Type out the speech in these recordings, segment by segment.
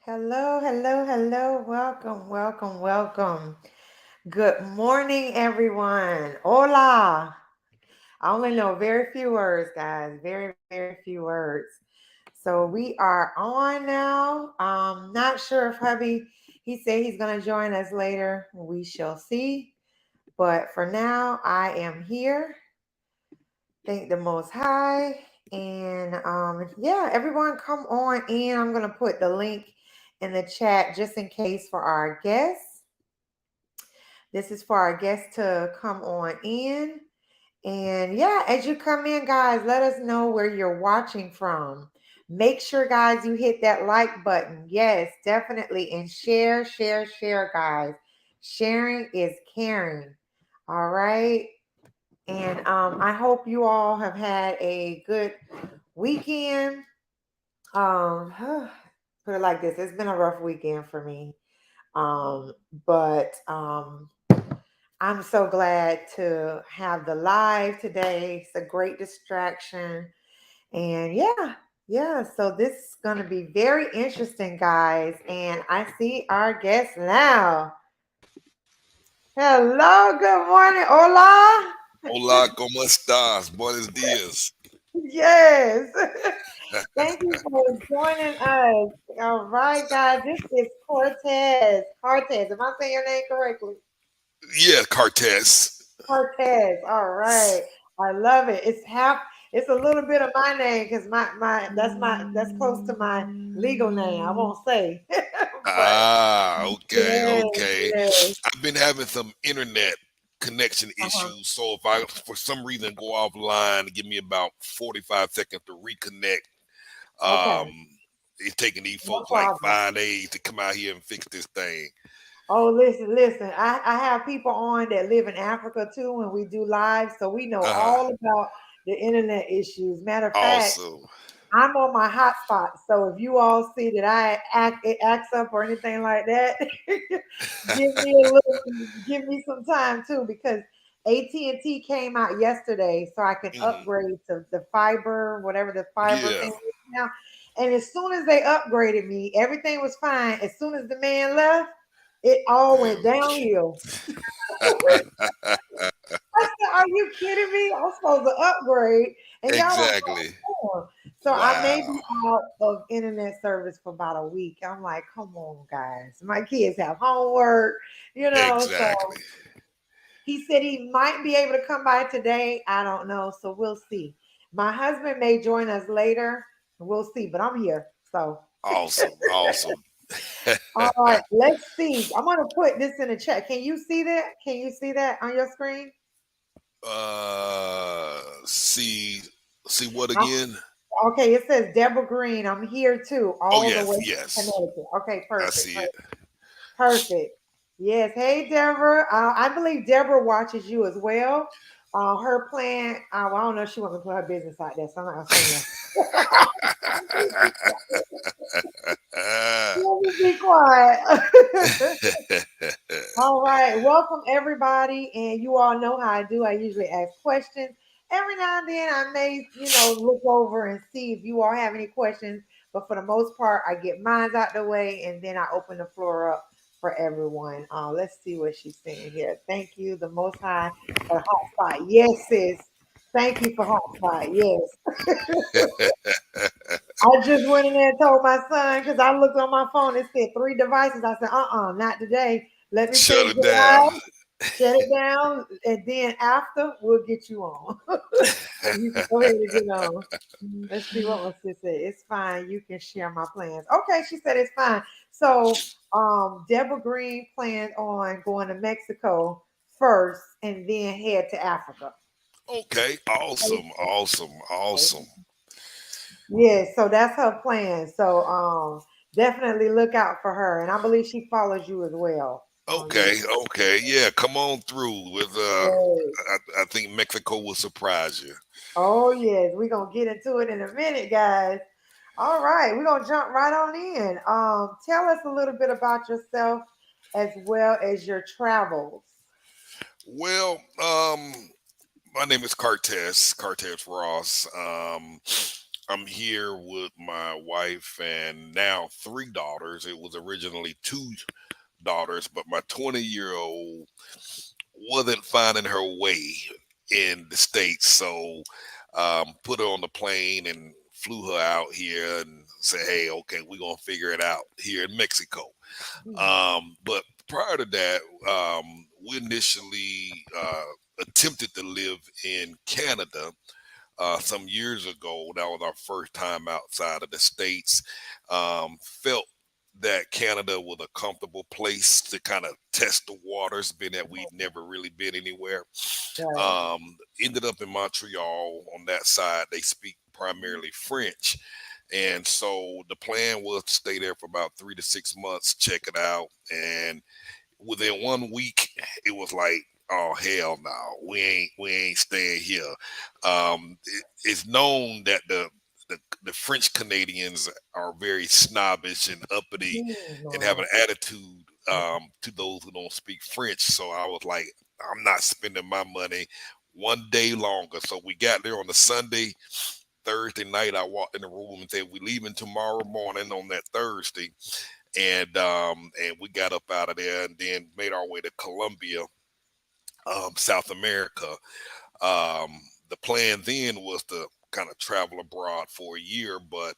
Hello, hello, hello. Welcome, welcome, welcome. Good morning, everyone. Hola. I only know very few words, guys. Very, very few words. So we are on now. Not sure if hubby, he said he's going to join us later. We shall see. But for now, I am here. Thank the Most High. And yeah, everyone come on in. I'm going to put the link in the chat just in case for our guests. This is for our guests to come on in. And yeah, as you come in, guys, let us know where you're watching from. Make sure, guys, you hit that like button. Yes, definitely. And share, share, share, guys. Sharing is caring. All right. And I hope you all have had a good weekend. Um, put it like this: it's been a rough weekend for me. Um, but I'm so glad to have the live today. It's a great distraction, and yeah, yeah. So this is gonna be very interesting, guys. And I see our guest now. Hello, good morning, hola. Hola, ¿cómo estás? Buenos dias. Yes. Thank you for joining us. All right, guys. This is Cortez. Cortez. Am I saying your name correctly? Yeah, Cartess. Cortez. All right. I love it. It's a little bit of my name because that's close to my legal name. I won't say. But Okay, yes, okay. yes. I've been having some internet connection Uh-huh. issues, so if I, for some reason, go offline, give me about 45 seconds to reconnect. Okay. Um, it's taking these No folks like problem. 5 days to come out here and fix this thing. Oh, listen, listen. I have people on that live in Africa too when we do live, so we know Uh-huh. all about the internet issues. Matter of fact, Awesome. I'm on my hotspot. So if you all see that it acts up or anything like that, give me some time too, because AT&T came out yesterday so I can Mhm. upgrade to the fiber, whatever the fiber Yeah. thing is now. And as soon as they upgraded me, everything was fine. As soon as the man left, it all went downhill. I said, "Are you kidding me? I'm supposed to upgrade, and y'all don't know Exactly. more." So I may Wow. be out of internet service for about a week. I'm like, "Come on, guys! My kids have homework, you know." So Exactly. he said he might be able to come by today. I don't know, so we'll see. My husband may join us later. We'll see, but I'm here. So, Awesome. Awesome. all right, let's see. I'm gonna put this in the chat. Can you see that? Can you see that on your screen? See, see what again? Okay, it says Deborah Green. I'm here too, Oh all the way yes, from yes, Connecticut. Okay, I perfect, see it. perfect. Yes, hey Deborah. I believe Deborah watches you as well. Her plan. Well, I don't know if she wants to put her business out there, so I'm not gonna say nothing. Let me be quiet. All right, welcome everybody, and you all know how I do. I usually ask questions. Every now and then, I may, look over and see if you all have any questions. But for the most part, I get mine out the way, and then I open the floor up for everyone. Let's see what she's saying here. Thank you, the Most High, for the hot spot. Yes, sis. Thank you for hot spot. Yes. I just went in there and told my son because I looked on my phone. It said 3 devices. I said, not today. Let me Shut finish it the down. live, shut it down, and then after we'll get you on. You can go ahead and get on. Let's see what my sis said. It's fine. You can share my plans. Okay, she said it's fine. So, Deborah Green plans on going to Mexico first and then head to Africa. Okay, awesome, awesome, awesome. Yeah, so that's her plan. So definitely look out for her. And I believe she follows you as well. Yeah. Okay, okay, yeah. Come on through with. Yes. I think Mexico will surprise you. Oh yes, we're gonna get into it in a minute, guys. All right, we're gonna jump right on in. Tell us a little bit about yourself as well as your travels. Well, my name is Cartess Ross. I'm here with my wife and now three daughters. It was originally two daughters, but my 20-year-old wasn't finding her way in the States. So put her on the plane and flew her out here and said, hey, okay, we're going to figure it out here in Mexico. Hmm. But prior to that, we initially attempted to live in Canada some years ago. That was our first time outside of the States. Felt that Canada was a comfortable place to kind of test the waters, being that we'd never really been anywhere. Right. Ended up in Montreal. On that side, they speak primarily French. And so the plan was to stay there for about 3 to 6 months, check it out. And within 1 week, it was like, oh hell no, we ain't staying here. It's known that the French Canadians are very snobbish and uppity Mm, and have Lord. an attitude to those who don't speak French. So I was like, I'm not spending my money one day longer. So we got there on the Sunday. Thursday night, I walked in the room and said, "We leaving tomorrow morning on that Thursday," and we got up out of there and then made our way to Colombia, South America. The plan then was to kind of travel abroad for a year, but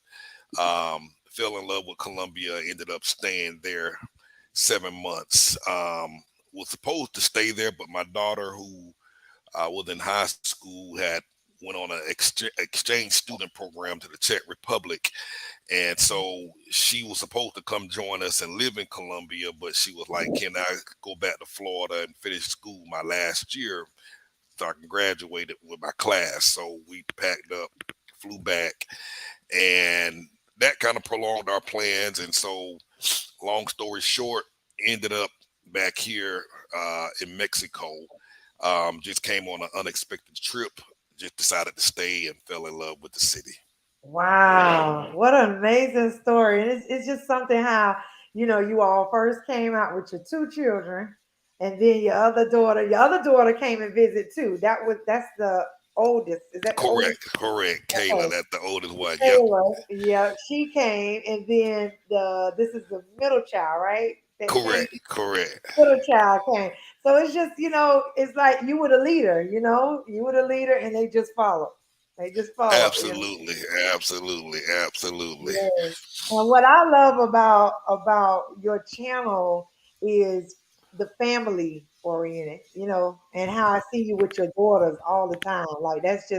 fell in love with Colombia. Ended up staying there 7 months. Was supposed to stay there, but my daughter, who was in high school, had went on an exchange student program to the Czech Republic, and so she was supposed to come join us and live in Colombia, but she was like, "Can I go back to Florida and finish school my last year so I can graduate it with my class?" So we packed up, flew back, and that kind of prolonged our plans. And so, long story short, ended up back here in Mexico. Just came on an unexpected trip. Just decided to stay and fell in love with the city. Wow, what an amazing story. And it's just something how, you all first came out with your two children, and then your other daughter came and visit too. That's the oldest. Is that the oldest? Correct, correct. Kayla, Okay. that's the oldest one. Yep. Taylor, yeah, she came, and then this is the middle child, right? That came, Correct, correct. middle child came. So it's just, it's like you were the leader, you were the leader, and they just follow. They just follow. Absolutely, absolutely, absolutely. Yes. And what I love about your channel is the family oriented, and how I see you with your daughters all the time. Like that's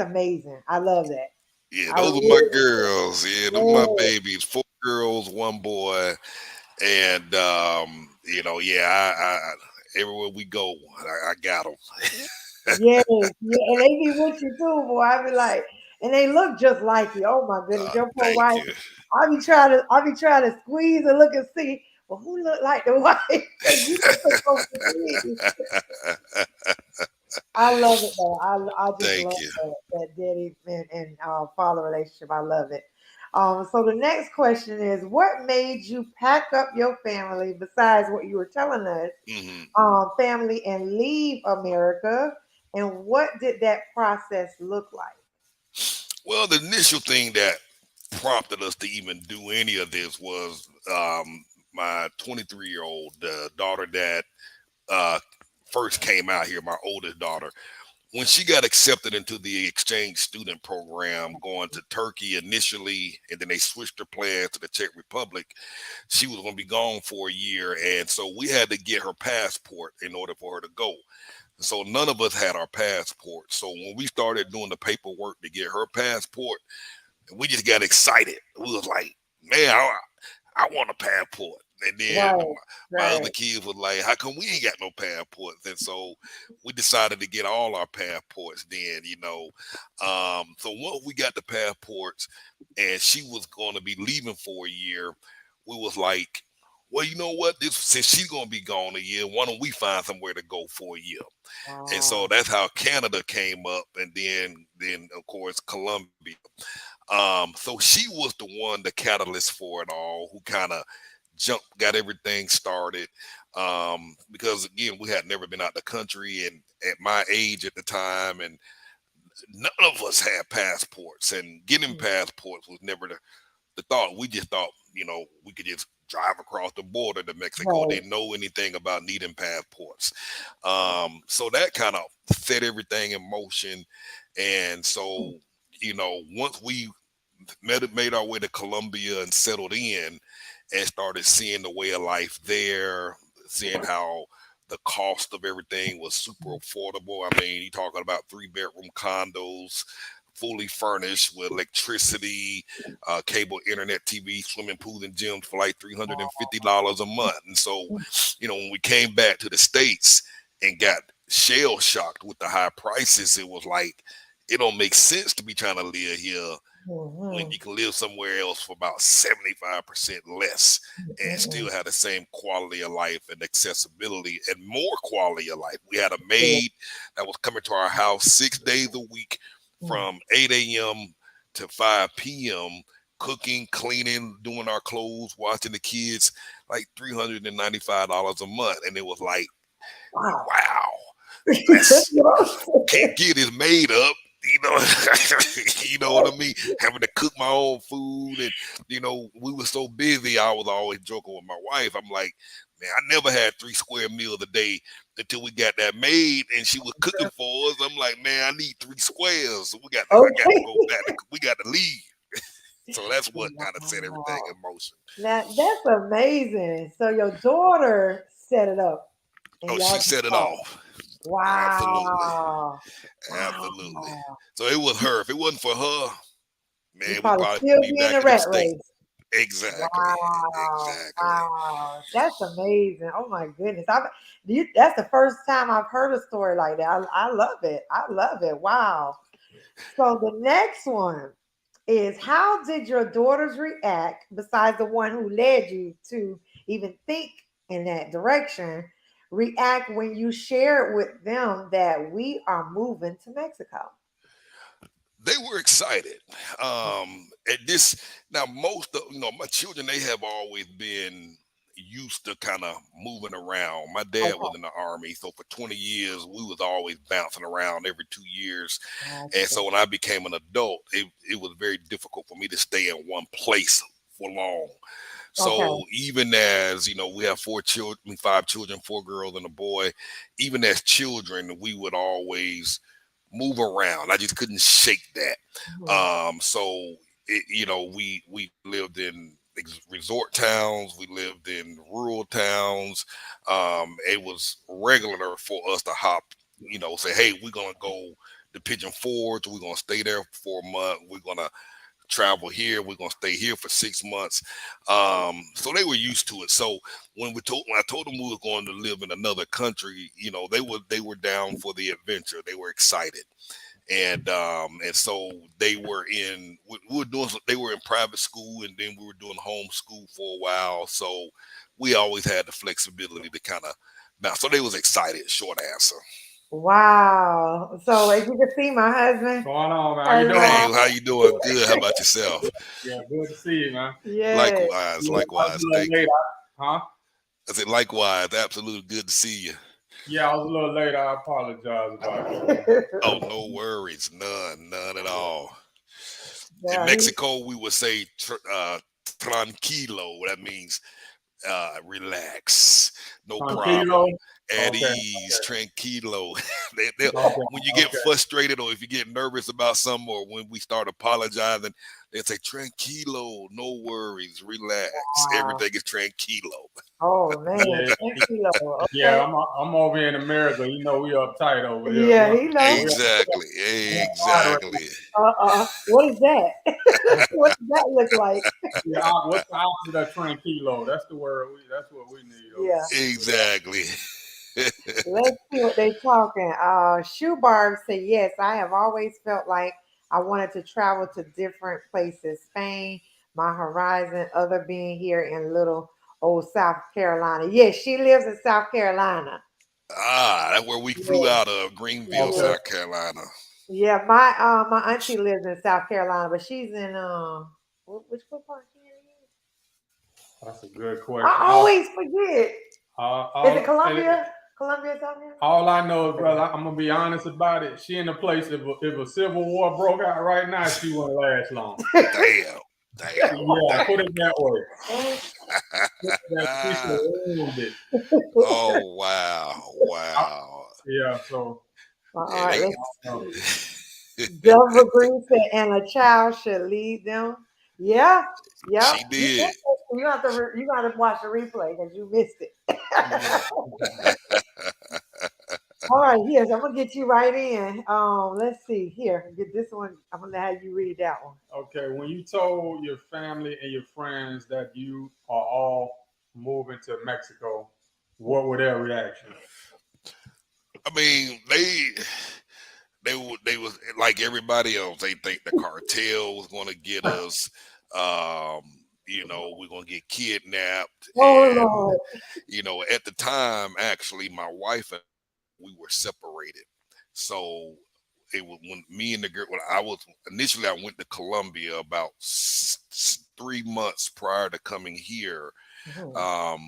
amazing. I love that. Yeah, I those are my really, girls. Yeah, those are my yes, babies. Four girls, one boy, and yeah, everywhere we go, I got them. yes, yeah, and they be with you too, boy. I be like, and they look just like you. Oh my goodness, your poor Thank wife. you. I be trying to squeeze and look and see, well, who look like the wife? Because you look so confused. I love it though. I just love Thank you. that daddy and father relationship. I love it. So the next question is, what made you pack up your family besides what you were telling us, Hmm. family, and leave America? And what did that process look like? Well, the initial thing that prompted us to even do any of this was my 23-year-old daughter that uh, first came out here, my oldest daughter. When she got accepted into the exchange student program, going to Turkey initially, and then they switched her plans to the Czech Republic, she was going to be gone for a year. And so we had to get her passport in order for her to go. So none of us had our passport. So when we started doing the paperwork to get her passport, we just got excited. We was like, man, I want a passport. And then Right, my other right. kids was like, how come we ain't got no passports? And so we decided to get all our passports then. So once we got the passports and she was going to be leaving for a year, we was like, well, you know what? This since she's gonna be gone a year, why don't we find somewhere to go for a year? And so Wow. that's how Canada came up, and then of course Colombia. So she was the one, the catalyst for it all, who kind of got everything started. Because again, we had never been out the country, and at my age at the time, and none of us had passports, and getting passports was never the thought. We just thought, we could just drive across the border to Mexico. Right. Didn't know anything about needing passports. So that kind of set everything in motion. And so, once we made our way to Colombia and settled in and started seeing the way of life there, seeing how the cost of everything was super affordable. I mean, you're talking about 3-bedroom condos, fully furnished with electricity, cable, internet, TV, swimming pools, and gyms for like $350 a month. And so, when we came back to the States and got shell shocked with the high prices, it was like, it don't make sense to be trying to live here when Mm-hmm. you can live somewhere else for about 75% less and Mm-hmm. still have the same quality of life and accessibility and more quality of life. We had a maid that was coming to our house 6 days a week from 8 a.m. to 5 p.m., cooking, cleaning, doing our clothes, watching the kids, like $395 a month. And it was like, Wow. wow, that's can't get it made up. You know, you know what I mean? Having to cook my own food, and we were so busy. I was always joking with my wife. I'm like, man, I never had 3 square meals a day until we got that made, and she was cooking for us. I'm like, man, I need 3 squares. So I got to Okay. go back. We got to leave. So that's what kind of set everything Wow. in motion. Now that's amazing. So your daughter set it up and Oh, y'all she just set it started. off. Absolutely, Wow. absolutely. Wow. So it was her. If it wasn't for her, You man, we probably probably still be be in back the in them rat states. race. Exactly. Wow. Exactly. Wow. That's amazing. Oh my goodness. That's the first time I've heard a story like that. I love it. I love it. Wow. So the next one is, how did your daughters react, besides the one who led you to even think in that direction, react when you shared with them that we are moving to Mexico? They were excited. At this now, most of my children, they have always been used to kind of moving around. My dad was Okay. in the army, so for 20 years we was always bouncing around every 2 years. And Gotcha. so when I became an adult, it was very difficult for me to stay in one place for long. Okay. So even as we have 4 children, 5 children, 4 girls and a boy. Even as children, we would always move around. I just couldn't shake that. Mhm. So we lived in resort towns. We lived in rural towns. It was regular for us to hop. Say, hey, we're gonna go to Pigeon Forge. We're gonna stay there for a month. We're gonna travel here. We're gonna stay here for 6 months. So they were used to it. So when I told them we were going to live in another country, they were down for the adventure. They were excited. And so we were doing they were in private school, and then we were doing homeschool for a while. So we always had the flexibility to kind of bounce. So they was excited. Short answer. Wow. So as you can see, my What's husband going on, man? How you has doing? Hey, how you doing? Good. How about yourself? Yeah, good to see you, man. yes. Likewise, Yeah, I was likewise. a little Thank you. late. Huh? I said likewise. Absolutely good to see you. Yeah, I was a little late. I apologize about that. Oh, no worries. None at all. In Yeah, Mexico, we would say tranquilo. That means relax, no Tranquilo. problem, at Okay, ease, tranquilo. okay, When you get okay. frustrated or if you get nervous about something, or when we start apologizing, they say tranquilo, no worries, relax. wow. Everything is tranquilo. Oh man, Yeah, thank you, Lord. yeah. Okay. I'm over here in America. You know, we uptight over here. Yeah, he know. We Exactly, moderate. exactly. What is that? What does that look like? Yeah, what's the opposite of tranquilo? That's the word. That's what we need over Yeah. Exactly. Let's see what they talking. Shoe Barb said, yes, I have always felt like I wanted to travel to different places. Spain, my horizon, other being here in little old South Carolina. Yes, she lives in South Carolina. That's where we flew Yeah, out of Greenville, Okay, yeah. South Carolina. Yeah, my auntie lives in South Carolina, but she's in which what part she in again? that's a good I question. always forget. Is it Uh, Columbia? Columbia, South Carolina? All I know is, brother, I'm gonna be honest about it. She in the place. If a civil war broke out right now, she wouldn't last long. Damn. Yeah, put it that way. She should owned it. Oh wow. Yeah, so All Yeah, right, let's um, see. Delva Green said, and a child should lead them. Yeah, yep. she did. You have to you got to watch the replay because you missed it. All right, yes, I'm gonna get you right in. Let's see here. Get this one. I'm gonna have you read that one. okay, when you told your family and your friends that you are all moving to Mexico, what were their reaction? I mean, they was like everybody else. They think the cartel was going to get us. We're going to get kidnapped. Oh And Lord. at the time, actually, my wife and we were separated. So it was when me and the girl. When I went to Colombia about 3 months prior to coming here. Mhm. Um,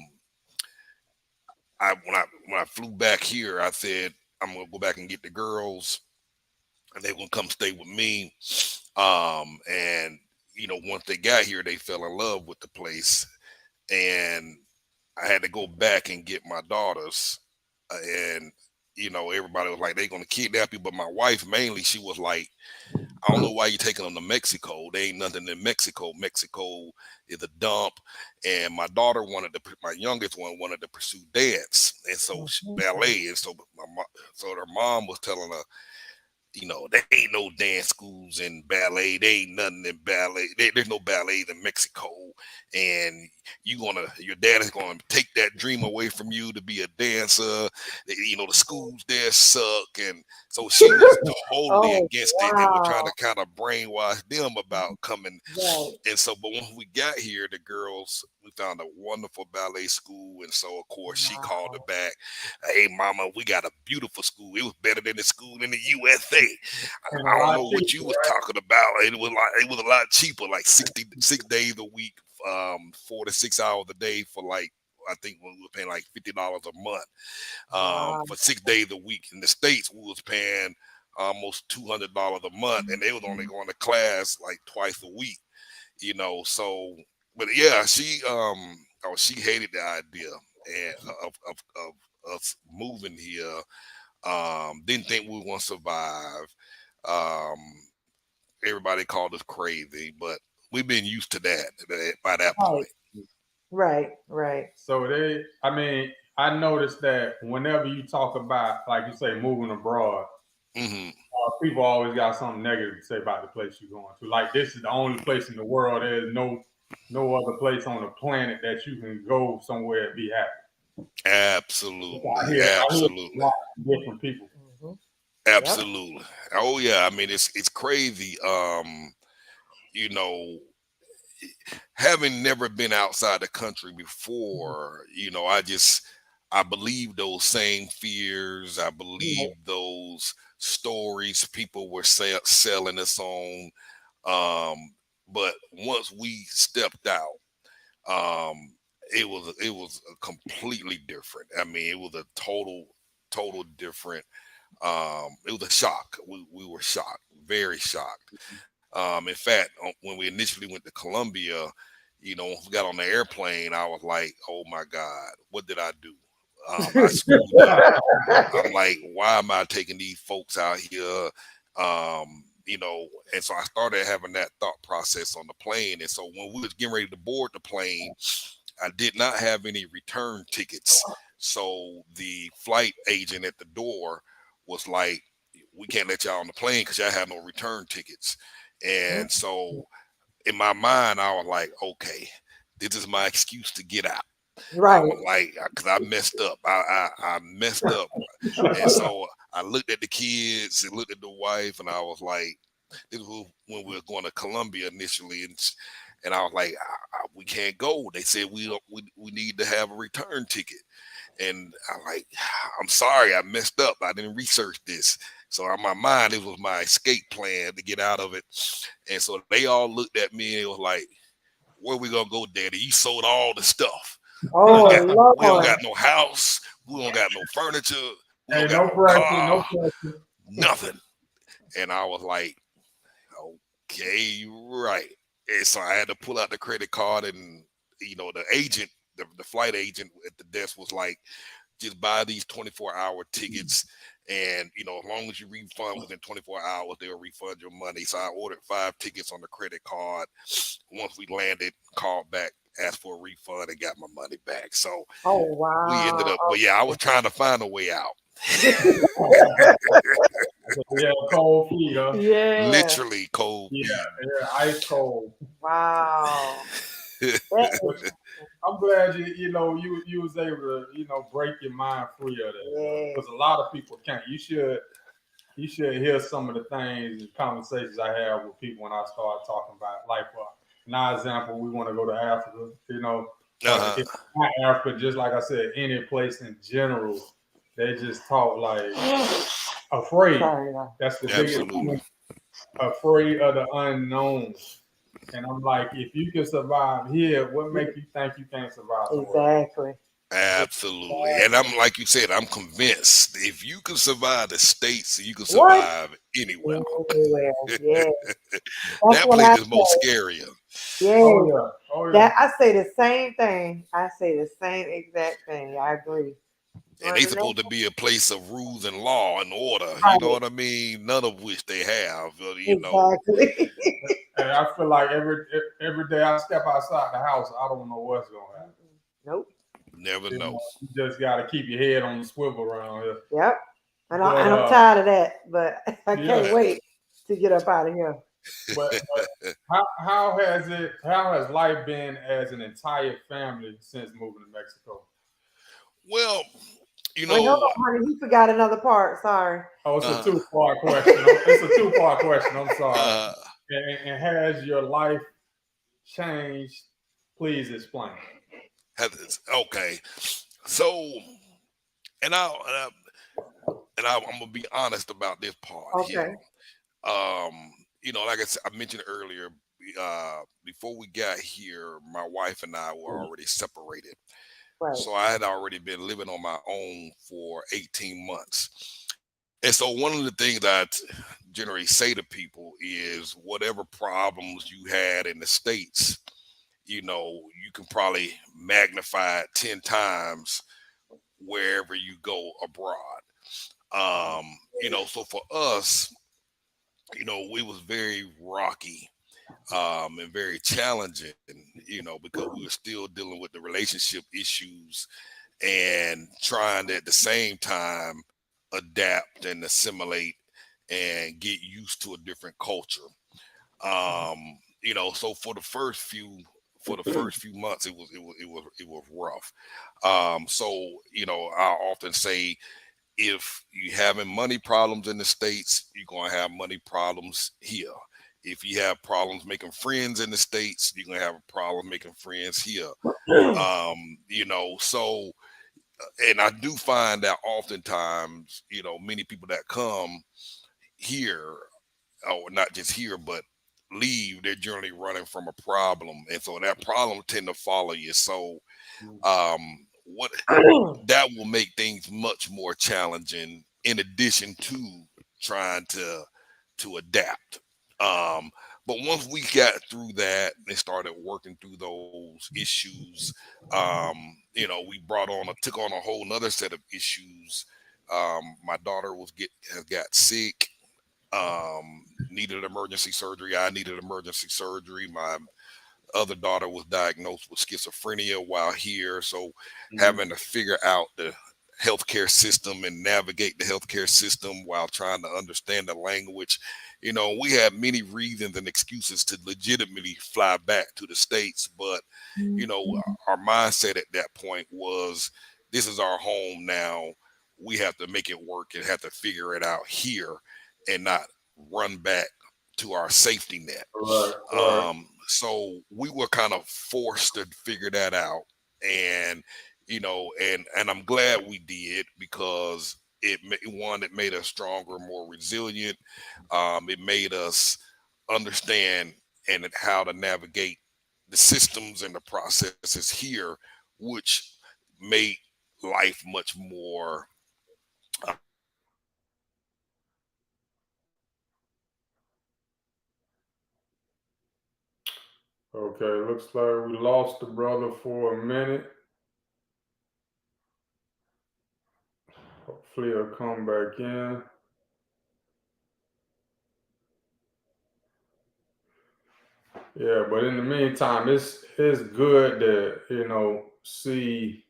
when I flew back here, I said I'm gonna go back and get the girls, and they gonna come stay with me. And once they got here, they fell in love with the place, and I had to go back and get my daughters, and everybody was like, they gonna kidnap you, but my wife mainly, she was like, I don't know why you're taking them to Mexico. There ain't nothing in Mexico. Mexico is a dump. And my daughter my youngest one wanted to pursue dance, and so ballet. And so so her mom was telling her, there ain't no dance schools in ballet. There ain't nothing in ballet. There's no ballet in Mexico. And your dad is gonna take that dream away from you to be a dancer. The schools there suck. And so she was totally Oh against it. They were trying wow. to kind of brainwash them about coming. Right. And so, but when we got here, we found a wonderful ballet school. And so, of course, she called her Wow. back. Hey, mama, we got a beautiful school. It was better than the school in the USA. And a I don't lot know what you cheaper, was right? talking about. It was a lot cheaper, like 6 days a week, 4 to 6 hours a day for like, I think we were paying like $50 a month, Wow. for 6 days a week. In the States, we was paying almost $200 a month, and they was only going to class like twice a week. So, but yeah, she hated the idea and of us moving here. Didn't think we were gonna survive. Um, Everybody called us crazy, but we've been used to that by that Right. point. Right. Right. So I noticed that whenever you talk about, like you say, moving abroad, Hmm. people always got something negative to say about the place you're going to. Like, this is the only place in the world. There's no other place on the planet that you can go somewhere and be happy. Absolutely, I hear a absolutely, lot of different people. Hmm. Yep. absolutely. Oh yeah, I mean it's crazy. You know, having never been outside the country before, I believe those same fears. I believe Right. those stories people were selling us on. Um, but once we stepped out, um, it was a completely different. I mean, it was a total different. It was a shock. We were shocked, very shocked. In fact, when we initially went to Colombia, when we got on the airplane, I was like, "Oh my God, what did I do? I screwed up." I'm like, "Why am I taking these folks out here?" And so I started having that thought process on the plane. And so when we was getting ready to board the plane, I did not have any return tickets. So the flight agent at the door was like, "We can't let y'all on the plane because y'all have no return tickets." And so in my mind, I was like, okay, this is my excuse to get out. I Right. was like, because I messed up. I messed up. And so I looked at the kids and looked at the wife, and I was like, this was when we were going to Colombia initially. And I was like, we can't go. They said we need to have a return ticket. And I'm sorry, I messed up. I didn't research this. So in my mind, it was my escape plan to get out of it. And so they all looked at me and it was like, where we gonna go, Daddy? You sold all the stuff. We Oh don't got we don't Lord. got no house. We don't got no furniture. We Hey, don't got no no pressure, no car, pressure. nothing. And I was like, okay, right. And so I had to pull out the credit card, and the agent, the flight agent at the desk was like, just buy these 24-hour tickets, and as long as you refund within 24 hours, they'll refund your money. So I ordered 5 tickets on the credit card. Once we landed, called back, asked for a refund, and got my money back. So Oh we ended wow. up, but yeah, I was trying to find a way out. Yeah, cold feet, huh? Yeah. Literally cold Yeah, feet. yeah, ice cold. Wow. That is But I'm glad you was able to break your mind free of that, yeah. because a lot of people can't. You should hear some of the things and conversations I have with people when I start talking about, like, for now example, we want to go to Africa, or Uh-huh. if not Africa, just like I said, any place in general, they just talk like afraid. Sorry. That's the biggest Absolutely. thing, afraid of the unknown. And I'm like, if you can survive here, what makes you think you can't survive somewhere else? Exactly. Absolutely. And I'm, like you said, I'm convinced if you can survive the States, you can What? survive anywhere. Anywhere. Yeah. That's That what place I is more say. scarier. Oh Yeah. yeah, oh yeah. That I say the same thing. I say the same exact thing. I agree. And Want they to know? supposed to be a place of rules and law and order. You know Right. what I mean? None of which they have. Exactly. And I feel like every day I step outside the house, I don't know what's gonna happen. Nope. Never know. You just got to keep your head on the swivel around here. Yep. And, But I'm tired of that, but I yeah, can't wait to get up out of here. but how has life been as an entire family since moving to Mexico? Well, you Wait, hold know, on, honey. He forgot another part. Sorry. Oh, it's a uh, two-part question. It's a two-part question. I'm sorry. uh, And has your life changed? Please explain. okay. So, and I I'm gonna be honest about this part here. Okay. Like I said, I mentioned earlier, before we got here, my wife and I were already separated. Right. So I had already been living on my own for 18 months. And so one of the things I generally say to people is whatever problems you had in the States, you can probably magnify it 10 times wherever you go abroad. So for us, we was very rocky, and very challenging, because we were still dealing with the relationship issues and trying to, at the same time, adapt and assimilate and get used to a different culture. So for the first few months, it was rough. So I often say, if you having money problems in the States, you're gonna have money problems here. If you have problems making friends in the States, you're gonna have a problem making friends here. So, and I do find that oftentimes, many people that come here, or not just here, but leave, they're generally running from a problem, and so that problem tend to follow you. So, what that will make things much more challenging, in addition to trying to adapt. Um, but once we got through that and started working through those issues, we took on a whole nother set of issues. My daughter has got sick, needed emergency surgery. I needed emergency surgery. My other daughter was diagnosed with schizophrenia while here. So having to figure out the healthcare system and navigate the healthcare system while trying to understand the language. We had many reasons and excuses to legitimately fly back to the States, but our mindset at that point was, this is our home now. We have to make it work and have to figure it out here and not run back to our safety net. Right, right. So we were kind of forced to figure that out, and and I'm glad we did, because it made us stronger, more resilient. It made us understand and how to navigate the systems and the processes here, which made life much more. Okay, looks like we lost the brother for a minute. Hopefully he'll come back in. Yeah, but in the meantime, it's good to see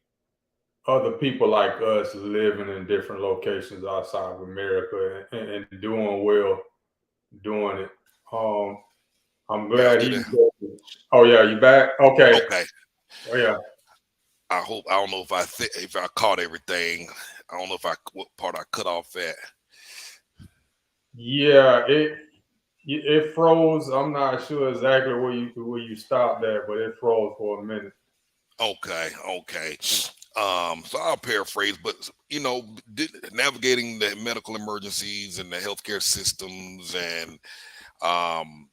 other people like us living in different locations outside of America and doing well, doing it. Um, I'm Yeah, I'm glad still he. there. Oh yeah, you back? Okay. Okay. Oh yeah. I don't know if I caught everything. I don't know if I what part I cut off at. Yeah, it froze. I'm not sure exactly where you stopped at, but it froze for a minute. Okay. So I'll paraphrase, but navigating the medical emergencies and the healthcare systems, and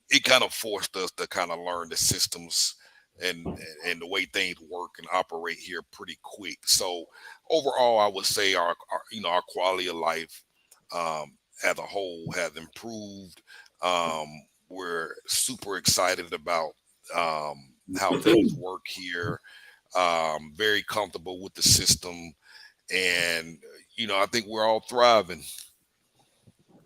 it kind of forced us to kind of learn the systems and and the way things work and operate here pretty quick. So overall, I would say our quality of life as a whole has improved. Um, we're super excited about how things work here. Very comfortable with the system, and I think we're all thriving.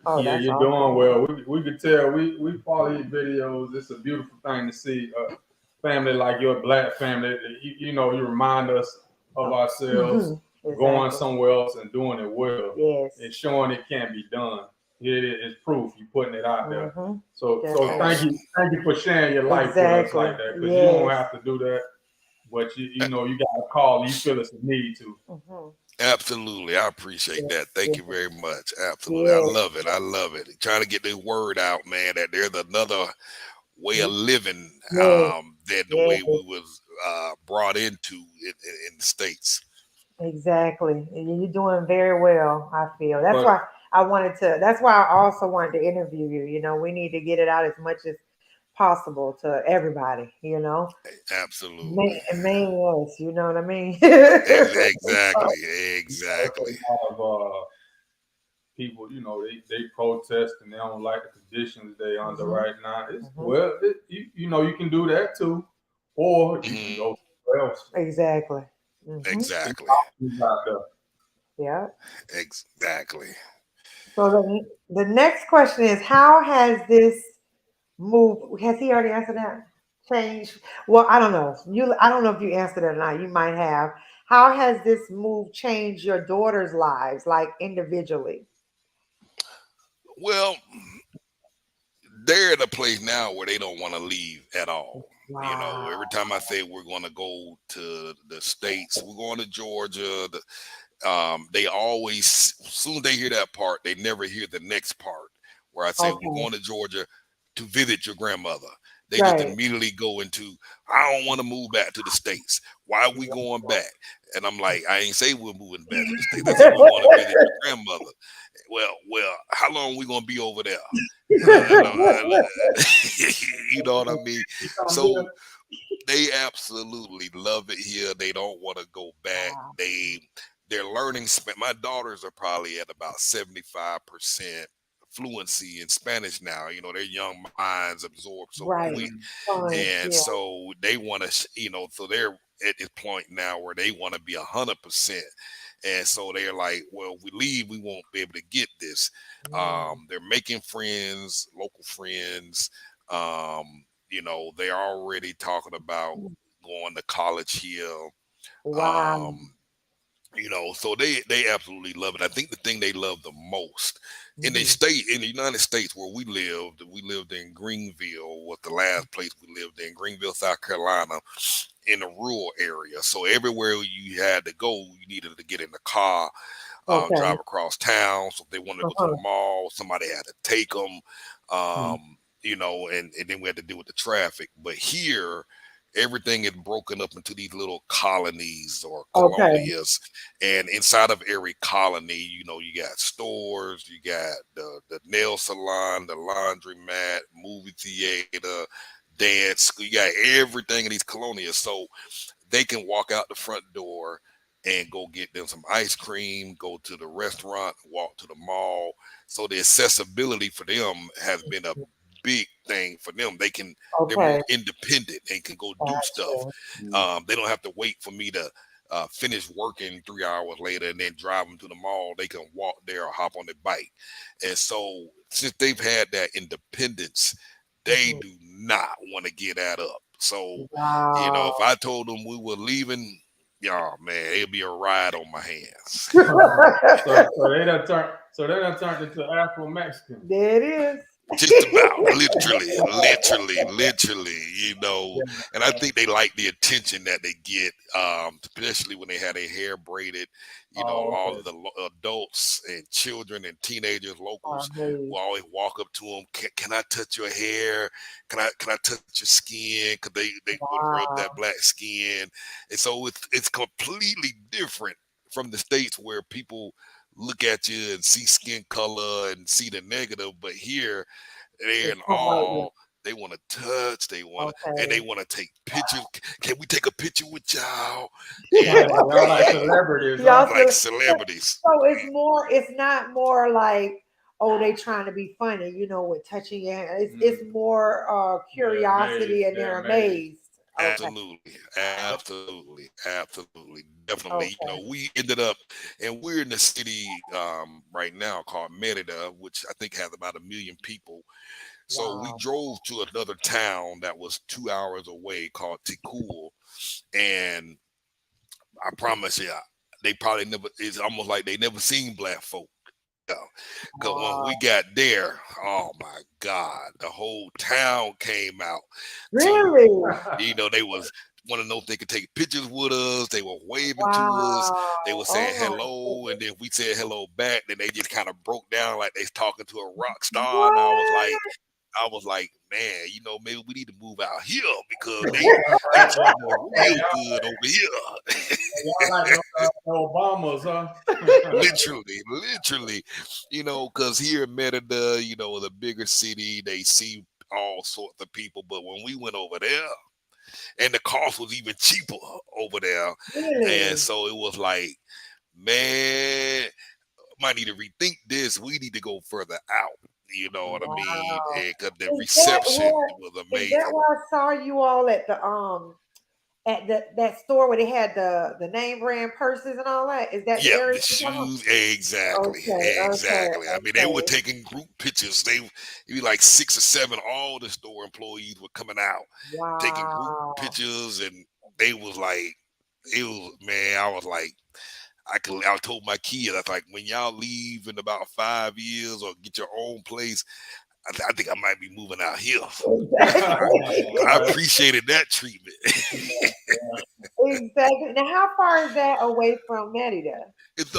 Oh, Yeah, that's you're doing awesome. well. We could tell. We follow your videos. It's a beautiful thing to see a family like your black family. You remind us of ourselves going Exactly. somewhere else and doing it well and Yes. showing it can be done. It is proof. You're putting it out there. Mm-hmm. So Oh, Definitely. thank you for sharing your life with us Exactly. like that because you don't Yes. have to do that, but a- you got to call. You feel it's a need to. Mm-hmm. absolutely. I appreciate Yes. that. Thank Yes. you very much. Absolutely. I Yes. love it. I love it. Trying to get the word out, man, that there's another way of living Yes. than the Yes. way we was brought into in the States. Exactly. And you're doing very well, I feel. That's But why that's why I also wanted to interview you. We need to get it out as much as possible to everybody. Absolutely. Mainly us, you know what I mean? Exactly. there's Exactly. a lot of people, they protest and they don't like the conditions they under Hmm. right now. It's Hmm. well, you can do that too, or you can Hmm. go somewhere else. Exactly. Hmm. There's Exactly. options out there. Yeah. Exactly. So the next question is, how has this move? Has he already answered that? Change. Well, I don't know. I don't know if you answered it or not. You might have. How has this move changed your daughter's lives, like individually? Well, they're at a place now where they don't want to leave at all. Every Wow. time I say we're going to go to the states, we're going to Georgia. They always, as soon as they hear that part, they never hear the next part where I say we're Okay. going to Georgia to visit your grandmother. They just Right. immediately go into, I don't want to move back to the states. Why are we going back? And I'm like, I ain't say we're moving back to the states. I said we're going to visit your grandmother. Well, how long we gonna be over there? You know what I mean? So they absolutely love it here. They don't want to go back. Wow. They're learning. My daughters are probably at about 75% fluency in Spanish now. Their young minds absorb so Right. quick, Fun. and Yeah. so they want to. So they're at this point now where they want to be 100%. And so they're like, well, if we leave, we won't be able to get this. Mm. They're making friends, local friends. They're already talking about going to college here. Wow. Um, so they absolutely love it. I think the thing they love the most in the Mhm. state, in the United States where we lived in Greenville, was the last place we lived in, Greenville, South Carolina, in a rural area. So everywhere you had to go, you needed to get in the car, Okay. drive across town. So if they wanted to go to Uh-huh. the mall, somebody had to take them. Mm. And then we had to deal with the traffic. But here, everything is broken up into these little colonies or Okay. colonias, and inside of every colony, you got stores, you got the nail salon, the laundromat, movie theater, dance. You got everything in these colonias, so they can walk out the front door and go get them some ice cream, go to the restaurant, walk to the mall. So the accessibility for them has been a big thing for them. They're more Okay. independent and can go do stuff. Gotcha. They don't have to wait for me to finish working 3 hours later and then drive them to the mall. They can walk there or hop on their bike. And so since they've had that independence, they Mhm. do not want to get that up. So, Wow. if I told them we were leaving, y'all, man, it'd be a ride on my hands. So they done turned into Afro Mexican. There it is. Just about, literally, and I Yeah. think they like the attention that they get, especially when they had their hair braided. Oh, All okay. of the adults and children and teenagers, locals, will Amazing. always walk up to them. Can I touch your hair? Can I touch your skin? Cause they would rub that Wow. black skin, and so it's completely different from the States where people look at you and see skin color and see the negative, but here they're It's in come right there. all. They want to touch. They Okay. want to take pictures. Can we take a picture with y'all? Y'all, And y'all like man, celebrities, huh? Y'all like still celebrities. so it's not more like, oh, they trying to be funny, with touching your hand. It's Mm. more They're amazed. curiosity and They're they're amazed. amazed. Okay. Absolutely, definitely. Okay. We ended up, and we're in the city right now called Merida, which I think has about 1 million people. So we Wow. drove to another town that was 2 hours away called Tikul, and I promise you, they probably never. It's almost like they never seen black folk. Yeah, because when we Wow. got there, oh my God, the whole town came out to, Really? they was want to know if they could take pictures with us. They were waving to us. Wow. They were saying Oh my hello, and goodness. then we said hello back. Then they just kind of broke down like they was talking to a rock star, and What? I was like, man, maybe we need to move out here because they Right. treating us Hey, real good over here. y'all like the Obamas, huh? Literally, because here in Merida, the bigger city, they see all sorts of people. But when we went over there, and the cost was even cheaper over there, and Really? so it was like, man, might need to rethink this. We need to go further out. You know what I mean? Wow. Because the Is that reception where was is that amazing. where I saw you all at that store where they had the name brand purses and all that? Is that the Yeah, area the you're talking shoes, exactly, about? Okay, exactly. I mean, they were okay. taking group pictures. It'd be like 6 or 7. All the store employees were coming out, taking group Wow. pictures, and they was like, it was man. I was like, I told my kids, I was like, when y'all leave in about 5 years or get your own place, I think I might be moving out here. I Exactly. appreciated that treatment. Exactly. Now, how far is that away from Merida? It's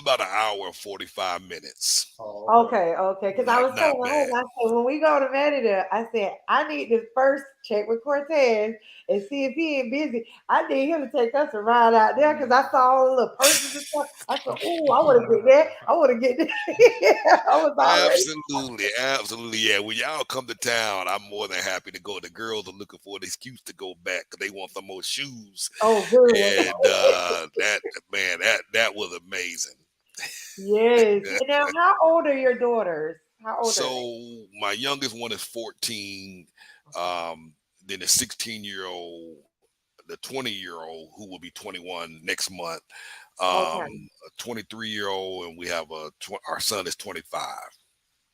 about an hour and 45 minutes. Oh, okay. Okay, okay. Because I Not was not telling my bad. husband, I said, when we go to Merida, I said, I need to first check with Cortez and see if he ain't busy. I need him to take us a ride out there because I saw all the little purses and stuff. I said, oh, I want to get that. I want to get that. I was already, Absolutely. Yeah. When y'all come to town, I'm more than happy to go. The girls are looking for an excuse to go back because they want some more shoes. oh, good. And that man, that was amazing. Yes. And now, how old are your daughters? How old are they? So my youngest one is 14. Um, then the 16-year-old, the 20-year-old who will be 21 next month. Okay. A 23-year-old, and we have our son is 25.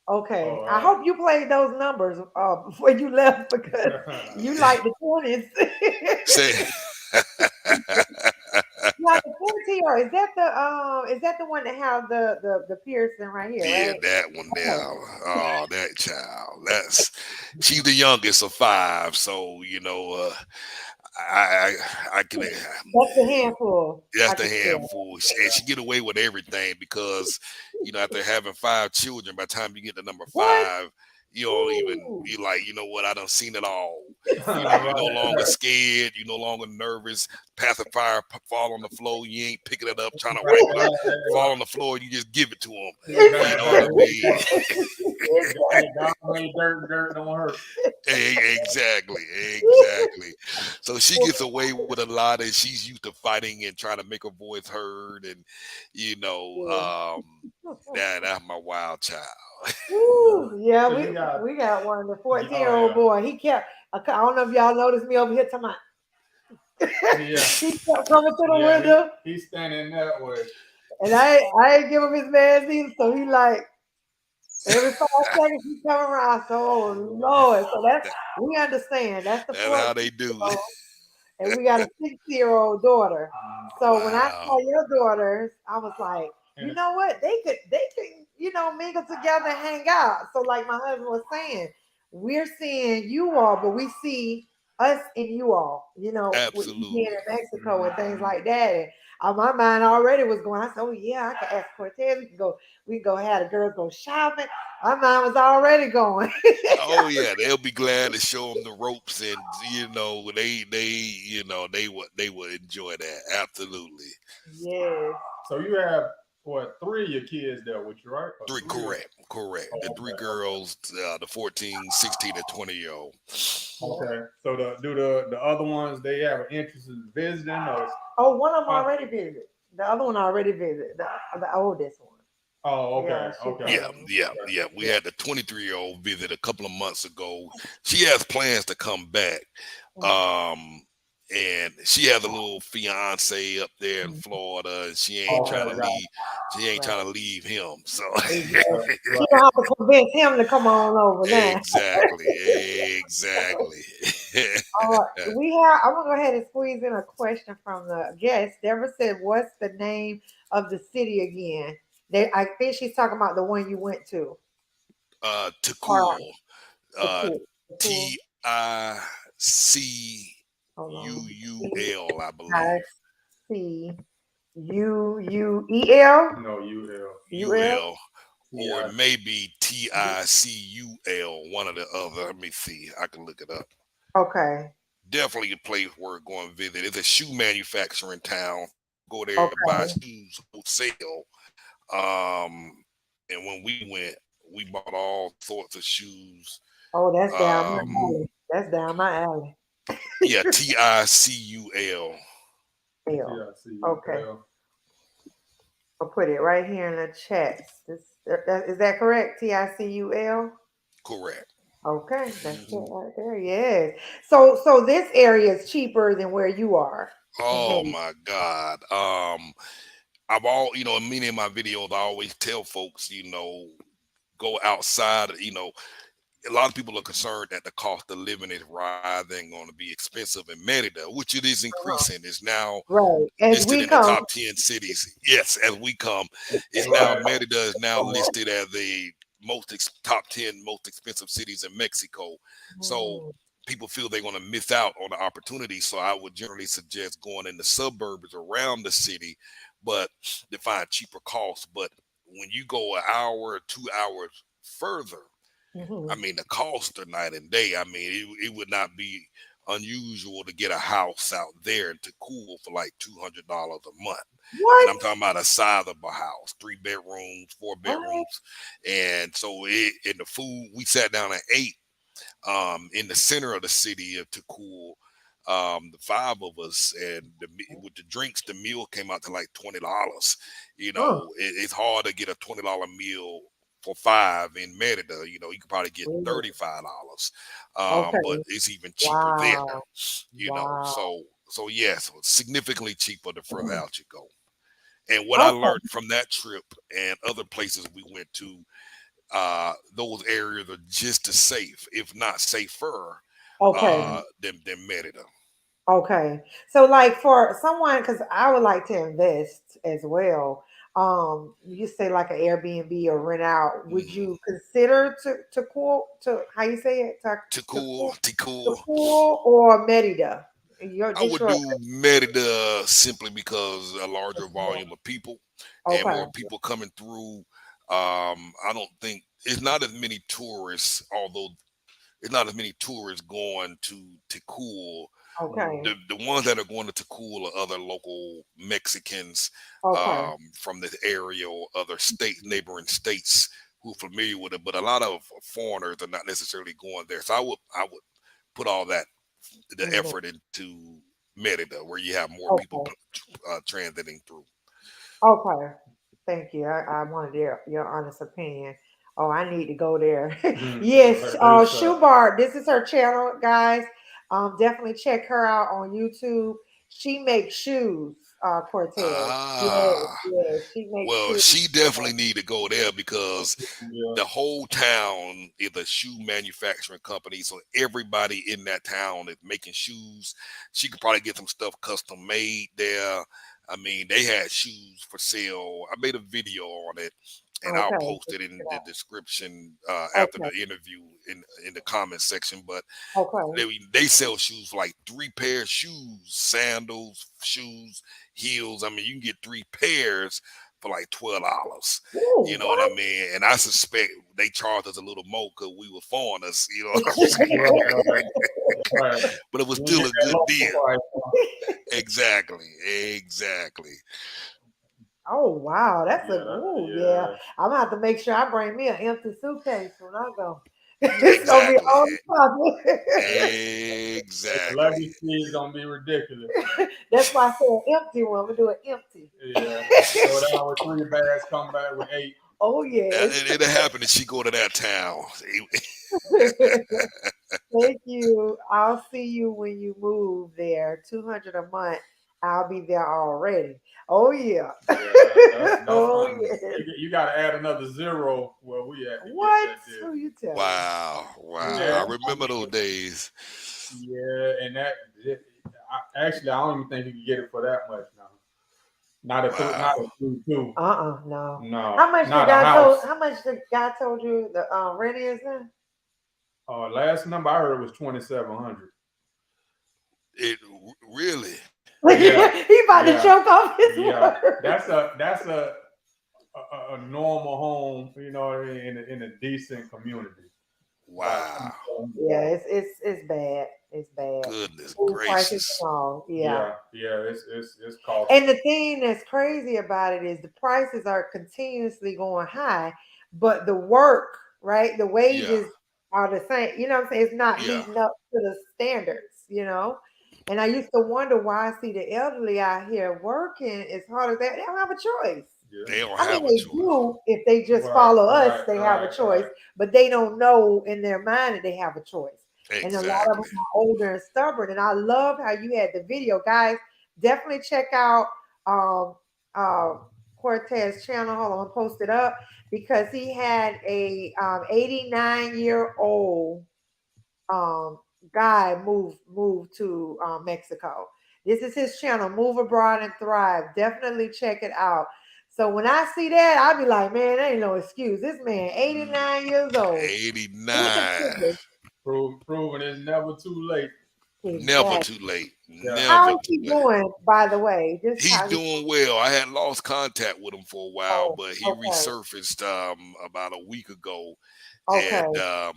Okay. I Oh, hope you played those numbers before you left because wow. you like the 20s. Say, Like the 20 or is that the one that has the piercing right here, yeah, right? that one there. Okay. Oh, that child. She's the youngest of 5, so I can. That's the handful. That's I the can tell. handful, and she get away with everything because after having 5 children, by the time you get to number What? 5, you don't even Ooh. you like, what, I done seen it all. You're no Right. longer scared. You're no longer nervous. pacifier fall on the floor, you ain't picking it up, trying to wipe it out. Fall on the floor, you just give it to them. You know what I mean? Dirt don't hurt. Exactly. So she gets away with a lot, and she's used to fighting and trying to make her voice heard, and that's my wild child. Yeah, So we got one, the 14-year-old boy. He kept. I don't know if y'all noticed me over here talking about. He kept coming to the window. He's standing that way. And I ain't give him his meds either, so he like every 5 seconds he come around. So Lord, so we understand. That's the That's how they do. And we got a 60-year-old daughter. So when I saw your daughters, I was like, you know what? They could, mingle together and hang out. So like my husband was saying, we're seeing you all, but we see us and you all, with being in Mexico and things like that. And my mind already was going. I said, oh yeah, I can ask Cortez. We can go have the girls go shopping. My mind was already going. Oh yeah, they'll be glad to show them the ropes, and they would enjoy that. Absolutely. Yes. So you have 3 of your kids there with you, right? Three, correct. The 3 girls, the 14, 16, and 20-year-old. Okay. So do the other ones, they have an interest in visiting? Or? One of them already visited. The other one already visited. The oldest one. Oh, okay. Yeah. We had the 23-year-old visit a couple of months ago. She has plans to come back. And she has a little fiance up there in Florida, and she ain't trying to leave. She ain't trying to leave him. So you don't have to convince him to come on over now. Exactly. I'm gonna go ahead and squeeze in a question from the guest. Deborah said, "What's the name of the city again?" I think she's talking about the one you went to. Takul. TICUUL, I believe. TICUUEL? No, UL. UL. Or maybe TICUL, one or the other. Let me see. I can look it up. Okay. Definitely a place worth going to visit. It's a shoe manufacturer in town. Go there and buy shoes wholesale. And when we went, we bought all sorts of shoes. Oh, that's down my alley. That's down my alley. Yeah, TICUL. Okay. I'll put it right here in the chat. Is that correct? TICUL? Correct. Okay, that's it right there. Yes. So this area is cheaper than where you are. Oh my God. In many of my videos, I always tell folks, go outside. A lot of people are concerned that the cost of living is rising, going to be expensive in Merida, which it is increasing. It's now listed in the top 10 cities. Yes, as we come, Merida is now listed as the top 10 most expensive cities in Mexico. So people feel they're going to miss out on the opportunity. So I would generally suggest going in the suburbs around the city, but to find cheaper costs. But when you go an hour or 2 hours further, I mean, the costs are night and day. I mean, it would not be unusual to get a house out there to cool for like $200 a month. What? And I'm talking about a sizable house, 3 bedrooms, 4 bedrooms. And so in the food, we sat down and ate in the center of the city of Takul, the 5 of us, and with the drinks, the meal came out to like $20. It's hard to get a $20 meal for 5 in Merida. You could probably get $35. But it's even cheaper there. So yes, significantly cheaper the further out you go. And what I learned from that trip and other places we went to, those areas are just as safe, if not safer, than Merida. Okay. So like for someone, because I would like to invest as well. You say like an Airbnb or rent out. Would you consider to cool to how you say it? Takul or Merida? I would do Merida simply because a larger volume of people and more people coming through. I don't think it's not as many tourists, although it's not as many tourists going to Takul Okay. The ones that are going to Takul are other local Mexicans Okay. from the area or other neighboring states who are familiar with it. But a lot of foreigners are not necessarily going there. So I would put all that the Mhm. effort into Merida, where you have more people Okay. transiting through. Okay. Thank you. I wanted your honest opinion. Oh, I need to go there. Yes, It's Shoebar. This is her channel, guys. Definitely check her out on YouTube. She makes shoes, Cortez. Yes, Ah, yes. She makes well, shoes. she definitely need to go there because yeah. the whole town is a shoe manufacturing company. So everybody in that town is making shoes. She could probably get some stuff custom made there. I mean, they had shoes for sale. I made a video on it, and I'll Okay. post it in the description after Okay. the interview in the comment section. But Okay. they sell shoes for like 3 pair of shoes, sandals, shoes, heels. I mean, you can get 3 pairs for like $12. Ooh, You know what I what? mean? And I suspect they charged us a little more because we were foreigners. You know what I'm saying? Right, right. But it was You still get a that good local deal. price. Exactly. Exactly. Oh wow, that's a ooh yeah. Yeah. I'm gonna have to make sure I bring me an empty suitcase when I go. It's gonna be Exactly. all the time. The Exactly. luggage fee is gonna be ridiculous. That's why I said an empty one. We do it empty. Yeah. Go down with 3 bags, come back with 8. Oh yes. It'll happen if she go to that town. Thank you. I'll see you when you move there. 200 a month. I'll be there already. Oh yeah. Yeah, that's Oh funny. yes. You got to add another zero where we at to get What? that deal. Who you telling? Wow. Wow. Yeah, I remember those days. yeah, and actually, I don't even think you can get it for that much now. Not Wow. a 2. No. No, How much the not a guy told? house. How much the guy told you the rent is now? Last number I heard was 2,700. It really. Yeah, He about to yeah, choke off his yeah. words. That's a normal home, you know, in a decent community. About Wow. Yeah, it's bad. It's bad. Goodness Food prices gracious. and all. Yeah. yeah. It's costly. And the thing that's crazy about it is the prices are continuously going high, but the work, right? The Yeah. wages are the same. You know what I'm saying? It's not Yeah. meeting up to the standards. And I used to wonder why I see the elderly out here working as hard as that. They don't have a choice. Yeah. They don't I mean, have a they choice. do if they just Right, follow us, right, they have a right, choice, right. but they don't know in their mind that they have a choice. And a lot of them Exactly. are older and stubborn. And I love how you had the video, guys. Definitely check out um, uh, Cortez channel. Hold on, I'll post it up because he had a 89-year-old um, guy move to Mexico. This is his channel, Move Abroad and Thrive. Definitely check it out. So when I see that, I'll be like, man, there ain't no excuse. This man, 89 years old. Look at 89. this. Proving it's never too late. Never Exactly. too late. Yeah. How Never is too he late. doing, by the way? Just He's how he doing well. I had lost contact with him for a while, oh, but he okay. resurfaced about a week ago, and Okay.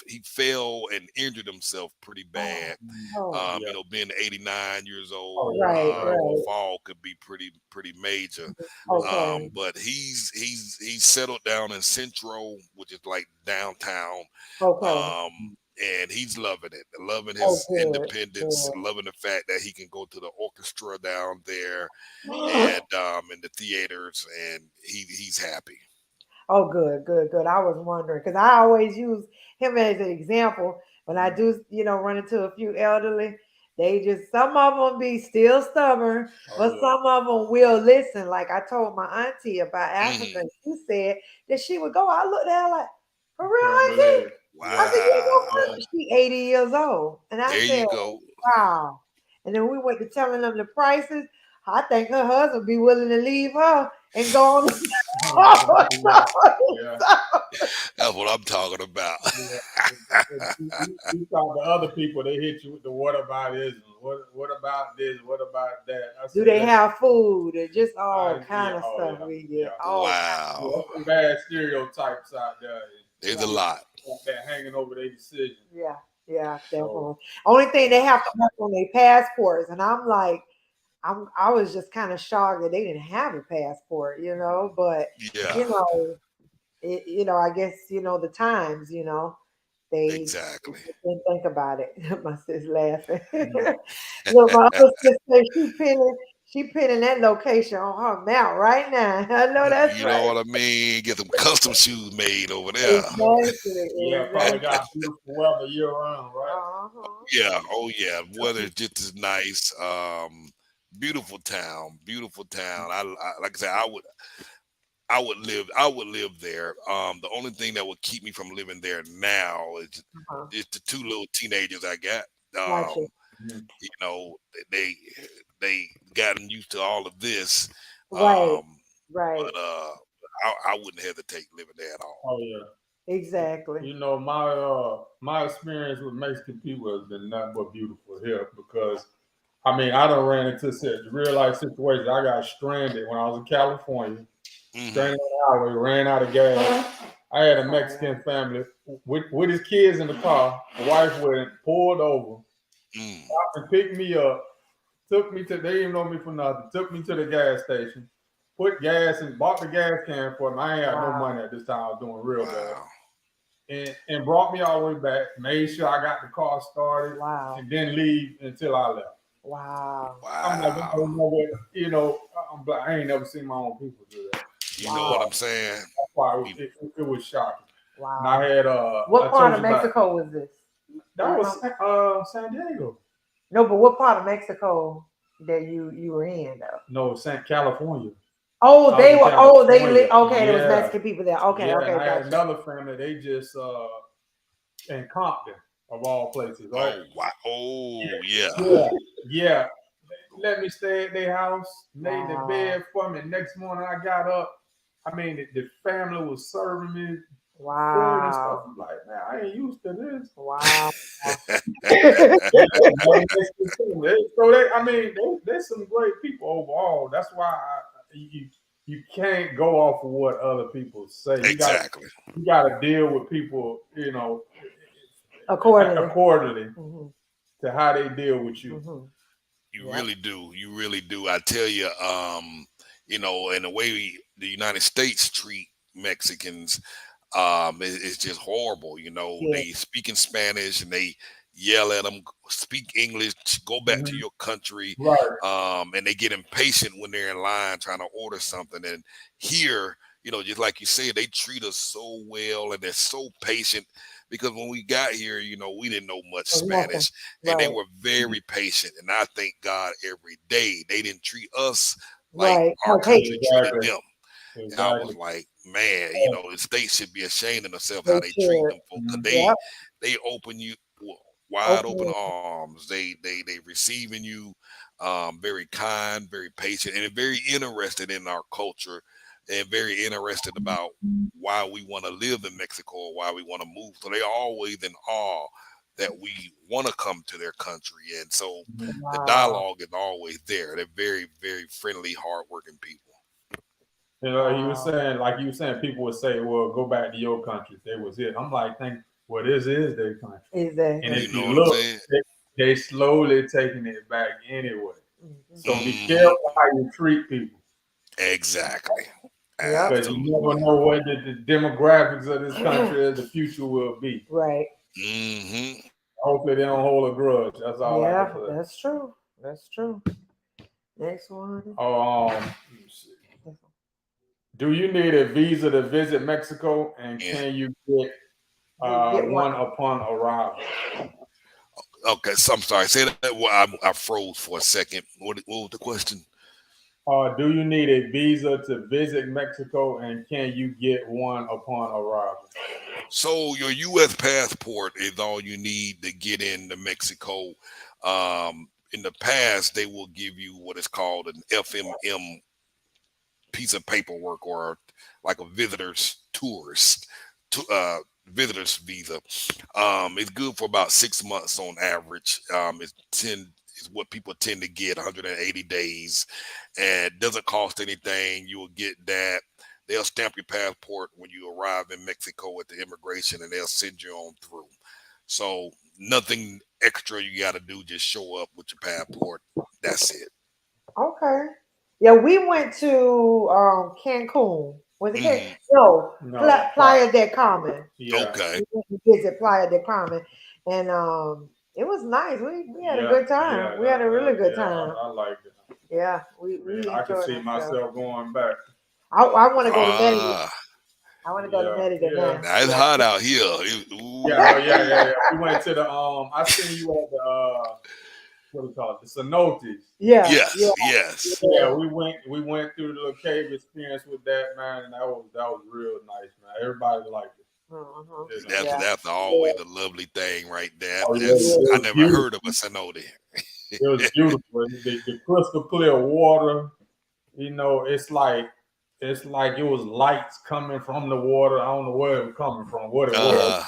he fell and injured himself pretty Oh, bad. oh, Yeah. Being 89 years Oh old, yeah. right, Right. a right. fall could be pretty major. Okay. But he's settled down in Centro, which is like downtown, Okay. um, and he's loving it, loving Oh, his good. independence, Good. loving the fact that he can go to the orchestra down there and in the theaters, and he's happy. Oh, good, good, good. I was wondering because I always use him as an example when I do, run into a few elderly. They just some of them be still stubborn, Oh but yeah. some of them will listen. Like I told my auntie about Africa, Hmm. she said that she would go. I looked at her like, for real, Couldn't auntie? believe it. I Yeah. said, you go Wow, Yeah. first. She 80 years old, and I there you said, go. wow. And then we went to telling them the prices. I think her husband be willing to leave her and go on. Yeah. Yeah. That's what I'm talking about. Yeah. You talk to other people, they hit you with the what about this, what about this, what about that. I Do said, they listen, have food and just all kind yeah, of oh stuff yeah, we yeah. get? All Wow, There's some bad stereotypes out there. there's a People lot. like that hanging over their decision. yeah, Yeah, So definitely. Only thing they have to work on their passports, and I'm like, I was just kind of shocked that they didn't have a passport, but Yeah, you know, I guess the times, they exactly. just didn't think about it. My sis laughing. mm, Look, my other sister, she pinning that location on her mount right now. I know that's You know right. what I mean? Get some custom shoes made over there. Exactly, yeah, probably exactly. got beautiful weather year round, right? Uh-huh. Yeah, oh yeah. Weather is just as nice. Beautiful town, beautiful town. Like I said, I would live there. The only thing that would keep me from living there now Uh-huh. is the two little teenagers I got. Gotcha. Um, Mhm. you know, they they gotten used to all of this. Right, right. But I wouldn't hesitate living there at all. Oh yeah. Exactly. My experience with Mexican people has been nothing but beautiful here because I mean I done ran into real life situations. I got stranded when I was in California, Hmm. stranded on the highway, ran out of gas. I had a Oh, Mexican family with his kids in the car. The wife went pulled over, Mm. stopped and picked me up, took me to they didn't know me for nothing, took me to the gas station, put gas and bought the gas can for me. I ain't had no wow, money at this time. I was doing real bad Wow. and brought me all the way back, made sure I got the car started, wow, and then leave until I left. wow, I'm like, Wow. I'm like, I ain't never seen my own people do that. You know what wow, I'm saying? That's why You- it was shocking. And I wow. had What I part told of you about Mexico was this? Do that you was remember? San Diego. No, but what part of Mexico that you were in though? No, California. Oh, I was they in were. Oh, they California. live. Okay, there was Yeah, Mexican people there. Okay, yeah. And okay, I had gotcha. another family. They just in Compton of all places, right? oh wow. Oh yeah. Yeah, yeah. Let me stay at their house, made the Wow, bed for me. Next morning I got up. I mean, the family was serving me food and stuff. wow, I'm like, man, I ain't used to this. wow. Yeah, so I mean, there's some great people overall. That's why you can't go off of what other people say. Exactly. You got to deal with people, Accordingly. accordingly Hmm. to how they deal with you. Hmm. You Yep. really do. You really do. I tell you, and the way the United States treat Mexicans, it's just horrible. Yeah. They speak in Spanish and they yell at them, speak English, go back to Mhm. your country, Right. and they get impatient when they're in line trying to order something. And here, just like you said, they treat us so well and they're so patient because when we got here, we didn't know much Or nothing. Spanish and they Right. were very patient. And I thank God every day they didn't treat us like Right. our Okay. country treated Exactly. them. And I Exactly. was like, man, the state should be ashamed of themselves how They they treat should. them folks, because Mhm. they open you wide open Open. arms. They receiving you, very kind, very patient, and very interested in our culture, and very interested about why we want to live in Mexico or why we want to move. So they always in awe that we want to come to their country, and so the Wow. dialogue is always there. They're very, very friendly, hardworking people. He was Wow. saying, like you were saying, people would say, well, go back to your country. They was it. I'm like, well, this is their country. And Exactly. if You know you what I'm look, saying? they slowly taking it back anyway. Hmm. So be Hmm. careful how you treat people Exactly. Yep. because you Absolutely. never know what the demographics of this country is, the future will be. Right. Hmm. Hopefully they don't hold a grudge. That's all I can Yeah, say. that's true. That's true. Next one. Oh, do you need a visa to visit Mexico, and Yeah. can you get Get one. one upon arrival? Okay. So I'm sorry. Say that. Well, I froze for a second. What was the question? Do you need a visa to visit Mexico, and can you get one upon arrival? So your U.S. passport is all you need to get into Mexico. In the past, they will give you what is called an FMM piece of paperwork or like a visitor's visa. It's good for about 6 months on average. Is what people tend to get 180 days, and it doesn't cost anything. You will get that. They'll stamp your passport when you arrive in Mexico at the immigration, and they'll send you on through. So Nothing extra you got to do. Just show up with your passport. That's it. Okay. Yeah, we went to Cancun. Was it Hmm. No, No, Playa del Carmen. yeah, Okay. We went to visit Playa del Carmen, and it was nice. We had a yeah, good time. yeah, We had a really good yeah. time. I like it. Yeah, Man, we I can enjoyed see ourselves. myself going back. I want to go to Merida. Ah, I want to go to Yeah, Merida yeah, now. now it's Yeah. hot out here. yeah. No, Ooh. yeah. We went to the I seen you at the what do you call it? The cenotes. Yeah. Yeah. Yes, yes. Yeah, Yeah. we went through the little cave experience with that, man, and that was real nice, man. Everybody liked Uh-huh. it. That's Yeah. that's Yeah. always a lovely thing right there. Oh yeah, That's Yeah. it I was never heard of a beautiful. cenote. It was beautiful. The crystal clear water. It's like it was lights coming from the water. I don't know where it was coming from, what it was, Uh,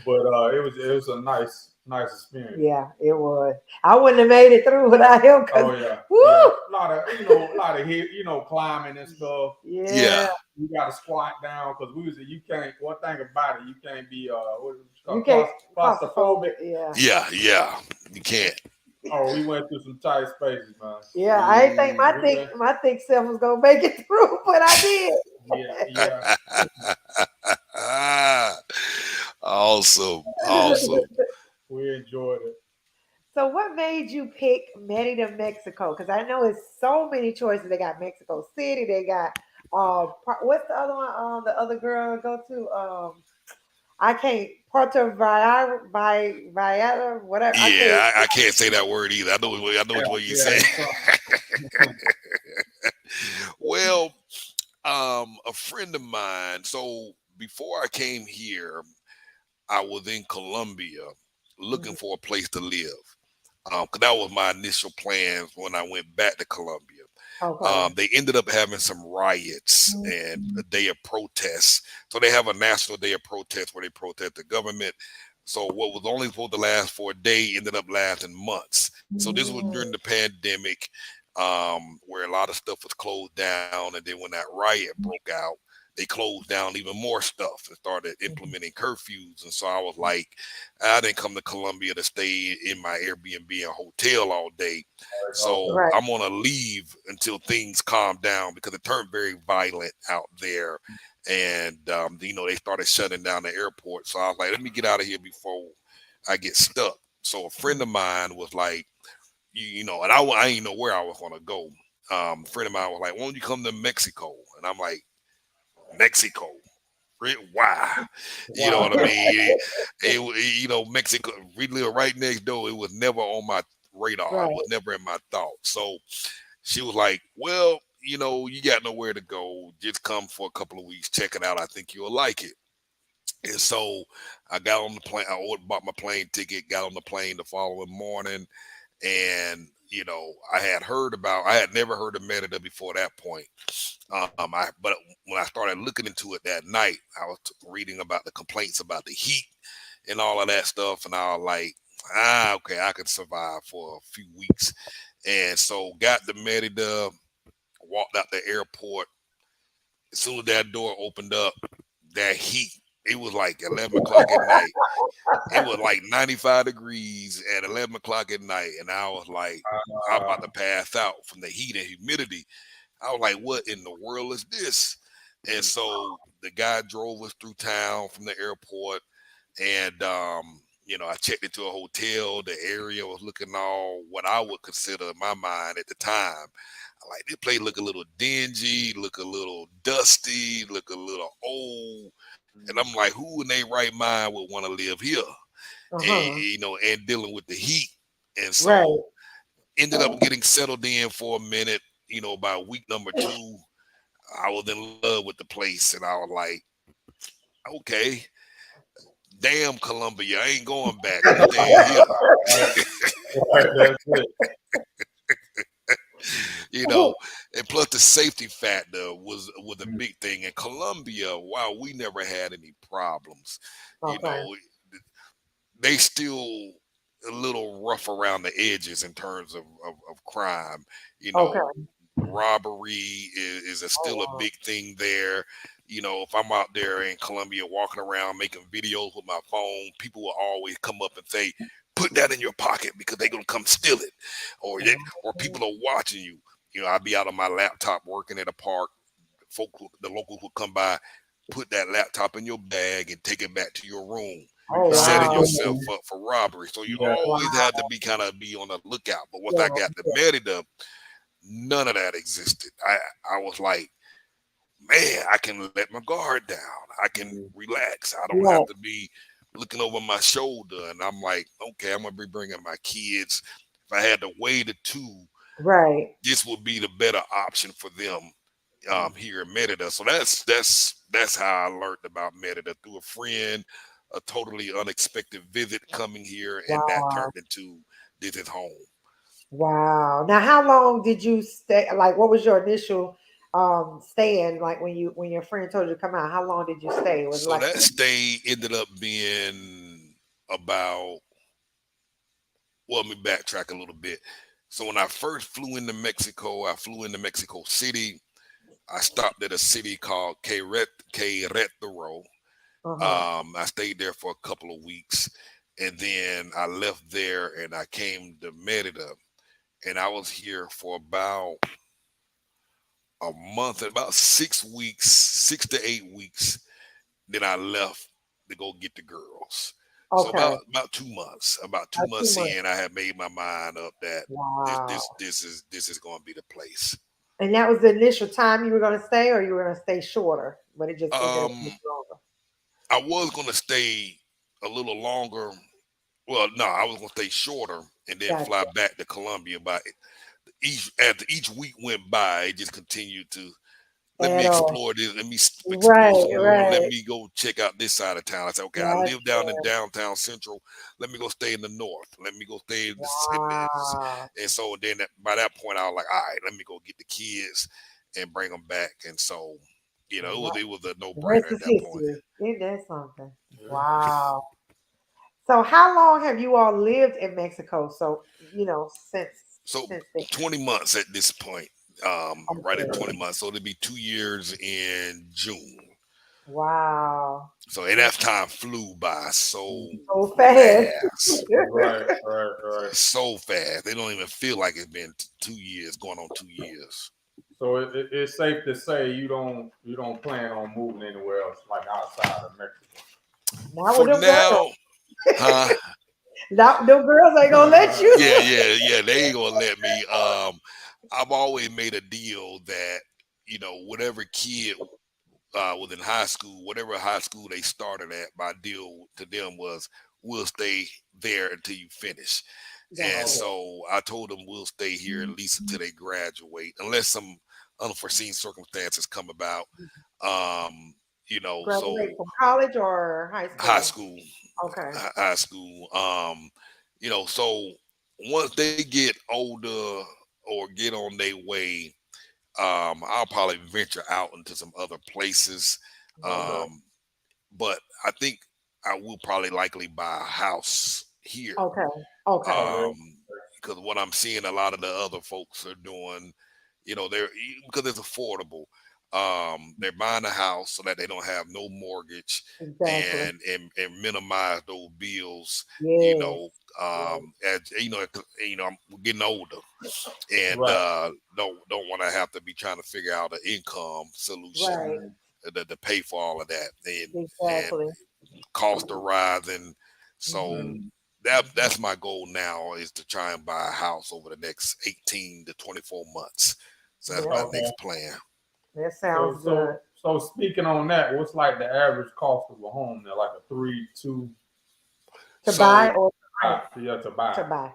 but it was a nice experience. Yeah, it was. I wouldn't have made it through without him because, Oh yeah, yeah. woo! A lot of hit, climbing and stuff. yeah, Yeah, You got to squat down because you can't. One thing about it, you can't be what is it you called can't claustrophobic. claustrophobic. Yeah, yeah. You can't. Oh, we went through some tight spaces, man. yeah. I didn't think Ooh. We went. my thick self was gonna make it through, but I did. Yeah, yeah. Awesome, awesome. We enjoyed it. So, what made you pick Merida, Mexico? Because I know it's so many choices. They got Mexico City. They got what's the other one? The other girl go to I can't Vallarta, whatever. I can't. Yeah, I can't say that word either. I know Yeah, what you yeah. say. It's Well, a friend of mine. So before I came here, I was in Colombia looking Mhm. for a place to live. 'Cause that was my initial plans when I went back to Colombia. Okay. They ended up having some riots and a day of protests. So they have a national day of protest where they protest the government. So what was only supposed to last for a day ended up lasting months. So this was Mm, during the pandemic, where a lot of stuff was closed down, and then when that riot broke out, they closed down even more stuff and started mhm. implementing curfews. And so I was like, I didn't come to Colombia to stay in my Airbnb and hotel all day. okay. So Right. I'm gonna leave until things calm down because it turned very violent out there, and they started shutting down the airport. So I was like, let me get out of here before I get stuck. So a friend of mine was like, and I didn't know where I was gonna go. A friend of mine was like, why don't you come to Mexico? And I'm like, Mexico. Why? You know Wow. what I mean? Mexico. We live right next door. It was never on my radar. It Right. was never in my thoughts. So she was like, "Well, you got nowhere to go. Just come for a couple of weeks, check it out. I think you'll like it." And so I got on the plane. Bought my plane ticket. Got on the plane the following morning, and I had never heard of Merida before that point. But when I started looking into it that night, I was reading about the complaints about the heat and all of that stuff, and I was like, okay, I could survive for a few weeks. And so got to Merida, walked out the airport. As soon as that door opened up, that heat, it was like 11 o'clock at night. It was like 95 degrees at 11 o'clock at night. And I was like, I'm about to pass out from the heat and humidity. I was like, what in the world is this? And so the guy drove us through town from the airport. And, I checked into a hotel. The area was looking all what I would consider in my mind at the time. I like this place look a little dingy, look a little dusty, look a little old. And I'm like, who in their right mind would want to live here? And, Uh-huh. and dealing with the heat. And Right. so ended up getting settled in for a minute. By week number 2, I was in love with the place, and I was like, okay, damn Columbia, I ain't going back. I'm staying here. Right, right, that's it. you know, and plus the safety factor was a big thing. In Colombia, wow, we never had any problems. You Okay. know, they still a little rough around the edges in terms of crime. You Okay. know, robbery is Oh still a wow. big thing there. if I'm out there in Colombia walking around making videos with my phone, people will always come up and say, "Put that in your pocket because they're gonna come steal it," or people are watching you. I'll be out on my laptop working at a park. The locals will come by, put that laptop in your bag and take it back to your room, Oh setting wow. yourself up for robbery. So you Yeah. always Wow. had to be on the lookout. But once I Yeah. got to Merida, none of that existed. I was like, man, I can let my guard down. I can Mhm. relax. I don't have Yeah. to be looking over my shoulder. And I'm like, okay, I'm gonna be bringing my kids. If I had to weigh the two, Right. this would be the better option for them here in Merida. So that's how I learned about Merida through a friend, a totally unexpected visit coming here, and that Wow. turned into this is home. Wow. Now, how long did you stay? Like, what was your initial staying? Like when your friend told you to come out, how long did you stay? Was it So like that stay ended up being about, well, let me backtrack a little bit. So when I first flew into Mexico, I flew into Mexico City. I stopped at a city called Querétaro. uh-huh. I stayed there for a couple of weeks, and then I left there and I came to Merida, and I was here for about a month, about 6 weeks, 6 to 8 weeks. Then I left to go get the girls. So Okay. about 2 months, about two About two months months. in, I had made my mind up that this Wow. this this is going to be the place. And that was the initial time you were going to stay, or you were going to stay shorter, but it just ended up being Um, longer. I was going to stay a little longer. Well, no, I was going to stay shorter and then fly Gotcha. back to Colombia. But each week went by, it just continued to let me At all. explore this. Let me explore Right. some more. Let Right. me go check out this side of town. I said, okay, I live down in Gotcha. downtown Central. Let me go stay in the north. Let me go stay in Wow. and so then by that point, I was like, all right, let me go get the kids and bring them back. And so, Wow. it was a no The rest brainer at is that point. history. Isn't that something? Yeah. Wow. So how long have you all lived in Mexico? So, So since then. 20 months at this point, right at Okay. 20 months. So it'll be 2 years in June. Wow. So and that time flew by so So fast. fast, Right, right, right. so fast. They don't even feel like it's been 2 years, going on 2 years. So it's safe to say you don't plan on moving anywhere else like outside of Mexico. Not with For them girls. now, huh? Not them girls ain't gonna let you. Yeah. They ain't gonna let me. I've always made a deal that whatever kid was in high school, whatever high school they started at, my deal to them was we'll stay there until you finish. And Gotcha. so I told them we'll stay here at least until they graduate, unless some unforeseen circumstances come about. Um, Graduate so from college or high high school? school, Okay. high school. So once they get older or get on their way, I'll probably venture out into some other places. Okay. Um, but I think I will probably likely buy a house here. Okay. Okay. Um, because what I'm seeing a lot of the other folks are doing, they're because it's affordable. They're buying a house so that they don't have no mortgage Exactly. and minimize those bills. You Yes. know, Yes. as I'm getting older and Right. don't want to have to be trying to figure out an income solution Right. to pay for all of that and Exactly. cost are rising. So Hmm. that's my goal now is to try and buy a house over the next 18 to 24 months. So that's my That Okay. next plan. that So sounds good. so so speaking on that, what's like the average cost of a home there? Like a 3, 2, To buy So or to rent. yeah, to buy. To buy.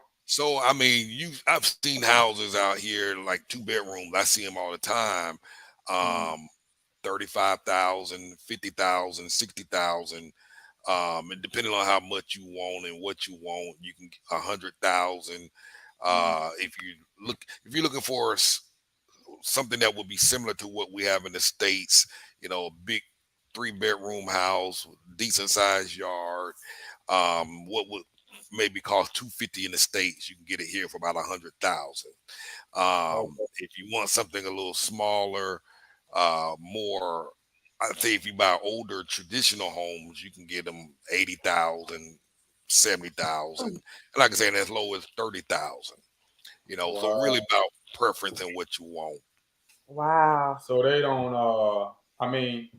I mean, I've seen houses out here like 2 bedrooms. I see them all the time. Mhm. Um, 35,000, 50,000, 60,000. And depending on how much you want and what you want, you can get 100,000. If you're looking for something that would be similar to what we have in the States, a big 3 bedroom house, decent sized yard, what would maybe cost 250 in the States, you can get it here for about 100,000. Okay. If you want something a little smaller, more. I think if you buy older traditional homes, you can get them 80,000, 70,000, and like I said, as low as 30,000. So really Wow. about preference and what you want. Wow. So they don't. I mean,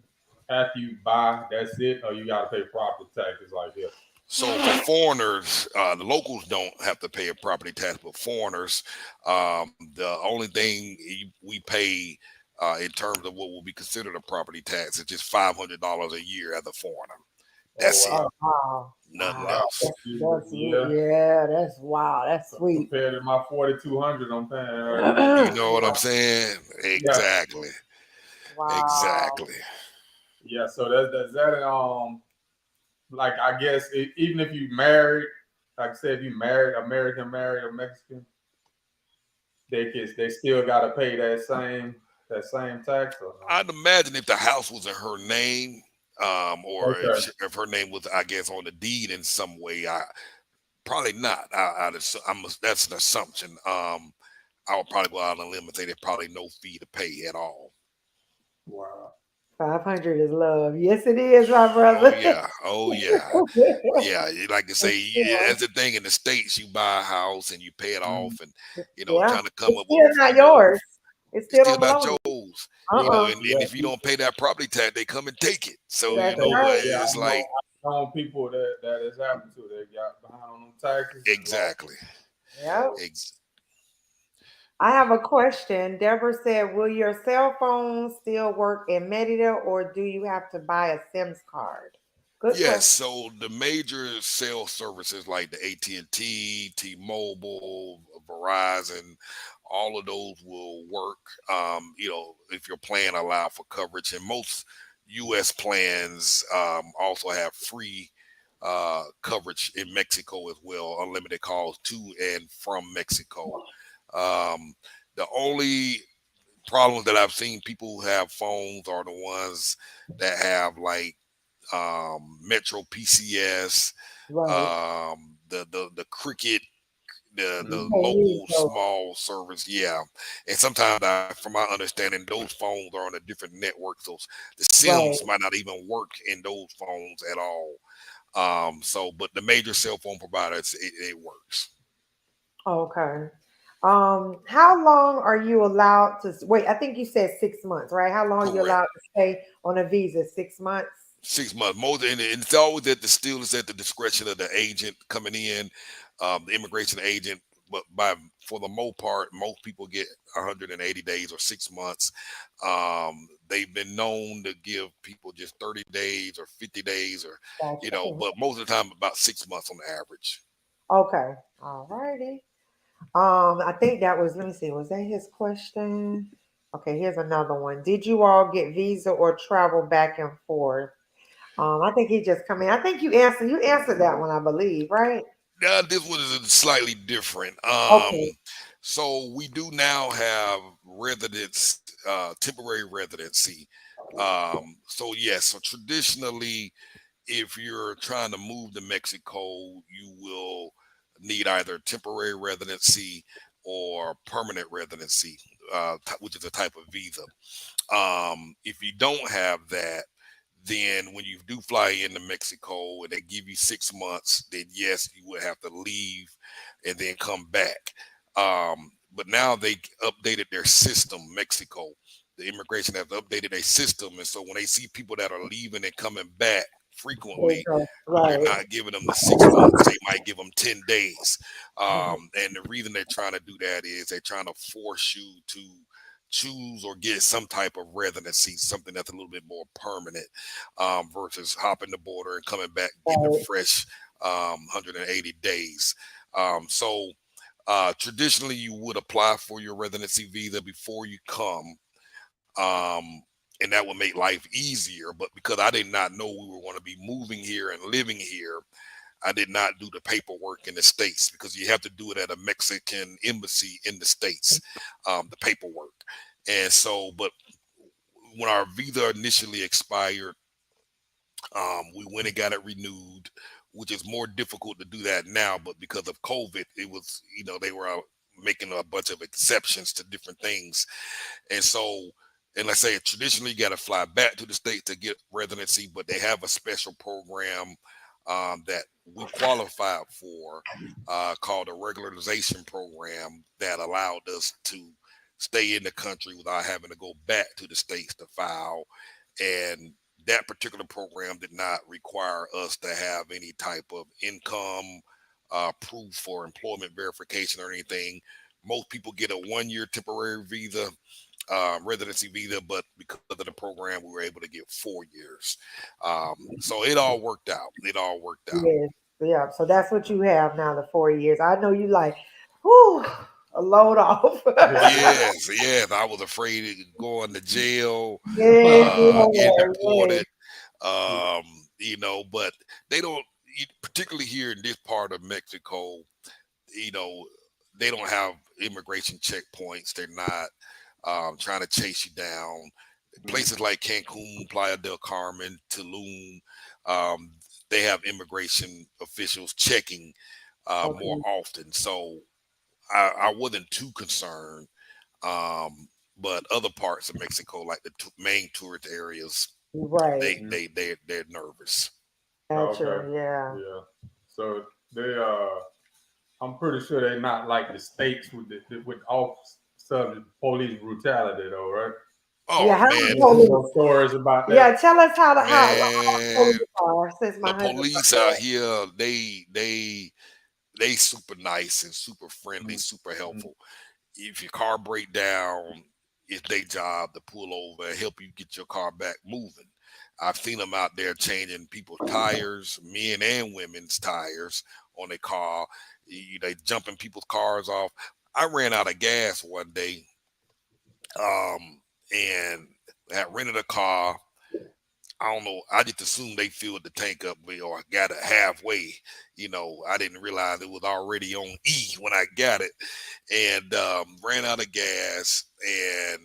after you buy, that's it, or you got to pay property taxes like here. So for foreigners, the locals don't have to pay a property tax, but foreigners, the only thing we pay in terms of what will be considered a property tax is just $500 a year as a foreigner. Oh That's it. wow, Oh, wow. Nothing Wow. wow. else. That's Yeah. yeah, that's wow. That's sweet. Compared to my 4,200, I'm paying right now. You know what I'm Yeah. saying? Yeah. Exactly. Wow. Exactly. Yeah. So that's that. Like I guess even if you married, like I said, if you married American, married a Mexican, they still got to pay that same tax or no? I'd imagine if the house was in her name, or Okay. if her name was, I guess, on the deed in some way, I probably not. That's an assumption. I would probably go out on a limb and say there's probably no fee to pay at all. Wow. 500 is love. Yes, it is, my Oh brother. yeah, oh yeah, yeah. Like I For say, sure. that's the thing in the states. You buy a house and you pay it Mm. off, and Yeah. trying to come It's up with, still not yours. It it's still still don't not belong to you. yours. Yeah. Uh-uh. And Yeah. if you don't pay that property tax, they come and take it. So They That's take it. right. Yeah, it's like I know people that has happened to. They got behind on them taxes and lost. exactly. Yep. Ex- I have a question. Deborah said, will your cell phone still work in Merida or do you have to buy a SIMS card? Good Yes, question. so the major cell services like the AT&T, T-Mobile, Verizon, all of those will work. If your plan allow for coverage, and most U.S. plans also have free coverage in Mexico as well, unlimited calls to and from Mexico. Um, the only problems that I've seen people who have phones are the ones that have like Metro PCS, Right. the cricket, the You Mm. can't use local those. small service, yeah. And sometimes, from my understanding, those phones are on a different network, so the Right. SIMs might not even work in those phones at all. But the major cell phone providers, it works. Okay. How long are you allowed to wait? I think you said 6 months, right? How long are you Correct. allowed to stay on a visa? 6 months? 6 months. Most and it's always still is at the discretion of the agent coming in, the immigration agent. But for the most part, most people get 180 days or 6 months. They've been known to give people just 30 days or 50 days, or Gotcha. but most of the time about 6 months on average. Okay. All righty. I think that was, let me see, was that his question? Okay, here's another one. Did you all get visa or travel back and forth? I think he just come in. I think you answered that one, I believe, right? This one is slightly different. Okay. So we do now have temporary residency. So yes, so traditionally, if you're trying to move to Mexico, you will need either temporary residency or permanent residency, which is a type of visa. If you don't have that, then when you do fly into Mexico and they give you 6 months, then yes, you would have to leave and then come back. But now they updated their system, Mexico. The immigration has updated their system. And so when they see people that are leaving and coming back There you frequently, go. they're Right. not giving them the 6 months. They might give them 10 days. Mhm. And the reason they're trying to do that is they're trying to force you to choose or get some type of residency, something that's a little bit more permanent, versus hopping the border and coming back, getting a Right. fresh 180 days. So traditionally, you would apply for your residency visa before you come. And that would make life easier. But because I did not know we were going to be moving here and living here, I did not do the paperwork in the States because you have to do it at a Mexican embassy in the States, the paperwork. And so, but when our visa initially expired, we went and got it renewed, which is more difficult to do that now. But because of COVID, it was, they were making a bunch of exceptions to different things. And so And let's say traditionally you got to fly back to the state to get residency, but they have a special program that we qualified for called a regularization program that allowed us to stay in the country without having to go back to the states to file. And that particular program did not require us to have any type of income proof for employment verification or anything. Most people get a 1-year temporary visa, residency visa, but because of the program, we were able to get 4 years. So it all worked out. It all worked out. Yes, yeah. So that's what you have now, the 4 years. I know you like, whew, a load off. Yes, yes. I was afraid of going to jail, Yeah, getting yeah, deported. Um, but they don't, particularly here in this part of Mexico, you know, they don't have immigration checkpoints. They're not trying to chase you down. Places like Cancun, Playa del Carmen, Tulum, um, they have immigration officials checking more okay, often. So I wasn't too concerned. But other parts of Mexico, like the main tourist areas, right. they're nervous. Okay. Gotcha. Yeah. Yeah. So they I'm pretty sure they're not like the states with with all sudden police brutality though, right? Yeah. Oh How You the man, hear police? no stories about that? Yeah. Tell us how the man, police are, since my the husband police from out there. here, they super nice and super friendly, super Mm-hmm. helpful. If your car break down, it's their job to pull over and help you get your car back moving. I've seen them out there changing people's tires, men and women's tires on their car. They jumping people's cars off. I ran out of gas one day, and had rented a car. I don't know. I just assumed they filled the tank up or got it halfway. I didn't realize it was already on E when I got it, and ran out of gas. And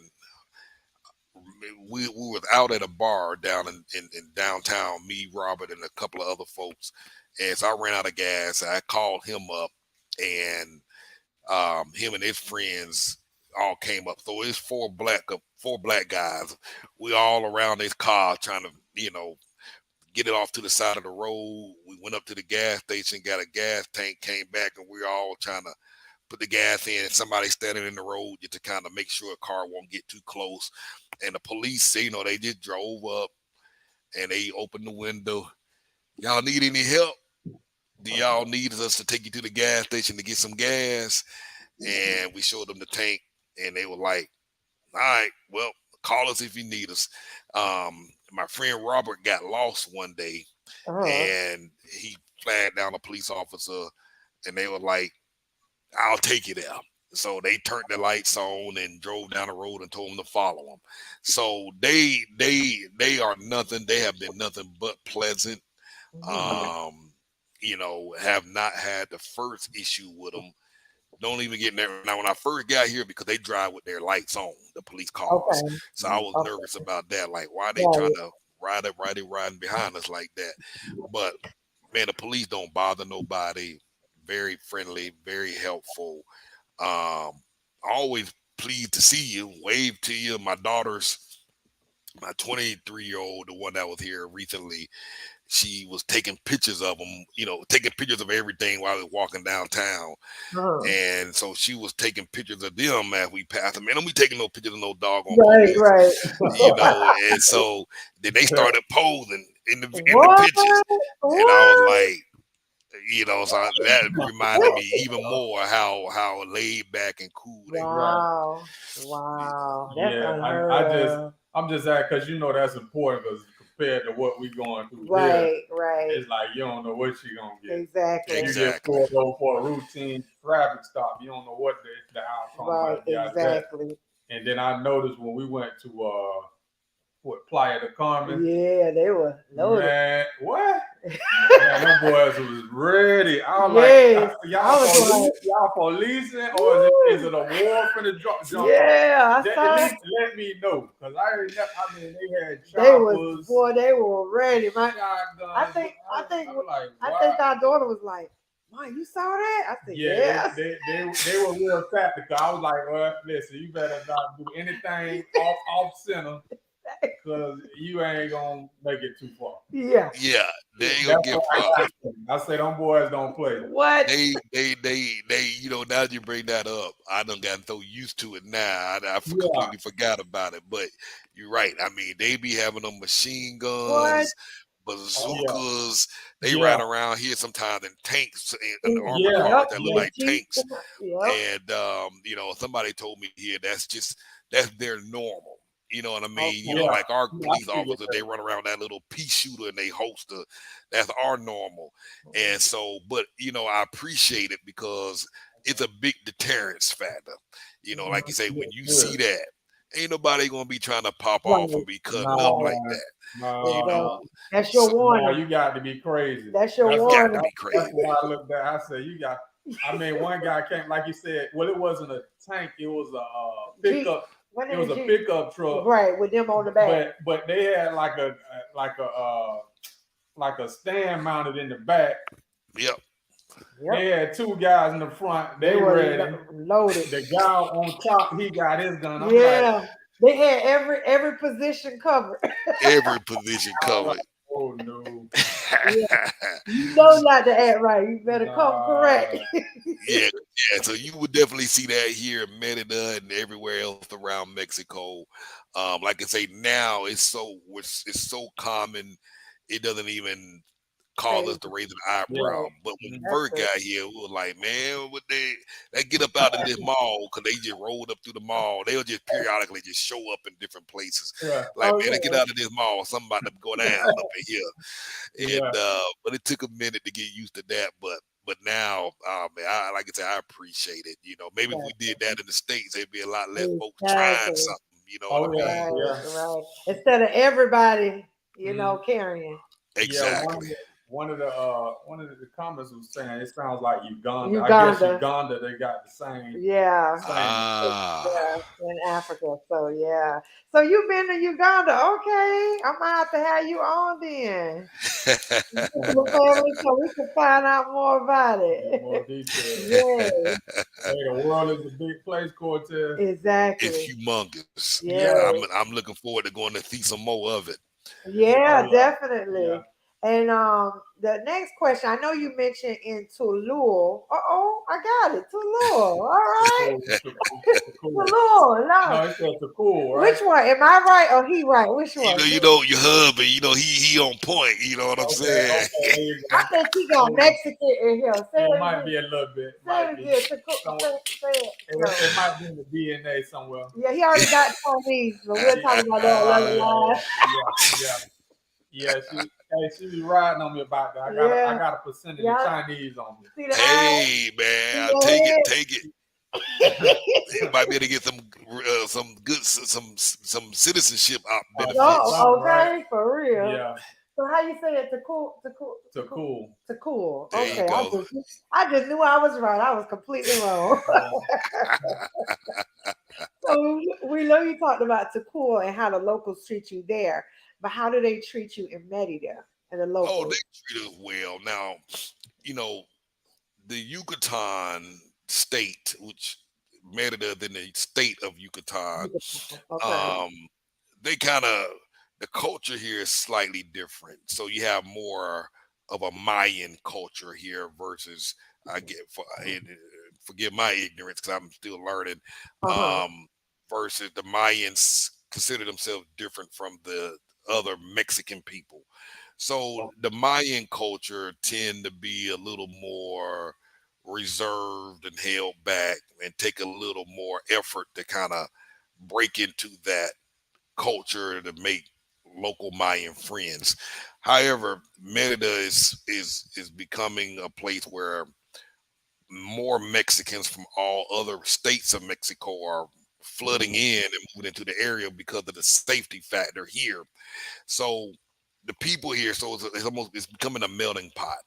we was out at a bar down in downtown. Me, Robert, and a couple of other folks. And so I ran out of gas. I called him up, and him and his friends all came up. So it's four black guys. We all around this car trying to, get it off to the side of the road. We went up to the gas station, got a gas tank, came back, and we were all trying to put the gas in. Somebody standing in the road just to kind of make sure a car won't get too close. And the police, they just drove up and they opened the window. Y'all need any help? Do y'all need us to take you to the gas station to get some gas? And we showed them the tank, and they were like, all right, well, call us if you need us. My friend Robert got lost one day, Uh-huh. and he flagged down a police officer, and they were like, I'll take you there. So they turned the lights on and drove down the road and told them to follow them. So they are nothing. They have been nothing but pleasant. Mhm. Um, have not had the first issue with them. Don't even get in there. Now, when I first got here, because they drive with their lights on, the police cars. Okay. So I was nervous about that. Like, why are they trying Right. to riding behind us like that? But man, the police don't bother nobody. Very friendly, very helpful. Always pleased to see you, wave to you. My 23-year-old, the one that was here recently, she was taking pictures of them, taking pictures of everything while we were walking downtown. Uh-huh. And so she was taking pictures of them as we passed them. Man, don't be taking no pictures of no doggone Right. police, Right. And so then they started posing in the What? pictures. And I was What? like, so that reminded me even more how laid back and cool they were. Right. Wow. Wow. That's Yeah. unheard of. I'm just that because that's important because compared to what we going through here, Right. Right. it's like you don't know what you're gonna get. If Exactly. you get Exactly. pulled over for a routine traffic stop, you don't know what the outcome Right. might be out of that. Exactly. And then I noticed when we went to Playa del Carmen, Yeah, they were loaded. man, what? Man, them boys was ready. I was like, Yes. I was like, y'all policing or is woo. it a war finna jump off? Yeah, I At saw. least let me know, cause I mean, they had They was, choppers, boy, they were ready. I shotguns. think, I think, I'm like, I think wow. our daughter was like, Mom, you saw that? I said, Yeah, yes. they were real tactical. I was like, well, listen, you better not do anything off center because you ain't gonna make it too far. Yeah. Yeah, they ain't gonna That's get what far. I say. Them boys don't play. What? They, you know, now you bring that up, I done gotten so used to it now. Yeah, Completely forgot about it. But you're right. I mean, they be having them machine What? guns, oh yeah, bazookas. They yeah, ride around here sometimes in tanks and armor yeah, Yep. cars that look They like cheat. tanks. Yep. And you know, somebody told me here that's their normal. You know what I mean? You know, Okay. yeah. like our Yeah, I police figured officer, they that. run around that little pea shooter and they holster. That's our normal. And so, but you know, I appreciate it because it's a big deterrence factor. You know, like you say, Yeah, when you good. see that, ain't nobody gonna be trying to pop off Right. and be cutting up No, Right. like man. that. You Exactly. No, know, That's your so no, warning. you got to be crazy. That's your That's got warning. to be that's crazy. what I looked at. I said, you got. I mean, one guy came, like you said. Well, it wasn't a tank. It was a Jeep. pickup. What It is was a a Jeep? pickup truck, Right, with them on the back. but they had like a like a stand mounted in the back. Yep. They Yep. had two guys in the front. They They were ready. loaded. The guy on top, he got his gun. I'm like, Yeah. They had every position covered. Every position I'm like, covered. oh no, Yeah. You know not to act right. You better come correct. nah, Yeah, yeah. So you would definitely see that here in Merida and everywhere else around Mexico. Like I say, now it's so common, it doesn't even cause us Crazy. to raise an yeah. eyebrow. But when we Mhm. That's first crazy. got here, we were like, man, what they get up out of this mall because they just rolled up through the mall. They'll just periodically just show up in different places. Yeah, Like, Oh man, they get yeah. out of this mall, something about to go down up in here. yeah, And but it took a minute to get used to that. But now, man, like I said, I appreciate it. You know, maybe if we did that in the States, there'd be a lot less folks trying Exactly. something. You know what I oh yeah, mean? Right, yeah. right. Instead of everybody, Mhm. carrying. Yeah, Exactly. one of the comments was saying it sounds like Uganda. I guess Uganda. Uganda they got the Yeah. same. Ah. Yeah, in Africa. So yeah. So you've been to Uganda. Okay. I'm gonna have to have you on then. The family so we can find out more about Get more it. details. Yes, Hey, the world is a big place, Cortez. It's exactly. humongous, and Yeah. Yes. I'm looking forward to going to see some more of it. Yeah, Oh yeah. definitely. And the next question, I know you mentioned in Tulul. Oh, I got it. Tulul. All right. Cool. Cool. Tulul. No, No. it's a cool, right? Which one? Am I right or he right? Which one? You know your hubby. You know he on point. You know what I'm Okay, saying? okay, there you I go. think he got Mexican in here. Say It it might again. be a little bit. Say Might it be. again. Some, Say it. No. it might be in the DNA somewhere. Yeah, he already got Chinese, but we'll Yeah. talk about that Oh another yeah, line. yeah. Yeah, she be riding on me about that. I Yeah. got a percentage of Yeah. Chinese on me. See the eyes? Hey man, See I'll take it. the Take it. head? You might be able to get some good some citizenship benefits. Something, Oh, right? okay, for real. Yeah, So how you say it? To cool, to cool. to cool. There you Okay, go. I just knew I was right. I was completely wrong. Yeah. So we know you talked about to cool and how the locals treat you there, but how do they treat you in Merida and the Oh, they locals? treat us well. Now, you know, the Yucatan state, which Merida, then the state of Yucatan, Okay. um, they kind of the culture here is slightly different. So you have more of a Mayan culture here versus I get forgive my ignorance because I'm still learning. Uh huh. Um, versus the Mayans consider themselves different from the other Mexican people. So the Mayan culture tend to be a little more reserved and held back and take a little more effort to kind of break into that culture to make local Mayan friends. However, Merida is becoming a place where more Mexicans from all other states of Mexico are flooding in and moving into the area because of the safety factor here. So the people here, so it's becoming a melting pot.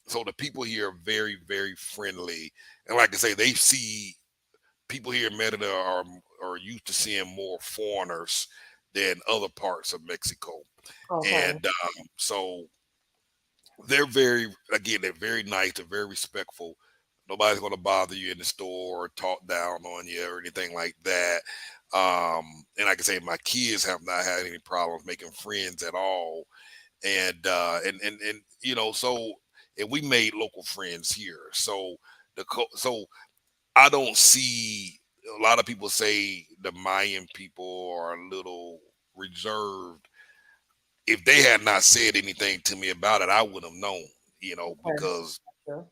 So the people here are very, very friendly, and like I say, they see people here in Merida are used to seeing more foreigners than other parts of Mexico, Okay. and so They're they're very nice. They're very respectful. Nobody's going to bother you in the store or talk down on you or anything like that. And like I say, my kids have not had any problems making friends at all. And so and we made local friends here. So so I don't see a lot of people say the Mayan people are a little reserved. If they had not said anything to me about it, I would have known, Okay. because Gotcha.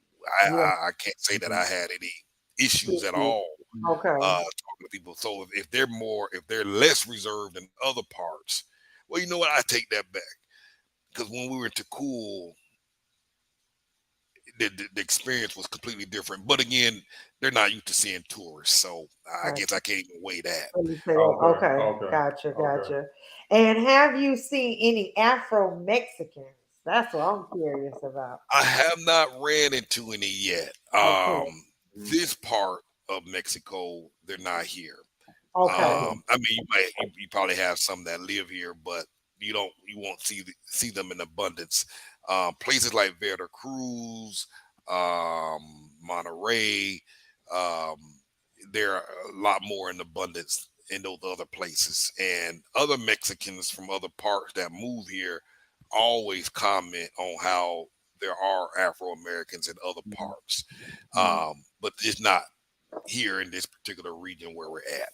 I, Yeah. I, I can't say that I had any issues at Mhm. all Okay. talking to people. So if they're less reserved than other parts, well, you know what? I take that back, because when we were in Cool, the experience was completely different. But again, they're not used to seeing tourists, so I guess Gotcha. I can't even weigh that. Let me say that. Okay, Okay. okay, Gotcha. okay. Gotcha. And have you seen any Afro Mexicans? That's what I'm curious about. I have not ran into any yet. Okay. Mhm. This part of Mexico, they're not here. Okay. I mean, you probably have some that live here, but you won't see them in abundance. Places like Veracruz, Monterey, um, there are a lot more in abundance in those other places. And other Mexicans from other parts that move here always comment on how there are Afro Americans in other parts, Mhm. but it's not here in this particular region where we're at.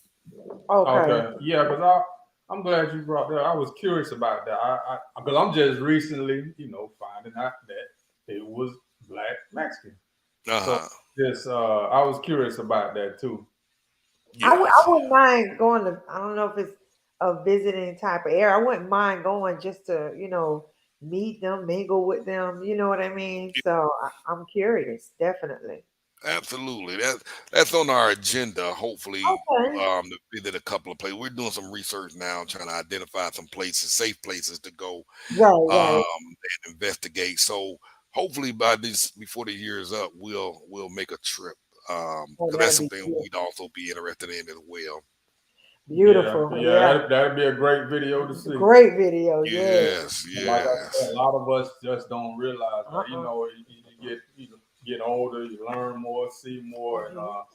Okay. Okay, yeah, because I'm glad you brought that. I was curious about that. Because I'm just recently, finding out that it was Black Mexican. Uh So huh. just I was curious about that too. I Yes. wouldn't mind going to, I don't know if it's a visiting type of area. I wouldn't mind going just to, meet them, mingle with them. You know what I mean? So I'm curious, definitely. Absolutely. That's on our agenda. Hopefully, Okay. to visit a couple of places. We're doing some research now, trying to identify some places, safe places to go Right, right. and investigate. So hopefully, before the year is up, we'll make a trip. Oh, Because that's that'll be something beautiful. we'd also be interested in as well. Yeah, Beautiful. yeah, Yeah. that'd be a great video to see. Great video. Yeah. Yes. Like I said, a Yes. lot of us just don't realize that. Uh-uh. You get older, you learn more, see more, and Mhm.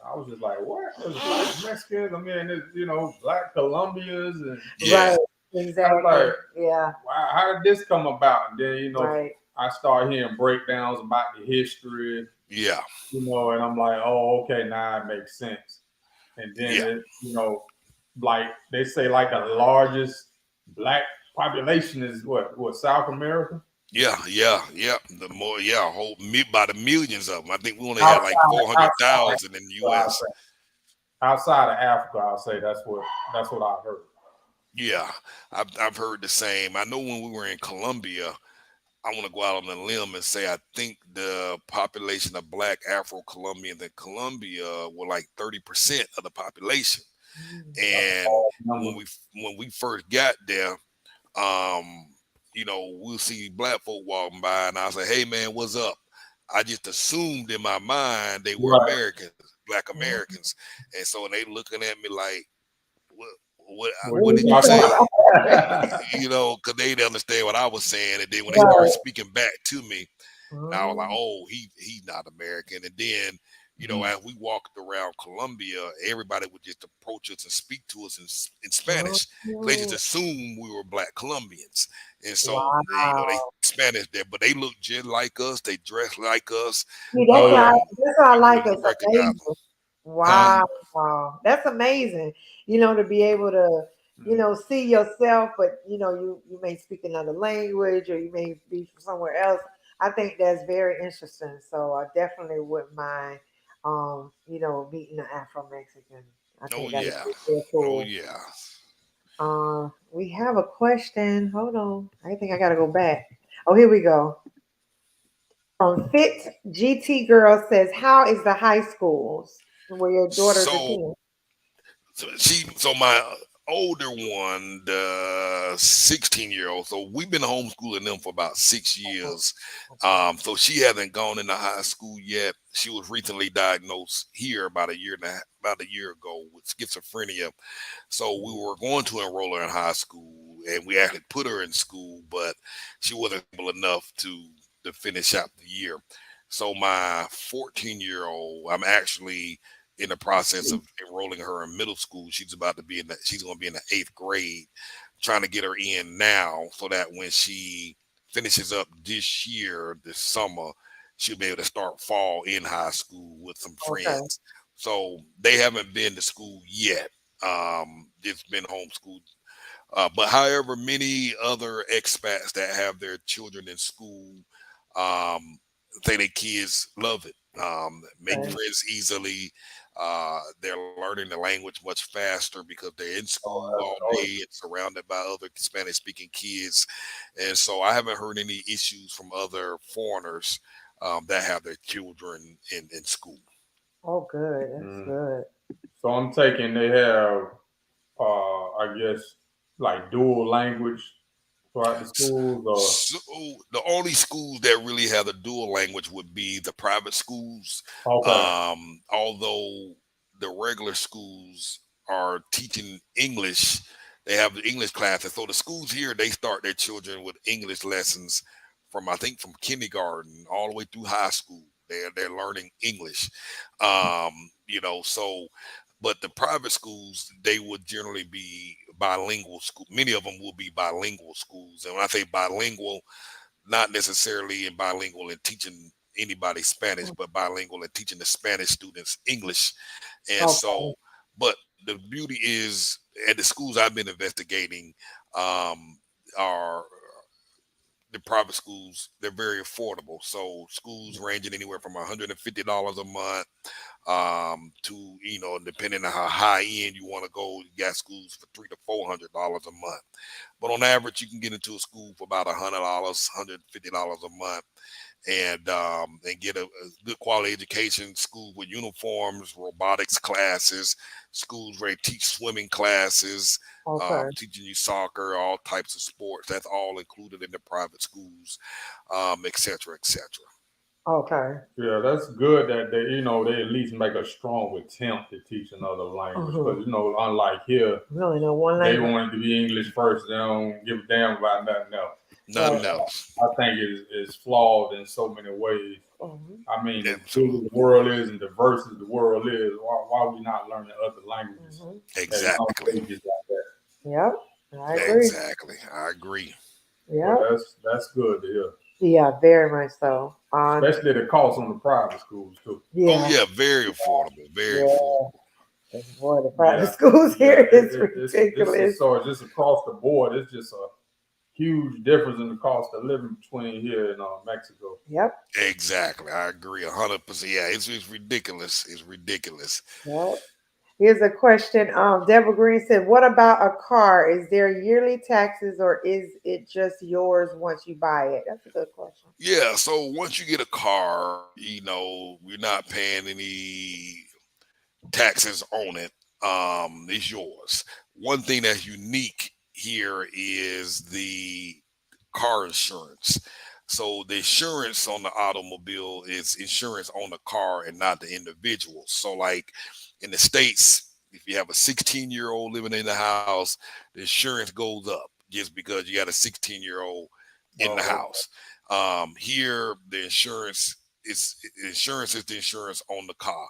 I was just like, what? There's Black Mexicans. I mean, there's, Black Colombians, and Yeah. Right. I was Exactly. like, Yeah. wow, how did this come about? And then, Right. I started hearing breakdowns about the history, Yeah. and I'm like, oh, okay, now it makes sense. And then Yeah. like they say, like the largest Black population is what South America. Yeah, yeah, yeah. The more, yeah, by the millions of them. I think we only had like Outside, outside, 400,000 in the U.S. outside of Africa, I'll say that's what I heard. Yeah, I've heard the same. I know when we were in Colombia, I want to go out on a limb and say I think the population of Black Afro Colombians in Colombia were like 30% of the population. Mm. That's a And large when number. we first got there, um, we'll see black folk walking by, and I'll say, "Hey, man, what's up?" I just assumed in my mind they were Right. Americans, Black Mhm. Americans, and so they looking at me like, "What? What What What you did did you you talking say?" say? about? Because they didn't understand what I was saying, and then when they started Right. speaking back to me, I was like, Mhm. "Oh, he's not American." And then, Mhm. as we walked around Colombia, everybody would just approach us and speak to us in Spanish. They just Mhm. assumed we were Black Colombians, and so they Wow. Spanish there, but they look just like us. They dress like us. See, Oh yeah. that's why I You like wouldn't us. recognize Amazing. them, huh? Wow. Wow. That's amazing. To be able to, Mhm. see yourself, but you may speak another language or you may be from somewhere else. I think that's very interesting. So I definitely wouldn't mind meeting an Afro Mexican. I Oh think that would yeah, be real oh cool. yeah. We have a question. Hold on. I think I gotta go back. Oh, here we go. Fit GT Girl says, "How is the high schools where your daughters So attend?" so she so my older one, the 16-year-old. So we've been homeschooling them for about 6 years. Okay. So she hasn't gone into high school yet. She was recently diagnosed here about a year ago with schizophrenia. So we were going to enroll her in high school, and we actually put her in school, but she wasn't able enough to finish out the year. So my 14-year-old, I'm actually in the process of enrolling her in middle school. She's going to be in the eighth grade, trying to get her in now so that when she finishes up this year, this summer, she'll be able to start fall in high school with some Okay. friends. So they haven't been to school yet. It's been homeschooled. But however, many other expats that have their children in school say their kids love it. Make Okay. friends easily. They're learning the language much faster because they're in school Oh, all day and surrounded by other Spanish speaking kids. And so I haven't heard any issues from other foreigners that have their children in school. Oh, good. That's mm. good. So I'm taking they have I guess like dual language throughout the schools or So the only schools that really have a dual language would be the private schools. okay. Although the regular schools are teaching English, they have the English classes. So the schools here, they start their children with English lessons from, I think, from kindergarten all the way through high school. They're learning English. So but the private schools, they would generally be bilingual school. Many of them will be bilingual schools. And when I say bilingual, not necessarily in bilingual and teaching anybody Spanish, but bilingual and teaching the Spanish students English. And Okay. so, but the beauty is at the schools I've been investigating, um, are the private schools. They're very affordable. So schools ranging anywhere from $150 a month to, depending on how high end you want to go, you got schools for $300 to $400 a month. But on average, you can get into a school for about $100, $150 a month, and get a good quality education. Schools with uniforms, robotics classes, schools where they teach swimming classes, Okay. teaching you soccer, all types of sports. That's all included in the private schools, et cetera, et cetera. Okay. Yeah, that's good that they at least make a strong attempt to teach another language Hmm. because unlike here We only know one they language. want it to be English first. They don't give a damn about nothing else. Right. Nothing else. I think is flawed in so many ways. Hmm. I mean, as big as the Absolutely. world is and diverse as the world is, why are we not learning other languages Hmm. at young Exactly. ages like that? Yep. I agree. Exactly. I agree. Well, Yep. that's good to hear, Yeah, very much so. especially the cost on the private schools too. Oh Yeah. yeah, very affordable. Very Yeah. affordable. 'Cause, boy, the private Yeah, schools yeah. here is This ridiculous. is so it's just across the board. It's just a huge difference in the cost of living between here and Mexico. Yep. Exactly. I agree 100%. Yeah, it's ridiculous. It's ridiculous. Yep. Here's a question. Deborah Green said, "What about a car? Is there yearly taxes, or is it just yours once you buy it?" That's a good question. Yeah, so once you get a car, you're not paying any taxes on it. It's yours. One thing that's unique here is the car insurance. So the insurance on the automobile is insurance on the car and not the individual. So like in the States, if you have a 16-year-old living in the house, the insurance goes up just because you got a 16-year-old in the Oh, house. Here the insurance is the insurance on the car.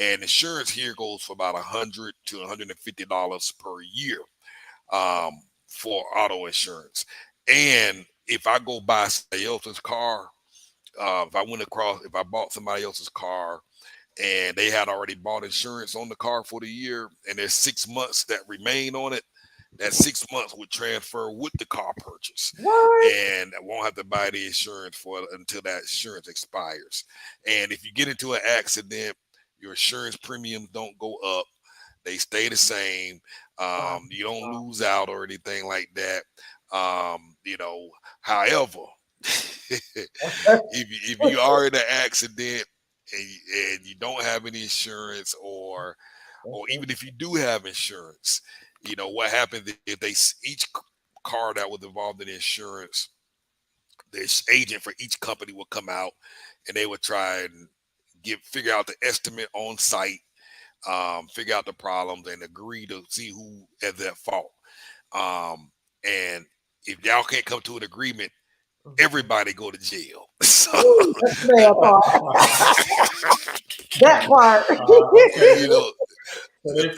And insurance here goes for about $100 to $150 per year, for auto insurance. And if I go buy somebody else's car, if I bought somebody else's car and they had already bought insurance on the car for the year, and there's 6 months that remain on it, that 6 months would transfer with the car purchase, What? and I won't have to buy the insurance for it until that insurance expires. And if you get into an accident, your insurance premiums don't go up; they stay the same. Wow. You don't lose out or anything like that. However, if you are in an accident and you don't have any insurance, or even if you do have insurance, You know what happens if each car that was involved in insurance, this agent for each company would come out and they would try and figure out the estimate on site, figure out the problems and agree to see who has that fault. And if y'all can't come to an agreement, everybody go to jail. So, That's the bad part. That part. Okay, you know, so they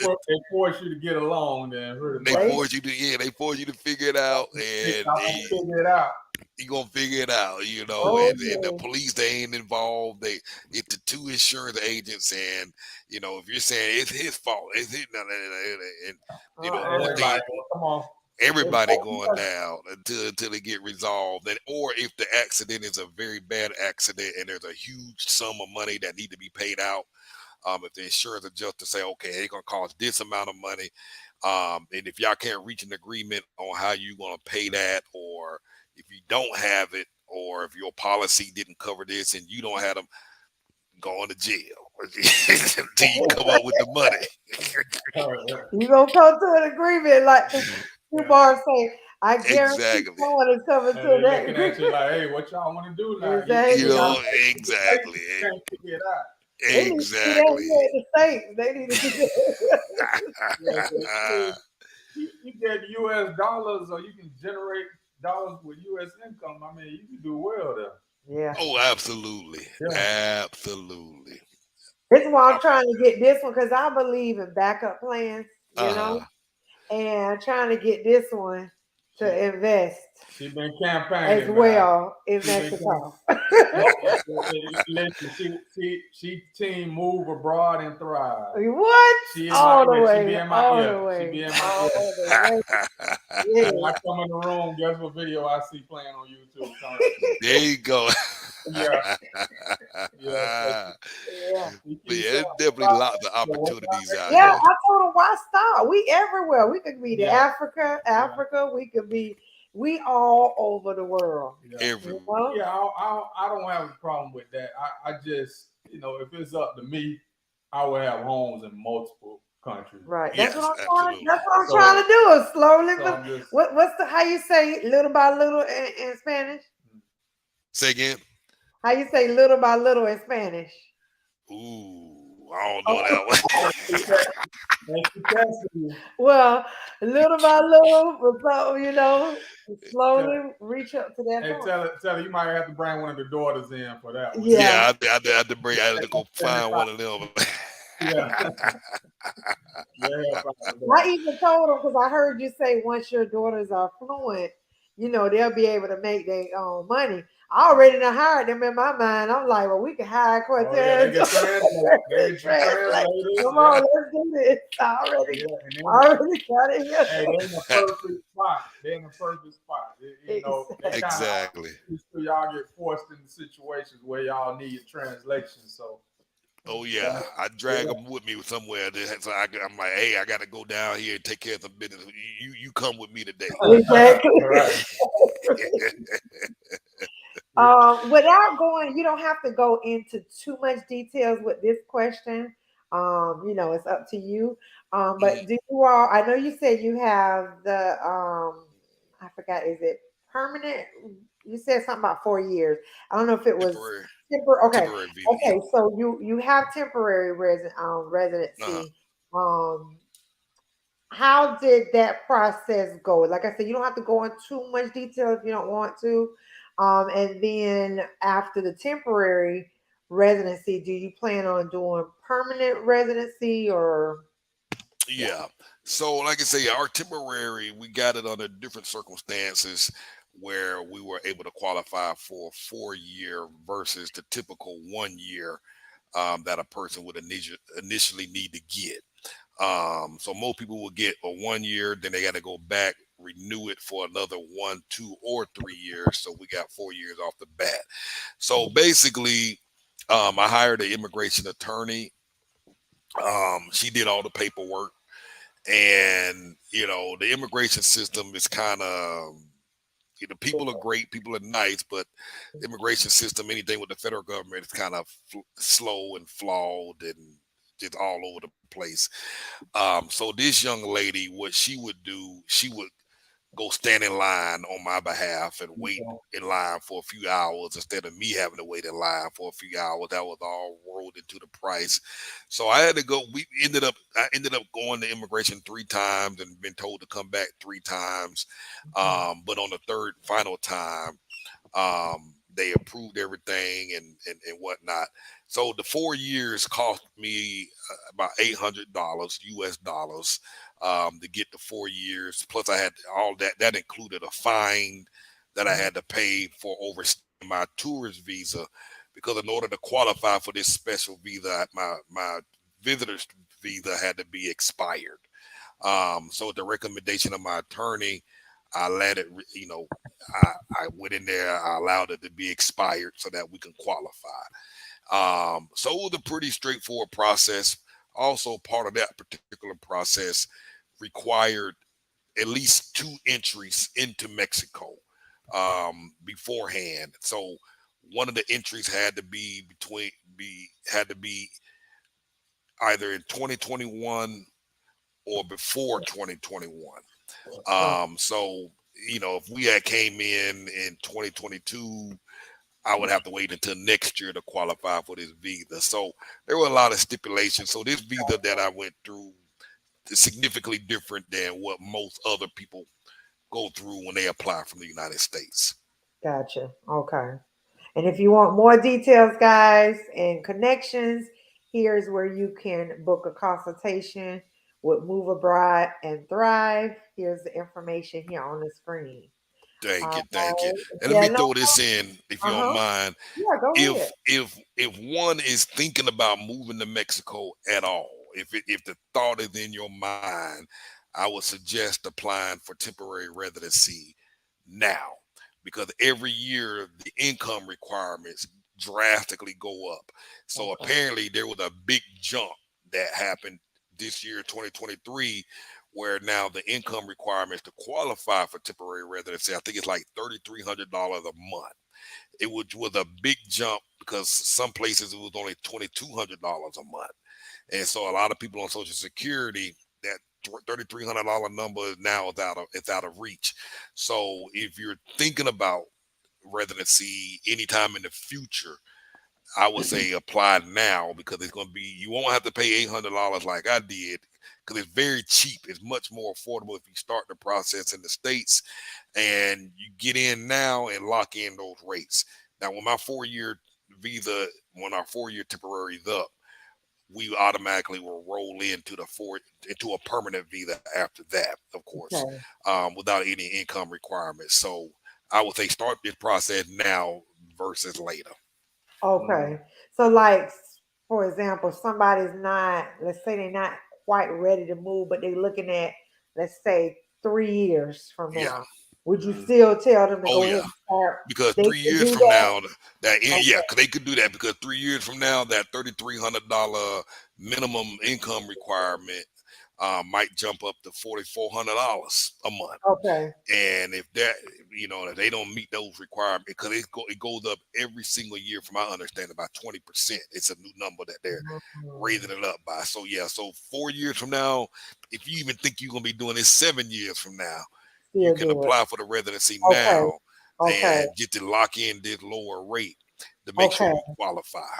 force you to get along then, pretty they much. force you to, they force you to figure it out, and I'm gonna figure it out. you gonna figure it out, Oh, and the yeah. police, they ain't involved. It's the two insurance agents, and if you're saying it's his fault, it's his, and but Everybody, come on. everybody going down until they get resolved, or if the accident is a very bad accident and there's a huge sum of money that need to be paid out. If the insurance adjuster say, okay, it's gonna cost this amount of money, and if y'all can't reach an agreement on how you're gonna pay that, or if you don't have it, or if your policy didn't cover this and you don't have them, going to jail until you come up with the money. You gonna come to an agreement like you bars say. I guarantee Exactly. someone is coming And to they that looking at you agreement. like, hey, what y'all want to do now? Exactly. Exactly. You can't figure it out. They need to do that Exactly. here at the States. They need to do that. Yeah, so you get US dollars, or you can generate dollars with US income. I mean, you can do well there. Yeah. Oh, absolutely. Yeah. Absolutely. This is why I'm trying to get this one because I believe in backup plans, Uh-huh. and I'm trying to get this one to invest She been as campaigning, man. well in She been Mexico. Listen, she team move abroad and thrive. What? She in All my the ear. She way. be in my All the ear. She way. be in my All ear. the way. When I come in the room, guess what video I see playing on YouTube? There you go. Yeah. Yeah. But yeah, there's definitely lots of opportunities out Yeah, here. I told him why stop. We everywhere. We could be to Yeah. Africa. We all over the world. Everywhere. Yeah, I don't have a problem with that. I just, if it's up to me, I would have homes in multiple countries. Right. Yes, That's what absolutely. I'm trying to do. Is slowly. So What's how you say little by little in Spanish? Say again. How you say little by little in Spanish? Ooh, I don't know that one. Well, little by little, slowly reach up to that Hey, point. tell her you might have to bring one of the daughters in for that one. Yeah. I had to go find one of them. Yeah. I even told them because I heard you say once your daughters are fluent, they'll be able to make their own money. I already done hired them in my mind. I'm like, well, we can hire Cartess. They can translate. Come on, let's do this. I already got it here. Hey, they're in the perfect spot. They're in the perfect spot. Exactly. Y'all get forced into situations where y'all need translation. So. Oh yeah, I drag them with me somewhere. So I'm like, hey, I got to go down here and take care of some business. You come with me today. Exactly. Without going, you don't have to go into too much details with this question. It's up to you. But do you all? I know you said you have the. I forgot. Is it permanent? You said something about 4 years. I don't know if it was temporary. Okay. Temporary visa, Okay. So you have temporary residency. How did that process go? Like I said, you don't have to go in too much detail if you don't want to. And then after the temporary residency, do you plan on doing permanent residency or? Yeah. So, like I say, our temporary, we got it under different circumstances where we were able to qualify for a 4-year versus the typical 1 year that a person would initially need to get. So most people will get a 1 year, then they got to go back, renew it for another 1, 2, or 3 years. So we got 4 years off the bat. So basically, I hired an immigration attorney. She did all the paperwork, and the immigration system is kind of, people are great, people are nice, but the immigration system, anything with the federal government, is kind of slow and flawed, and just all over the place. So this young lady, what she would do, she would go stand in line on my behalf and wait in line for a few hours instead of me having to wait in line for a few hours. That was all rolled into the price. So I had to go. I ended up going to immigration 3 times and been told to come back 3 times. But on the third final time, they approved everything and whatnot. So the 4 years cost me about $800 US dollars to get the 4 years. Plus, I had all that. That included a fine that I had to pay for overstaying my tourist visa, because in order to qualify for this special visa, my visitor's visa had to be expired. So at the recommendation of my attorney, I let it, I went in there, I allowed it to be expired so that we can qualify. So it was a pretty straightforward process. Also, part of that particular process required at least 2 entries into Mexico beforehand. So one of the entries had to be either in 2021 or before 2021. So if we had came in 2022, I would have to wait until next year to qualify for this visa. So there were a lot of stipulations. So this visa that I went through is significantly different than what most other people go through when they apply from the United States. Gotcha. Okay. And if you want more details, guys, and connections, here's where you can book a consultation with Move Abroad and Thrive. Here's the information here on the screen. Thank All you, thank you. right. And let Yeah, me no. throw this in, if you don't Uh-huh. mind. Yeah, go ahead. If one is thinking about moving to Mexico at all, if the thought is in your mind, I would suggest applying for temporary residency now, because every year the income requirements drastically go up. So Okay. apparently there was a big jump that happened this year, 2023, where now the income requirements to qualify for temporary residency, I think it's like $3,300 a month. It was a big jump, because some places it was only $2,200 a month. And so a lot of people on Social Security, that $3,300 number is now it's out of reach. So if you're thinking about residency anytime in the future, I would say apply now, because it's going to be, you won't have to pay $800 like I did, because it's very cheap. It's much more affordable if you start the process in the States and you get in now and lock in those rates. Now, when my 4 year visa, when our 4 year temporary is up, we automatically will roll into a permanent visa after that, of course, Okay. without any income requirements. So I would say start this process now versus later. Okay. So, like, for example, somebody's not, let's say they're not quite ready to move, but they're looking at, let's say, 3 years from Yeah. now. Would you still tell them to Oh go ahead yeah. and start? Because They three can years do from that. now, yeah, Okay. 'cause they could do that, because 3 years from now, that $3,300 minimum income requirement might jump up to $4,400 a month. Okay. And if that, if they don't meet those requirements, because it goes up every single year, from my understanding, by 20%. It's a new number that they're Mhm. raising it up by. So yeah, so 4 years from now, if you even think you're gonna be doing this 7 years from now, you Still can do it. apply for the residency Okay. now Okay. and get to lock in this lower rate to make sure Okay. you qualify.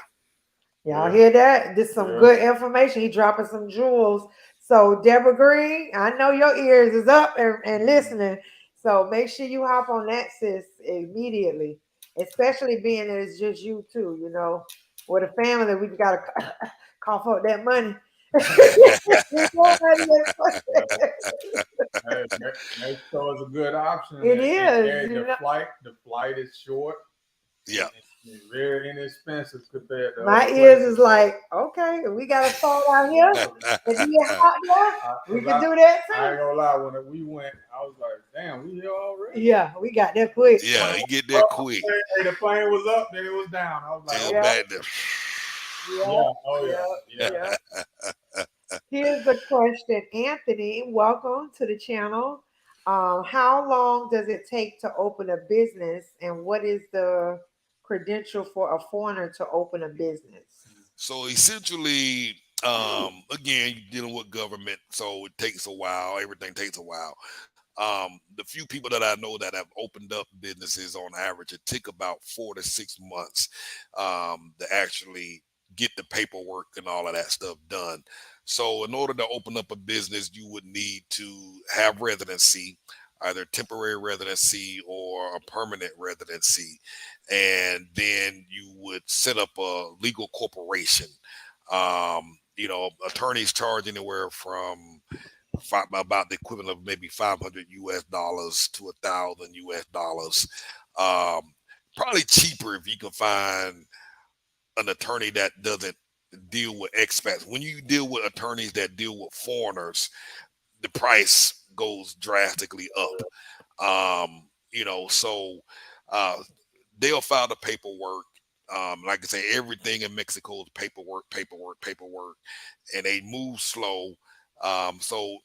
Y'all Yeah. hear that? This some Yeah. good information. He dropping some jewels. So Deborah Green, I know your ears is up and listening. So make sure you hop on that, sis, immediately. Especially being that it's just you two, with a family, we gotta cough up that money. Yeah. Hey, Mexico is a good option. It is, And the flight is short, Yeah. and it's very inexpensive compared to My other ears places. is like, okay, we got a phone out here. If you hot there, we Because can do that I too. ain't gonna lie, when we went, I was like, damn, we here already? Yeah, we got that quick. Yeah, you get there Oh, quick. the plane was up, then it was down. I was like, And Yeah, okay. back there. yeah, Yeah, oh yeah, yeah, yeah. yeah. Here's the question, Anthony. Welcome to the channel. How long does it take to open a business, and what is the credential for a foreigner to open a business? So essentially, Again, you're dealing with government, so it takes a while. Everything takes a while. The few people that I know that have opened up businesses on average, it took about 4 to 6 months to actually get the paperwork and all of that stuff done. So, in order to open up a business, you would need to have residency, either temporary residency or a permanent residency, and then you would set up a legal corporation. Attorneys charge anywhere from about the equivalent of maybe 500 US dollars to $1,000 US. Um, Probably cheaper if you can find an attorney that doesn't deal with expats. When you deal with attorneys that deal with foreigners, the price goes drastically up. So uh, they'll file the paperwork. Like I say, everything in Mexico is paperwork, paperwork, paperwork, and they move slow. So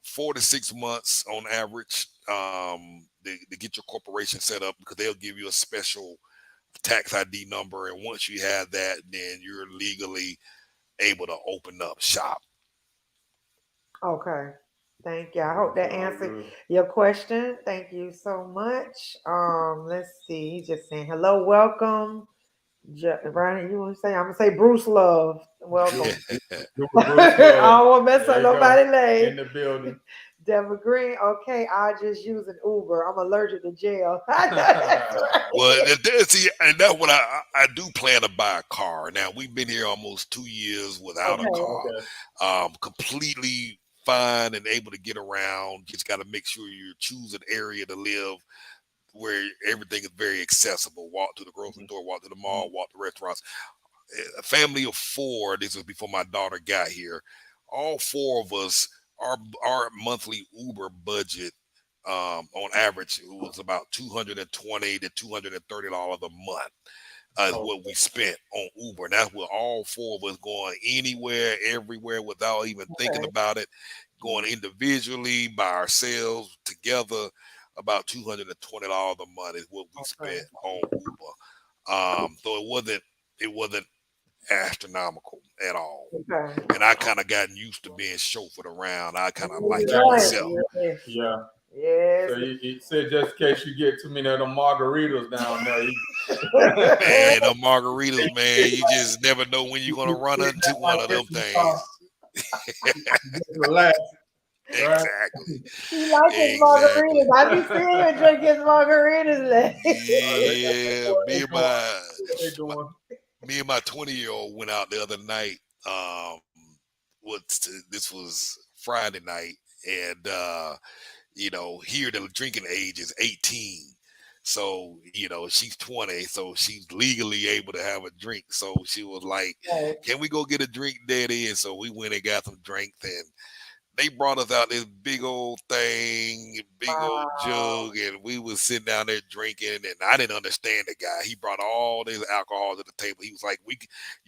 4 to 6 months on average to get your corporation set up, because they'll give you a special tax ID number, and once you have that, then you're legally able to open up shop. Okay. Thank you. I hope that answered your question. Thank you so much. Let's see. He's just saying hello, welcome. Brian, you want to say? I'm gonna say Bruce Love. Welcome. Bruce I Love. don't want to mess There up you go. nobody's name. In the building. Deborah Green. Okay, I just use an Uber. I'm allergic to jail. I know that's Well, right. see, and that's what I do plan to buy a car. Now we've been here almost 2 years without a Okay. car, Okay. completely fine and able to get around. Just got to make sure you choose an area to live where everything is very accessible. Walk to the grocery store, walk to the mall, walk to restaurants. A family of four. This was before my daughter got here. All four of us, our monthly Uber budget, on average, it was about $220 to $230 a month. Is Oh, what we spent on Uber. And that's with all four of us going anywhere, everywhere without even thinking Okay. about it, going individually, by ourselves, together. About $220 a month is what we Okay. spent on Uber. So it wasn't astronomical at all. Okay. And I kind of gotten used to being chauffeured around. I kind of like it Right. exactly. myself. Yes. Yeah. Yes. So he said just in case you get too many of them margaritas down there, you Man, the margaritas, man, you just never know when you're gonna run into one of them things. just relax, right? Exactly. He like his Exactly. margaritas. I be seeing him drink his margaritas. Yeah. They Me and doing, my, they my doing. me and my 20-year-old went out the other night. This was Friday night, and here the drinking age is 18. So, she's 20, so she's legally able to have a drink. So she was like, Right. "Can we go get a drink, Daddy?" And so we went and got some drinks, and they brought us out this big old thing, big old Wow. jug, and we was sitting down there drinking. And I didn't understand the guy. He brought all this alcohol to the table. He was like, you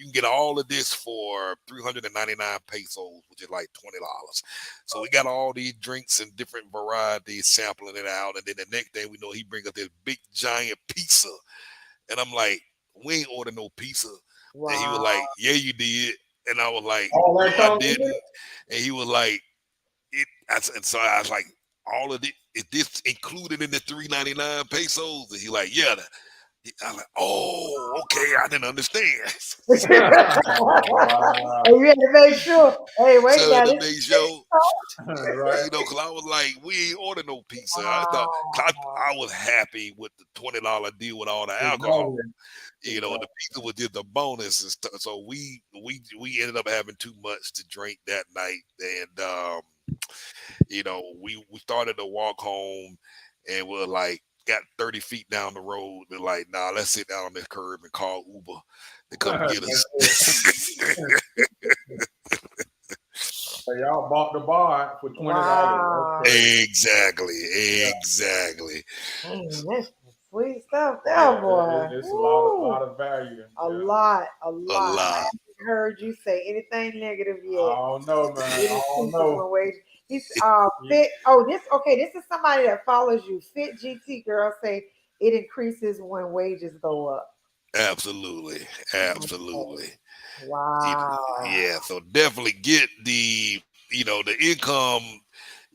can get all of this for 399 pesos, which is like $20. So we got all these drinks and different varieties, sampling it out. And then the next thing we know, he bring us this big giant pizza. And I'm like, "We ain't order no pizza." And he was Wow. like, "Yeah, you did." And I was like, All "No, that I comes with didn't." And he was like, and so I was like, "All of it, is this included in the 399 pesos?" And he like, "Yeah." I was like, "Oh, okay, I didn't understand." wow. And you had to make sure. Hey, wait So now. to This make sure, Right. because I was like, "We ain't order no pizza." I thought, wow. 'cause I was happy with the $20 deal with all the alcohol. Exactly. The Exactly. pizza was just a bonus and stuff. So we ended up having too much to drink that night, and we started to walk home, and we're like got 30 feet down the road. They're like, "Nah, let's sit down on this curb and call Uber to come get That's us." it. So y'all bought the bar for $20. That's Wow. crazy. Exactly, Yeah, exactly. Man, that's some sweet stuff there, yeah. boy. It's a Woo. lot of value. A Yeah. lot, a A lot. I lot. haven't heard you say anything negative I yet. don't know, man. I It don't increases know. when wage. He's You- fit. Oh, this okay. This is somebody that follows you. Fit GT girl say it increases when wages go up. Absolutely, absolutely. You know, Wow. yeah, so definitely get the income.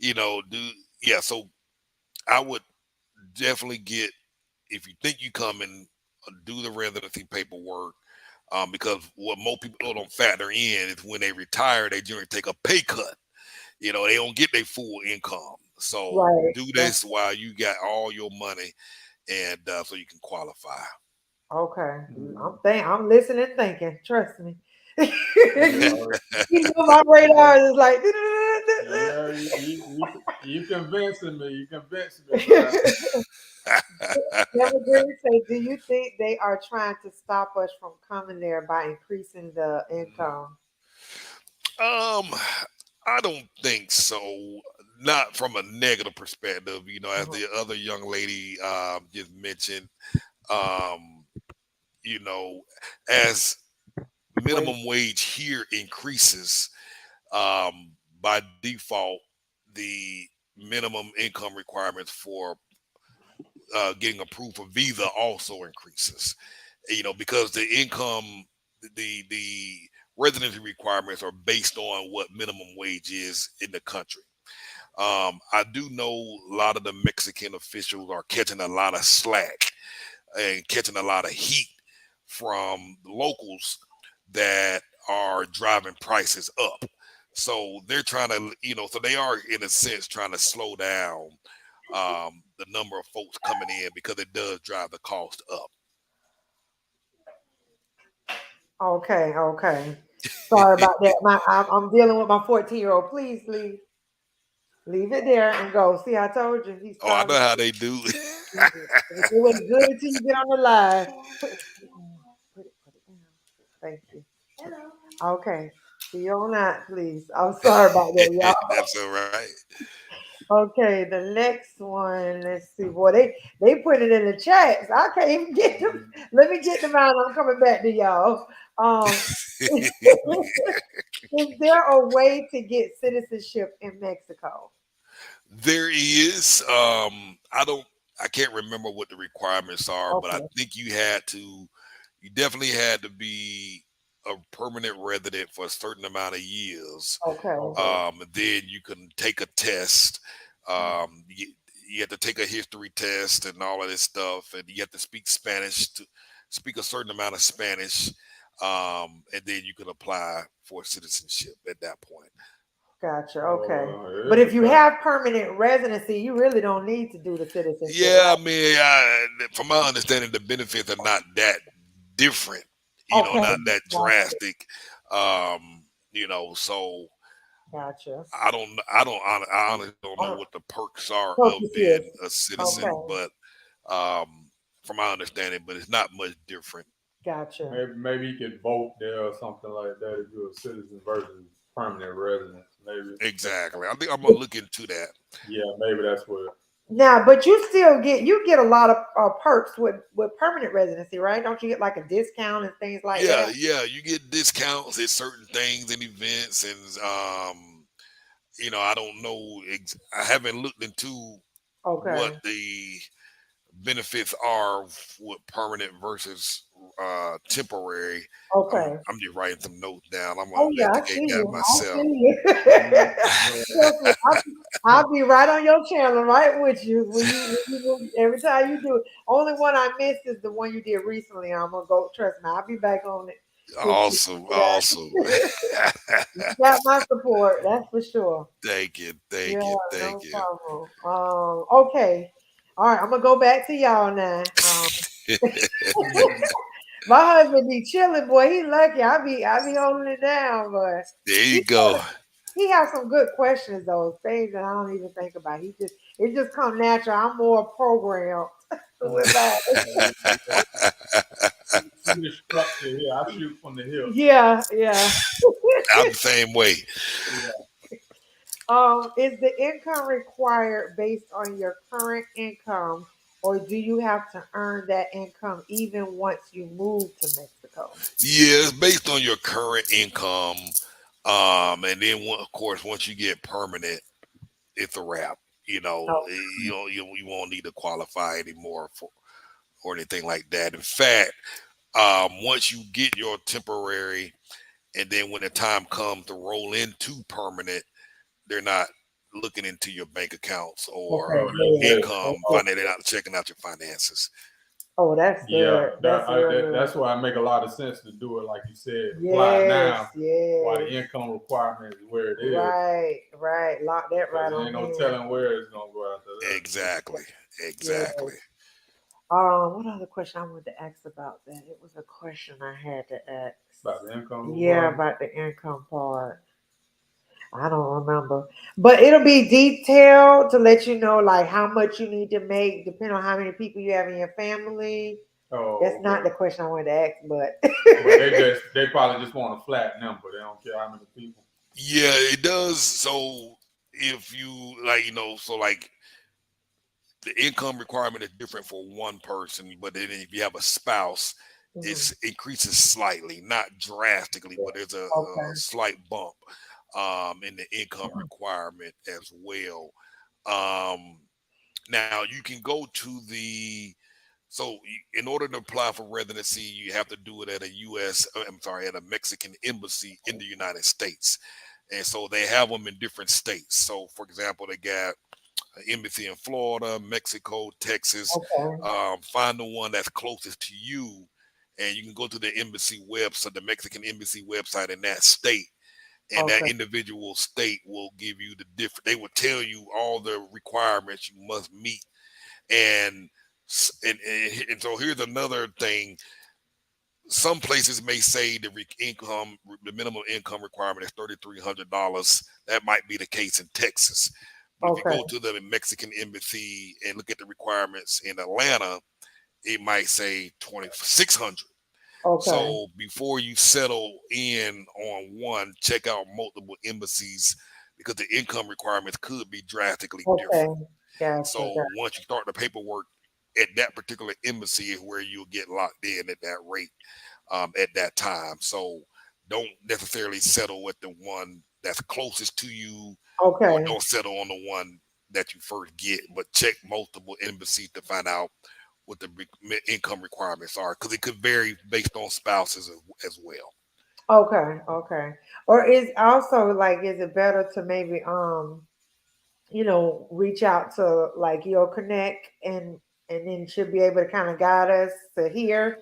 Do yeah. So I would definitely get if you think you come and do the residency paperwork. Because what most people don't factor in is when they retire, they generally take a pay cut. They don't get their full income. So Right. do this while you got all your money, and so you can qualify. Okay. Mhm. I'm listening, thinking. Trust me. Yeah, You know my radar is like. yeah, you convincing me. You convincing me, man. Never Green say, do you think they are trying to stop us from coming there by increasing the income? Um, I don't think so. Not from a negative perspective. As Mhm. the other young lady just mentioned, um, you know, as Wait. minimum wage here increases, by default, the minimum income requirements for getting approved for visa also increases. Because the income, the residency requirements are based on what minimum wage is in the country. I do know a lot of the Mexican officials are catching a lot of slack and catching a lot of heat from locals that are driving prices up. So they're trying to, so they are in a sense trying to slow down the number of folks coming in because it does drive the cost up. Okay, okay. Sorry about that. I'm dealing with my 14-year-old. Please leave it there and go. See, I told you he Oh, I started. know how they do. It was good until you get on the live. Put it down. Put it down. Thank you. Okay. See you on that, please. I'm sorry about that, y'all. That's all right. Okay, the next one. Let's see. Boy, they put it in the chats. I can't even get them. Let me get them out. I'm coming back to y'all. Um, is there a way to get citizenship in Mexico? There is. I can't remember what the requirements are, but I Okay. think you definitely had to be a permanent resident for a certain amount of years. Okay. Okay. And then you can take a test. You have to take a history test and all of this stuff, and you have to speak Spanish to speak a certain amount of Spanish, and then you can apply for citizenship at that point. Gotcha. Okay. Well, But it if you depends. have permanent residency, you really don't need to do the citizenship, Yeah, I right? mean, from my understanding, the benefits are not that different. Okay. Not that Gotcha. drastic. So Gotcha. I honestly don't know Uh, what the perks are of Focus being is. a citizen, Okay. but from my understanding, but it's not much different. Gotcha. Maybe you could vote there or something like that if you're a citizen versus permanent residence. Maybe. Exactly. I think I'm gonna look into that. Yeah, maybe that's what. Now, but you get a lot of perks with permanent residency, right? Don't you get like a discount and things like Yeah, that? yeah, you get discounts at certain things and events, and I don't know. I haven't looked into what Okay. the benefits are with permanent versus temporary. Okay. I'm just writing some notes down. I'm gonna Oh yeah, I investigate see that you. I myself. see you. Mhm. Trust me, I'll be right on your channel, right with you every time you do it. Only one I missed is the one you did recently. I'm gonna go. Trust me, I'll be back on it with you. Awesome, awesome. You got my support, that's for sure. Thank you, Yeah, thank you, no thank you. problem. Okay. All right, I'm gonna go back to y'all now. My husband be chilling, boy. He lucky. I be holding it down, but There you he go. he has some good questions though. Things that I don't even think about. It just come natural. I'm more programmed with that. You the structure here. I shoot from the hip. Yeah, yeah. I'm the same way. Yeah. Is the income required based on your current income, or do you have to earn that income even once you move to Mexico? Yeah, it's based on your current income. And then of course, once you get permanent, it's a wrap. Oh, You won't need to qualify anymore for or anything like that. In fact, Once you get your temporary, and then when the time comes to roll into permanent, they're not looking into your bank accounts Okay, or good. income. Okay. They're not checking out your finances. Oh, that's Yeah, good. That's real good. that's why it make a lot of sense to do it like you said. Apply it Yes, now while the yes. income requirement is where it is, Right, right. Lock that because right there on ain't no in. telling where it's gonna go after that. Exactly. Yes. Exactly. What other question I wanted to ask about that? It was a question I had to ask. About the income Yeah, requirement. about the income part. I don't remember. But it'll be detailed to let you know like how much you need to make, depending on how many people you have in your family. That's Oh, not okay. the question I wanted to ask, but But they probably just want a flat number. They don't care how many people. Yeah, it does. So if you like, so like the income requirement is different for one person, but then if you have a spouse, Mhm. it increases slightly, not drastically, but there's a Okay. slight bump in the income requirement as well. Um, Now you can go to the in order to apply for residency, you have to do it at a U.S. I'm sorry, at a Mexican embassy in the United States, and so they have them in different states. So, for example, they got an embassy in Florida, Mexico, Texas. Okay. Find the one that's closest to you, and you can go to the embassy website, the Mexican embassy website in that state, and that Okay. individual state will give you the different. They will tell you all the requirements you must meet, and and so here's another thing. Some places may say the minimum income requirement is $3,300. That might be the case in Texas, but if you Okay. go to the Mexican embassy and look at the requirements in Atlanta, it might say 2,600. Okay. So before you settle in on one, check out multiple embassies because the income requirements could be drastically Okay. different. Gotcha. So once you start the paperwork at that particular embassy is where you'll get locked in at that rate at that time. So don't necessarily settle at the one that's closest to you, or Okay. don't settle on the one that you first get, but check multiple embassies to find out what the income requirements are because it could vary based on spouses as well. Okay. Okay. Or is also like, is it better to maybe reach out to like your connect and then she'll be able to kind of guide us to here.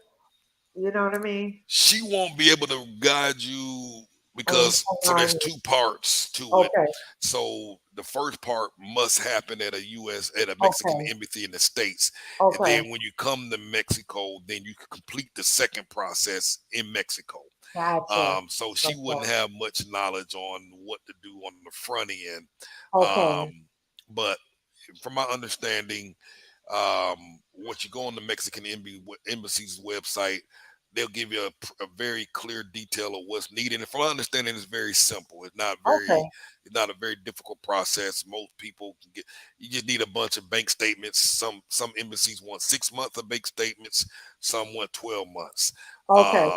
You know what I mean? She won't be able to guide you On because there's online. two parts to it. Okay. So the first part must happen at a Mexican Okay. embassy in the States. And Okay. then when you come to Mexico, then you can complete the second process in Mexico. Gotcha. So she wouldn't Okay. have much knowledge on what to do on the front end. Okay. But from my understanding, once you go on the Mexican embassy's website, they'll give you a very clear detail of what's needed. And from my understanding, it's very simple. Okay. It's not a very difficult process. Most people can get. You just need a bunch of bank statements. Some embassies want 6 months of bank statements. Some want 12 months. Okay.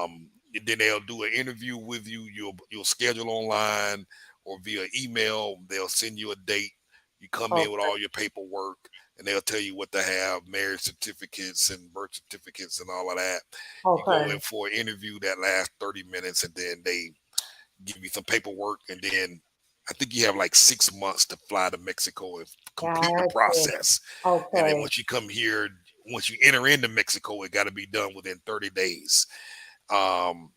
And then they'll do an interview with you. You'll schedule online or via email. They'll send you a date. You come in with Okay. all your paperwork, and they'll tell you what to have, marriage certificates and birth certificates and all of that. You go in Okay. for an interview that lasts 30 minutes, and then they give you some paperwork, and then I think you have like 6 months to fly to Mexico and complete the Gotcha. process. And then Okay. once you come here, once you enter into Mexico, it got to be done within 30 days. Um,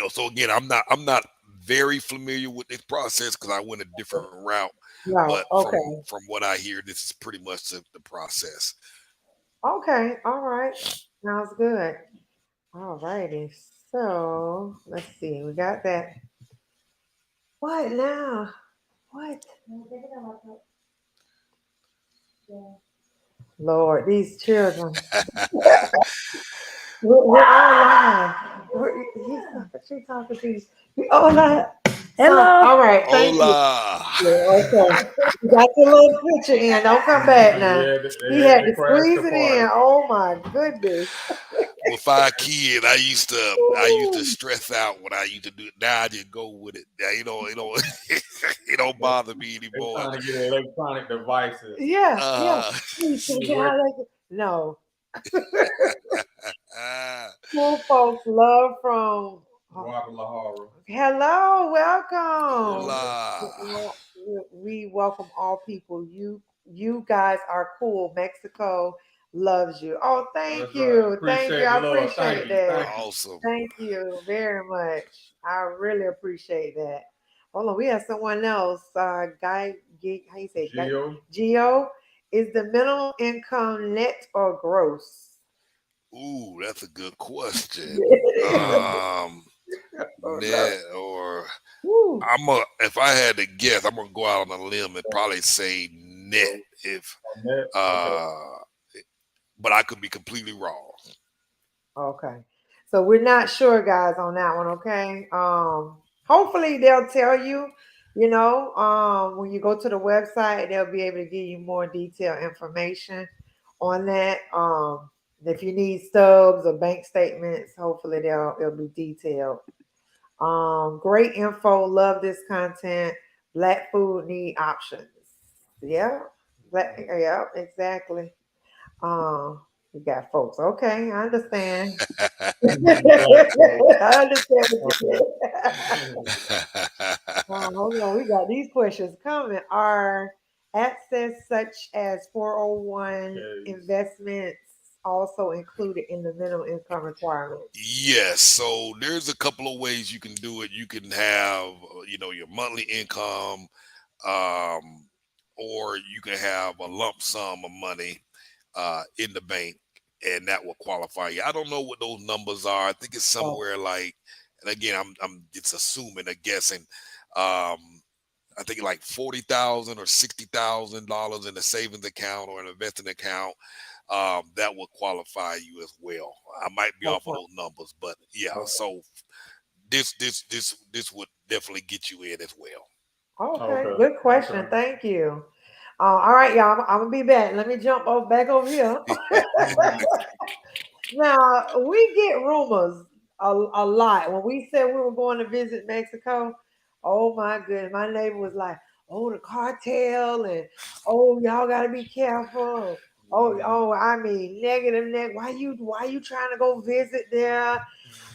so again, I'm not very familiar with this process because I went a different route. But Right. from Okay. from what I hear, this is pretty much the process. Okay. All right. Sounds good. All righty. So let's see. We got that. What now? What? Lord, these children. We're online. She talking to you. We online. Hello. All right. Thank you. Hola. Yeah, okay. You got your little picture in. Don't come back now. Yeah, He they had had to to crash squeeze the it in. party. Oh my goodness. With 5 kids, I used to Ooh. stress out when I used to do it. Now I just go with it. Now it don't bother me They anymore. trying to get electronic devices. Yeah, yeah. Uh Please, He can was I waiting. like it? No. Cool folks, love from. Guadalajara. Hello, welcome. Hola. We welcome all people. You guys are cool. Mexico loves you. Oh, Oh, thank that's right. you. Thank you. Appreciate the I love. Thank appreciate you. that. Thank you. Awesome. Thank you very much. I really appreciate that. Hold on, we have someone else. How you say it? Gio. Geo, is the minimum income net or gross? Ooh, that's a good question. Yeah. Um, Oh, no. Net or Woo. if I had to guess, I'm gonna go out on a limb and probably say net. If Net. Okay. uh, but I could be completely wrong. Okay. So we're not sure, guys, on that one, okay? Hopefully they'll tell you, when you go to the website, they'll be able to give you more detailed information on that. If you need stubs or bank statements, hopefully it'll be detailed. Great info, love this content. Black food need options. Yeah. Yeah, exactly. You got folks. Okay, I understand. Black folks. I understand what you Okay. said. Hold on, we got these questions coming. Are access such as 401 Yes. investments also included in the minimum income requirements? Yes, so there's a couple of ways you can do it. You can have, your monthly income, um, or you can have a lump sum of money in the bank, and that will qualify you. I don't know what those numbers are. I think it's Oh, somewhere like, and again, I'm just assuming, guessing. Um, I think like 40,000 or $60,000 in a savings account or an investing account. That would qualify you as well. I might be off of okay. those numbers, but yeah. Okay. So this would definitely get you in as well. Okay, Okay. good question. Okay. Thank you. All right, y'all. I'm gonna be back. Let me jump back over here. Mhm. Now we get rumors a lot. When we said we were going to visit Mexico, oh my goodness, my neighbor was like, "Oh, the cartel," and "Oh, y'all got to be careful." Oh, I mean, negative, negative. Why you trying to go visit there?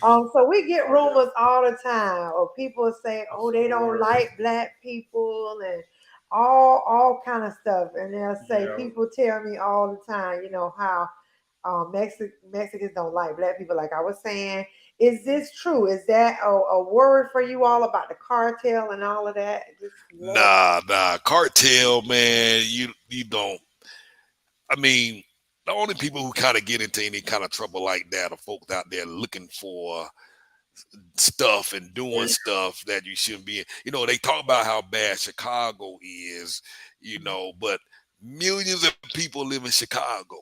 So we get Oh yeah. rumors all the time, or people say, I "Oh, they don't swear. like black people," and all kind of stuff. And they'll say, Yeah. people tell me all the time, how Mexicans don't like black people. Like I was saying, is this true? Is that a word for you all about the cartel and all of that? Just love. Nah, cartel, man. You don't. I mean, the only people who kind of get into any kind of trouble like that are folks out there looking for stuff and doing stuff that you shouldn't be in. They talk about how bad Chicago is, but millions of people live in Chicago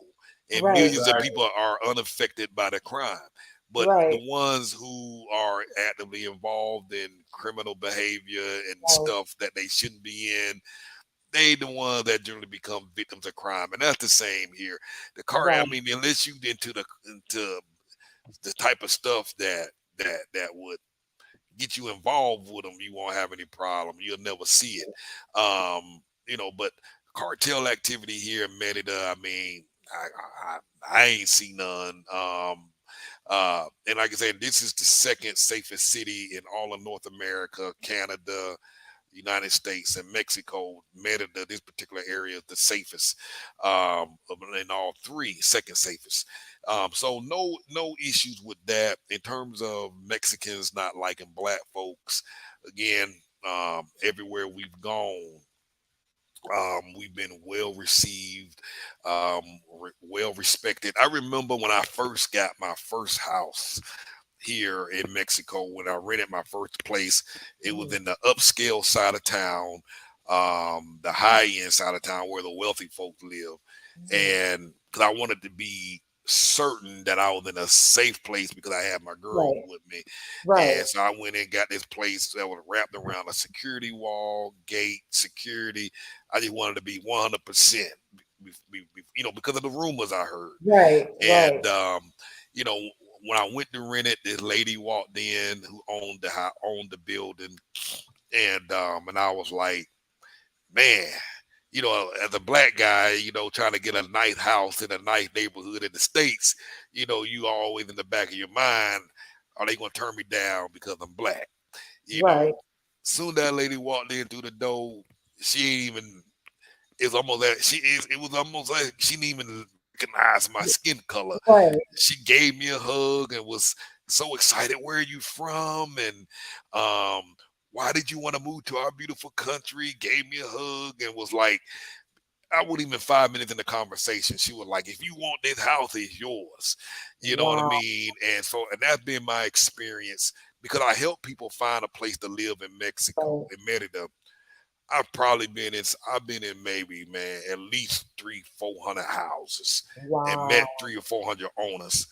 and Right, millions of Exactly. people are unaffected by the crime. But the right, ones who are actively involved in criminal behavior and right, stuff that they shouldn't be in, they the ones that generally become victims of crime. And that's the same here. I right, mean, unless you into the type of stuff that would get you involved with them, you won't have any problem. You'll never see it. But cartel activity here in Merida, I mean, I ain't seen none. And like I said, this is the second safest city in all of North America, Canada, United States, and Mexico. Merida, this particular area, is the safest in all three, second safest. So no issues with that in terms of Mexicans not liking black folks. Again, everywhere we've gone, we've been well received, well respected. I remember when I first got my first house here in Mexico, when I rented my first place, it was mhm, in the upscale side of town, the high end side of town where the wealthy folks live. mhm. And because I wanted to be certain that I was in a safe place because I had my girls Right, with me. right, And so I went and got this place that was wrapped around a security wall, gate, security. I just wanted to be 100%, because of the rumors I heard. right, right, And you know, when I went to rent it, this lady walked in who owned the owned the building, and I was like, man, as a black guy, trying to get a nice house in a nice neighborhood in the States, you always in the back of your mind, are they going to turn me down because I'm black? You know, Right. soon that lady walked in through the door, she ain't even, it's almost like it was almost like she didn't even recognize my skin color. Right. She gave me a hug and was so excited. Where are you from? And why did you want to move to our beautiful country? Gave me a hug and was like, I wasn't even 5 minutes in the conversation. She was like, if you want this house, it's yours. You know what I Wow. mean? And that's been my experience because I help people find a place to live in Mexico, Right. in Merida. I've been in maybe, man, at least 300-400 houses and met Wow. 300 or 400 owners.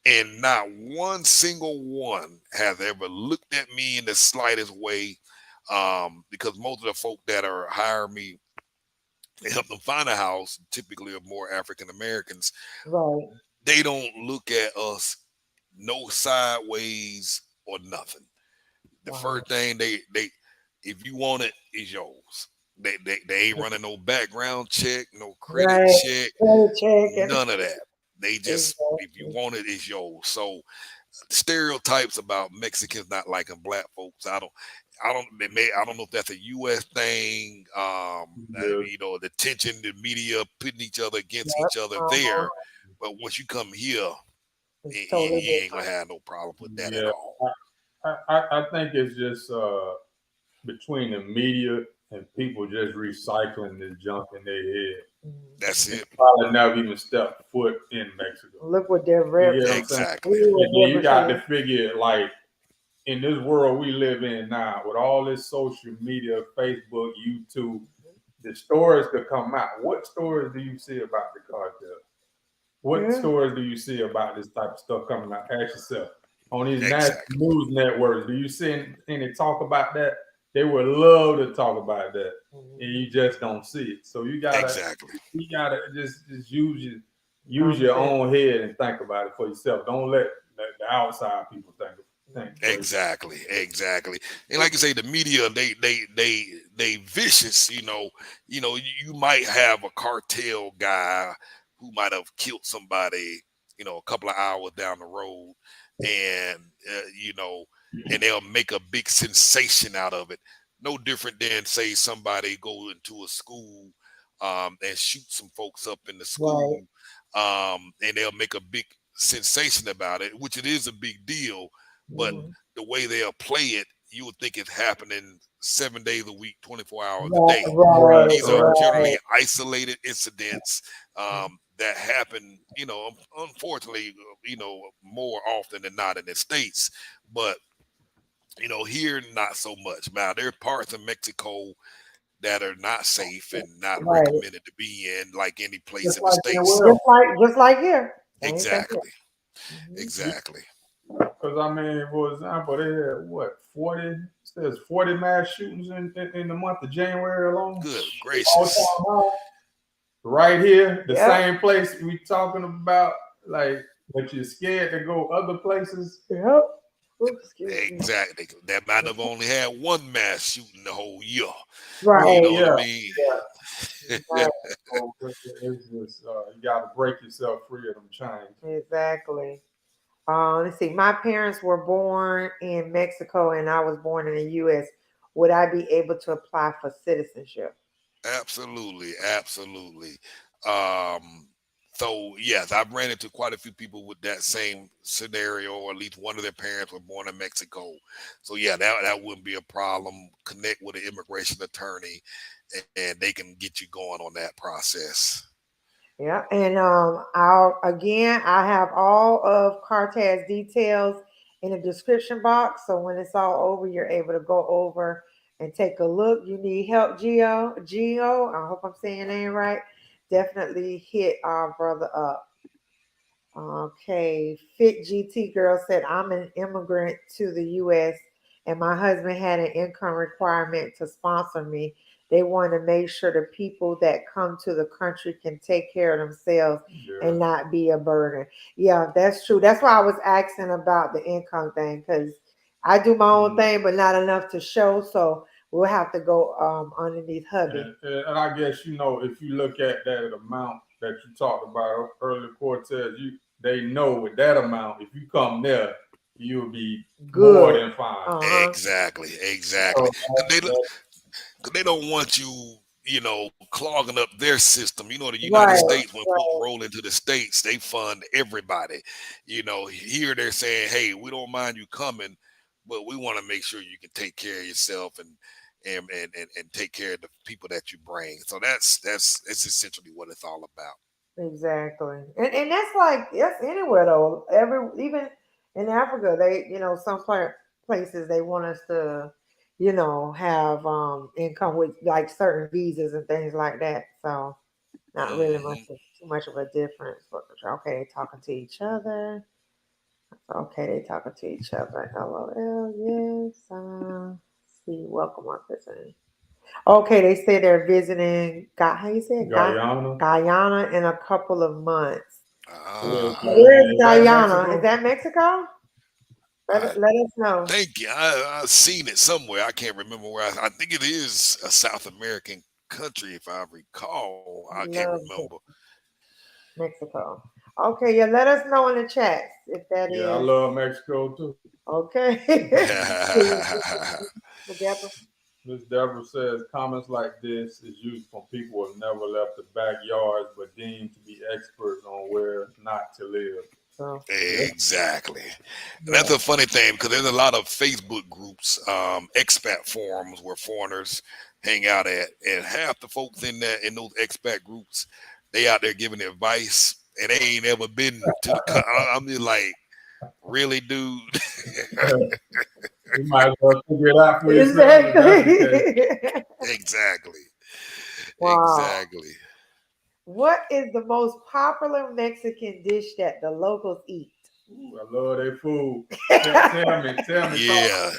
And not one single one has ever looked at me in the slightest way. Because most of the folk that are hiring me to help them find a house typically are more African Americans. Right. They don't look at us no sideways or nothing. The Wow. first thing they if you want it, it's yours. They ain't running no background check, no credit Right. check, Credit check. none of that. They just, if you Exactly. want it, it's yours. So stereotypes about Mexicans not liking black folks. I don't know if that's a U.S. thing. Yeah. The tension, the media putting each other against Yep. each other Uh-huh. there. But once you come here, It's totally you ain't gonna different. have no problem with that at Yeah. all. I think it's just between the media and people just recycling this junk in their head. Mhm. That's it. Probably never even stepped foot in Mexico. Look what they're You get what I'm saying? Exactly. And then you got to representing. figure, like, in this world we live in now, with all this social media, Facebook, YouTube, the stories could come out. What stories do you see about the cartel? What Yeah. stories do you see about this type of stuff coming out? Ask yourself. On these national Exactly. news networks, do you see any talk about that? They would love to talk about that, and Mhm. you just don't see it. So Exactly. you gotta just use your Common own head and think about it for yourself. Don't let the outside people think for you. Exactly. Exactly. And like you say, the media, they vicious, you might have a cartel guy who might have killed somebody, a couple of hours down the road, and and they'll make a big sensation out of it. No different than say somebody go into a school and shoot some folks up in the right. school, and they'll make a big sensation about it, which it is a big deal, but Mhm. the way they'll play it, you would think it's happening 7 days a week, 24 hours a Right, day. Right, right, These are right. generally right. isolated incidents that happen, unfortunately, more often than not in the States. But, here, not so much. Now, there are parts of Mexico that are not safe and not Right. recommended to be in, like any place Just in the like States. anywhere else. Just like here. Same thing here. Exactly. Mhm. Exactly. Because I mean, for example, they had what 40 says 40 mass shootings in the month of January alone. Good All gracious. time high. Right here, the Yep. same place we talking about, like, but you're scared to go other places. Yep. Oops, excuse me. Exactly. That might have only had one mass shooting the whole year. You Right. know what I Yeah, mean? yeah. Right. So it's just you got to break yourself free of them chains. Exactly. Let's see. My parents were born in Mexico and I was born in the U.S. Would I be able to apply for citizenship? Absolutely. Absolutely. Um, so yes, I've ran into quite a few people with that same scenario, or at least one of their parents were born in Mexico. So yeah, that wouldn't be a problem. Connect with an immigration attorney and they can get you going on that process. Yeah, and I have all of Cartess details in the description box. So when it's all over, you're able to go over and take a look. You need help, Geo. I hope I'm saying your name right. Definitely hit our brother up. Okay, Fit GT girl said, I'm an immigrant to the US and my husband had an income requirement to sponsor me. They want to make sure the people that come to the country can take care of themselves Yeah. and not be a burden. Yeah, that's true. That's why I was asking about the income thing because I do my own Mhm. thing, but not enough to show. So we'll have to go underneath hubby. And I guess if you look at that amount that you talked about earlier, Cortez, they know with that amount, if you come there, you'll be more Good. than fine. Exactly. So, Cause they don't want you, clogging up their system. You know, the United Right. States, when folks Right. roll into the States, they fund everybody. Here they're saying, hey, we don't mind you coming, but we want to make sure you can take care of yourself and take care of the people that you bring. So that's essentially what it's all about. Exactly. And that's anywhere though. Even in Africa, some places they want us to, have income with like certain visas and things like that. So not really Hmm. too much of a difference. But okay, they talking to each other. Okay, they talking to each other. LOL, yes. See, welcome on person. Okay, they say they're visiting. How you say it? Guyana. Guyana in a couple of months. Yeah, Where's is that Guyana? Is Mexico? that Mexico? I Let us know. think I've seen it somewhere. I can't remember where. I think it is a South American country, if I recall. I can't Love remember. Mexico. Okay, yeah, let us know in the chats if that Yeah, I is love Mexico too. okay. Together. Miss Deborah says comments like this is used from people who have never left the backyards but deemed to be experts on where not to live. So Yeah. Exactly. And yeah. that's a funny thing because there's a lot of Facebook groups, expat forums where foreigners hang out at, and half the folks in those expat groups, they out there giving advice, and they ain't ever been to the. I'm just like, really, dude? You might as well figure it out for yourself if that's the case. Exactly. Exactly. Wow. Exactly. What is the most popular Mexican dish that the locals eat? Ooh, I love their food. Tell me, Yeah.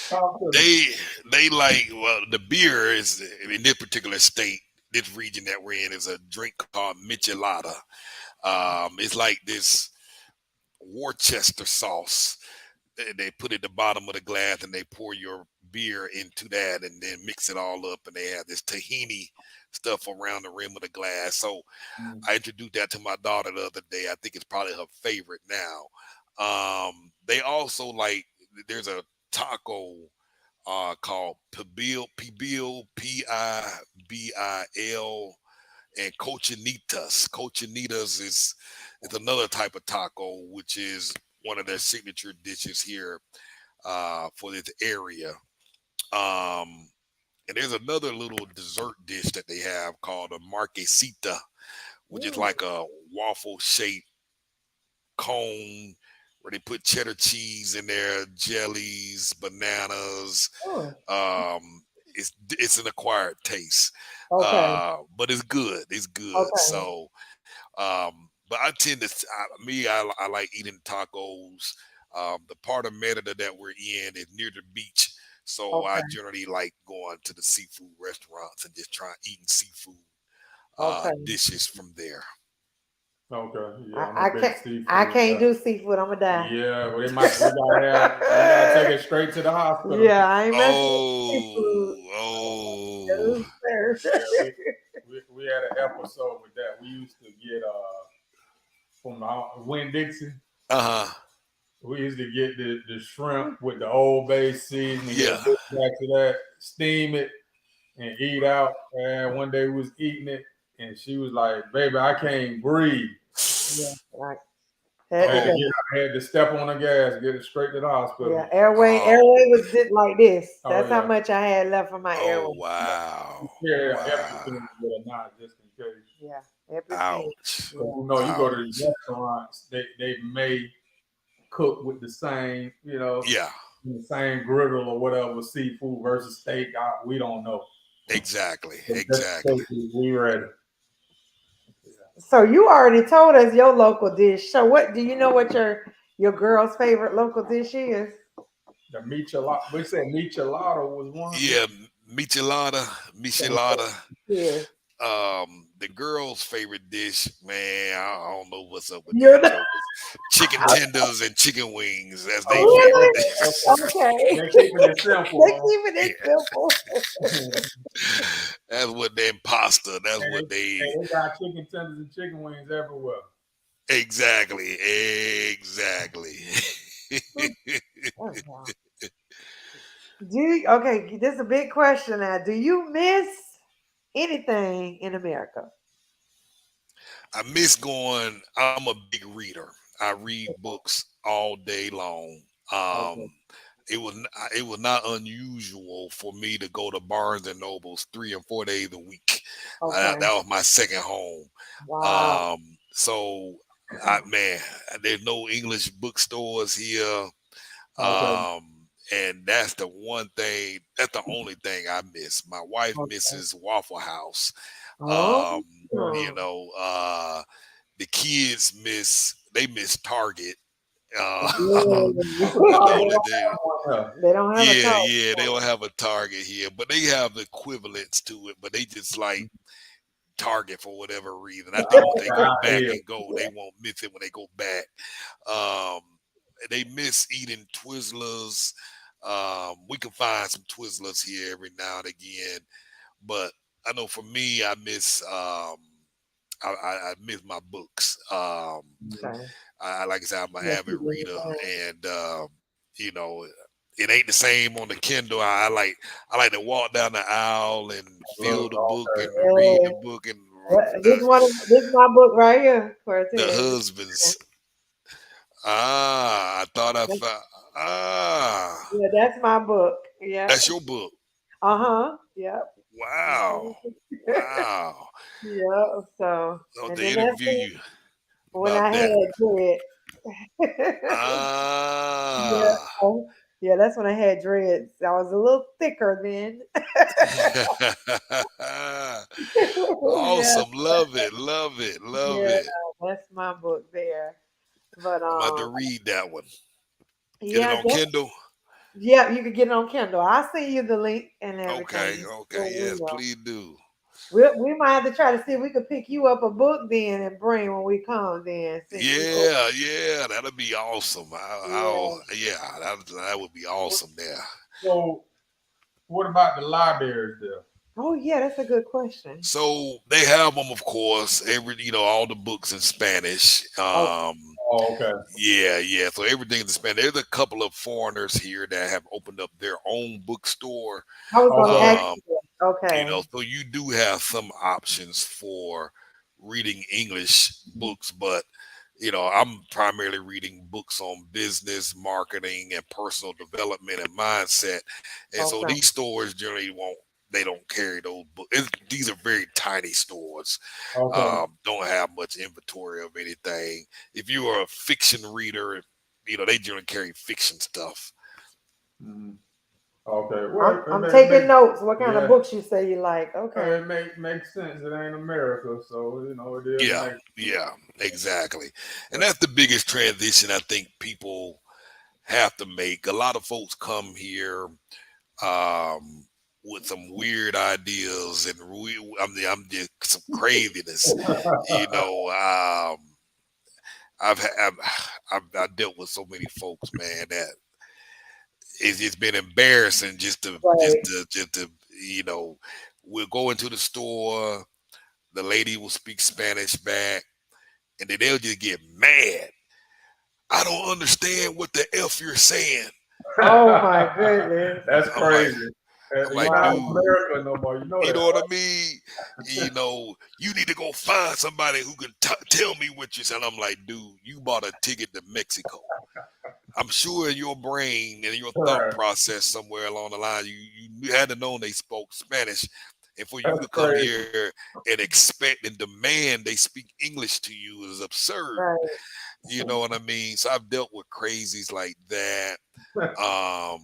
talk to me. They like, well, the beer is in this particular state, this region that we're in, is a drink called michelada. It's like this Worcester sauce. They put it at the bottom of the glass and they pour your beer into that and then mix it all up. And they have this tahini stuff around the rim of the glass. So Mm. I introduced that to my daughter the other day. I think it's probably her favorite now. They also like, there's a taco called Pibil, and cochinitas. Cochinitas is another type of taco, which is one of their signature dishes here for this area. Um, and there's another little dessert dish that they have called a marquesita, which is Mm, like a waffle shaped cone where they put cheddar cheese in there, jellies, bananas. mm. It's an acquired taste, Okay. but it's good. It's good. Okay. So, but I tend to, I like eating tacos. The part of Merida that we're in is near the beach, so I Okay. generally like going to the seafood restaurants and just trying eating seafood Okay. dishes from there. Okay, yeah, I'm a I big can't. I seafood can't guy. do seafood. I'm gonna die. Yeah, well, we gotta take it straight to the hospital. Yeah, I ain't messing with seafood. Oh, oh, No, sir. Yeah, we had an episode with that. We used to get from Winn Dixie. uh huh, We used to get the shrimp with the Old Bay seasoning, get a yeah. big batch of that, steam it, and eat out. And one day we was eating it, and she was like, "Baby, I can't breathe." Yeah, right. I Had to had to go. Oh, get, I had to step on the gas, get it straight to the Yeah, hospital. oh, airway was just like this. Oh That's how yeah, much I had left for my oh, airway. you wow, carry wow, everything with a knot just in case. Yeah, everything. ouch, Yeah. You go to these ouch. restaurants, they may cook with the same, Yeah, the same griddle or whatever seafood versus steak. We don't know. exactly, But just exactly. we ready. So you already told us your local dish. So what do you know what your girl's favorite local dish is? The michelada. We said michelada was one. Yeah, michelada, michelada. Yeah. the girls' favorite dish, man, I don't know what's up with You these know? jokers. Chicken tenders and chicken wings. That's their Okay, Really? favorite dish. Okay. they're keeping it They simple. keeping it simple. That's what they pasta. That's And what they they got chicken tenders and chicken wings everywhere. exactly. Exactly. Oh, wow. Okay, this is a big question now. Do you miss anything in America? I miss going. I'm a big reader. I read books all day long. Okay. It was not unusual for me to go to Barnes and Nobles 3 and 4 days a week. Okay. That was my second home. Wow. So man, there's no English bookstores here. Okay. And that's the one thing. That's the only thing I miss. My wife Okay. misses Waffle House. Oh. Um, you know, the kids miss Target. Uh, What's a Yeah. but target? the They only don't thing, have one here. They don't have a yeah, talk. yeah, they don't have a Target here, but they have the equivalents to it. But they just like Target for whatever reason. I think when they go I back feel. and go, they won't miss it when they go back. Um, they miss eating Twizzlers. We can find some Twizzlers here every now and again, but I know for me, I miss my books. Okay. Like I said, I'm an Yeah, avid keep it reader, going. and you know, it ain't the same on the Kindle. I like to walk down the aisle and feel Look, the book okay. and read the Yeah. book, and This is my book right here, the Cortez. husbands. I thought I found. Yeah, that's my book. Yeah. That's your book. Uh-huh. Yep. Wow, wow. Yeah. So, I want and to then that's interview it. you When about I that. had dreads. Yeah. Ah. Yeah, that's when I had dreads. I was a little thicker then. Yeah. Awesome. Love it. Love it. Love Yeah. it. That's my book there. But I'm about to read that one. Is it yeah, on Kindle? yeah, you can get it on Kindle. I'll send you the link and Okay. everything. Okay. We Yes, will. please do. We might have to try to see if we could pick you up a book then and bring when we come then since you over. Yeah, yeah, that'll be awesome. Yeah. Yeah, that would be awesome there. So, what about the libraries there? Oh yeah, that's a good question. So they have them, of course. All the books in Spanish. Oh, Oh, okay. Yeah, yeah. So everything's in Spanish. There's a couple of foreigners here that have opened up their own bookstore. I was gonna Okay. ask Um, you that. Okay. so you do have some options for reading English books, but I'm primarily reading books on business, marketing, and personal development and mindset. And so Okay. these stores generally won't. They don't carry those books. These are very tiny stores. Okay. Don't have much inventory of anything. If you are a fiction reader, they generally carry fiction stuff. Mhm. Okay. I'm Well, I'm taking notes. What kind of yeah. books you say you like? Okay. It makes sense. It ain't America, so it is Yeah, make. yeah, exactly. And that's the biggest transition I think people have to make. A lot of folks come here um, with some weird ideas and I'm just some craziness. You know, I've dealt with so many folks, man, that it's been embarrassing Right. just to we'll go into the store, the lady will speak Spanish back, and then they'll just get mad. I don't understand what the F you're saying. Oh my goodness. That's I'm like, crazy. I'm You're like, not in Wow. dude, America no more. You know you that, know what I right? mean? You need to go find somebody who can tell me what you said. I'm like, dude, you bought a ticket to Mexico. I'm sure in your brain and in your thought Right. process somewhere along the line, you had to know they spoke Spanish. And for you That's to come crazy. here and expect and demand they speak English to you is absurd. Right. You know what I mean? So I've dealt with crazies like that. I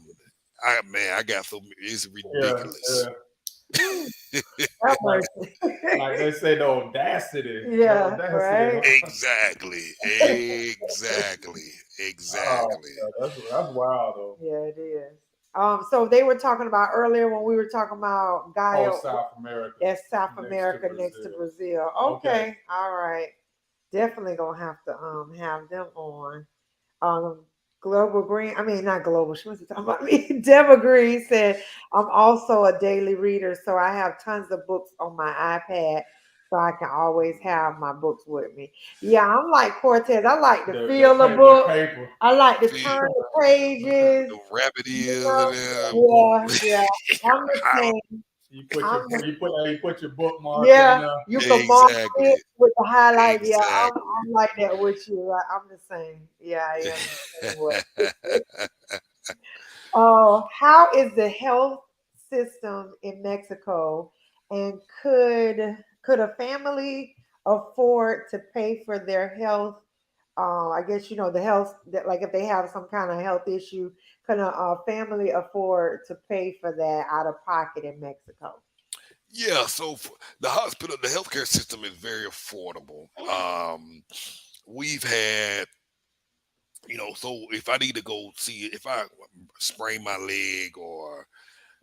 got it's Yeah, ridiculous. yeah. Ooh, have Like mercy. like they say, the audacity, the Yeah, audacity. right. Exactly. Exactly. Oh, Exactly. yeah, that's wild though. Yeah, it is. So they were talking about earlier when we were talking about Oh, Gaia. South America, That's South next to America next to Brazil. Brazil. Okay. Okay, all right. Definitely gonna have to have them on. Um, Global Green. I mean, not Global. She was talking about me. Deborah Green said I'm also a daily reader, so I have tons of books on my iPad, so I can always have my books with me. Yeah, I'm like Cortez. I like to feel the The book. paper. I like to See turn the pages. the rabbit You ears know? and then boom. Yeah, yeah. I'm the same. You I'm the put your bookmark in yeah. there. You can mark Exactly. it with the highlight. Yeah, Exactly. I'm like that with you. I'm the same. Yeah, I am the same way. How is the health system in Mexico, and could a family afford to pay for their health? I guess the health that like if they have some kind of health issue, can a family afford to pay for that out of pocket in Mexico? Yeah, so the hospital, the healthcare system is very affordable. We've had, so if I need to go see, if I sprain my leg or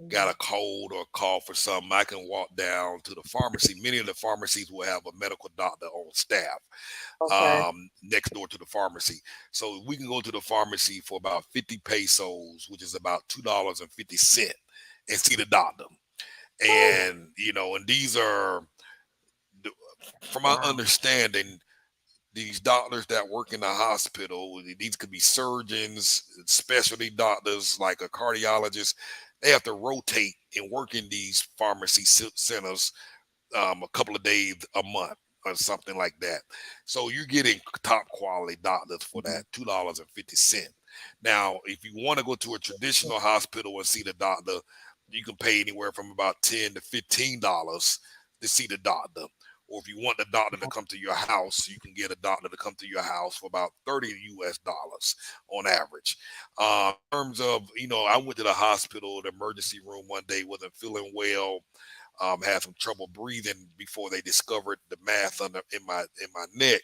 got Mhm. a cold or cough or something, I can walk down to the pharmacy. Many of the pharmacies will have a medical doctor on staff Okay. next door to the pharmacy. So we can go to the pharmacy for about 50 pesos, which is about $2.50, and see the doctor. And, and these are, from my Wow. understanding, these doctors that work in the hospital, these could be surgeons, specialty doctors like a cardiologist. They have to rotate and work in these pharmacy centers a couple of days a month or something like that. So you're getting top quality doctors for that $2.50. Now, if you want to go to a traditional hospital and see the doctor, you can pay anywhere from about $10 to $15 to see the doctor. Or if you want the doctor to come to your house, you can get a doctor to come to your house for about $30 on average. In terms of, I went to the hospital, the emergency room one day, wasn't feeling well, had some trouble breathing before they discovered the mass in my neck.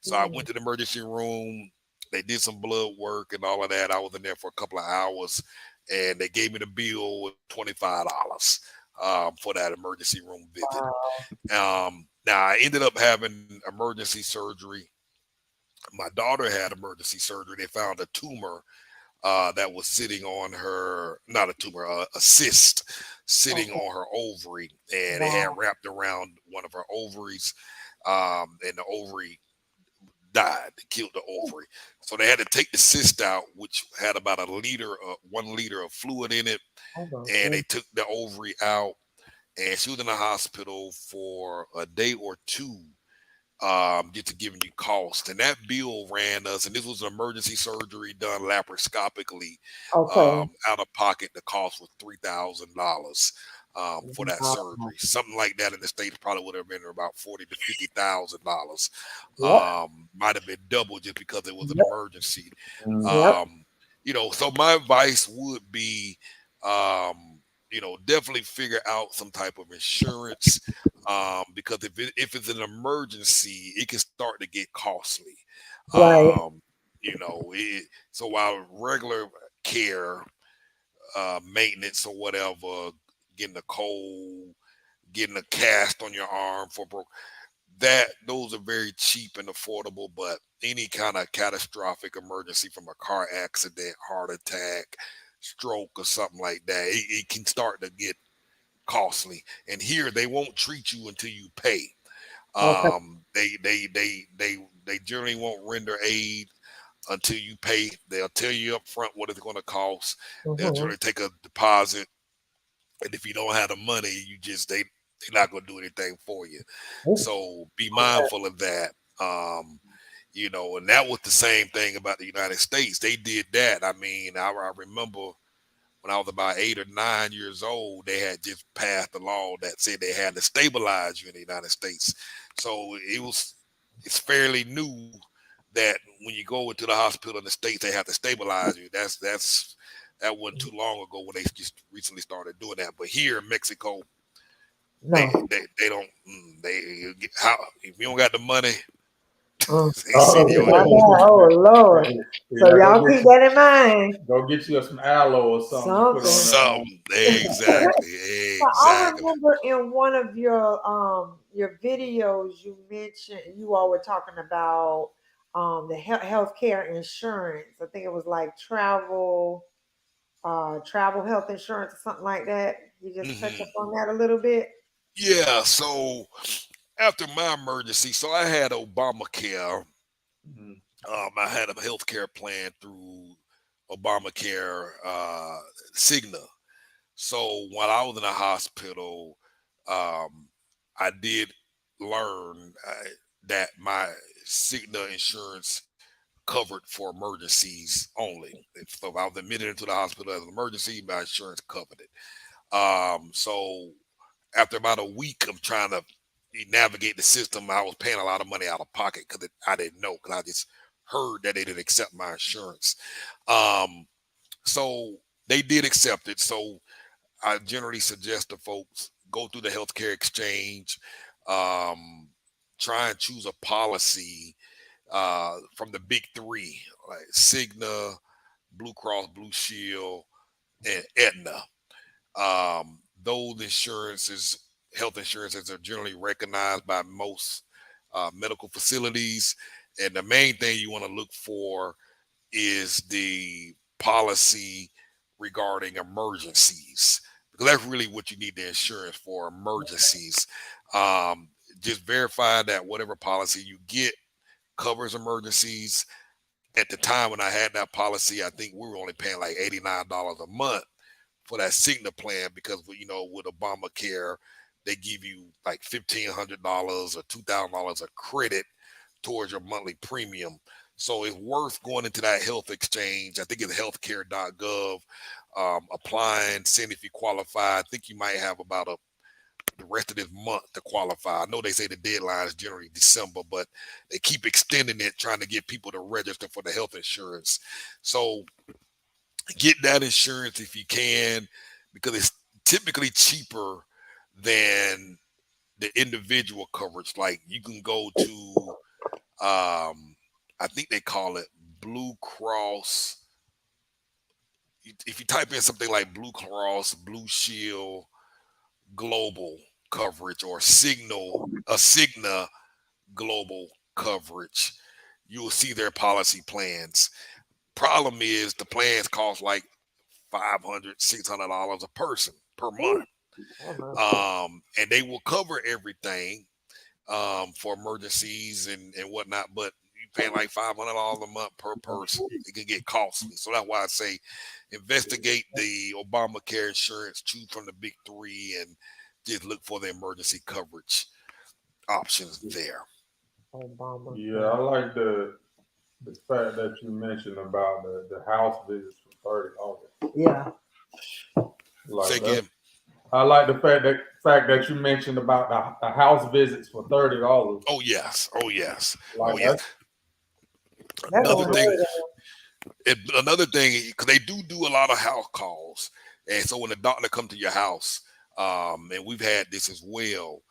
So I Mm. went to the emergency room. They did some blood work and all of that. I was in there for a couple of hours, and they gave me the bill with $25 for that emergency room visit. Wow. Now I ended up having emergency surgery. My daughter had emergency surgery. They found a tumor that was sitting on her, not a tumor, a cyst sitting Okay. on her ovary, and it had Wow. wrapped around one of her ovaries, and the ovary died, killed the ovary. So they had to take the cyst out, which had about 1 liter of fluid in it, Oh my and they goodness. took the ovary out, and she was in the hospital for a day or two just to giving you cost. And that bill ran us, and this was an emergency surgery done laparoscopically, Okay. out of pocket. The cost was $3,000 for that Wow. surgery. Something like that in the States probably would have been about $40,000 to $50,000. Yep. Might have been double just because it was an Yep. emergency. Yep. Um, so my advice would be, definitely figure out some type of insurance, because if it's an emergency, it can start to get costly. Right. Um, so while regular care, maintenance or whatever, getting a cold, getting a cast on your arm for broke, that those are very cheap and affordable. But any kind of catastrophic emergency from a car accident, heart attack, stroke, or something like that, it can start to get costly. And here they won't treat you until you pay. Okay. They generally won't render aid until you pay. They'll tell you up front what it's going to cost. They'll Mm-hmm. generally take a deposit, and if you don't have the money, they're not going to do anything for you. So be Okay. mindful of that. And that was the same thing about the United States. They did that. I mean, I remember when I was about 8 or 9 years old, they had just passed a law that said they had to stabilize you in the United States. So it's fairly new that when you go into the hospital in the States, they have to stabilize you. That wasn't too long ago when they just recently started doing that. But here in Mexico, they No. they, they don't they how if you don't got the money, Mm. They send you on My that. God. Oh Lord. So Yeah, y'all keep that in mind. go get you some aloe or something to put on Something. there. Something. Exactly. So I Exactly. remember in one of your videos you mentioned you all were talking about the healthcare insurance. I think it was like travel health insurance or something like that. You just touch up Hmm. on that a little bit. Yeah. So after my emergency, so I had Obamacare. Mhm. I had a health care plan through Obamacare, Cigna. So while I was in the hospital, um, I did learn that my Cigna insurance covered for emergencies only. So if I was admitted into the hospital as an emergency, my insurance covered it. So after about a week of trying to navigate the system, I was paying a lot of money out of pocket because I didn't know, because I just heard that they didn't accept my insurance. Um, so they did accept it. So I generally suggest to folks go through the healthcare exchange, um, try and choose a policy from the big three, like Cigna, Blue Cross Blue Shield, and Aetna. Those insurances, health insurances, are generally recognized by most medical facilities. And the main thing you want to look for is the policy regarding emergencies, because that's really what you need the insurance for, emergencies. Um, just verify that whatever policy you get covers emergencies. At the time when I had that policy, I think we were only paying like $89 a month for that Cigna plan, because with Obamacare, they give you like $1,500 or $2,000 of credit towards your monthly premium. So it's worth going into that health exchange. I think it's healthcare.gov, applying, seeing if you qualify. I think you might have about the rest of this month to qualify. I know they say the deadline is generally December, but they keep extending it, trying to get people to register for the health insurance. So get that insurance if you can, because it's typically cheaper than the individual coverage. Like you can go to, I think they call it Blue Cross. If you type in something like Blue Cross, Blue Shield, Global coverage, or Cigna Global coverage, you will see their policy plans. Problem is the plans cost like $500, $600 a person per month. Ooh, oh my. And they will cover everything for emergencies and whatnot, but you pay like $500 a month per person. It can get costly. So that's why I say investigate the Obamacare insurance, choose from the big three, and just look for the emergency coverage options there. Obama Yeah, I care. like the fact that you mentioned about the house visits for $30. Yeah. Say Like that. again. I like the fact that you mentioned about the house visits for $30. Oh yes. Oh yes. Oh Like yeah. That's Another thing. unheard Another thing, because they do a lot of house calls, and so when the doctor come to your house, and we've had this as well,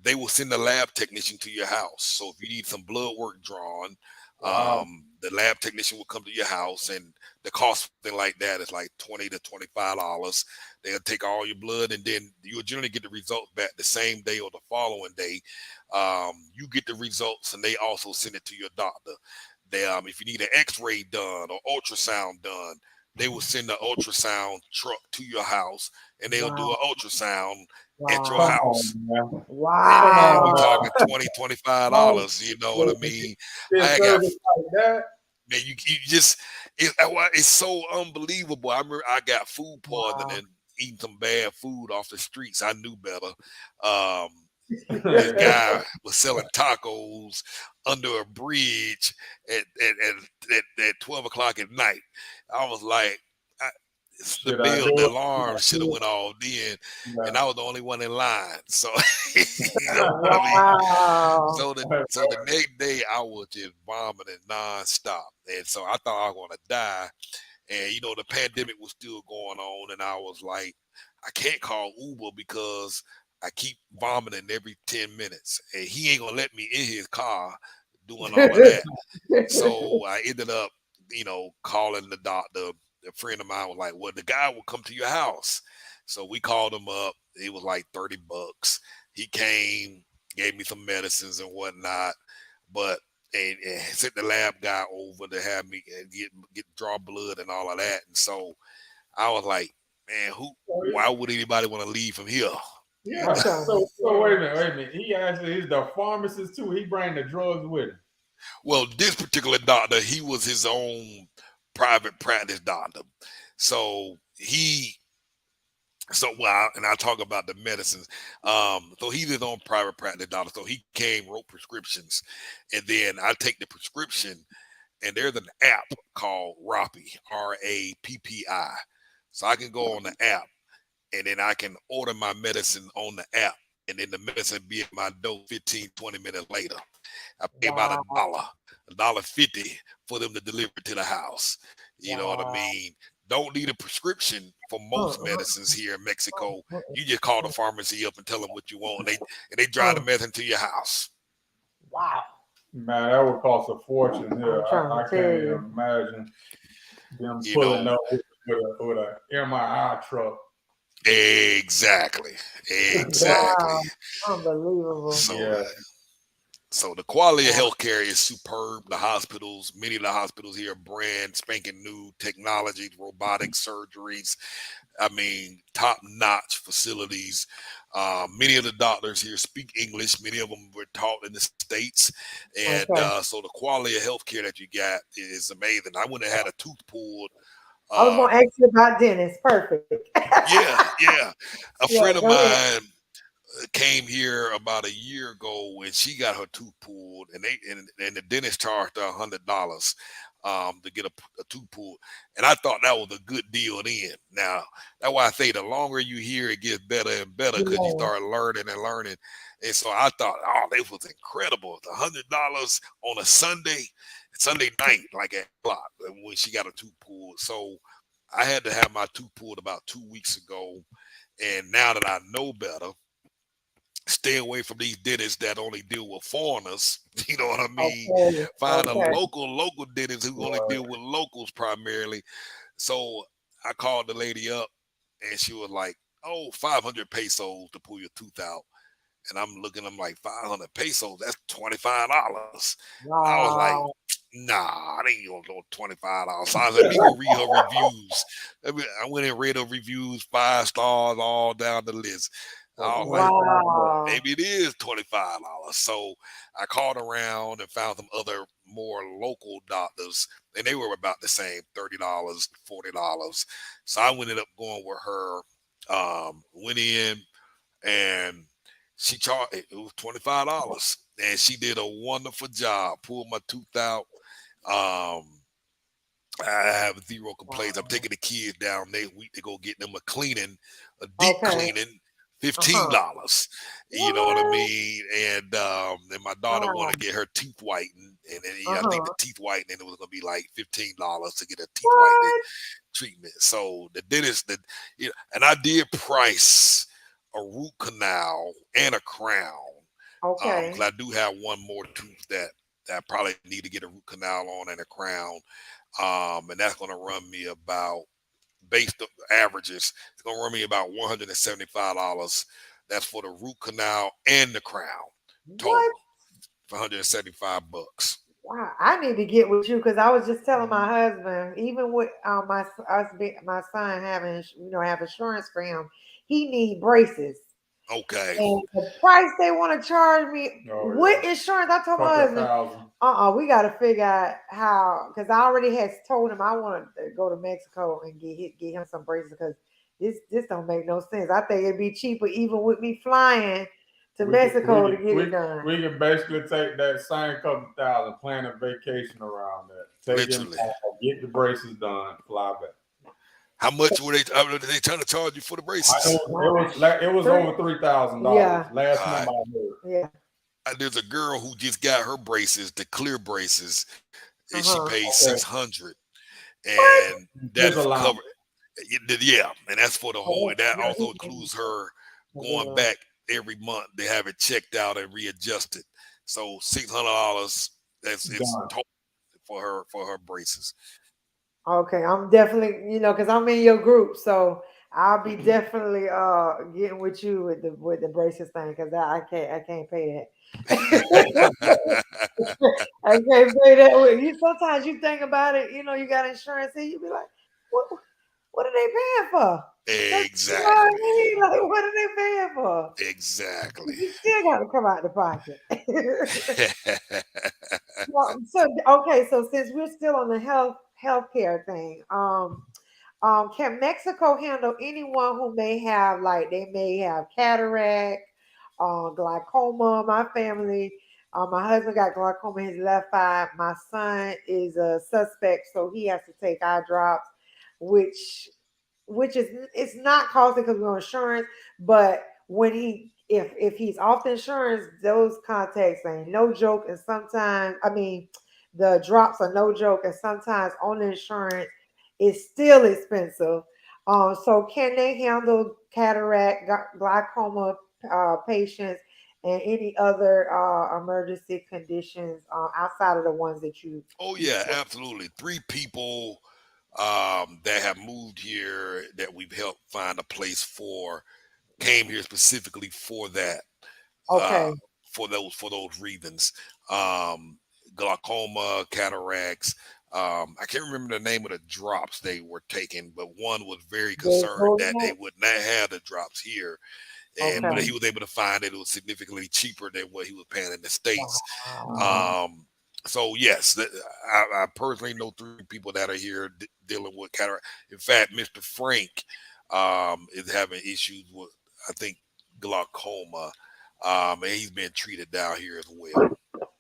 they will send a lab technician to your house. So if you need some blood work drawn, wow. the lab technician will come to your house, and the cost for something like that is like $20 to $25. They'll take all your blood, and then you'll generally get the results back the same day or the following day. You get the results, and they also send it to your doctor. They, if you need an X-ray done or ultrasound done, they will send the ultrasound truck to your house, and they'll do Wow. an ultrasound at your Come Wow. house. on, man. Come And on, we man. Wow. talking 20, Oh, $25. You know what I with mean? this I got, service like that. man, you just, it's so unbelievable. I remember I got food poisoning, eating some bad food off the streets. I knew better. Um, this guy was selling tacos under a bridge at 12 o'clock at night. I was like, I, Should I do the it? alarm should have went off then, and Yeah. I was the only one in line. So, you know what I mean? Wow. So the next day I was just vomiting nonstop, and so I thought I was gonna die. And the pandemic was still going on, and I was like, I can't call Uber because I keep vomiting every 10 minutes, and he ain't gonna let me in his car doing all of that. So I ended up, calling the doctor. A friend of mine was like, well, the guy will come to your house. So we called him up. It was like $30. He came, gave me some medicines and whatnot, but and sent the lab guy over to have me get draw blood and all of that. And so I was like, man, why would anybody want to leave from here? Yeah. So wait a minute. He actually is the pharmacist too. He bring the drugs with him. Well, this particular doctor, he was his own private practice doctor. So and I talk about the medicines. So he's his own private practice doctor. So he came, wrote prescriptions, and then I take the prescription, and there's an app called Rappi, RAPPI. So I can go on the app, and then I can order my medicine on the app, and then the medicine be at my door 15, 20 minutes later. I pay about $1.50 for them to deliver it to the house. You know what I mean? Don't need a prescription for most medicines here in Mexico. You just call the pharmacy up and tell them what you want, and they drive the medicine to your house. Wow. Man, that would cost a fortune here. I can't even imagine them pulling up with an MRI truck. Exactly. Wow. Unbelievable. So the quality of healthcare is superb. The hospitals, many of the hospitals here are brand spanking new technologies, robotic surgeries. I mean, top-notch facilities. Many of the doctors here speak English. Many of them were taught in the States. And so the quality of healthcare that you got is amazing. I went and had a tooth pulled. I was going to ask you about Dennis. Perfect. Yeah. A friend of mine came here about a year ago when she got her tooth pulled, and the dentist charged her $100 to get a tooth pulled, and I thought that was a good deal then. Now that's why I say the longer you hear, it gets better and better because you start learning, and so I thought, oh, this was incredible. $100 on a Sunday night, like at o'clock when she got a tooth pulled. So I had to have my tooth pulled about 2 weeks ago, and now that I know better, stay away from these dentists that only deal with foreigners. You know what I mean? Find a local dentist who only deal with locals primarily. So I called the lady up, and she was like, oh, 500 pesos to pull your tooth out. And I'm looking, I'm like, 500 pesos, that's $25. Wow. I was like, nah, I ain't gonna go $25. So I was like, let me go read her reviews. I went and read her reviews, 5 stars, all down the list. I was like, maybe it is $25. So I called around and found some other more local doctors, and they were about the same, $30, $40. So I ended up going with her, went in, and she charged, it was $25, and she did a wonderful job, pulled my tooth out. I have 0 complaints. I'm taking the kids down next week to go get them a deep cleaning. $15, you know what I mean, and my daughter want to get her teeth whitened, and then I think the teeth whitening it was gonna be like $15 to get a teeth whitening treatment. So the dentist, and I did price a root canal and a crown, because I do have one more tooth that I probably need to get a root canal on and a crown, and that's gonna run me about, based on averages, it's gonna run me about $175. That's for the root canal and the crown. Total for $175. Wow, I need to get with you because I was just telling my husband, even with my son having have insurance for him, he need braces. Okay. And the price they want to charge me with insurance, I told my husband, we got to figure out how, because I already had told him I want to go to Mexico and get him some braces because this don't make no sense. I think it'd be cheaper even with me flying to Mexico to get it done. We can basically take that same couple thousand, plan a vacation around that. Take them, get the braces done, fly back. How much were they trying to charge you for the braces? It was over $3,000. Yeah. Last time I heard. Yeah. There's a girl who just got her braces, the clear braces, and she paid $600, and that's covered. Yeah, and that's for the whole. And that also includes her going back every month to have it checked out and readjusted. So $600 It's Done. total for her braces. Okay, I'm definitely, because I'm in your group, so I'll be definitely getting with you with the braces thing because I can't pay that. I can't pay that. You sometimes you think about it, you got insurance and you be like, what are they paying for? You know what I Exactly. mean? Like, what are they paying for? Exactly. You still got to come out the pocket. Well, so okay, so since we're still on the healthcare thing, can Mexico handle anyone who may have like they may have cataract, glaucoma? My family, my husband got glaucoma in his left eye. My son is a suspect, so he has to take eye drops, which which is it's not costing because we're on insurance, but when if he's off the insurance, those contacts ain't no joke, and sometimes the drops are no joke, and sometimes on the insurance it's still expensive. So can they handle cataract, glaucoma patients, and any other emergency conditions outside of the ones that Oh you yeah, spoke? absolutely. Three people that have moved here that we've helped find a place for came here specifically for that. Uh, Okay, for those reasons. Um, Glaucoma, cataracts. I can't remember the name of the drops they were taking, but one was very they concerned told that they you. would not have the drops here, and but Okay. he was able to find that it was significantly cheaper than what he was paying in the states. Wow. Um, so yes, I personally know three people that are here dealing with cataract. In fact, Mr. Frank is having issues with, I think, glaucoma, and he's been treated down here as well.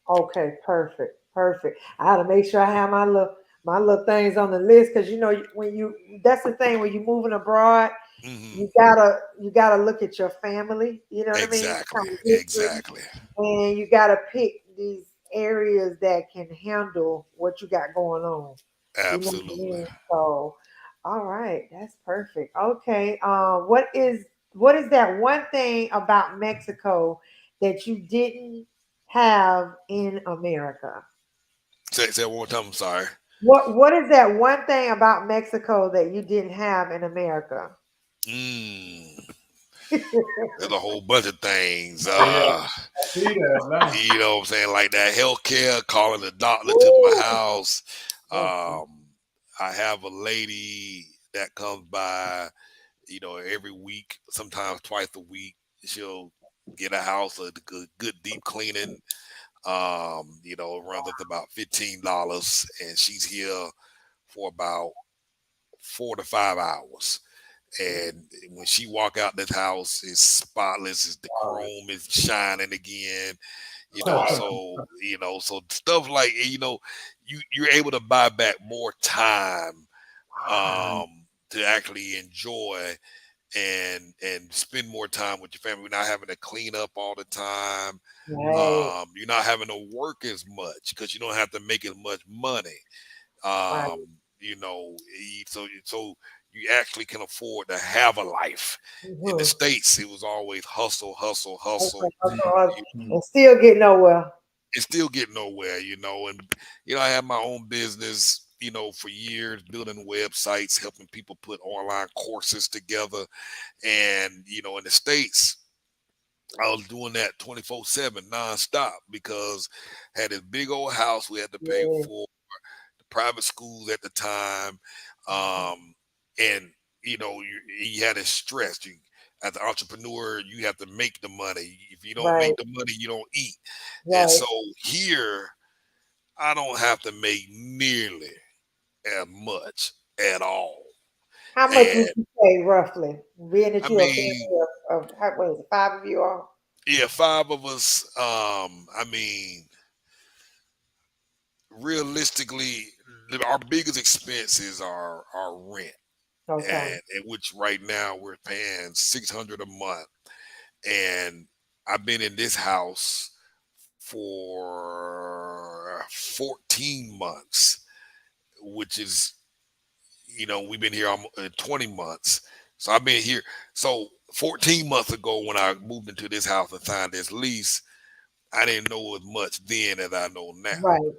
Okay, perfect, perfect. I had to make sure I have my little things on the list because when you that's the thing when you're moving abroad, Hmm. you gotta look at your family. You know what I mean? Exactly, Kind of history, exactly, and you gotta pick these areas that can handle what you got going on. You know what I absolutely. mean? So, all right, that's perfect. Okay, what is that one thing about Mexico that you didn't have in America? Say it one more time. I'm sorry. What is that one thing about Mexico that you didn't have in America? Mm, there's a whole bunch of things. Oh yeah, I see that now. You know what I'm saying? Like that healthcare, calling the doctor to my Woo! house. Okay. I have a lady that comes by, every week, sometimes twice a week. She'll get a house a good deep cleaning. It runs up to about $15, and she's here for about 4 to 5 hours. And when she walk out this house, it's spotless. It's the chrome is shining again. So stuff like you're able to buy back more time Wow. to actually enjoy and spend more time with your family. We're not having to clean up all the time. Right. You're not having to work as much because you don't have to make as much money. Right. So you actually can afford to have a life. In the Mhm. states, it was always hustle, hustle, hustle. Okay. You, And still get nowhere. and still get nowhere, and I have my own business, for years, building websites, helping people put online courses together. And in the states, I was doing that 24/7 nonstop because I had this big old house we had to pay Yeah. for, the private schools at the time. Mhm. And you had to stress. As an entrepreneur, you have to make the money. If you don't Right. make the money, you don't eat. And Right. so here, I don't have to make nearly as much at all. How much would And you say roughly? Being that I you're a mean, family of what is it, five of you all? yeah, five of us. Realistically, our biggest expenses are our rent, Okay. and which right now we're paying 600 a month. And I've been in this house for 14 months, which is, we've been here almost 20 months. So I've been here. So 14 months ago, when I moved into this house and signed this lease, I didn't know as much then as I know now. Right.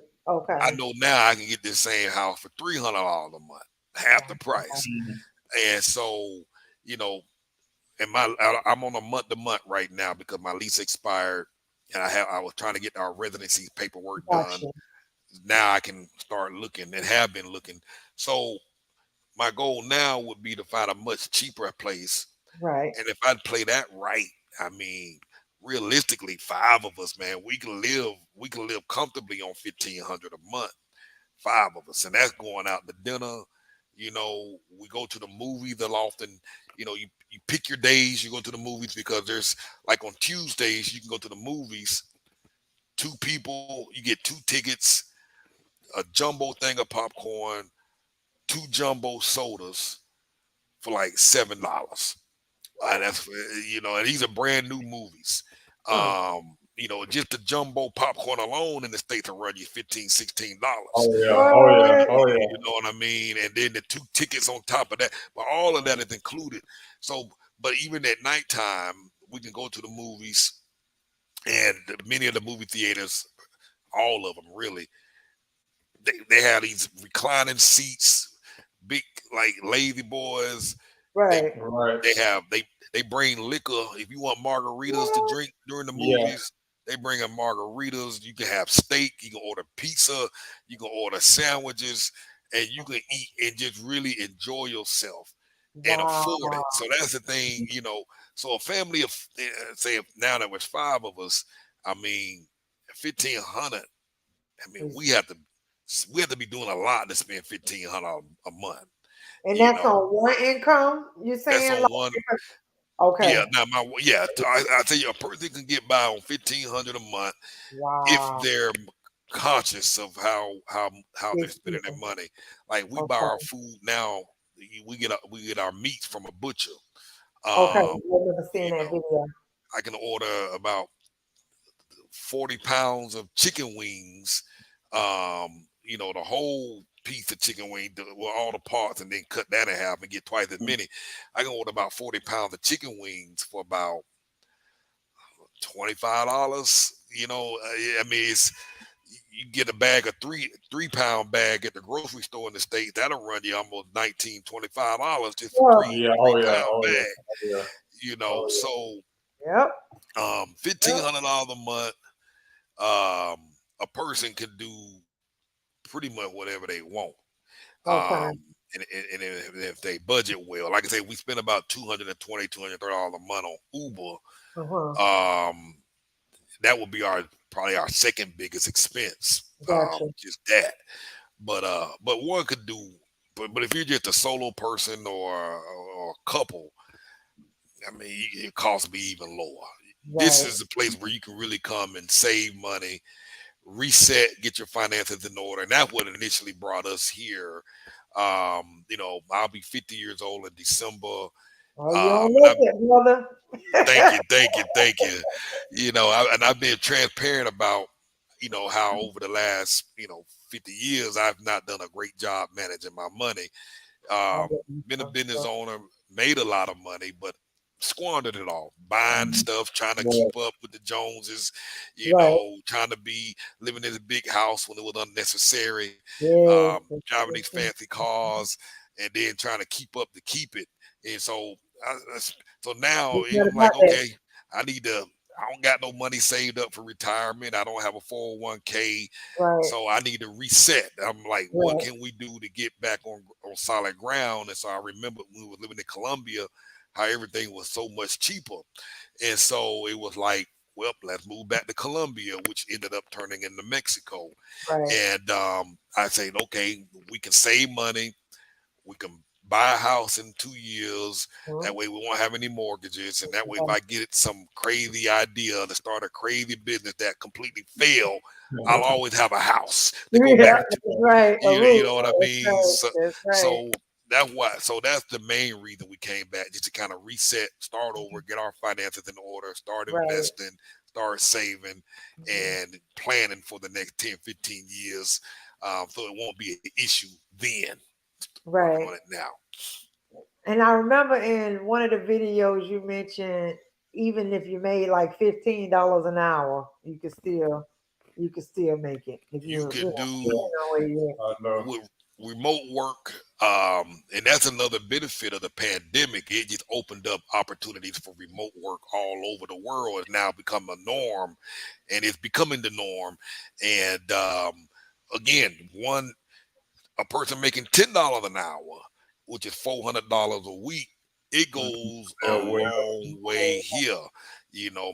I Okay. know now I can get this same house for $300 a month, half the Wow. price. And so, you know, and I'm on a month to month right now because my lease expired, and I was trying to get our residency paperwork done. Gotcha. Now I can start looking and have been looking. So my goal now would be to find a much cheaper place. Right. And if I play that right, I mean, realistically, five of us, man, we can live comfortably on 1,500 a month. Five of us, and that's going out to dinner. We go to the movies. They'll often, you pick your days. You go to the movies because there's like on Tuesdays you can go to the movies. Two people, you get two tickets, a jumbo thing of popcorn, two jumbo sodas for like $7. And that's and these are brand new movies. Huh. Just the jumbo popcorn alone in the States will run you $15, $16. Oh yeah, oh You, yeah, What? oh you yeah. know what I mean? And then the two tickets on top of that. But all of that is included. So, but even at nighttime, we can go to the movies, and many of the movie theaters, all of them really, they have these reclining seats, big like lazy boys. They Right. Right. they bring liquor. If you want margaritas to What? drink during the Yeah. movies, they bring in margaritas. You can have steak. You can order pizza. You can order sandwiches, and you can eat and just really enjoy yourself and Wow. afford it. So that's the thing. So a family of say if now that was five of us, I mean, 1,500. I mean, Is- we have to be doing a lot to spend 1,500 a month. And You that's know, on one income, you that's saying? on one. Like, Yeah, okay. now I tell you, a person can get by on 1,500 a month if Wow. they're conscious of how they're Big spending their people. money. Like we buy our Okay. food now, we get our meats from a butcher. Okay. Um, I remember seeing you that know, video. I can order about 40 pounds of chicken wings. The whole piece of chicken wing with all the parts, and then cut that in half and get twice as many. I can order about 40 pounds of chicken wings for about $25. I mean, you get a bag of three-pound bag at the grocery store in the States. That'll run you almost $19, $25 just for Well, three Yeah. three Oh yeah. pound Oh yeah. bag. Oh yeah. Oh yeah. So yep. Yep. $1,500 a month. A person can do pretty much whatever they want. Okay. And if they budget well, like I say, we spend about $220, $230 a month on Uber. Uh-huh. Um, that would be our probably our second biggest expense. Gotcha. Just that. But one could do. But if you're just a solo person or a couple, I mean, it costs be even lower. This Right. is a place where you can really come and save money, reset, get your finances in order, and that's what initially brought us here. I'll be 50 years old in December. Oh, you don't And look it, brother. thank you, thank you, thank you. And I've been transparent about, how over the last, 50 years, I've not done a great job managing my money. I Um, didn't been a know. business owner, made a lot of money, but squandered it all, buying stuff, trying to Yeah. keep up with the Joneses, Right. trying to be living in a big house when it was unnecessary, Yes. driving these fancy cars, and then trying to keep up to keep it. And so, so now You got I'm about like, that. okay, I need to. I don't got no money saved up for retirement. I don't have a 401k, Right. so I need to reset. I'm like, what Right. can we do to get back on solid ground? And so I remember when we were living in Colombia, how everything was so much cheaper. And so it was like, well, let's move back to Colombia, which ended up turning into Mexico. Right. And I said, okay, we can save money. We can buy a house in 2 years. Mhm. That way we won't have any mortgages. And that way, if Right. I get some crazy idea to start a crazy business that completely fail, I'll always have a house to go Yeah, back to. that's right. A You roof. know what I That's mean? right. So, That's right. so that's why. So that's the main reason we came back, just to kind of reset, start over, get our finances in order, start Right. investing, start saving, Mhm. and planning for the next 10, 15 years. So it won't be an issue then. Working on Right. it now. And I remember in one of the videos you mentioned even if you made like $15 an hour, you could still make it if You you can Yeah, do depending on where you I know. with remote work, and that's another benefit of the pandemic. It just opened up opportunities for remote work all over the world. It's now become a norm, and it's becoming the norm. And again, a person making $10 an hour, which is $400 a week, it goes a Yeah, well, long way here.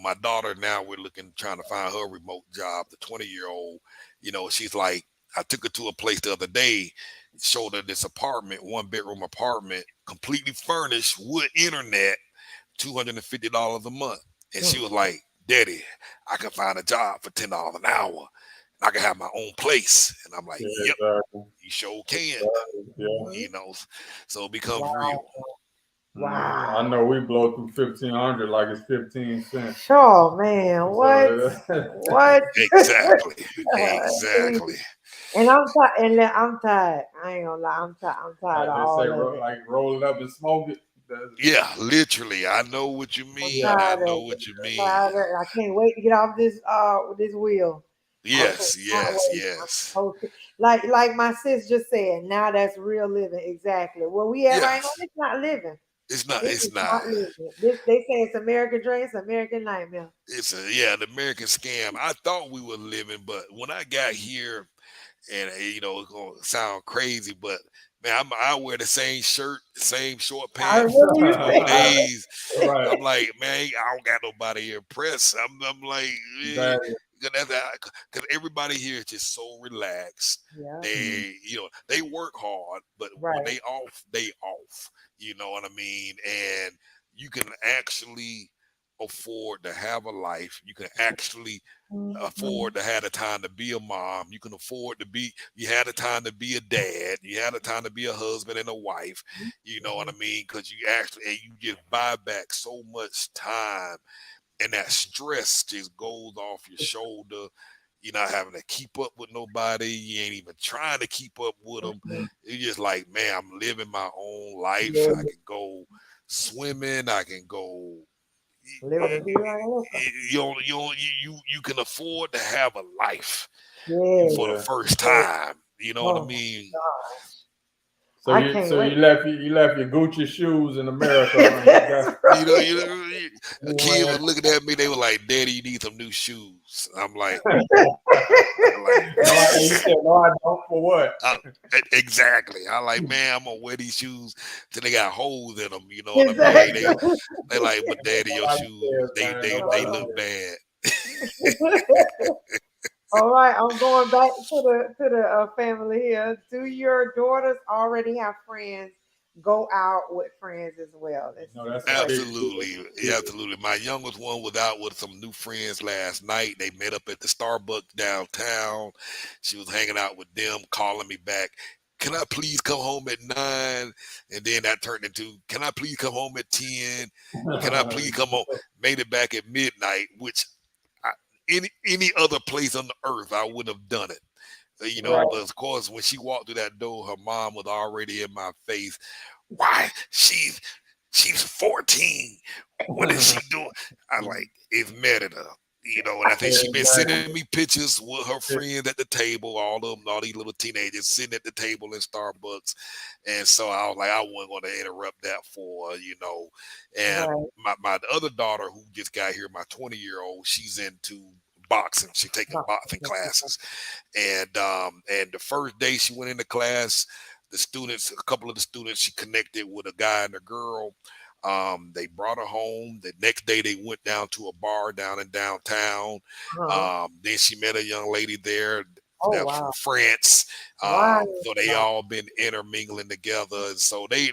My daughter now we're trying to find her remote job. The 20-year-old, she's like, I took her to a place the other day, showed her this apartment, 1 bedroom apartment, completely furnished, with internet, $250 a month, and she mm, was like, "Daddy, I can find a job for $10 an hour. I can have my own place." And I'm like, yeah, "Yep, exactly. you sure can." Exactly. Yeah. mhm. you know so it becomes Wow. real. I Wow. know we blow through 1,500 like it's 15 cents. Sure, man. What? So What? Exactly. Please. Exactly. And I'm tired. And I'm tired. I ain't gonna lie. I'm tired. I'm tired like of they say, all of it. like roll it up and smoke it. Yeah, literally, I know what you I'm mean. I tired of know it. what you I'm mean. tired of it. I can't wait to get off this wheel. I Yes, cannot yes, wait. I'm yes, so like my sis just said. Now that's real living. Exactly. Where we at right now, yes. it's not living. It's not, This it's is not. not living. This they say it's American dream. It's American nightmare. An American scam. I thought we were living, but when I got here, and it's gonna sound crazy, but man, I wear the same shirt, the same short I pants remember you both saying. days. Right. I'm like, man, I don't got nobody here impressed. I'm like, That because everybody here is just so relaxed. Yeah. mm, They work hard, but when Right. they off, they off. You know what I mean? And you can actually afford to have a life. You can actually Mhm. afford to have the time to be a mom. You can afford to be. You had the time to be a dad. You had the time to be a husband and a wife. You know what I mean? Because you just buy back so much time, and that stress just goes off your shoulder. You're not having to keep up with nobody. You ain't even trying to keep up with them. Mhm. You're just like, man, I'm living my own life. I Living, can go swimming. I can go. living the be like listen. You can afford to have a life Yes. for the yeah. first Yes. time. You know what I Oh my mean? God. So I you can't so wait. you left your Gucci shoes in America, huh? You That's got right. A you kid was went. looking at me. They were like, "Daddy, you need some new shoes." I'm like, I'm like, No, you said no. I don't. For what? I, exactly. I like, man, I'm gonna wear these shoes till they got holes in them. You know what I mean? Exactly. They like, but daddy, your Nobody shoes, cares, they man. they they Nobody look cares. bad. All right, I'm going back to the family here. Do your daughters already have friends? Go out with friends as well. You That's know that's the a question. big deal. Absolutely, Yeah. yeah, absolutely. My youngest one was out with some new friends last night. They met up at the Starbucks downtown. She was hanging out with them, calling me back. Can I please come home at 9? And then that turned into, can I please come home at 10? Can I please come home? Made it back at midnight, which I, any other place on the earth I wouldn't have done it. Right. But of course, when she walked through that door, her mom was already in my face. Why she's 14? What is she doing? I like it's Merida. And I think she been sending me pictures with her friends at the table, all these little teenagers sitting at the table in Starbucks. And so I was like, I wasn't going to interrupt that for her. And Right. my other daughter who just got here, my 20-year-old, she's into boxing. She's taking boxing classes. And the first day she went into class, a couple of the students, she connected with a guy and a girl. They brought her home. The next day, they went down to a bar down in downtown. Uh-huh. Then she met a young lady there Oh that's from wow. France. Wow. So they all been intermingling together, and so they're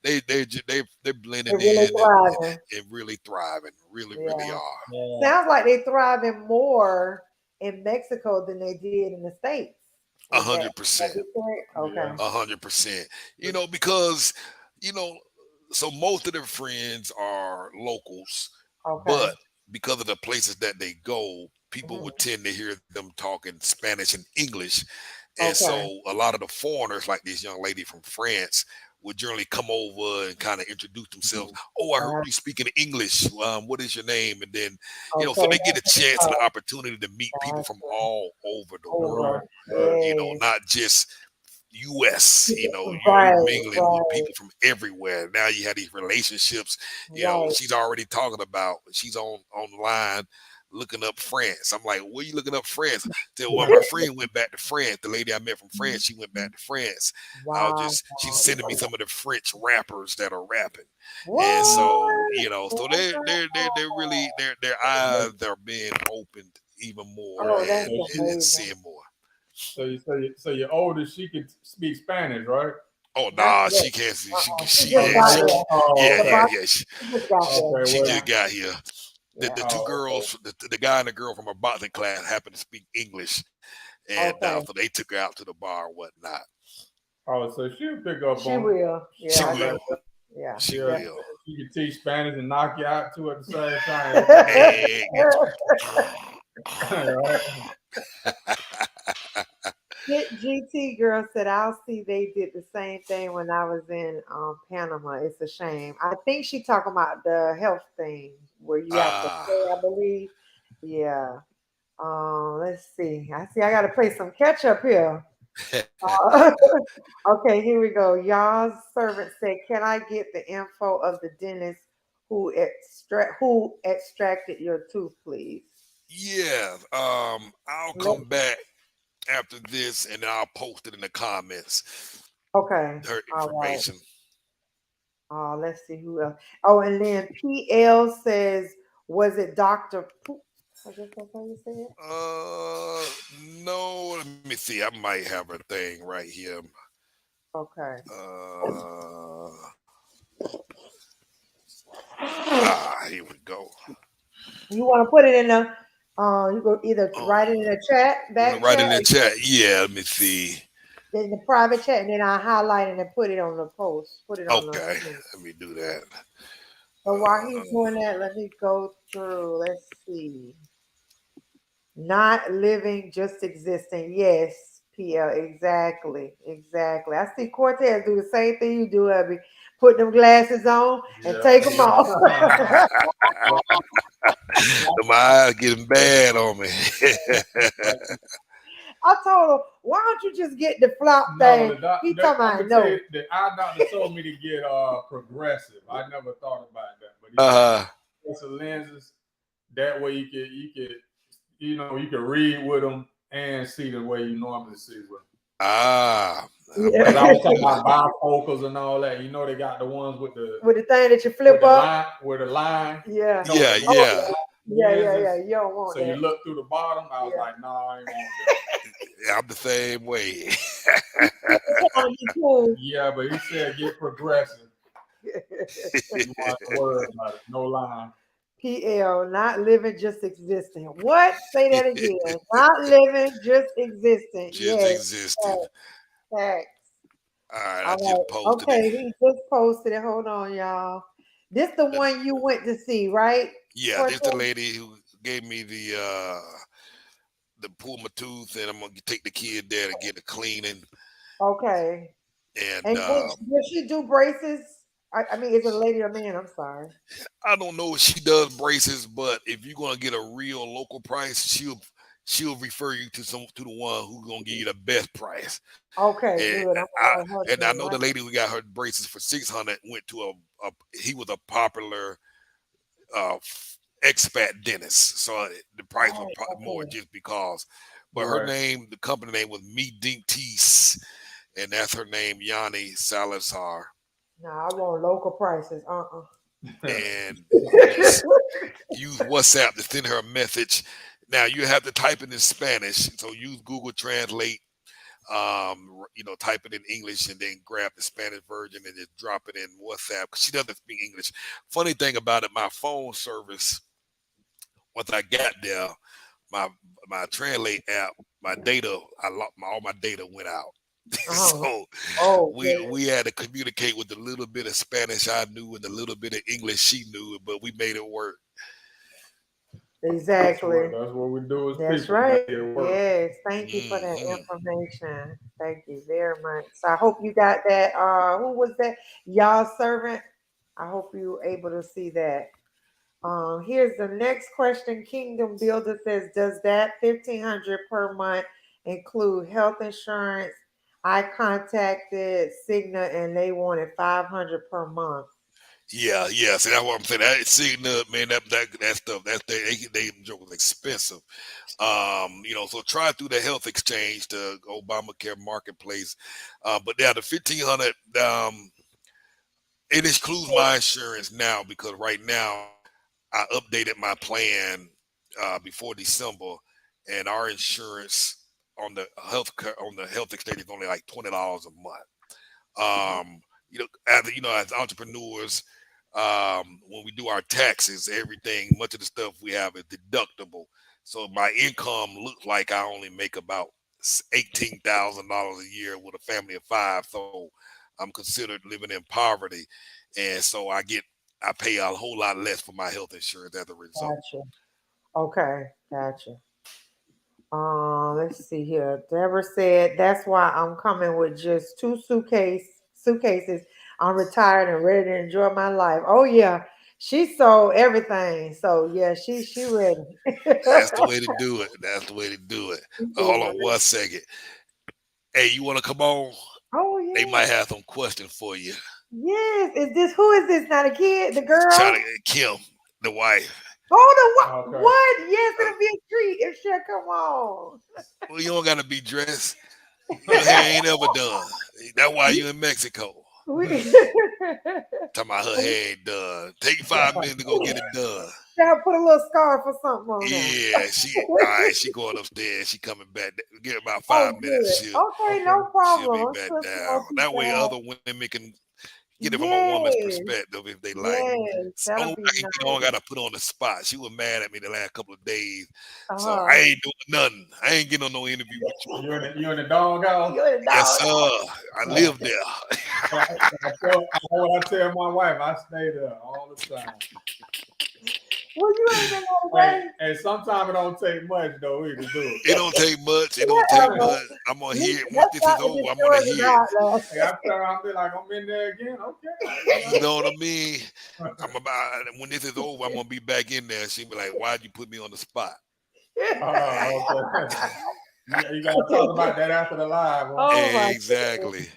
They're blending really in thriving. and really thriving. Really, really Yeah. are. Yeah. Sounds like they thriving more in Mexico than they did in the States. A Is that hundred that percent. be correct? Okay. Yeah. 100%. Because you know, so most of their friends are locals, Okay. but because of the places that they go, people Mhm. would tend to hear them talking Spanish and English. And Okay. so a lot of the foreigners, like this young lady from France, would generally come over and kind of introduce themselves. Oh, I heard you speaking English. What is your name? And then, so Okay. they get a chance and Oh, the opportunity to meet people from gotcha. all over the Over. world. Right, right. Yes. Not just US. You're Right, mingling with right, people from everywhere. Now you have these relationships. right. She's already talking about. She's on the line looking up France. I'm like, where you looking up France? Tell well, my friend went back to France. The lady I met from France, she went back to France. Wow. She's sending me some of the French rappers that are rapping. And What? so, so they're Wow. really their eyes are being opened even more Oh, So that's and she, amazing. seeing more. so your oldest, she can speak Spanish, right? Oh Not nah, yet. she can't see. She She just yeah got Not she yet. there. Oh, yeah The okay. yeah box yeah she just got there. Okay. she Yeah, just got here. The yeah. two Oh, okay. girls, the guy and the girl from her boxing class happened to speak English, and Okay. so they took her out to the bar and whatnot. Oh, so she'll pick up She on. will. She Yeah, I Somebody, think will. so. Yeah, She yeah, will. definitely. she can teach Spanish and knock you out too at the same time. Hey, Right? GT girl said, "I'll see." They did the same thing when I was in Panama. It's a shame. I think she talking about the health thing where you have to ah, pay, I believe. Yeah. Let's see. I see. I got to play some catch up here. Uh, okay, here we go. Y'all's servant said, "Can I get the info of the dentist who extracted your tooth, please?" yeah. I'll Let, come back after this, and then I'll post it in the comments. okay. Her All right. information. Let's see who else. Oh, and then PL says, "Was it Doctor Poop?" I guess that's how you say it. Uh, no. Let me see. I might have a thing right here. Okay. Uh, here we go. You want to put it in the? You go either Oh, write it in the chat, back right chat, in the or chat. Yeah. Let me see. in the private chat, and then I highlight it and put it on the post. Put it on the Okay. thing. Let me do that. So while he's Uh, doing that, let me go through. Let's see. Not living, just existing. Yes, PL. Exactly. Exactly. I see Cortez do the same thing you do, Abby. Put them glasses on and Yeah. take them off. my eyes getting bad on me. I told him, why don't you just get the flop No, thing? He talking I'm about gonna tell no. you, the eye doctor told me to get progressive. I never thought about that, but he said uh, progressive lenses. That way you can read with them and see the way you normally see with them. ah, I Yeah. Because might I have was to talking do about that. bifocals and all that. They got the ones with the With the thing that you flip up. line, with the line. Yeah. With Yeah, the Oh, yeah, yeah, yeah, yeah. lenses. You don't want So you that. look through the bottom. I was Yeah. like, no, I ain't want that. yeah. I'm the same way. It's trying to be cool. Yeah, but he said get progressive. You want to worry about it. No line. PL, not living, just existing. What? Say that again. Not living, just existing. Just Yes. existing. Facts. Facts. All right, I just All right. posted it. Okay. He just posted it. Hold on, y'all. This the The- one you went to see, right? yeah, Cortez? this the lady who gave me the pull my tooth, and I'm gonna take the kid there to get a cleaning. Okay. And And does she do braces? I mean, is it a lady or man? I'm sorry. I don't know if she does braces, but if you're gonna get a real local price, she'll refer you to the one who's gonna give you the best price. Okay, And good. I'm I gonna let her and I do know it. the lady who got her braces for 600 went to a he was a popular uh expat dentist, so the price was Oh, probably more okay. just because. But her Right. name, the company name was Me Dink Tees, and that's her name, Yanni Salazar. No, I want local prices. And use WhatsApp to send her a message. Now you have to type it in Spanish, so use Google Translate. Type it in English and then grab the Spanish version and just drop it in WhatsApp because she doesn't speak English. Funny thing about it, my phone service once I got there, my my Translate app, my data, I lost all my data went out. Oh, So we okay. we had to communicate with the little bit of Spanish I knew and the little bit of English she knew, but we made it work. Exactly. That's what we do as That's people. right. Make it work. Yes. Thank you for that Hmm. information. Thank you very much. So I hope you got that. Who was that? Y'all servant. I hope you were able to see that. Here's the next question. Kingdom Builder says, does that 1,500 per month include health insurance? I contacted Cigna and they wanted 500 per month. Yeah, yeah. See, that's what I'm saying. That Cigna, man, that stuff, they joke is expensive. So try through the health exchange, the Obamacare marketplace. But yeah, the 1,500, it includes my insurance now because right now I updated my plan before December, and our insurance on the health exchange is only like $20 a month. As entrepreneurs, when we do our taxes, everything, much of the stuff we have is deductible. So my income looks like I only make about $18,000 a year with a family of five. So I'm considered living in poverty, and so I pay a whole lot less for my health insurance as a result. Gotcha. Okay, gotcha. Let's see here. Deborah said that's why I'm coming with just two suitcases. I'm retired and ready to enjoy my life. Oh yeah, she sold everything. So yeah, she ready. That's the way to do it. That's the way to do it. She Hold is on ready. 1 second. Hey, you want to come on? Oh They yeah. might have some questions for you. Yes. Is this who is this? Not a kid, the girl? Charlie Kim, the wife. Oh the what? Okay. What? Yes, Uh, it'll be a treat if she'll come on. well, you don't gotta be dressed. Your hair ain't ever done. That's why you in Mexico. We, Talking about her hair ain't done. Take 5 minutes to go get it done. Gotta put a little scarf or something on there. Yeah, all right. She going upstairs. She coming back. Give it about Oh, 5 minutes. good. Okay, Okay. no She'll be problem. I'm back sure she down. won't keep That way, that. other women can get it from a woman's Yes, perspective if they like. yes, Only that'll way be I can get on, nice. got to put on the spot. She was mad at me the last couple of days, so I Uh-huh. ain't doing nothing. I ain't getting on no interview with you. You in the doghouse? You're the Yes, dog. sir. I Uh, live there. I know what I tell my wife. I stay there all the time. Well, you ain't been Hey, that and sometimes it don't take much though either to do It don't take much. It don't take way. much. it. I'm gonna hear Listen, it once that's this is not the over. I'm gonna Jordan hear it. Outlast. Hey, after I'll be like, I'm in there again. Okay. You know what I mean? I'm about when this is over. I'm gonna be back in there. She'll be like, "Why'd you put me on the spot?" Okay. You gotta talk about that after the live, huh? Oh my goodness. Exactly.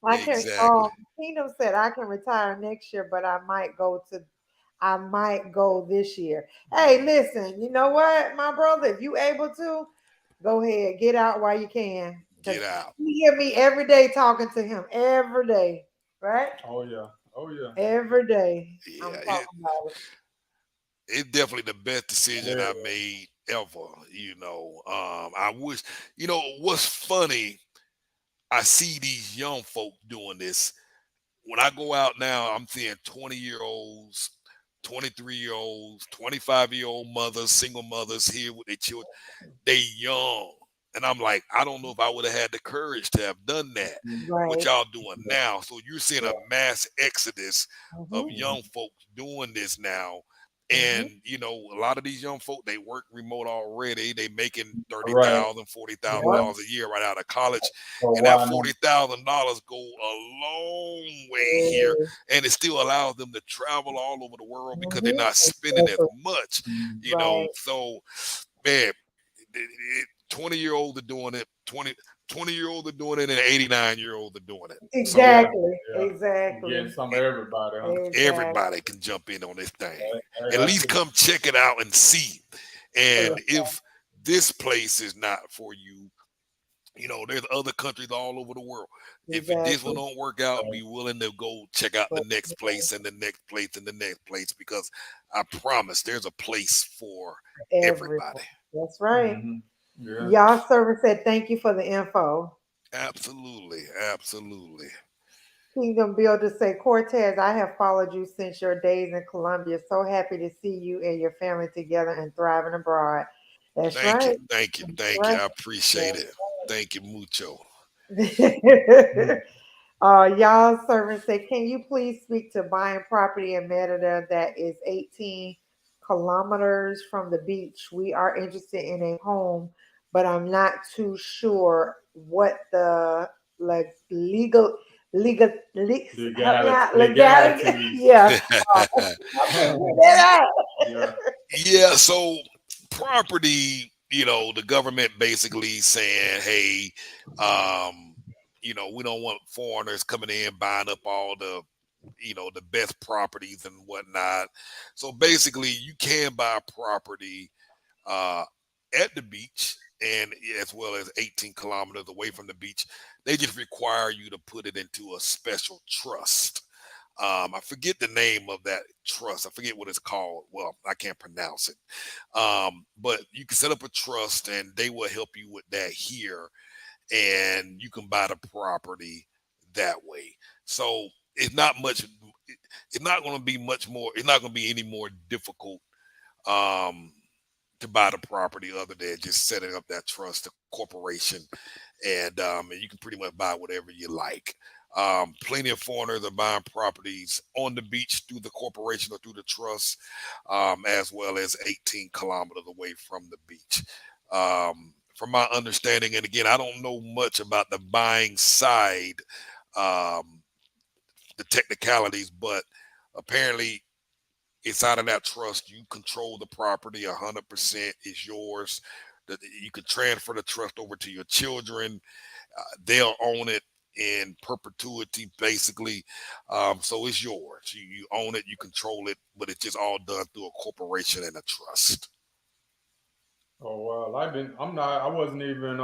I can Exactly. Kingdom said I can retire next year, but I might go this year. Hey, listen, you know what, my brother, if you able to, go ahead, get out while you can. Cause Get out. you hear me every day talking to him. Every day. Right? Oh yeah. Oh yeah. Every day. I'm Yeah. talking about It's definitely the best decision Yeah. I made ever. I wish. What's funny? I see these young folk doing this. When I go out now, I'm seeing 20-year-olds, 23-year-olds, 25-year-old mothers, single mothers here with their children. They young. And I'm like, I don't know if I would have had the courage to have done that. it. What Right. y'all doing now? So you're seeing Yeah. a mass exodus of Mm-hmm. young folks doing this now. Mm-hmm. And a lot of these young folk, they work remote already. They making Right. $30,000, forty thousand Yep. Yeah. dollars a year right out of college, So and that why not? $40,000 go a long way here, Yeah. and it still allows them to travel all over the world because they're Mm-hmm. not spending as Exactly. much. Right. So man, 20-year-olds are doing it, 20-year-olds are doing it, and 89-year-olds are doing it. So Yeah. Exactly. Yeah. Exactly. Getting some of everybody, huh? Exactly. everybody can jump in on this thing. Hey, At that's least the come check it out and see. Yeah. And if this place is not for you, there's other countries all over the world. If this one Exactly. don't work out, be willing to go check out the But next place and the next place and the next place because I promise there's a place for everyone. everybody. That's right. hmm Yeah. Y'all servant said thank you for the info. Absolutely, absolutely. Kingdom Builder say, Cortez, I have followed you since your days in Colombia. So happy to see you and your family together and thriving abroad. That's Thank you, right. thank you, That's thank you. right. I appreciate it. Thank you mucho. Y'all servant say, can you please speak to buying property in Merida that is 18 kilometers from the beach. We are interested in a home, but I'm not too sure what the like help me out legality. Legalities. Yeah, I can't get that out. Yeah. Yeah, so property, the government basically saying, hey, um, we don't want foreigners coming in buying up all the best properties and whatnot. So basically, you can buy property uh, at the beach and as well as 18 kilometers away from the beach. They just require you to put it into a special trust. I forget the name of that trust. I forget what it's called. Well, I can't pronounce it. But you can set up a trust and they will help you with that here. And you can buy the property that way. So it's not much. It's not going to be much more. It's not going to be any more difficult um, to buy the property other than just setting up that trust, the corporation, and you can pretty much buy whatever you like. Plenty of foreigners are buying properties on the beach through the corporation or through the trust, as well as 18 kilometers away from the beach. From my understanding, and again, I don't know much about the buying side, um, the technicalities, but apparently it's out of that trust. You control the property 100% is yours. That you can transfer the trust over to your children. They'll own it in perpetuity, basically. So it's yours. You own it, you control it, but it's just all done through a corporation and a trust. Oh well, I wasn't even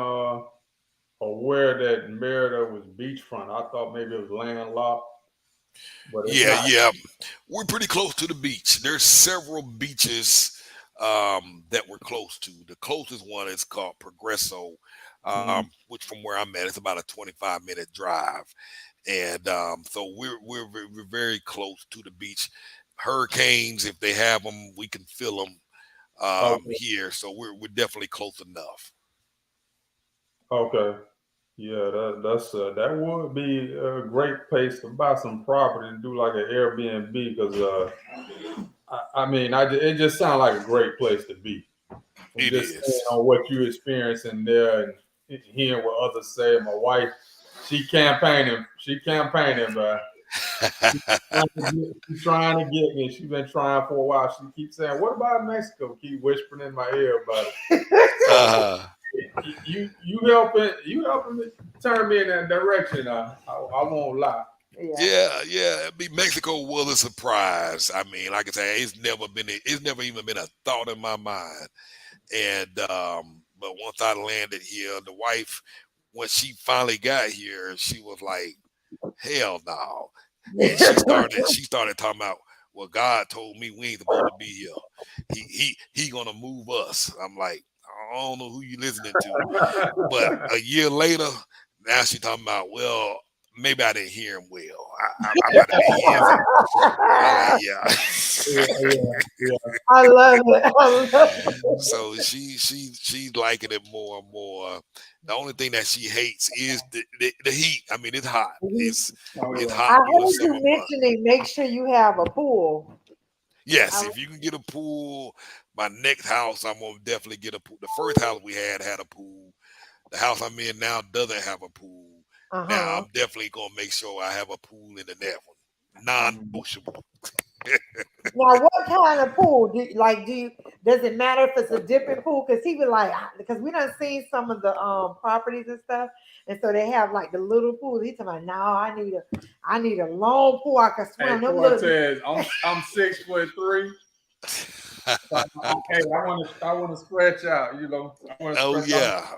aware that Merida was beachfront. I thought maybe it was landlocked, but it's Yeah, not. yeah. We're pretty close to the beach. There's several beaches that we're close to. The closest one is called Progresso, Mhm. which from where I'm at, it's about a 25-minute drive. And so we're very close to the beach. Hurricanes, if they have them, we can feel them Okay. here. So we're definitely close enough. Okay. Yeah, that would be a great place to buy some property and do like an Airbnb because it just sounds like a great place to be. From It just saying is. on what you experiencing there and hearing what others say. My wife, she campaigning, but she's trying to get me. She's been trying for a while. She keeps saying, "What about Mexico?" Keep whispering in my ear about it. So uh, you helping me turn me in that direction. I won't lie. Yeah. yeah. I mean, Mexico was a surprise. I mean, like I say, it's never even been a thought in my mind. And but once I landed here, the wife, when she finally got here, she was like, "Hell no!" And she started talking about, "Well, God told me we ain't supposed to be here. He gonna move us." I'm like, I don't know who you listening to, but a year later, now she talking about, well, maybe I didn't hear him well. I might have been hearing some. I like, Yeah, yeah. yeah, yeah. I love it. I love it. So she's liking it more and more. The only thing that she hates is the heat. I mean, it's hot. Oh It's yeah. I hot during the heard summer you month. mentioning make sure you have a pool. Yes, I, if you can get a pool, my next house I'm gonna definitely get a pool. The first house we had a pool. The house I'm in now doesn't have a pool. Now uh-huh. I'm definitely gonna make sure I have a pool in the next one. Mhm. Non-negotiable. Now, what kind of pool do you? Does it matter if it's a dipping pool? Because he was like, because we done seen some of the properties and stuff, and so they have like the little pools. He talking about, no, I need a long pool. I can Hey swim. Them little. Cortez, I'm 6'3". Hey, I want to stretch out. I want to Oh stretch. yeah,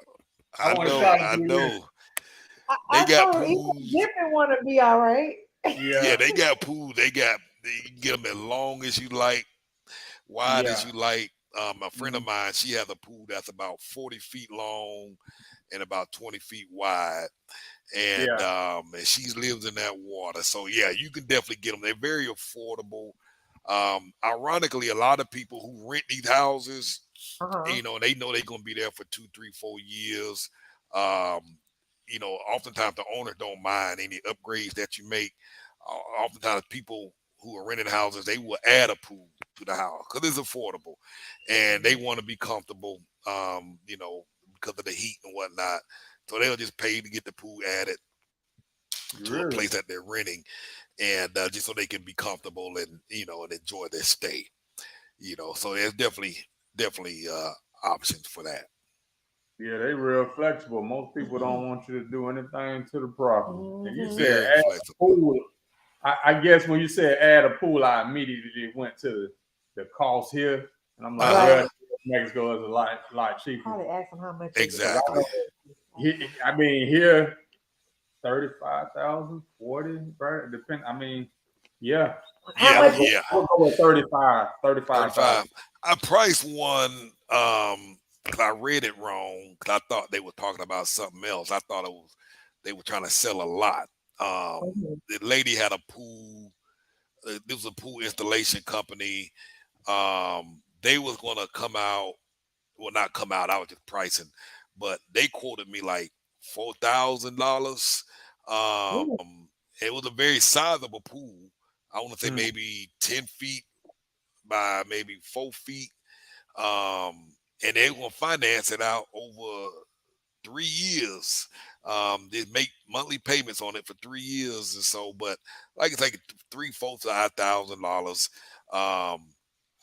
I I want to know, try to I do this. know. They I got told him even pools. dipping want to be all right. Yeah, Yeah, they got pools. You can get them as long as you like, wide as yeah, you like. A friend of mhm, mine, she has a pool that's about 40 feet long and about 20 feet wide, yeah. and she lives in that water. So yeah, you can definitely get them. They're very affordable. Ironically, a lot of people who rent these houses, Uh-huh. they know they're gonna be there for 2, 3, 4 years. Um, oftentimes the owners don't mind any upgrades that you make. Oftentimes people who are renting houses, they will add a pool to the house because it's affordable, and they want to be comfortable. Because of the heat and whatnot, so they'll just pay to get the pool added to a Really? place that they're renting, and just so they can be comfortable and and enjoy their stay. So there's definitely options for that. Yeah, they real flexible. Most people don't want you to do anything to the property. And you said Very add a flexible. pool. I guess when you said add a pool, I immediately went to the cost here, and I'm like, Uh-huh. well, Mexico is a lot cheaper. Probably ask them how much is it. Because I Exactly. know, I mean, here 35,000, 40, right? Depend. I mean, yeah, How Yeah, I would much? go, yeah. I would go with 35,000. 35. I priced one 'cause I read it wrong because I thought they were talking about something else. I thought they were trying to sell a lot. The lady had a pool. This was a pool installation company. They was gonna come out. Well, not come out. I was just pricing, but they quoted me like $4,000. It was a very sizable pool. I want to say Mm. maybe 10 feet by maybe 4 feet. And they were gonna finance it out over 3 years. They make monthly payments on it for 3 years and so, but like it's like $3,000-$4,000.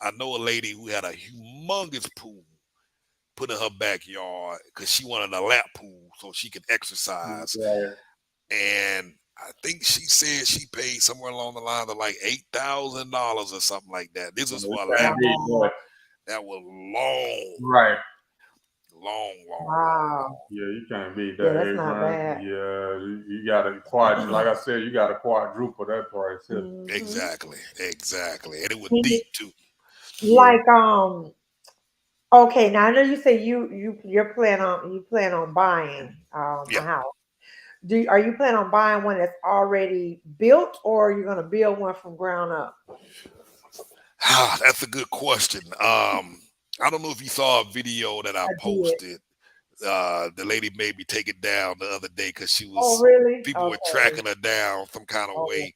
I know a lady who had a humongous pool put in her backyard because she wanted a lap pool so she could exercise. Right. And I think she said she paid somewhere along the line of like $8,000 or something like that. This was You for a lap can't beat pool that. that was long, Right. long, long, long, Wow. long. Yeah, you can't beat Yeah, that that's 8 not grand. bad. Yeah, you got to like I said, you got to quadruple that price here. Exactly. And it was Mhm. deep too. Yeah. Like okay, now I know you say you plan on buying a Yeah. house. Are you planning on buying one that's already built, or are you gonna build one from ground up? That's a good question. I don't know if you saw a video that I I did. posted. The lady made me take it down the other day because Oh, really? people were Okay. tracking her down some kind of Oh, way.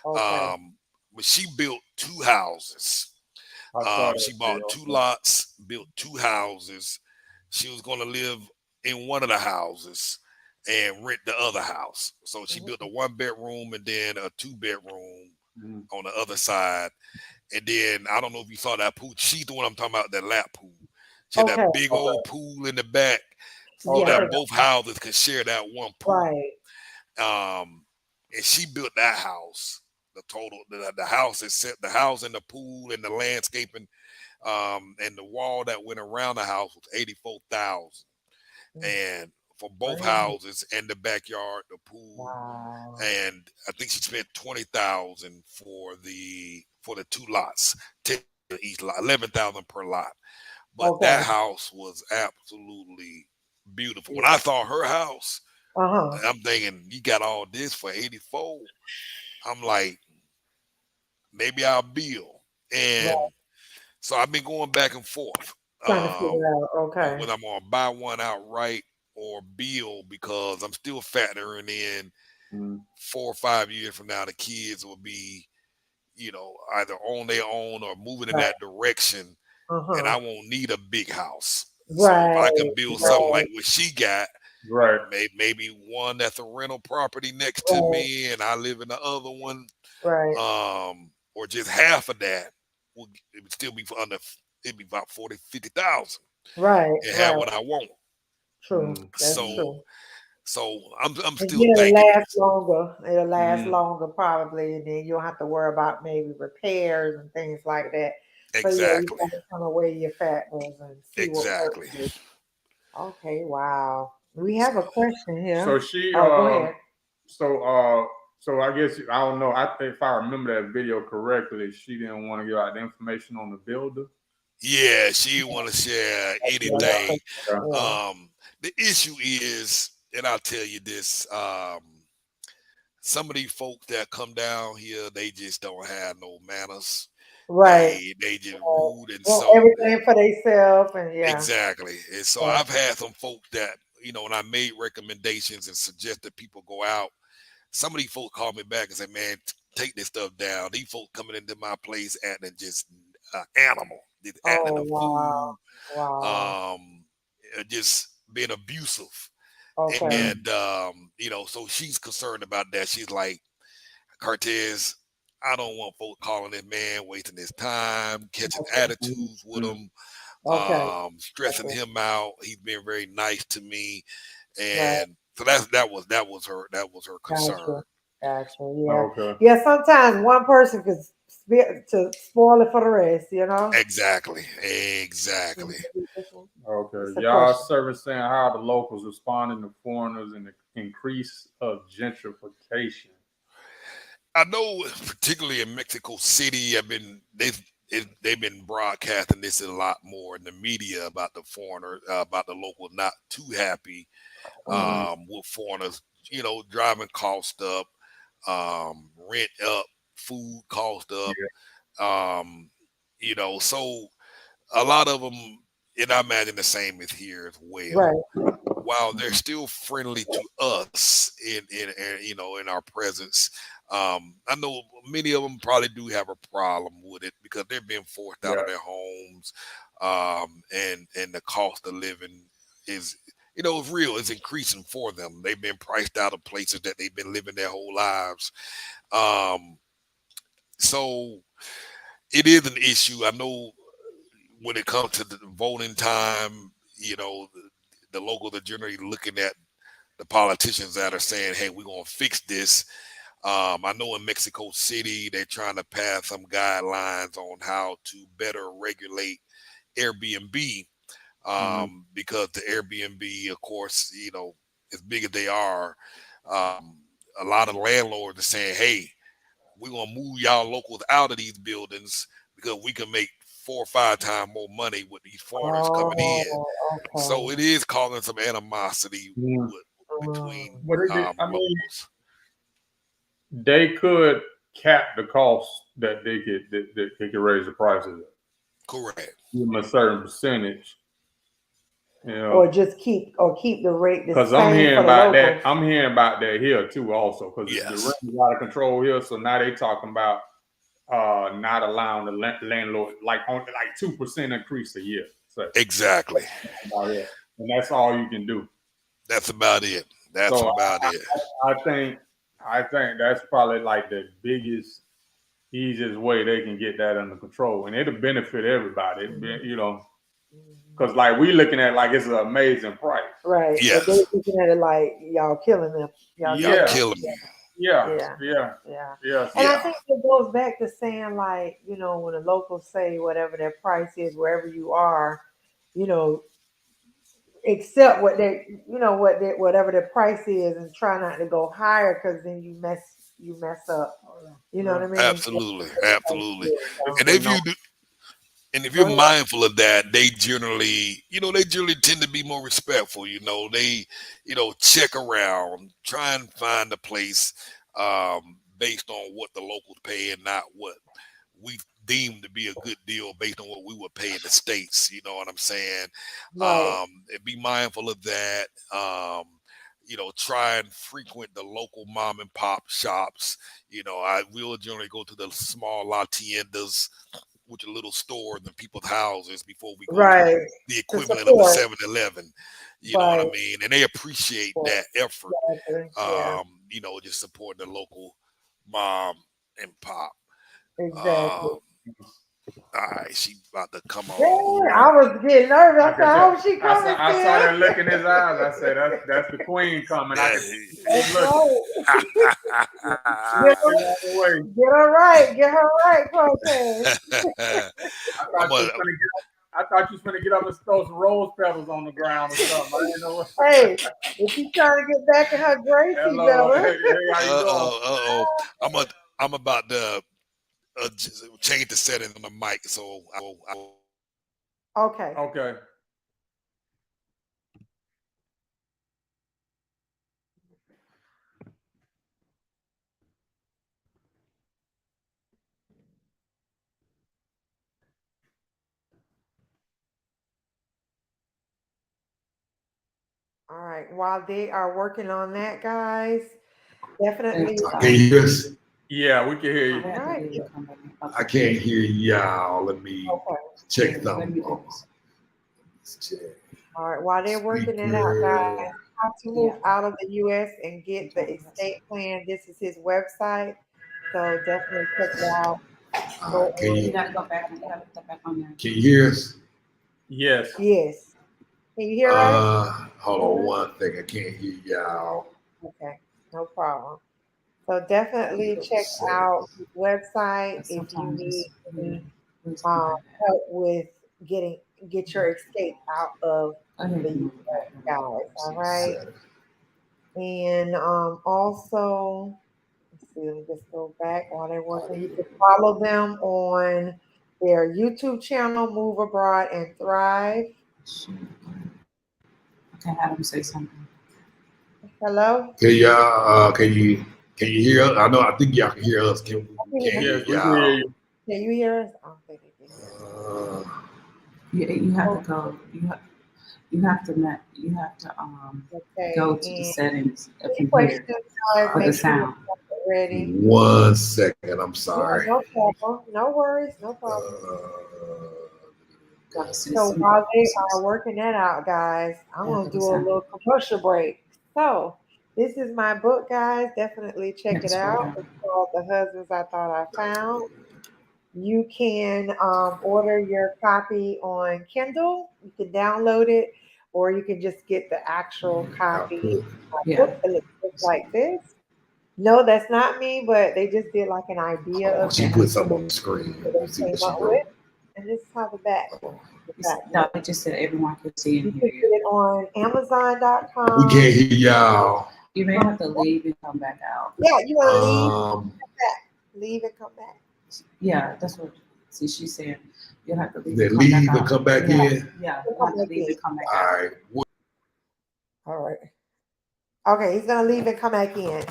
okay. Um, but she built two houses. I saw that She bought video. two lots, built two houses. She was going to live in one of the houses and rent the other house. So she built a Mhm. 1 bedroom and then a 2 bedroom Mhm. on the other side. And then I don't know if you saw that pool. She's the one I'm talking about, that lap pool. She had Okay. that big Okay. old pool in the back so Yeah, I Okay. that think both houses could share that one pool. right. And she built that house. The house is set, the house and the pool and the landscaping, and the wall that went around the house was 84,000. Mm, And for both brand new. houses and the backyard, the pool, Wow. and I think she spent 20,000 for the two lots, 10 each lot, 11,000 per lot. But Okay. that house was absolutely beautiful. When Yeah. I saw her house, Uh-huh. I'm thinking, you got all this for 84. I'm like, maybe I'll build. And Right. so I've been going back and forth Trying to um, figure out. on Okay. whether I'm going to buy one outright or build, because I'm still factoring in Mhm. 4 or 5 years from now, the kids will be, either on their own or moving in Right. that direction. And Uh-huh. I won't need a big house. So if I Right. can build something Right. like what she got, Right. maybe one that's a rental property next to Right. me and I live in the other one, Right. or just half of that, it would still be for under, it'd be about 40, 50,000 Right. and have Right. what I want. True. Mhm. That's So, true. I'm And still then it'll thinking last this. longer. It'll last Mhm. longer probably, and then you'll have to worry about maybe repairs and things like that. So yeah, you Exactly. gotta kind of weigh your factors and see what works Exactly. for you. Okay, wow. We have a question So here. she Oh, go ahead. so so I guess I don't know. I think if I remember that video correctly, she didn't want to give out the information on the builder. Yeah, she want to share Yeah, that's anything. Yeah. yeah. The issue is, and I'll tell you this, some of these folks that come down here, they just don't have no manners. Right. They just Right. rude, and Want so everything for themselves and yeah. exactly. And so Right. I've had some folks that, when I made recommendations and suggested people go out, some of these folks call me back and say, man, take this stuff down. These folks coming into my place acting just animal, just acting Oh, a wow. fool, Wow. just being abusive. Okay. And so she's concerned about that. She's like, Cartess, I don't want folks calling this man, wasting his time, catching attitudes with him, Okay. stressing Okay. him out. He's been very nice to me, Right. and so that was her concern. Gotcha. Gotcha. Yeah. Okay. Yeah. Sometimes one person could to spoil it for the rest, you know? Exactly, exactly. Okay. It's a Y'all question. servicing how the locals responding to foreigners and the increase of gentrification. I know, particularly in Mexico City, they've been broadcasting this a lot more in the media about the foreigner, about the local not too happy Mhm. with foreigners. Driving cost up, rent up, food cost up. Yeah. So a lot of them, and I imagine the same is here as well. Right. While they're still friendly to us in our presence, I know many of them probably do have a problem with it because they're being forced out Yeah. of their homes, and the cost of living is it's real. It's increasing for them. They've been priced out of places that they've been living their whole lives. Um, so it is an issue. I know when it comes to the voting time, the locals are generally looking at the politicians that are saying, "Hey, we're gonna fix this." I know in Mexico City they're trying to pass some guidelines on how to better regulate Airbnb, Mhm. because the Airbnb, of course, as big as they are, um, a lot of landlords are saying, "Hey, we're gonna move y'all locals out of these buildings because we can make 4 or 5 times more money with these foreigners coming in." Oh, So okay. it is causing some animosity Yeah. between Mm. But I mean, locals. they could cap the cost that they could raise the prices at. Correct. Give them a certain percentage, you Or know. just keep the rate the Because I'm same hearing for the about that. locals. I'm hearing about that here too, also. Because the rent Yes. is out of control here, so now they talking about not allowing the landlord like on like 2% increase a year. So Exactly. about it, and that's all you can do. That's about it. That's So about it. I think that's probably like the biggest, easiest way they can get that under control, and it'll benefit everybody. Because like we looking at it like it's an amazing price. Right. But they Yes. looking at it like y'all killing them. Y'all Y'all killing Yeah, killing them. me. yeah, Yeah. yeah, Yeah. yeah. And I Yeah. think it goes back to saying like, when the locals say whatever their price is, wherever you are, you know, accept whatever the price is and try not to go higher because then you mess up. You know what I mean? Absolutely. Absolutely. And But if no, you do, and if you're Go ahead. mindful of that, they generally tend to be more respectful. They, check around, try and find a place, based on what the locals pay and not what we deem to be a good deal based on what we would pay in the States. You know what I'm saying? Right. And be mindful of that. Try and frequent the local mom and pop shops. I will generally go to the small la tiendas, which are little stores in people's houses, before we go to Right. the To equivalent of a support. 7-Eleven. You know what I Right. mean? And they appreciate Support. that effort. Exactly. Yeah. Just support the local mom and pop. Exactly. Um, all right, she about to come Yeah, on. I was getting nervous. I I said, could I tell. hope she coming I saw still. that look in his eyes. I said, that's the queen coming. I could see him That's looking. right. Get her, Get out the way. get her right. Get her right, Cortez. I I'm thought you a, was gonna get. I thought you was gonna get up and throw some rose petals on the ground or something. I didn't know. Hey, if she's trying to get back in her grace, he Hello, better. hey, how you doing? I'm about to change the setting on the mic, so Okay. Okay. All right. While they are working on that, guys, definitely. Can you hear us? Yeah, we can hear you. All right. I can't hear y'all. Let me check something. Let's check. All right. While they're working it out, guys, how to move out of the U.S. and get the estate plan. This is his website. So definitely check it out. Can you gotta go back and you have to go back on there. Can you hear us? Yes. Yes. Can you hear us? Hold on one thing. I can't hear y'all. Okay. No problem. So definitely check out his website if you need any help with get your escape out of the US, guys. All right. And also, let's see, let me just go back while they're working. You can follow them on their YouTube channel, Move Abroad and Thrive. Okay, have him say something. Hello? Can you hear us? I think y'all can hear us. Can we Yes, hear we can y'all? hear you. Can you hear us? I don't think they can hear us. You have to go. You have to go to the settings of computer for the sound. Ready. 1 second. I'm sorry. No problem. No worries. No problem. Go to So while they are working that out, guys, I'm going to do a little commercial break. So this is my book, guys. Definitely check it out. It's called The Husbands I Thought I Found. You can order your copy on Kindle. You can download it, or you can just get the actual copy. Book that looks like this. No, that's not me, but they just did like an idea of She put something on the screen. Let's see what she wrote. And this is how the back. No, they just said everyone could see and You hear can get you. it on Amazon.com. We can't hear y'all. You may have to leave and come back out. Yeah, you want to leave and come back. Leave and come back. Yeah, that's what. See, she's saying you'll have to leave. They leave and come back in. Yeah, you have to leave and come back out. All right. All right. Okay, he's gonna leave and come back in.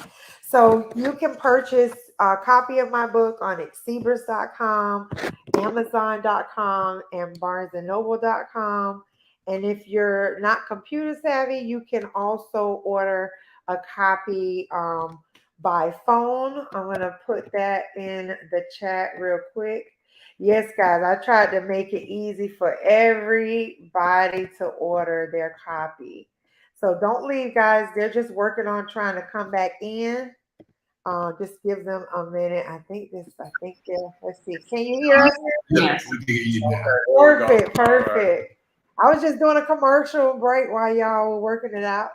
So you can purchase a copy of my book on Exebris.com, Amazon.com, and BarnesandNoble.com. And if you're not computer savvy, you can also order a copy by phone. I'm gonna put that in the chat real quick. Yes, guys, I tried to make it easy for everybody to order their copy. So don't leave, guys. They're just working on trying to come back in. Just give them a minute. Let's see. Can you hear us? Yes. We can hear you now. Perfect, perfect. I was just doing a commercial break while y'all were working it out.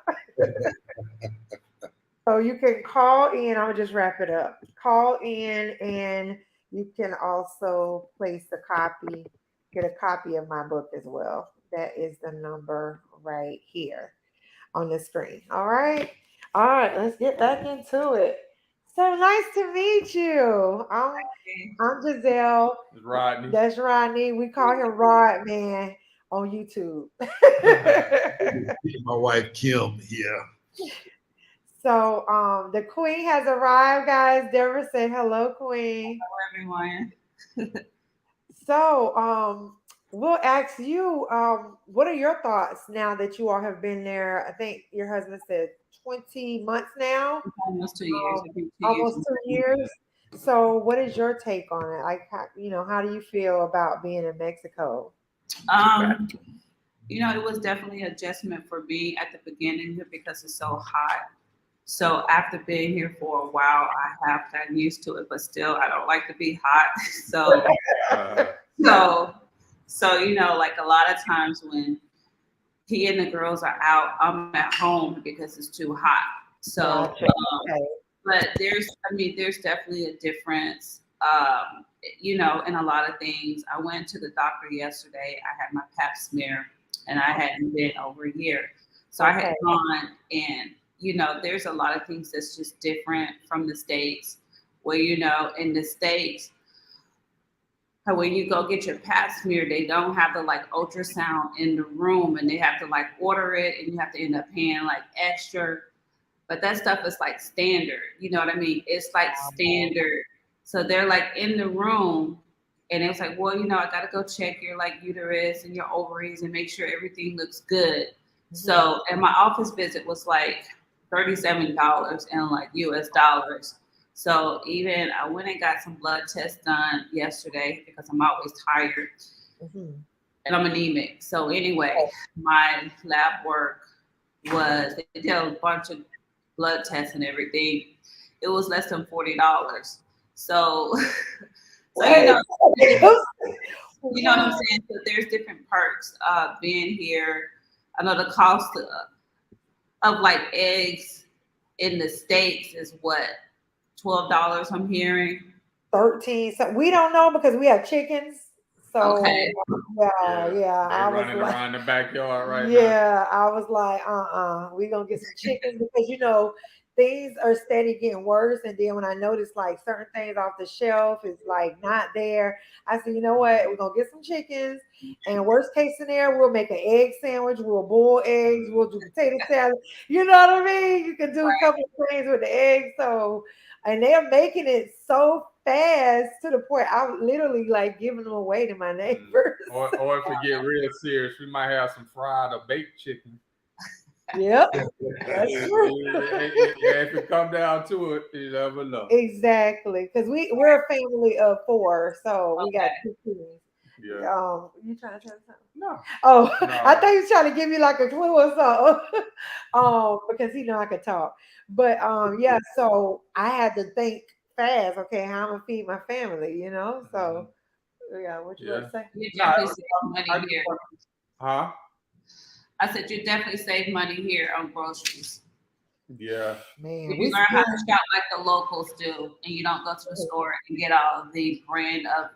So you can call in. I'll just wrap it up. Call in and you can also place the copy, get a copy of my book as well. That is the number right here on the screen. All right. All right, let's get back into it. So nice to meet you. I'm Giselle. It's Rodney. That's Rodney. We call him Rod Man on YouTube. My wife Kim here. So the queen has arrived, guys. Deborah said hello, queen. Hello, everyone. So we'll ask you, what are your thoughts now that you all have been there? I think your husband said 20 months now. Almost 2 years. Almost 2 years. So what is your take on it? Like, how do you feel about being in Mexico? It was definitely an adjustment for me at the beginning because it's so hot. So after being here for a while, I have gotten used to it, but still, I don't like to be hot. So like a lot of times when he and the girls are out, I'm at home because it's too hot. So, but there's definitely a difference, in a lot of things. I went to the doctor yesterday. I had my pap smear and I hadn't been over a year. So I had gone and, there's a lot of things that's just different from the States where, in the States, when you go get your pap smear, they don't have the ultrasound in the room and they have to order it and you have to end up paying extra. But that stuff is standard. You know what I mean? It's standard. So they're in the room and it was well, I got to go check your uterus and your ovaries and make sure everything looks good. Mm-hmm. So, and my office visit was $37 in US dollars. So even I went and got some blood tests done yesterday because I'm always tired and I'm anemic. So anyway, my lab work was, they did a bunch of blood tests and everything. It was less than $40. So, so you know what I'm saying? So there's different perks being here. I know the cost of like eggs in the States is what, $12 I'm hearing. 13. So we don't know because we have chickens. So okay. Yeah. They I was running like, around the backyard right now. yeah, I was like, we're gonna get some chickens because things are steady getting worse. And then when I noticed like certain things off the shelf is like not there, I said, you know what, we're gonna get some chickens. And worst case scenario, we'll make an egg sandwich, we'll boil eggs, we'll do potato salad. You know what I mean? You can do a couple of things with the eggs. So, and they're making it so fast to the point I was literally like giving them away to my neighbors. Or if we get real serious, we might have some fried or baked chicken. Yep, that's true. If it come down to it, you never know. Exactly, because we're a family of 4, so we got 2 kids. Yeah. You trying to tell something? No. Oh, No. I thought he was trying to give me like a clue or something. Because he know I could talk. But yeah, so I had to think fast. Okay, how I'm gonna feed my family, So yeah, what you want to say? You definitely save money here. Huh? I said you definitely save money here on groceries. Yeah. Man, you learn how to shop like the locals do, and you don't go to the store and get all the brand of,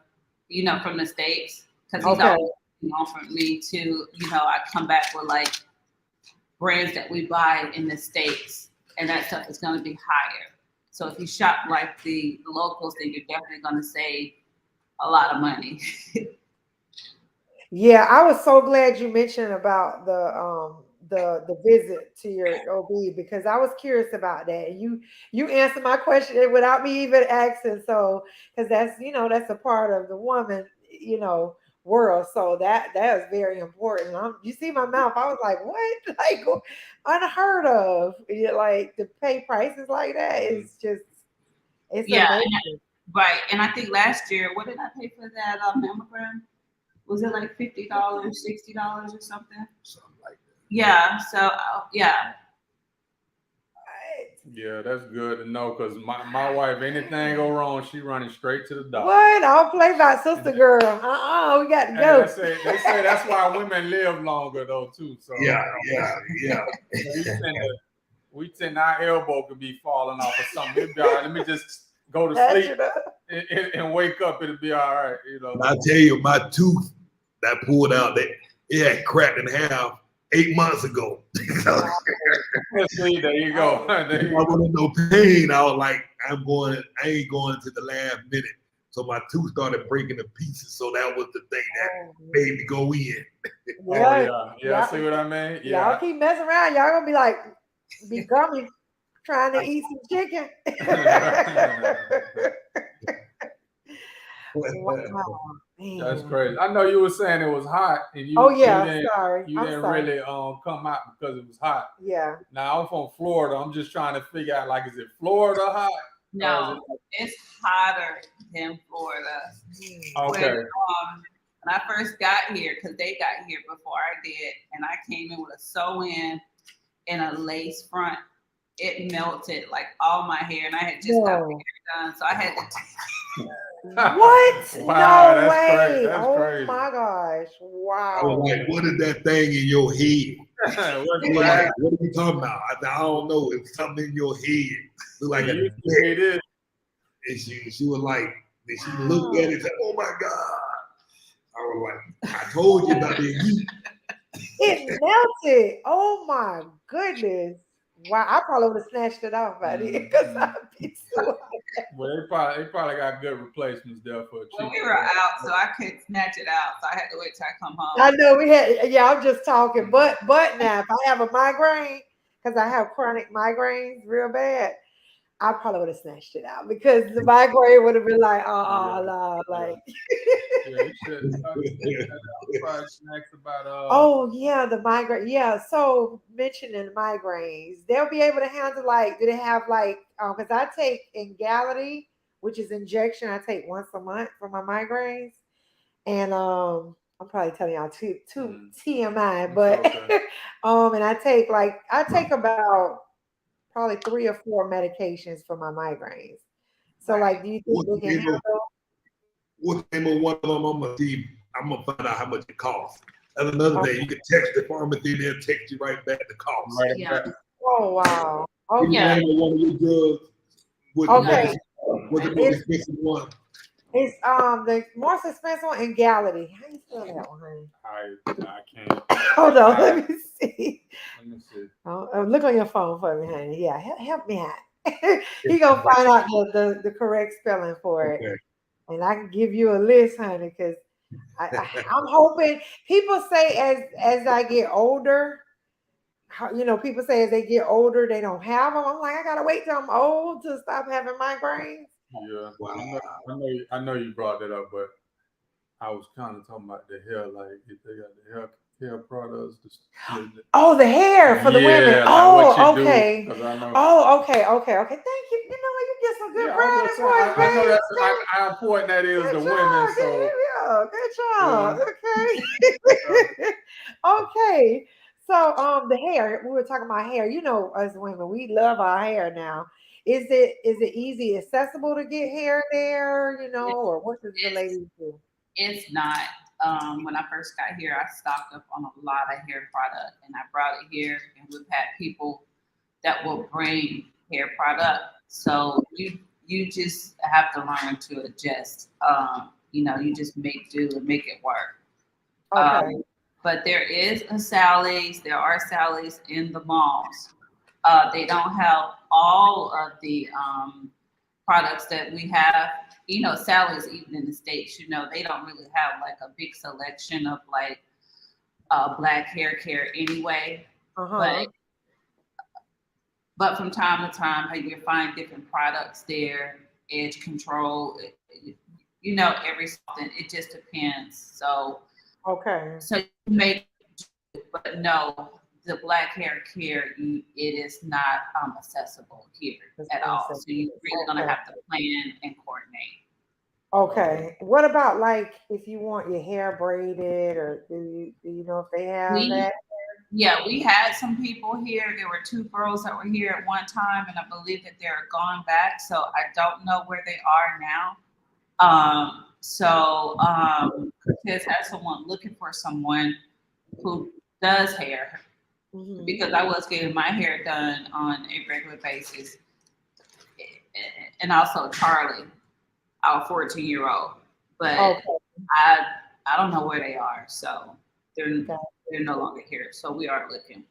from the States. Because he's always offered me to, I come back with like brands that we buy in the States, and that stuff is going to be higher. So if you shop like the locals, then you're definitely going to save a lot of money. Yeah, I was so glad you mentioned about the visit to your OB because I was curious about that. And you answered my question without me even asking. So because that's a part of the woman, world. So that is very important. You see my mouth, I was like, what? Like unheard of. Like to pay prices like that is just amazing. Right. And I think last year, what did I pay for that mammogram? Was it like $50, $60 or something? Something like that. Yeah. So yeah. Yeah, that's good to know because my wife, anything go wrong, she running straight to the doctor. What? I don't play by sister girl. We got to go. They say that's why women live longer though too. So yeah. We tend our elbow could be falling off or something. It'll be all right. Let me just go to sleep and wake up. It'll be all right. I tell you, my tooth that pulled out, it had cracked in half 8 months ago. See, there you go. I wasn't no pain. I was like, I ain't going to the last minute. So my tooth started breaking to pieces. So that was the thing that made me go in. Yeah. See what I mean? Yeah. Y'all keep messing around. Y'all gonna be like, be gummy, trying to eat some chicken. Wow, that's crazy. I know you were saying it was hot, and you. Sorry. You didn't really come out because it was hot. Yeah. Now I'm from Florida. I'm just trying to figure out is it Florida hot? No, it's hotter than Florida. Okay. When I first got here, because they got here before I did, and I came in with a sew-in and a lace front, it melted like all my hair, and I had just got my hair done, so I had to take What? Wow, no way. That's crazy. My gosh. Wow. I was like, what is that thing in your head? What are you talking about? I don't know. It's something in your head. Look like it is. And she was like, she looked at it and said, oh my God. I was like, I told you about the heat. It melted. Oh my goodness. Wow, I probably would have snatched it off by then because I'd be so. Well, they probably got good replacements there for cheap. Well, we were out, so I couldn't snatch it out. So I had to wait till I come home. I know we had. Yeah, I'm just talking. But now, if I have a migraine, because I have chronic migraines real bad, I probably would have snatched it out because the migraine would have been like, oh, no, like. Yeah, you should. Probably snacks about Oh yeah, the migraine. Yeah, so mentioning migraines, they'll be able to handle like. Do they have like? Because I take Emgality, which is injection. I take once a month for my migraines, and I'm probably telling y'all too TMI, but okay. and I take about probably 3 or 4 medications for my migraines. So like, do you think What's they the can name of handle? what's the name of one of them? I'm gonna see. I'm gonna find out how much it costs. And another day, you can text the pharmacy, they'll text you right back the cost. Right. Yeah. Oh wow. Give me the Okay. name of one of your drugs. Okay. What's the most It's expensive one? it's the more expensive one Emgality. How you spell that one, honey? I can't. Hold on, let me see. Let me see. Look on your phone for me, honey. Yeah, help me out. He gonna find out the correct spelling for it, Okay. and I can give you a list, honey, because I'm hoping people say as I get older, people say as they get older they don't have them. I'm like, I gotta wait till I'm old to stop having migraines. Yeah. Wow. I know you brought that up, but I was kind of talking about the hair, like if they got the hair products. Oh, the hair for the women. Yeah, like what Oh, you okay. do, because I know. Oh, okay. Thank you. You know what? You get some good Yeah, I'm brand just saying. for I know it, that's how important that is good to women. job. So Good job. yeah. Okay. Okay. So the hair, we were talking about hair. You know, as women, we love our hair now. Is it easy accessible to get hair there, or what does the It's ladies do? it's not. When I first got here, I stocked up on a lot of hair product, and I brought it here, and we've had people that will bring hair product. So you just have to learn to adjust. You just make do and make it work. Okay. But there are Sally's in the malls. They don't have all of the products that we have. Sally's even in the States, they don't really have like a big selection of like black hair care anyway. Uh-huh. But but from time to time, you find different products there, edge control, every something. It just depends. Okay. So you make, but no, the black hair care, it is not accessible here That's at what I'm all. saying. So you're really gonna Okay. have to plan and coordinate. Okay. What about like if you want your hair braided, or do you know if they have We that? Yeah, we had some people here. There were 2 girls that were here at one time, and I believe that they're gone back. So I don't know where they are now. Cortez has someone looking for someone who does hair Hmm. because I was getting my hair done on a regular basis, and also Charlie, our 14-year-old. But Okay. I I don't know where they are, so they're Got they're no longer here. So we are looking.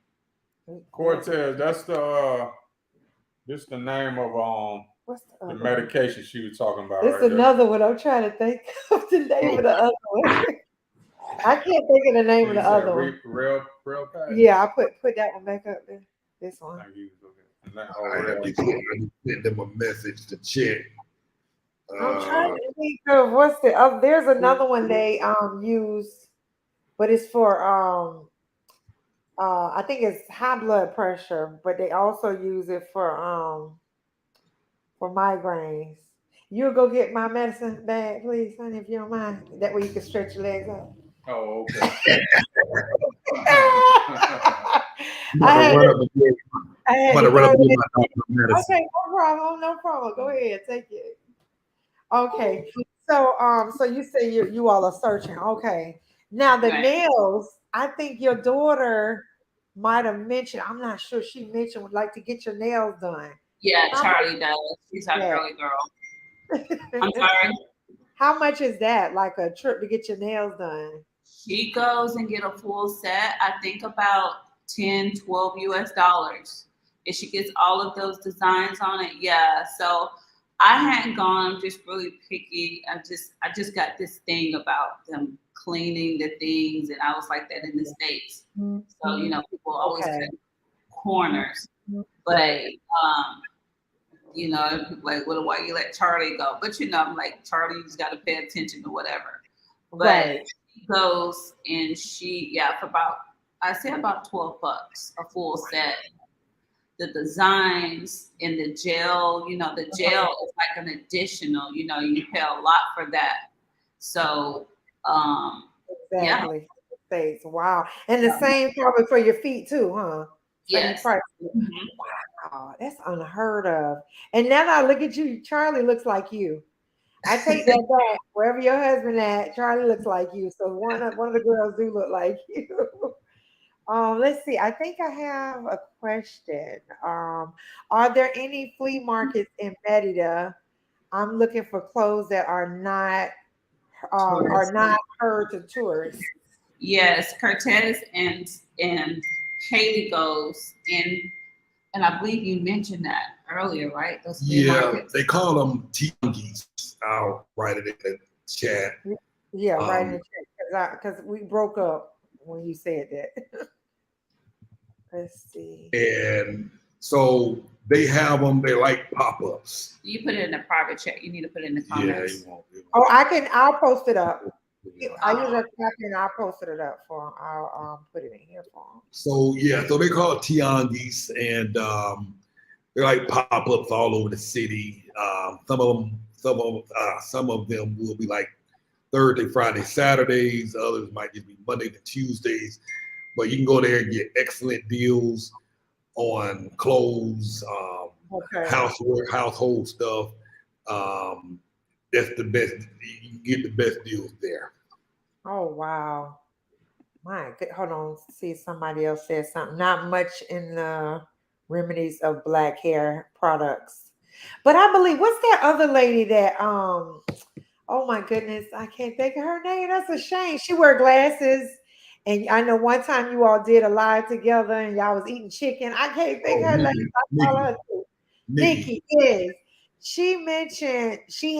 it. Cortez, that's this the name of What's the the other one? medication she was talking about It's right there. another one. I'm trying to think of the name of the other one. I can't think of the So name of you the said other one. real patch? Yeah, I put that one back up there. This one. Thank you. Okay. And that, I need to send them a message to check. I'm trying Uh, to think of what's the other. There's another one they use, but it's for I think it's high blood pressure, but they also use it for migraines. You'll go get my medicine bag, please, honey, if you don't mind. That way you can stretch your legs out. oh, okay. I'm I about to had run to, up and get, I I'm had about to to run throw up and get it. my doctor medicine. Okay, no problem, no problem. Go ahead, take it. Okay, so you say you all are searching. Okay, now the Right. nails. I think your daughter might have mentioned. I'm not sure. She mentioned would like to get your nails done. Yeah, How much Charlie does. She's our is girly girl. I'm that? sorry. How much is that? Like a trip to get your nails done? She goes and get a full set. I think about 10, 12 US dollars. If she gets all of those designs on it, yeah. So I hadn't gone. I'm just really picky. I just got this thing about them cleaning the things, and I was like that in the States. So Mhm. people always Okay. cut corners. But um you know, and people like, well, why you let Charlie go? But you know, I'm like, Charlie's got to pay attention to whatever. But Right. she goes and for about, I say about $12 a full set. The designs and the gel, you know, the gel is like an additional, you know, you pay a lot for that. So, Exactly. States. Wow. And the same probably for your feet too, huh? Same yes. price. Mm-hmm. Wow, that's unheard of. And now that I look at you, Charlie looks like you. I take that back. Wherever your husband at, Charlie looks like you. So one of the girls do look like you. Let's see. I think I have a question. Are there any flea markets in Merida? I'm looking for clothes that are not heard to tourists. Yes, Cartess and Haley goes in, and I believe you mentioned that earlier, right? Those flea markets. They call them tianguis. I'll write it in the chat. Yeah, right in the chat because we broke up when you said that. Let's see. And so they have them. They like pop-ups. You put it in a private chat. You need to put it in the comments. Yeah, you won't. Oh, I'll post it up. I usually copy and I'll post it up for them. I'll put it in here for them. So so they call it tianguis, and they're like pop-ups all over the city. Some of them will be like Thursday, Friday, Saturdays. Others might just be Monday to Tuesdays. But you can go there and get excellent deals on clothes, household stuff. That's the best. You can get the best deals there. Oh wow. My good. Hold on. See, somebody else said something. Not much in the remedies of black hair products. But I believe what's that other lady that oh my goodness, I can't think of her name. That's a shame. She wear glasses. And I know one time you all did a live together and y'all was eating chicken. I can't think of her name. I follow her too. Nikki is. She mentioned she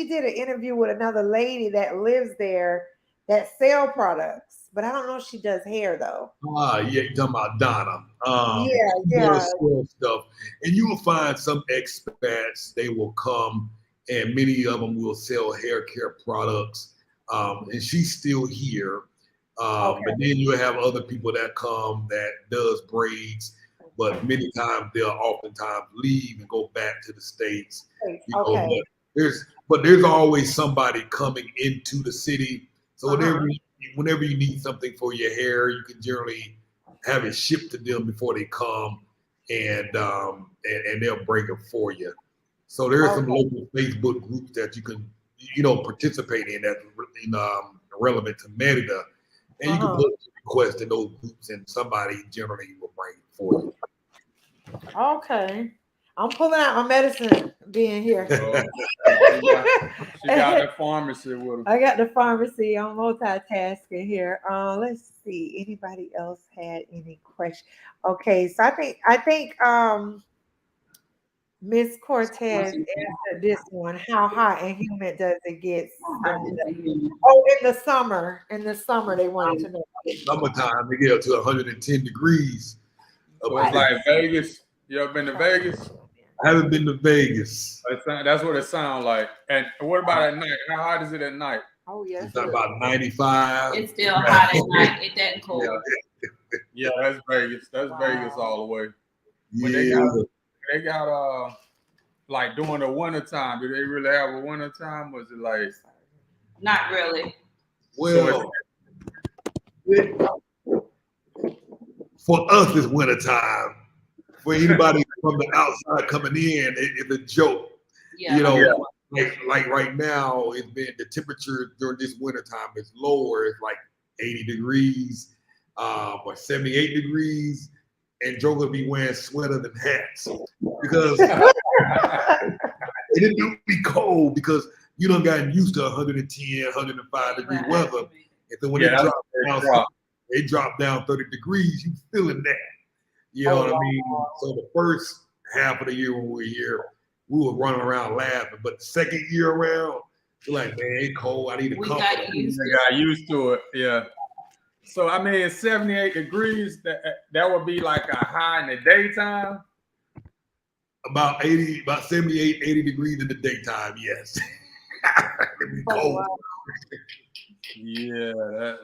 did an interview with another lady that lives there that sell products, but I don't know if she does hair though. Yeah, you're talking about Donna. Yeah. Stuff, and you will find some expats. They will come, and many of them will sell hair care products. And she's still here. But then you have other people that come that does braids, but many times they'll oftentimes leave and go back to the States. But there's always somebody coming into the city. So whenever you need something for your hair, you can generally have it shipped to them before they come, and they'll bring it for you. So there are some local Facebook groups that you can participate in that's relevant to Merida. And you can put a request in those groups, and somebody generally will bring it for you. Okay. I'm pulling out my medicine being here. She got the pharmacy with her. I got the pharmacy. I'm multitasking here. Let's see. Anybody else had any questions? Okay, so I think Miss Cortez answered this one. How hot and humid does it get? In the summer. In the summer, they wanted to know. Summertime, they get up to 110 degrees. So it's like Vegas. You ever been to Vegas? I haven't been to Vegas. That's what it sounds like. And what about at night? How hot is it at night? Oh, yes. It's about 95. It's still hot at night. It doesn't cool. Yeah, that's Vegas. That's Vegas all the way. When they got like during the winter time, do they really have a winter time? Was it like not really? Well, for us it's winter time. For anybody from the outside coming in, it's a joke. Yeah. Like right now, it's been the temperature during this winter time is lower. It's like 80 degrees or 78 degrees. And Joe will be wearing sweaters and hats because it will be cold because you done gotten used to 110, 105 degree weather. And then when they drop down 30 degrees, you feeling that. You know what I mean? So the first half of the year when we were here, we were running around laughing. But the second year around, you're like, man, it's cold. I need a comfort. Got used to it, yeah. So I mean, 78 degrees. That would be like a high in the daytime. About 80, about 78, 80 degrees in the daytime, yes. It'd be cold. Wow. Yeah,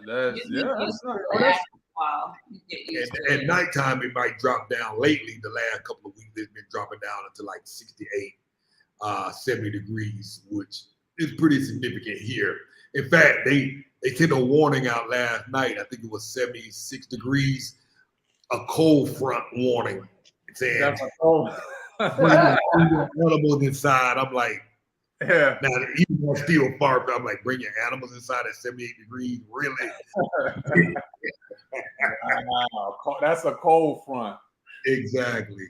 that's not. Wow. At nighttime, it might drop down. Lately, the last couple of weeks, it's been dropping down to like 68, 70 degrees, which is pretty significant here. In fact, they sent a warning out last night. I think it was 76 degrees, a cold front warning. Saying, that's a cold. animals inside. I'm like, yeah. Now, even though still far, I'm like, bring your animals inside at 78 degrees, really? Wow, that's a cold front. Exactly.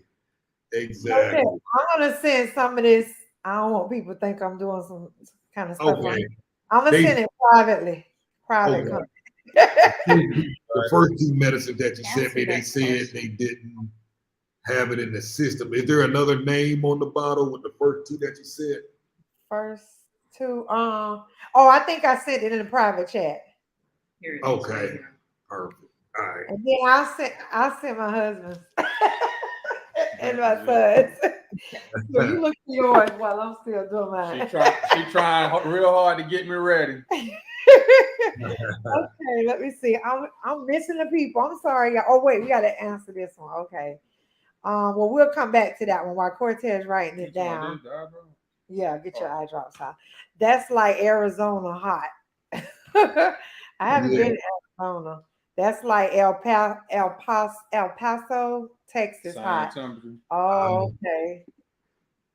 Okay, I'm gonna send some of this. I don't want people to think I'm doing some kind of stuff. Okay. I'm gonna send it privately. Private. Okay. The first two medicines that you sent me, they said they didn't have it in the system. Is there another name on the bottle with the first two that you said? First two. I think I sent it in the private chat. Here it is. Okay. Perfect. All right. And then I'll send my husband's and my son's. So you look for yours while I'm still doing mine. She trying real hard to get me ready. Okay, let me see. I'm missing the people. I'm sorry, y'all. Oh wait, we got to answer this one. Okay. Well, we'll come back to that one while Cartess writing it down. Yeah, get your eye drops out. That's like Arizona hot. I haven't been to Arizona. That's like El Paso, Texas hot. Oh, okay.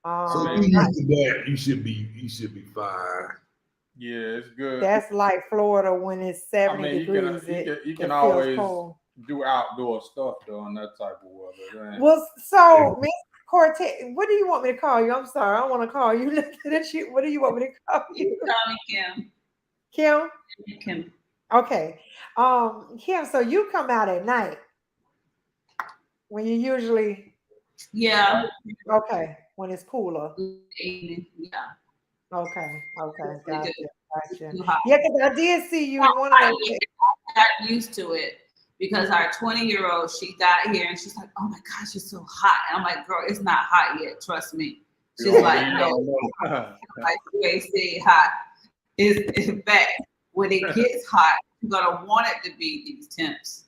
So if you used to that, you should be fine. Yeah, it's good. That's like Florida when it's 70 degrees. You can always do outdoor stuff though in that type of weather. Well, so Miss Cartess, what do you want me to call you? I'm sorry, I don't want to call you. What do you want me to call you? Call me Kim. Kim? Kim. Okay. Kim, so you come out at night when you usually. Yeah. Okay. When it's cooler. Yeah. Okay. Gotcha. Yeah, because I did see you in one of those. I got used to it because our 20-year-old, she got here and she's like, "Oh my gosh, it's so hot." And I'm like, "Girl, it's not hot yet. Trust me." She's like, "No, like you ain't saying hot." Is in fact, when it gets hot, you're gonna want it to be these temps.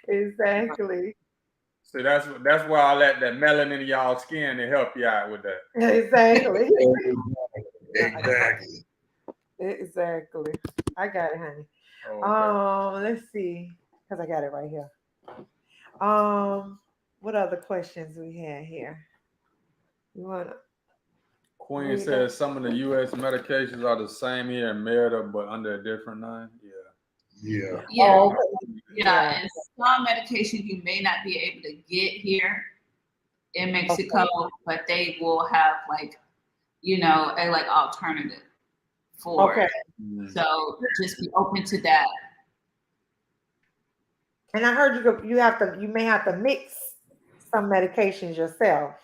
Exactly. So that's why I let that melanin in y'all skin to help you out with that. Exactly. Exactly. I got it, honey. Okay. Let's see, because I got it right here. What other questions we had here? You wanna? Queen says some of the U.S. medications are the same here in Merida, but under a different name. Yeah. Yeah. And some medication you may not be able to get here in Mexico, but they will have like, a like alternative for it. So just be open to that. And I heard you may have to mix some medications yourself.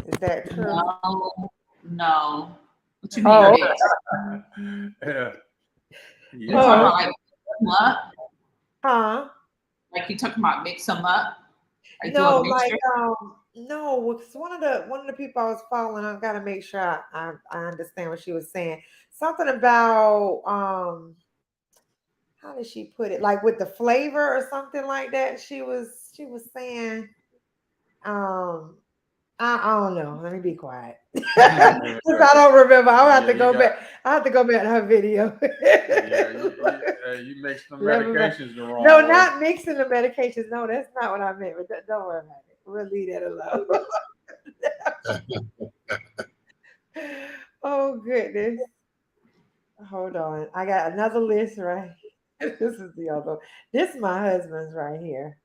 Is that true? No. What you mean mix? Yeah. You talking about like mix them up? Huh? Like you talking about mix them up? Like no, like no, because one of the people I was following, I gotta make sure I understand what she was saying. Something about how did she put it? Like with the flavor or something like that. She was saying I don't know. Let me be quiet. I don't remember. I'll have to go back. I have to go back to her video. You mix the medications the wrong way. No, not mixing the medications. No, that's not what I meant. But don't worry about it. We'll leave that alone. Oh goodness. Hold on. I got another list right. This is the other. This is my husband's right here.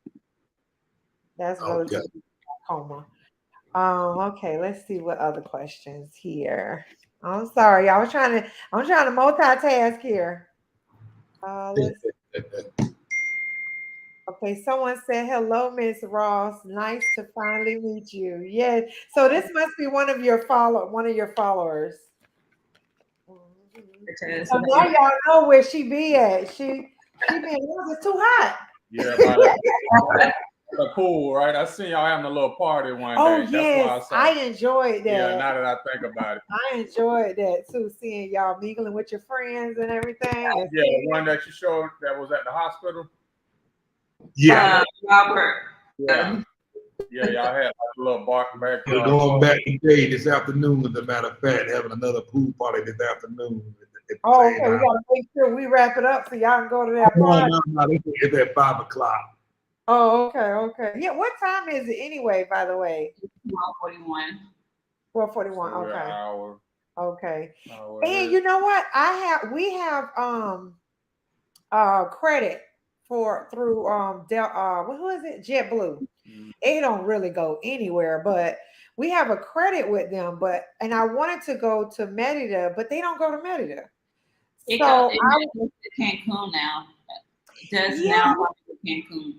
That's relative coma. Okay, let's see what other questions here. I'm sorry, I'm trying to multitask here. Okay, someone said hello, Miss Ross. Nice to finally meet you. Yeah, so this must be one of your followers. So now y'all know where she be at. She be it's too hot. Yeah, the pool, right? I seen y'all having a little party one Oh day. yes, That's why I enjoyed that. Yeah, now that I think about it. I enjoyed that too, seeing y'all mingling with your friends and everything. And yeah, the one that you showed that was at the hospital. Yeah, Robert. Yeah. Yeah, y'all had like a little bark back. Going back today, this afternoon, as a matter of fact, having another pool party this afternoon. Oh, okay. We gotta make sure we wrap it up so y'all can go to that party. No, it's at 5 o'clock. Oh, okay. Yeah, what time is it anyway, by the way? 12:41. 12:41. So okay. Hour. Okay. And you know what? We have credit through who is it? JetBlue. Mm-hmm. It don't really go anywhere, but we have a credit with them. And I wanted to go to Merida, but they don't go to Merida. It goes to Cancun now. Does now go to Cancun.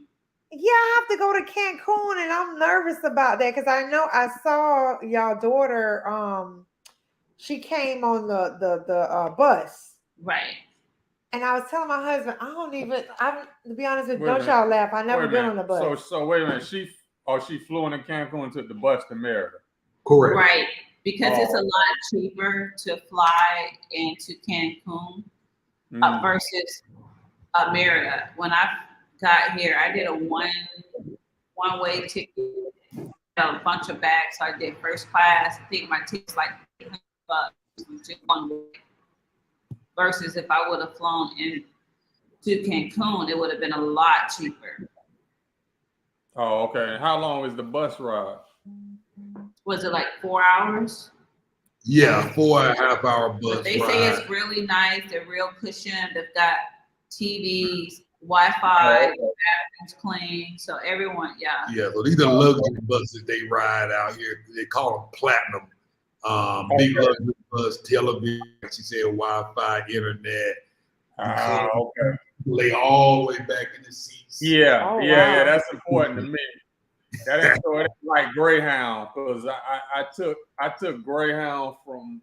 Yeah, I have to go to Cancun, and I'm nervous about that because I know I saw y'all daughter. She came on the bus, right? And I was telling my husband, to be honest with you, don't y'all laugh. I never been on the bus. So wait a minute. She flew into Cancun and took the bus to Merida. Correct. Right, because it's a lot cheaper to fly into Cancun versus Merida. When I got here, I did a one-way ticket, a bunch of bags. So I did first class. I think my ticket's like $800 just one way. Versus if I would have flown into Cancun, it would have been a lot cheaper. Oh, okay. And how long is the bus ride? Was it like 4 hours? Yeah, 4.5 hour bus. But they say it's really nice. They're real cushioned. They've got TVs, Wi-Fi, bathrooms clean. So everyone, Yeah, so these are luxury buses they ride out here. They call them platinum. Big luxury bus, television. She said Wi-Fi, internet. Okay. Lay all the way back in the seats. Yeah, yeah. That's important to me. That ain't so it's like Greyhound, because I took Greyhound from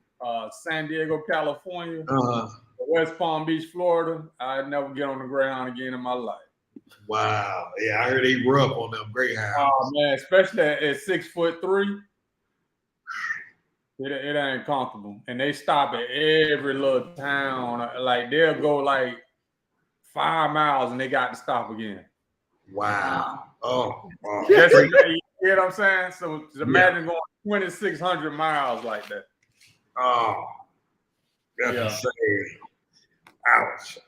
San Diego, California, to West Palm Beach, Florida. I'd never get on the Greyhound again in my life. Wow. Yeah, I heard they rough on them Greyhounds. Oh man, especially at 6'3". It ain't comfortable. And they stop at every little town. Like they'll go like 5 miles and they got to stop again. Wow. Oh, wow. You know what I'm saying? So imagine going 2,600 miles like that. Oh, that's insane. Ouch.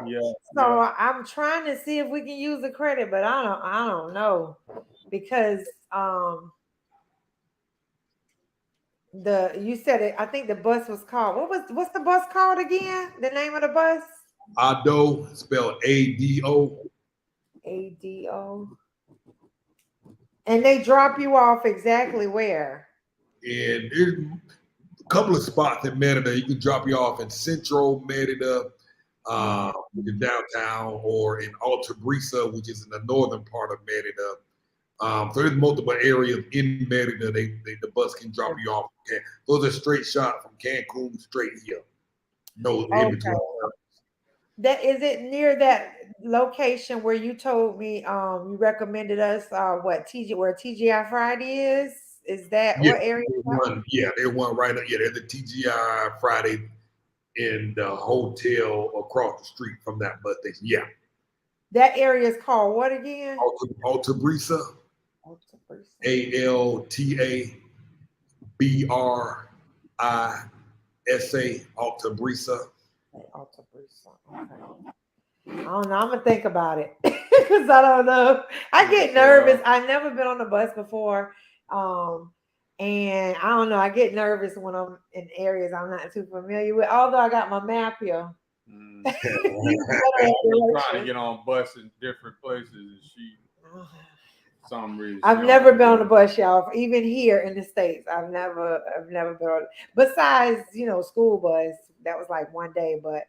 Yeah. So I'm trying to see if we can use the credit, but I don't know because you said it. I think the bus was called. What's the bus called again? The name of the bus? Ado, spelled ADO. ADO. And they drop you off exactly where? And there's a couple of spots in Merida. You can drop you off in Central Merida, which is downtown, or in Alta Brisa, which is in the northern part of Merida. So there's multiple areas in Merida. The bus can drop you off. Those are straight shot from Cancun straight here. No in between. That is it near that location where you told me you recommended us where TGI Friday is? Is that what area? There's one right up. Yeah, there's the TGI Friday in the hotel across the street from that bus station. Yeah. That area is called what again? Alta Brisa. ALTA BRISA. Alta Brisa. Alta Brisa. Okay. I don't know. I'm gonna think about it because I don't know. I get nervous. I've never been on a bus before, and I don't know. I get nervous when I'm in areas I'm not too familiar with. Although I got my map here. Trying to get on bus in different places, and some reason. I've never been on a bus, y'all. Even here in the States, I've never been on. Besides, school bus. That was like one day, but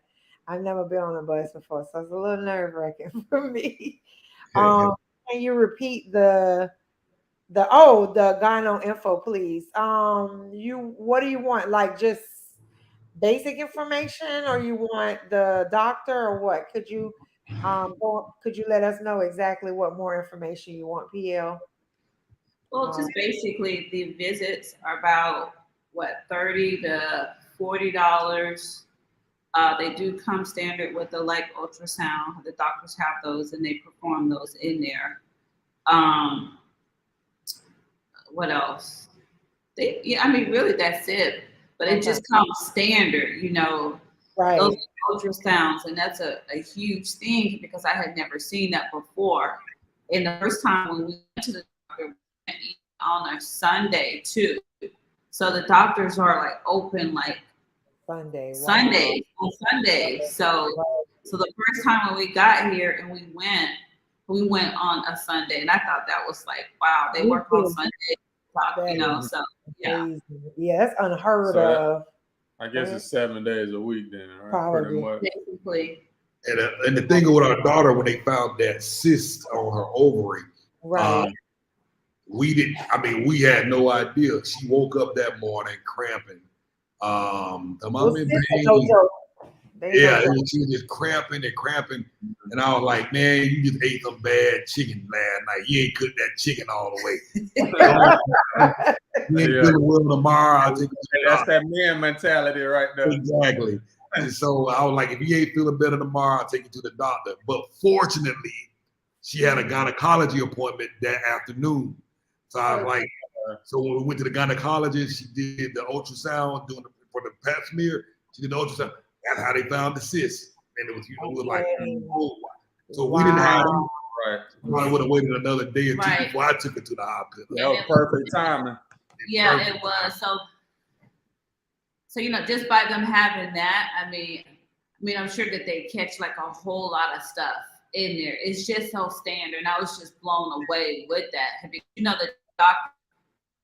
I've never been on a bus before, so it's a little nerve-wracking for me. Can you repeat the gyno info, please? What do you want? Like just basic information, or you want the doctor, or what? Could you Could you let us know exactly what more information you want, PL? Well, just basically the visits are about what, $30 to $40. They do come standard with the like ultrasound. The doctors have those and they perform those in there. Um, what else? Yeah, I mean, really, that's it. But it just comes standard, Right. those ultrasounds, and that's a huge thing because I had never seen that before. And the first time when we went to the doctor, we went on a Sunday too. So the doctors are like open like Sunday. Wow. Sundays on Sundays. So the first time when we got here and we went on a Sunday, and I thought that was like, wow, they work on Sunday, so yeah. Yeah, that's unheard of. I guess it's 7 days a week then, right? Probably. Pretty much. Basically. And the thing with our daughter, when they found that cyst on her ovary, right. We had no idea. She woke up that morning cramping. Yeah, she was just cramping and cramping. And I was like, man, you just ate some bad chicken last night. You ain't cooked that chicken all the way. You ain't feeling well tomorrow. That's that man mentality right there. Exactly. And so I was like, if you ain't feeling better tomorrow, I'll take you to the doctor. But fortunately, she had a gynecology appointment that afternoon. So I was like, so when we went to the gynecologist, she did the ultrasound for the pap smear. She did the ultrasound. That's how they found the cyst. And it was, it was like, oh. So we didn't have them. Right. Probably would have waited another day or two before I took her to the hospital. That was perfect timing. Yeah, it was. So just by them having that, I mean, I'm sure that they catch like a whole lot of stuff in there. It's just so standard. And I was just blown away with that. The doctor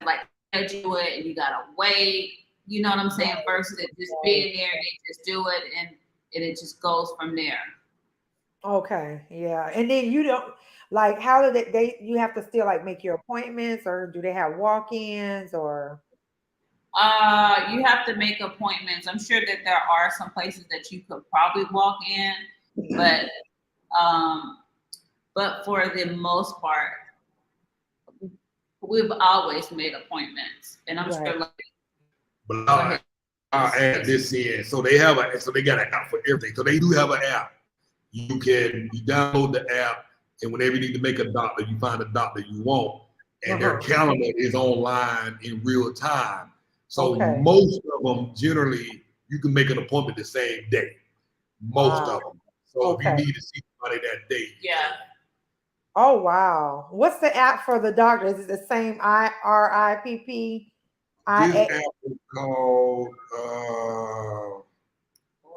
like do it and you gotta wait. You know what I'm saying? Versus it just being there and they just do it and it just goes from there. Okay, yeah. And then you don't like how do you have to still like make your appointments or do they have walk-ins or you have to make appointments. I'm sure that there are some places that you could probably walk in, but for the most part, we've always made appointments. And I'm sure like but I'll add this in. So they got an app for everything. So they do have an app. You download the app, and whenever you need to make a doctor, you find a doctor you want, and their calendar is online in real time. So most of them, generally, you can make an appointment the same day. Most of them. So if you need to see somebody that day. Yeah. Oh, wow. What's the app for the doctor? Is it the same RIPP? This app is called,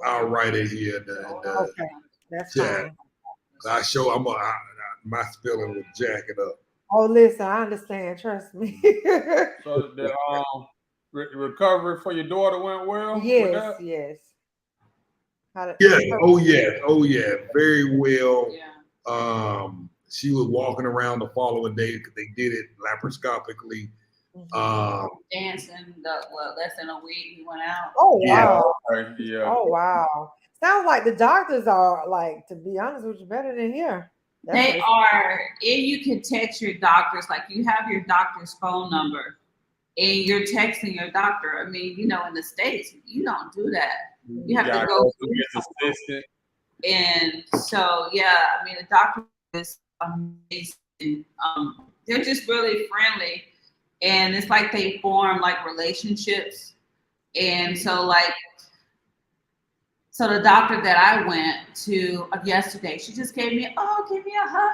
I'll write it here. Okay, that's fine. My spelling was jacking up. Oh, listen, I understand. Trust me. So the recovery for your daughter went well? Yes, yes. Oh yeah, very well. Yeah. She was walking around the following day because they did it laparoscopically. Dancing less than a week he went out. Oh wow. Yeah. Oh wow. Sounds like the doctors are like, to be honest with you, better than here. They are, and you can text your doctors, like you have your doctor's phone number and you're texting your doctor. I mean, in the States, you don't do that. You have to go through his assistant. And so, the doctor is amazing. They're just really friendly. And it's like they form like relationships. And so the doctor that I went to yesterday, she just give me a hug.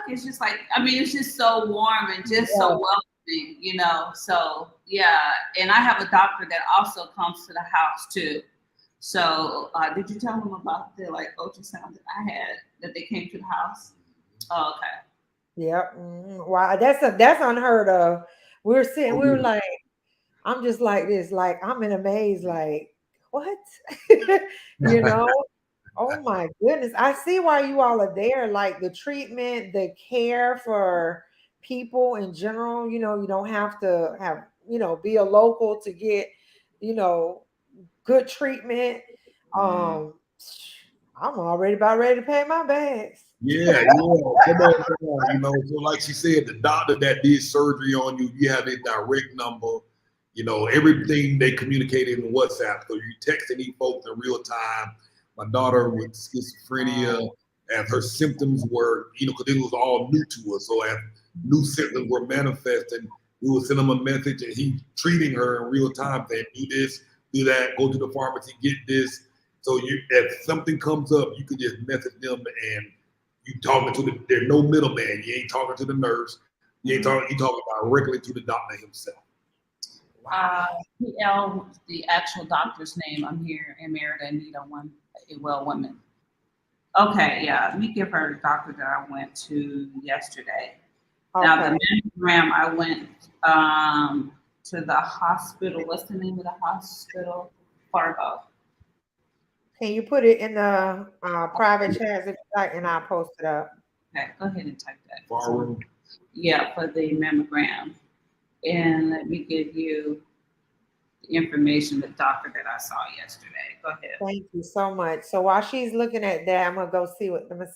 It's just like, it's just so warm and just so welcoming, So and I have a doctor that also comes to the house too. So did you tell them about the ultrasound that I had that they came to the house? Oh, okay. Yep. Wow, that's unheard of. We were like, I'm just like this, like I'm in a maze, like what? Oh my goodness. I see why you all are there. Like the treatment, the care for people in general, you don't have to have, be a local to get, good treatment. I'm already about ready to pay my bags. Yeah. Come on. You know, so like she said, the doctor that did surgery on you, you have their direct number. You know, everything they communicated in WhatsApp. So you texting these folks in real time. My daughter with schizophrenia, as her symptoms were, you know, because it was all new to her. So as new symptoms were manifesting, we would send him a message and he treating her in real time, saying, do this, do that, go to the pharmacy, get this. So you, if something comes up, you can just message them and you talking to the, there's no middleman. You ain't talking to the nurse. You ain't talking, you talking directly to the doctor himself. PL, the actual doctor's name. I'm here in Merida, Anita, a well woman. Okay, yeah, let me give her the doctor that I went to yesterday. Okay. Now the mammogram, I went to the hospital. What's the name of the hospital? Fargo. Can you put it in the private chats if you like, and I'll post it up. Okay, go ahead and type that. Fargo. Yeah, for the mammogram. And let me give you the information, the doctor that I saw yesterday. Go ahead. Thank you so much. So while she's looking at that, I'm gonna see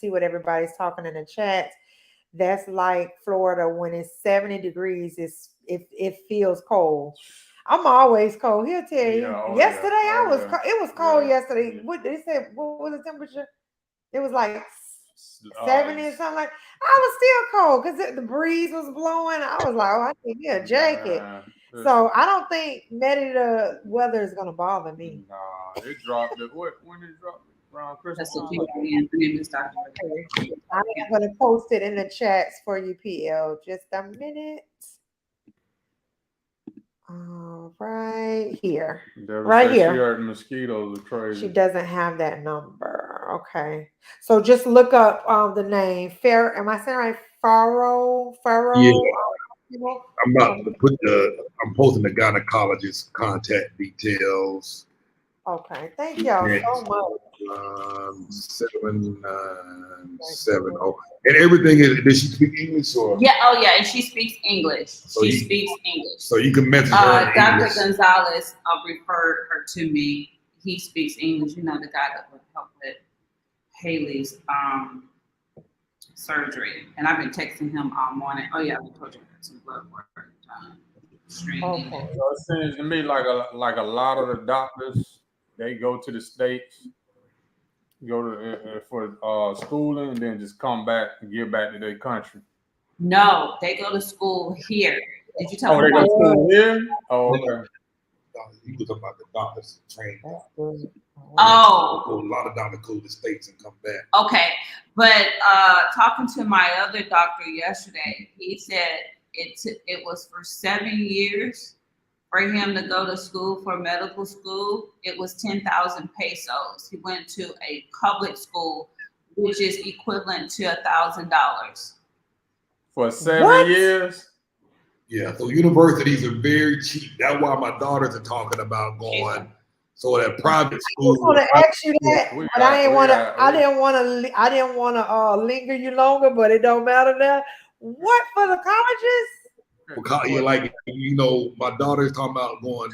what everybody's talking in the chat. That's like Florida when it's 70 degrees. It feels cold. I'm always cold. He'll tell you. Yesterday I was cold. It was cold yesterday. Yeah. What they said? What was the temperature? It was like 70 or something like. I was still cold because the breeze was blowing. I was like, oh, I need a jacket. So I don't think Merida weather is gonna bother me. Nah, it dropped. When it dropped around Christmas. I'm gonna post it in the chats for you, PL. Just a minute. Right here. Right here. She heard mosquitoes are crazy. She doesn't have that number. Okay. So just look up the name. Am I saying right? Faro. Yeah. I'm about to put I'm posting the gynecologist contact details. Okay. Thank y'all so much. 797. Oh, and everything is. Does she speak English or? Yeah. Oh, yeah. And she speaks English. She speaks English. So you can message her. Dr. Gonzalez referred her to me. He speaks English. You know, the guy that would help with Haley's surgery. And I've been texting him all morning. Oh yeah, I told you some blood work. Okay. So it seems to me like a lot of the doctors, they go to the States, go to for schooling, and then just come back and get back to their country. No, they go to school here. Did you tell me? Oh, they go to school here? Oh, okay. You was about the doctors training. Oh, a lot of doctors go to the States and come back. Okay, but talking to my other doctor yesterday, he said it was for 7 years for him to go to school for medical school. It was 10,000 pesos. He went to a public school, which is equivalent to $1,000 for 7 years. Yeah, so universities are very cheap. That's why my daughters are talking about going. So that private school. I was going to ask you that, but I didn't want to linger you longer. But it don't matter now. What for the colleges? Because like you know, my daughter's talking about going.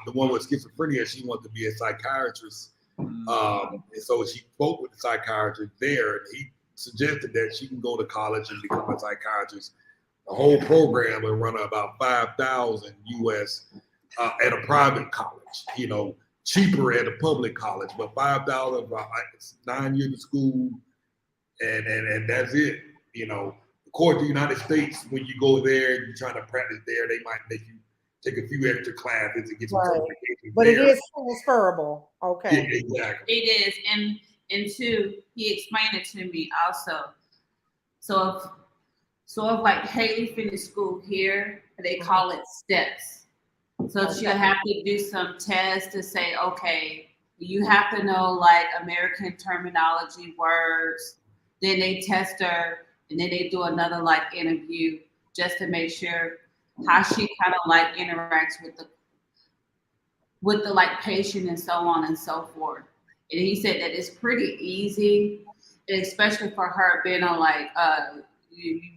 The one with schizophrenia, she wants to be a psychiatrist. And so she spoke with the psychiatrist there, and he suggested that she can go to college and become a psychiatrist. The whole program will run about $5,000 US at a private college. You know, cheaper at a public college, but $5,000 for 9 years of school, and that's it. You know, of course, the United States, when you go there and you're trying to practice there, they might make you take a few extra classes to get some certifications. But there. It is transferable. Okay. Yeah, exactly. It is, and two, he explained it to me also. So if like Haley finished school here, they call it steps. So she'll have to do some tests to say, okay, you have to know like American terminology words. Then they test her, and then they do another like interview just to make sure how she kind of like interacts with the like patient and so on and so forth. And he said that it's pretty easy, especially for her being a like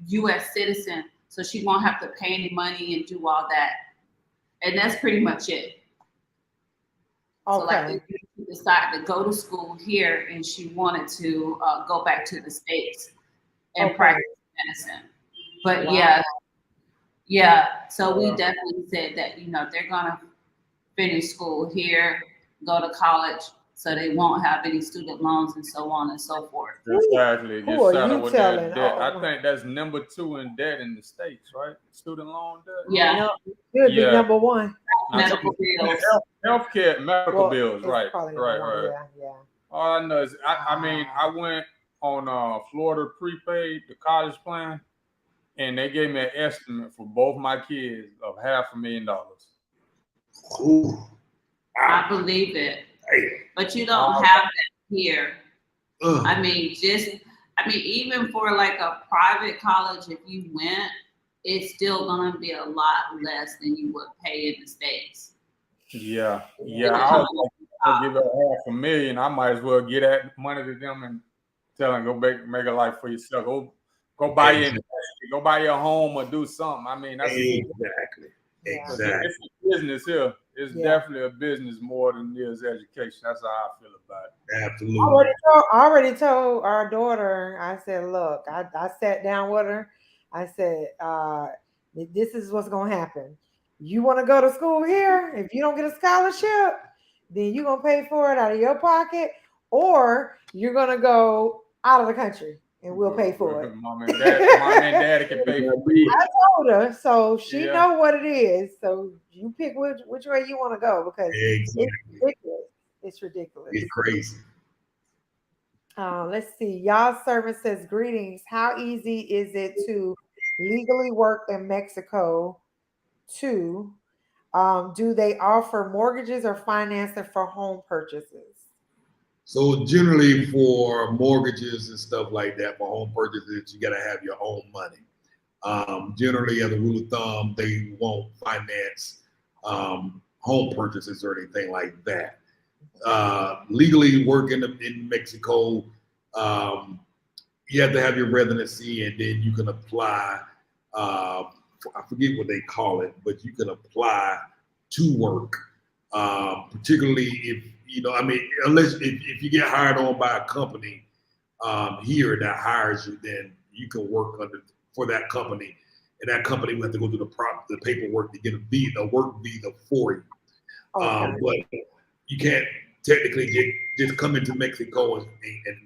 U.S. citizen, so she won't have to pay any money and do all that. And that's pretty much it. Okay. So like if she decided to go to school here and she wanted to go back to the States, and practice medicine. But yeah. So we definitely said that, they're gonna finish school here, go to college, so they won't have any student loans and so on and so forth. Exactly. Just settle with that debt. I think that's number 2 in debt in the States, right? Student loan debt. Yeah. No, should be number 1. Medical bills. Healthcare, medical bills, right. Yeah. All I know is, I mean, I went on Florida prepaid, the college plan, and they gave me an estimate for both my kids of $500,000. Ooh. I believe it. But you don't have that here. I mean, even for like a private college, if you went, it's still gonna be a lot less than you would pay in the States. Yeah. I'll give it $500,000. I might as well get that money to them and tell them, go make a life for yourself. Go buy your home or do something. I mean, that's exactly. It's a business here. It's definitely a business more than it is education. That's how I feel about it. Absolutely. I already told our daughter, I said, look, I sat down with her. I said, this is what's going to happen. You want to go to school here? If you don't get a scholarship, then you're going to pay for it out of your pocket, or you're going to go out of the country and we'll pay for it. Mom and daddy can pay for it. I told her, so she know what it is. So you pick which way you want to go, because it's ridiculous. It's ridiculous. It's crazy. Let's see. Y'all servant says, greetings. How easy is it to legally work in Mexico? Too? Do they offer mortgages or financing for home purchases? So generally for mortgages and stuff like that, for home purchases, you got to have your own money. Generally, as a rule of thumb, they won't finance home purchases or anything like that. Legally working in Mexico, you have to have your residency, and then you can apply. I forget what they call it, but you can apply to work, particularly if unless if you get hired on by a company here that hires you, then you can work for that company, and that company will have to go through the paperwork to get a work visa for you. But you can't technically just come into Mexico and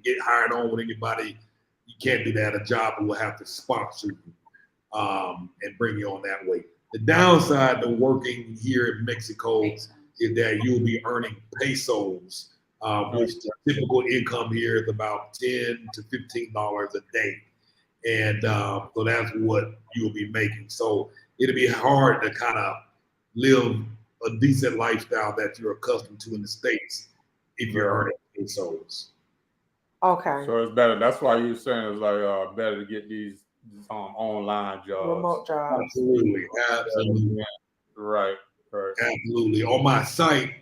get hired on with anybody. You can't do that. A job will have to sponsor you and bring you on that way. The downside to working here in Mexico is that you'll be earning pesos, which the typical income here is about $10 to $15 a day. And so that's what you'll be making. So it'll be hard to kind of live a decent lifestyle that you're accustomed to in the States if you're earning pesos. Okay. So it's better. That's why you're saying it's like better to get these online jobs. Remote jobs. Absolutely. Right. Absolutely. On my site,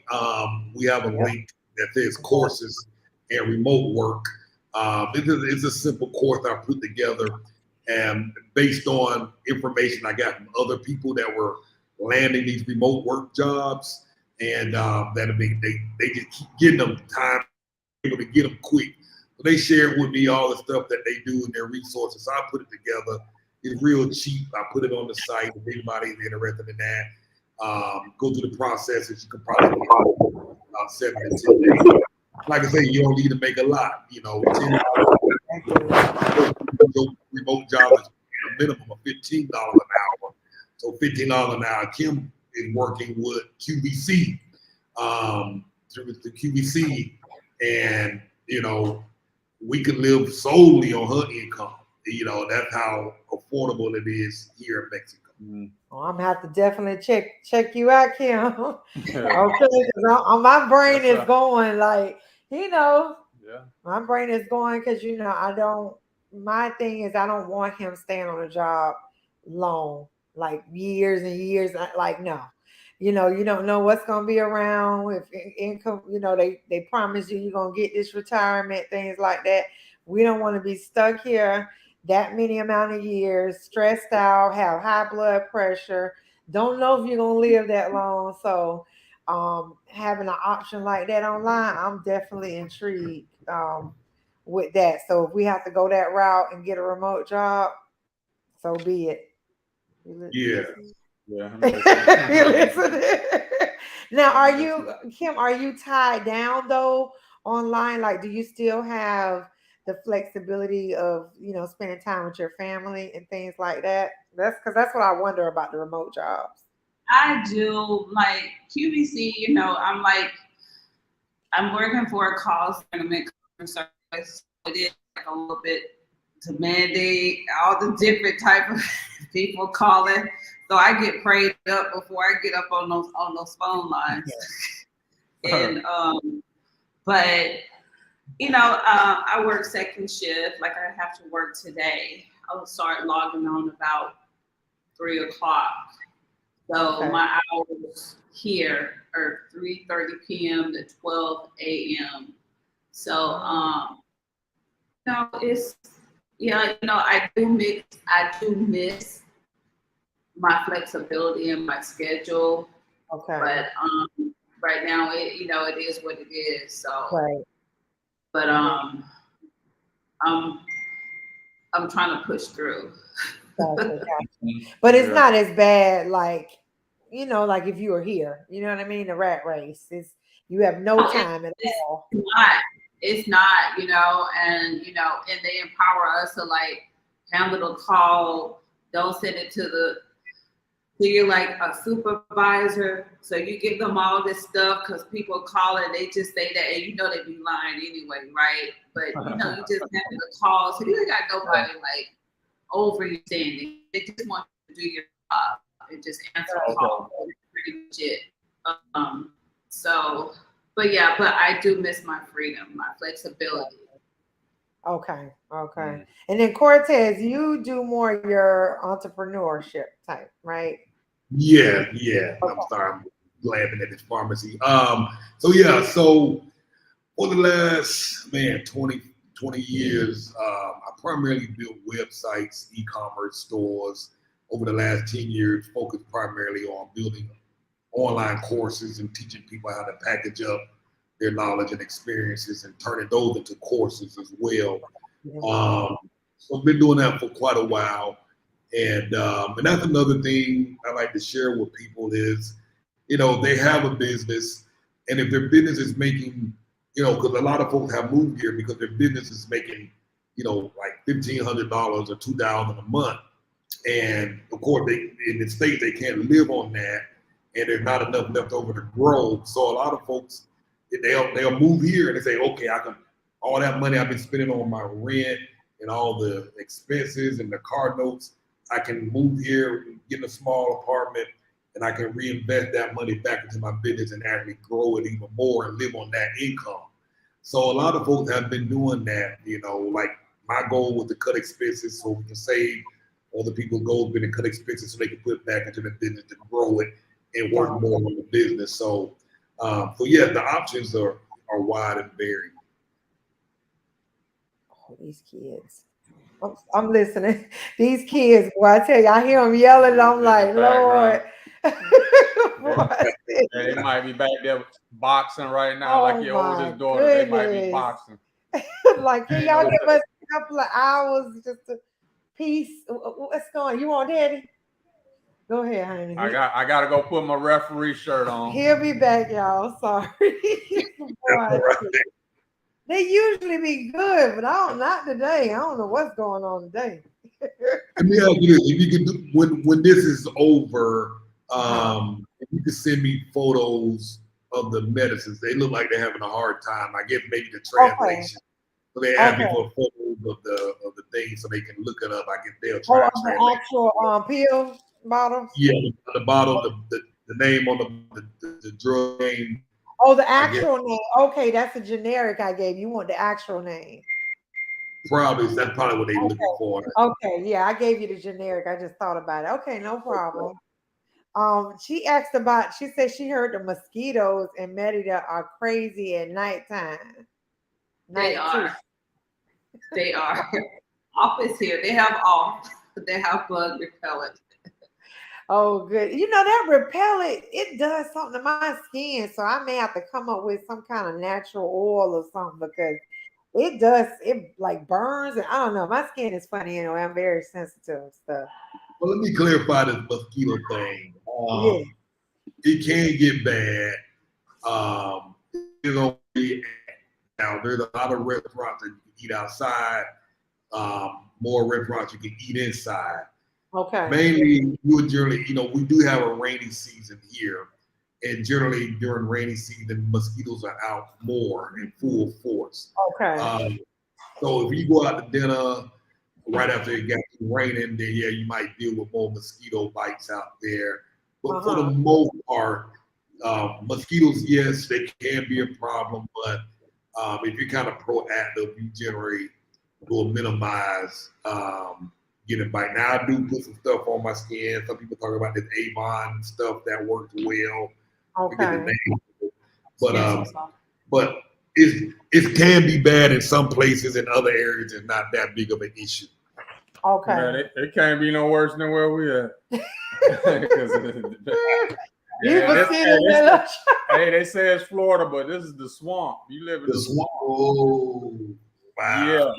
we have a link that says courses and remote work. It's a simple course I put together, and based on information I got from other people that were landing these remote work jobs, and they just keep getting them time, able to get them quick. So they shared with me all the stuff that they do and their resources. So I put it together. It's real cheap. I put it on the site. If anybody's interested in that, go through the processes. You can probably get about 7 to 10 days. Like I say, you don't need to make a lot. $10 remote job is a minimum of $15 an hour. So $15 an hour. Kim is working with QVC, through the QVC, and we can live solely on her income. That's how affordable it is here in Mexico. Well, I'm gonna have to definitely check you out, Kim. Okay, because my brain is going my brain is going because my thing is I don't want him staying on a job long, like years and years. Like, no, you don't know what's gonna be around if income. They promise you're gonna get this retirement, things like that. We don't want to be stuck here that many amount of years, stressed out, have high blood pressure, don't know if you're gonna live that long. So having an option like that online, I'm definitely intrigued with that. So if we have to go that route and get a remote job, so be it. Yeah. Yeah. You listen. Now, Kim, are you tied down though online? Like, do you still have the flexibility of, spending time with your family and things like that? That's what I wonder about the remote jobs. I do like QVC. I'm working for a call center customer service. It is like a little bit to mandate all the different type of people calling. So I get prayed up before I get up on those phone lines. And but I work second shift. Like I have to work today. I'll start logging on about 3:00. So my hours here are 3:30 p.m. to 12 a.m. So it's I do miss my flexibility and my schedule. Okay. But right now it is what it is. So right. But I'm trying to push through. Gotcha. But it's not as bad like like if you were here. You know what I mean? The rat race is you have no time at all. It's not, and they empower us to like handle the call. Don't send it to you're like a supervisor, so you give them all this stuff because people call it, they just say that, and they be lying anyway, right? But you just have the call, so you ain't got nobody like over you standing. They just want you to do your job and just answer a call. That's pretty much it. But I do miss my freedom, my flexibility. Okay. And then Cartess, you do more your entrepreneurship type, right? Yeah. Okay. I'm sorry, I'm laughing at this pharmacy. So for the last 20 years, I primarily built websites, e-commerce stores. Over the last 10 years, focused primarily on building online courses and teaching people how to package up their knowledge and experiences and turning those into courses as well. So I've been doing that for quite a while. And that's another thing I like to share with people is, they have a business, and if their business is making, because a lot of folks have moved here because their business is making, like $1,500 or $2,000 a month. And of course, in the state, they can't live on that, and there's not enough left over to grow. So a lot of folks, they'll move here and they say, okay, all that money I've been spending on my rent and all the expenses and the car notes, I can move here, get in a small apartment, and I can reinvest that money back into my business and actually grow it even more and live on that income. So a lot of folks have been doing that, like my goal was to cut expenses so we can save. Other people's goals been to cut expenses so they can put it back into the business to grow it and work more on the business. So the options are wide and varied. Oh, these kids. I'm listening. These kids, boy, I tell you, I hear them yelling, and I'm like, Lord. They might be back there boxing right now, like your oldest daughter. Goodness. They might be boxing. Like, can y'all give us a couple of hours just to peace? What's going on? You want Daddy? Go ahead, honey. I gotta go put my referee shirt on. He'll be back, y'all. Sorry. They usually be good, but not today. I don't know what's going on today. Let me ask you this: if you can, when this is over, if you can send me photos of the medicines, they look like they're having a hard time. I get maybe the translation. So they ask me for photos of the thing so they can look it up. I guess they'll try to translate. The actual pill bottles? Yeah, the bottle, the name on the drug name. Oh, the actual name. Okay, that's a generic I gave you. You want the actual name. That's probably what they're looking for. Okay, yeah, I gave you the generic. I just thought about it. Okay, no problem. She said she heard the mosquitoes in Merida are crazy at nighttime. They are. Office here. They have off. They have bug repellent. Oh, good. That repellent, it does something to my skin. So I may have to come up with some kind of natural oil or something because it does. It like burns, and I don't know. My skin is funny anyway. I'm very sensitive and stuff. Well, let me clarify this mosquito thing. Yeah. It can get bad. You know, now there's a lot of restaurants that you can eat outside. More restaurants you can eat inside. Okay. Mainly, you would generally, we do have a rainy season here, and generally during rainy season, mosquitoes are out more in full force. Okay. So if you go out to dinner right after it got raining, then yeah, you might deal with more mosquito bites out there. But for the most part, mosquitoes, yes, they can be a problem, but if you're kind of proactive, you generally will minimize getting bite. Now I do put some stuff on my skin. Some people talk about this Avon stuff that works well. Okay. But it can be bad in some places. In other areas, it's not that big of an issue. Okay. Man, it can't be no worse than where we at. Hey, they say it's Florida, but this is the swamp. You live in the swamp. Oh, wow.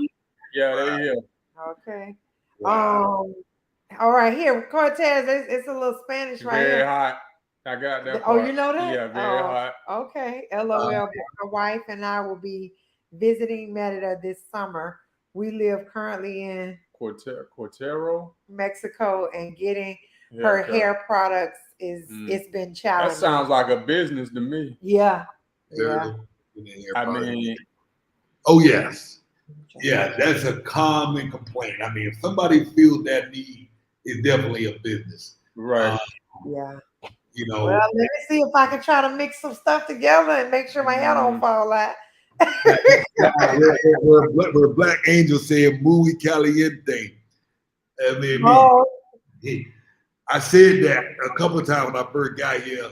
Yeah, they here. Okay. Wow. All right, here, Cartess. It's a little Spanish right very here. Hot. I got that. Oh, you know that? Yeah, very hot. Okay. LOL. My wife and I will be visiting Merida this summer. We live currently in Cortero, Mexico, and getting her hair products it's been challenging. That sounds like a business to me. Yeah. I mean, oh yes. Yeah, that's a common complaint. I mean, if somebody feels that need, it's definitely a business. Right. Yeah. Well, let me see if I can try to mix some stuff together and make sure my hair don't fall out. where Black Angel said muy caliente. I mean, I said that a couple of times when I first got here,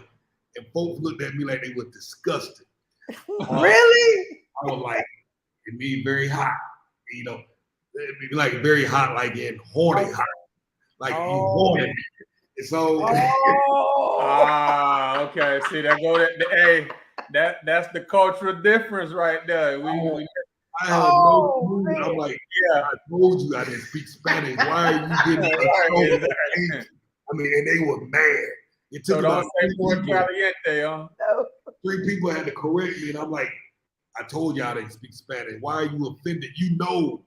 and folks looked at me like they were disgusted. Really? I was like, it means very hot. It means like very hot, like in horny hot. Like you horny. So okay. See, that's the cultural difference right there. I had no clue. I'm like, I told you I didn't speak Spanish. Why are you getting I mean, and they were mad. It took about three people had to correct me, and I'm like, I told y'all I didn't speak Spanish. Why are you offended? You know.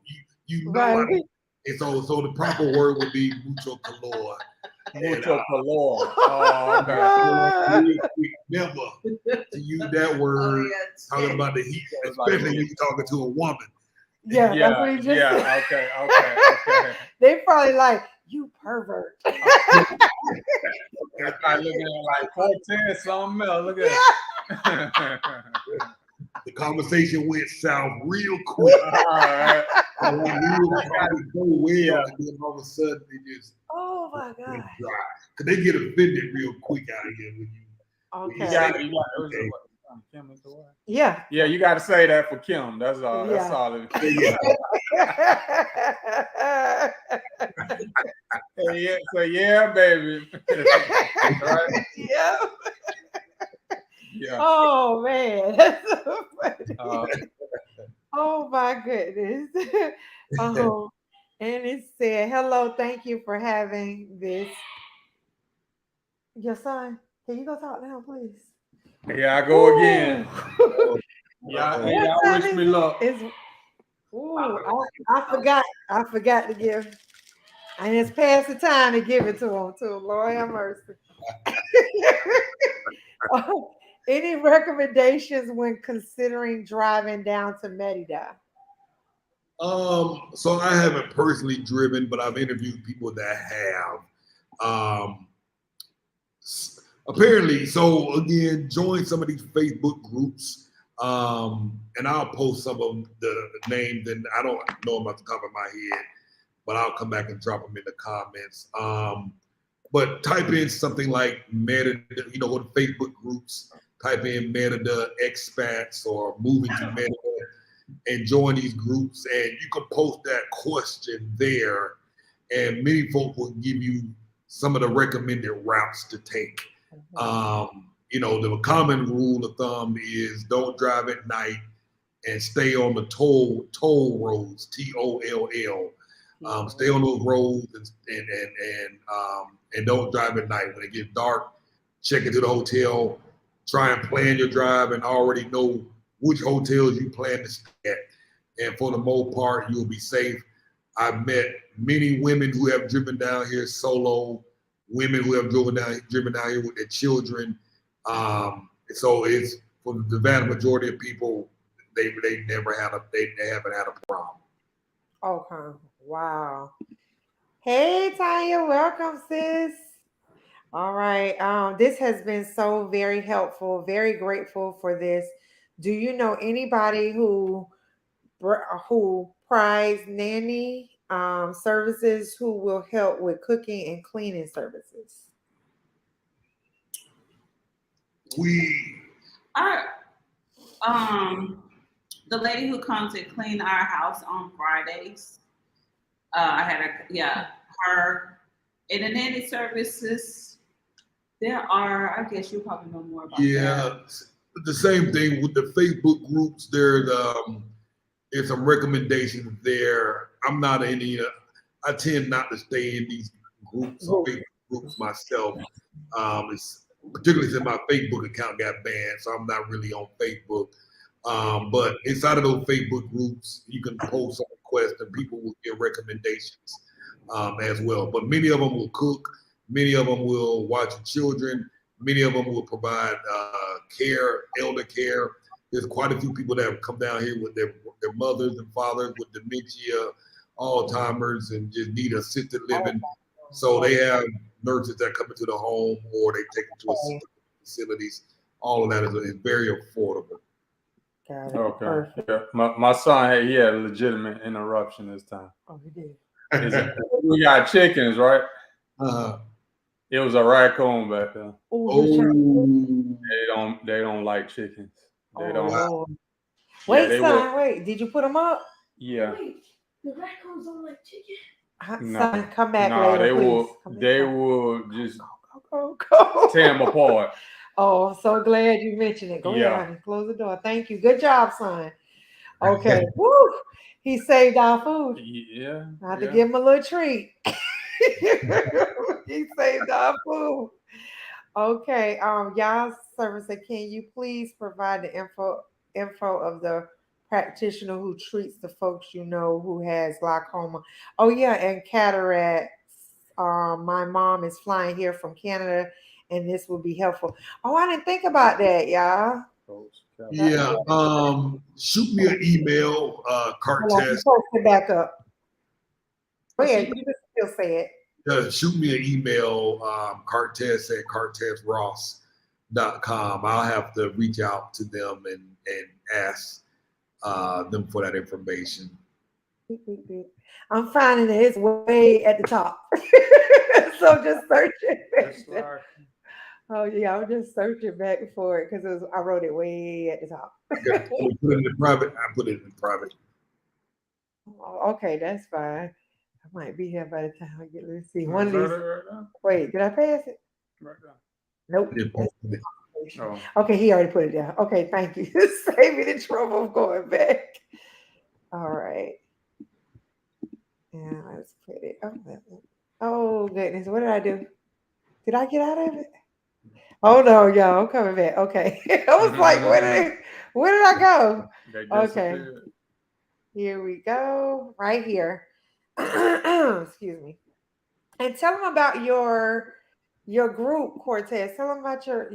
Right. And so the proper word would be mucho calor. Mucho calor. Oh, okay. Never to use that word talking about the heat, especially when you're talking to a woman. Yeah, that's what he just said. Okay. They probably like, you pervert. They're probably looking at like 14 something else. Look at that. The conversation went south real quick. All right. And then all of a sudden they just my God. Because they get offended real quick out of here when you Yeah, you got to say that for Kim. That's all. That's solid. Yeah, baby. Right? Yeah. Oh man, that's so funny. Oh my goodness. And it said, "Hello, thank you for having this." Your son, can you go talk to him, please? Yeah, I go again. Y'all wish me luck. I forgot to give. And it's past the time to give it to him, too. Lord have mercy. Any recommendations when considering driving down to Merida? So I haven't personally driven, but I've interviewed people that have. Apparently, so again, join some of these Facebook groups, and I'll post some of the names, and I don't know them off the top of my head, but I'll come back and drop them in the comments. But type in something like Merida, on Facebook groups, type in Merida expats or moving to Merida and join these groups, and you can post that question there, and many folks will give you some of the recommended routes to take. The common rule of thumb is don't drive at night and stay on the toll roads, TOLL. Stay on those roads and don't drive at night. When it gets dark, check into the hotel. Try and plan your drive and already know which hotels you plan to stay at. And for the most part, you'll be safe. I've met many women who have driven down here solo, women who have driven down here with their children. So it's for the vast majority of people, they haven't had a problem. Okay. Wow. Hey Tanya, welcome, sis. All right. This has been so very helpful. Very grateful for this. Do you know anybody who prize nanny services who will help with cooking and cleaning services? The lady who comes and clean our house on Fridays. I had her. And the nanny services, there are, I guess you probably know more about that. Yeah, the same thing with the Facebook groups. There's some recommendations there. I'm not any. I tend not to stay in these groups or Facebook groups myself. It's particularly since my Facebook account got banned, so I'm not really on Facebook. But inside of those Facebook groups, you can post a request and people will get recommendations as well. But many of them will cook. Many of them will watch children. Many of them will provide care, elder care. There's quite a few people that have come down here with their mothers and fathers with dementia, Alzheimer's, and just need assisted living. So they have nurses that come into the home or they take them to assisted facilities. All of that is very affordable. Got it. Okay. Perfect. Yeah. My son had a legitimate interruption this time. Oh, he did. We got chickens, right? Uh-huh. It was a raccoon back there. Oh, They don't like chickens. They don't. Lord. Wait, son, wait. Did you put them up? Yeah. Wait, the raccoons don't like chicken? Son, come back No, later, please. they will just go. tear them apart. Oh, I'm so glad you mentioned it. Go ahead, honey. Close the door. Thank you. Good job, son. Okay. Woo! He saved our food. Yeah. I have to give him a little treat. He saved our food. Okay. Y'all service, can you please provide the info of the practitioner who treats the folks you know who has glaucoma? Oh yeah, and cataracts. My mom is flying here from Canada, and this will be helpful. Oh, I didn't think about that, y'all. Yeah. Shoot me an email, Cartess. Post it back up. Go ahead. You can still say it. Shoot me an email, Cartess at cartessross.com. I'll have to reach out to them and ask them for that information. I'm finding it. It's way at the top. So just search it. Oh yeah, I'm just searching back for it because I wrote it way at the top. Put it in private. I put it in private. Oh, okay, that's fine. I might be here by the time I get. Let's see. One of these. Wait, did I pass it? Right now. Nope. Oh. Okay, he already put it down. Okay, thank you. Save me the trouble of going back. All right. Yeah, let's put it. Oh goodness, what did I do? Did I get out of it? Oh no, y'all, I'm coming back. Okay. I was like, where did I go? Okay. Here we go. Right here. Excuse me. And tell them about your group, Cartess. Tell them about your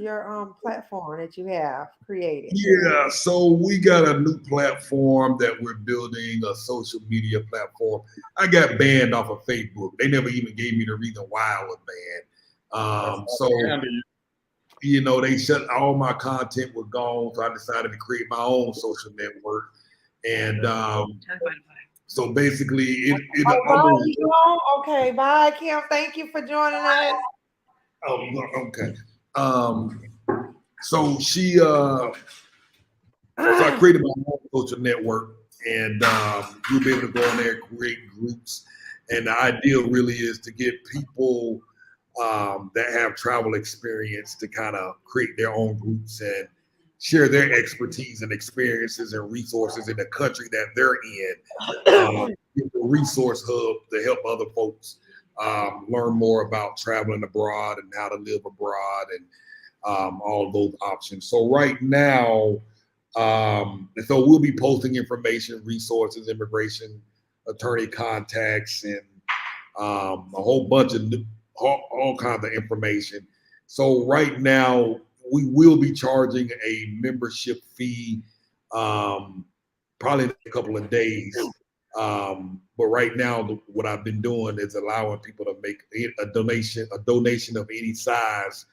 platform that you have created. Yeah, so we got a new platform that we're building, a social media platform. I got banned off of Facebook. They never even gave me the reason why I was banned. They shut all my content was gone, so I decided to create my own social network. And so basically, okay, bye, Kim. Thank you for joining us. Oh, okay. So I created my own social network, and you'll be able to go on there and create groups. And the idea really is to get people that have travel experience to kind of create their own groups share their expertise and experiences and resources in the country that they're in. The resource hub to help other folks learn more about traveling abroad and how to live abroad and all of those options. So right now, so we'll be posting information, resources, immigration attorney contacts, and a whole bunch of all kinds of information. So right now, we will be charging a membership fee, probably in a couple of days. But right now, what I've been doing is allowing people to make a donation of any size,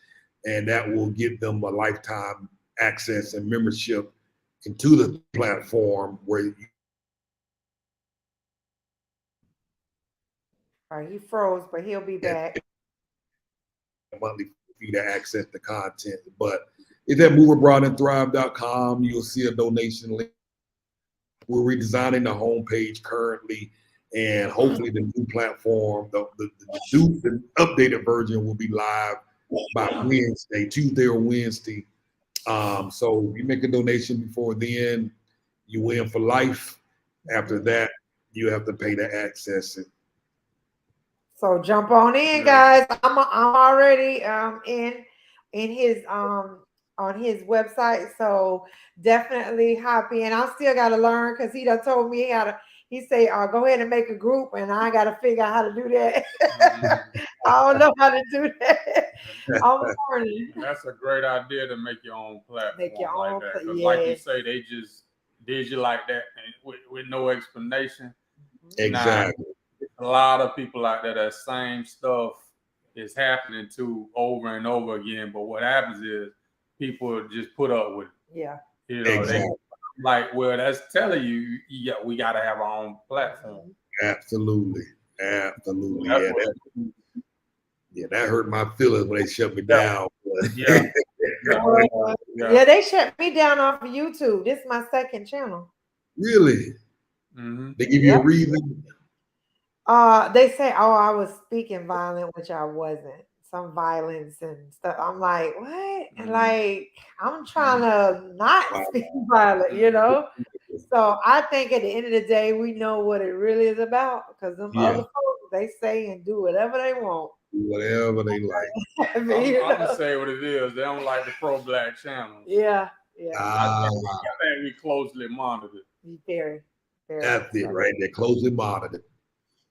and that will give them a lifetime access and membership into the platform where you. All right, he froze, but he'll be back. Monthly fee to access the content. But it's at moveabroadandthrive.com. You'll see a donation link. We're redesigning the homepage currently, and hopefully the new platform, the updated version will be live by Wednesday, Tuesday or Wednesday. So if you make a donation before then, you win for life. After that, you have to pay to access it. So jump on in, guys. I'm already in his on his website. So definitely hop in. I still gotta learn because he done told me how to. He say, go ahead and make a group, and I gotta figure out how to do that. I don't know how to do that. I'm learning. That's a great idea to make your own platform. Make your own, like that. 'Cause yes. Like you say, they just did you like that with no explanation. Exactly. Now, a lot of people out there, that same stuff is happening to over and over again. But what happens is people just put up with it. Yeah. You know, exactly. Like, well, that's telling you, we got to have our own platform. Absolutely. That hurt my feelings when they shut me down. Yeah, they shut me down off of YouTube. This is my second channel. Really? Mm-hmm. They give you a reason? They say, I was speaking violent, which I wasn't. Some violence and stuff. I'm like, what? And like, I'm trying to not speak violent, you know? So I think at the end of the day, we know what it really is about, because them other folks, they say and do whatever they want. Whatever they like. I'm gonna say what it is. They don't like the pro-black channels. Yeah. I think we closely monitored. Very. That's it right there. Closely monitored.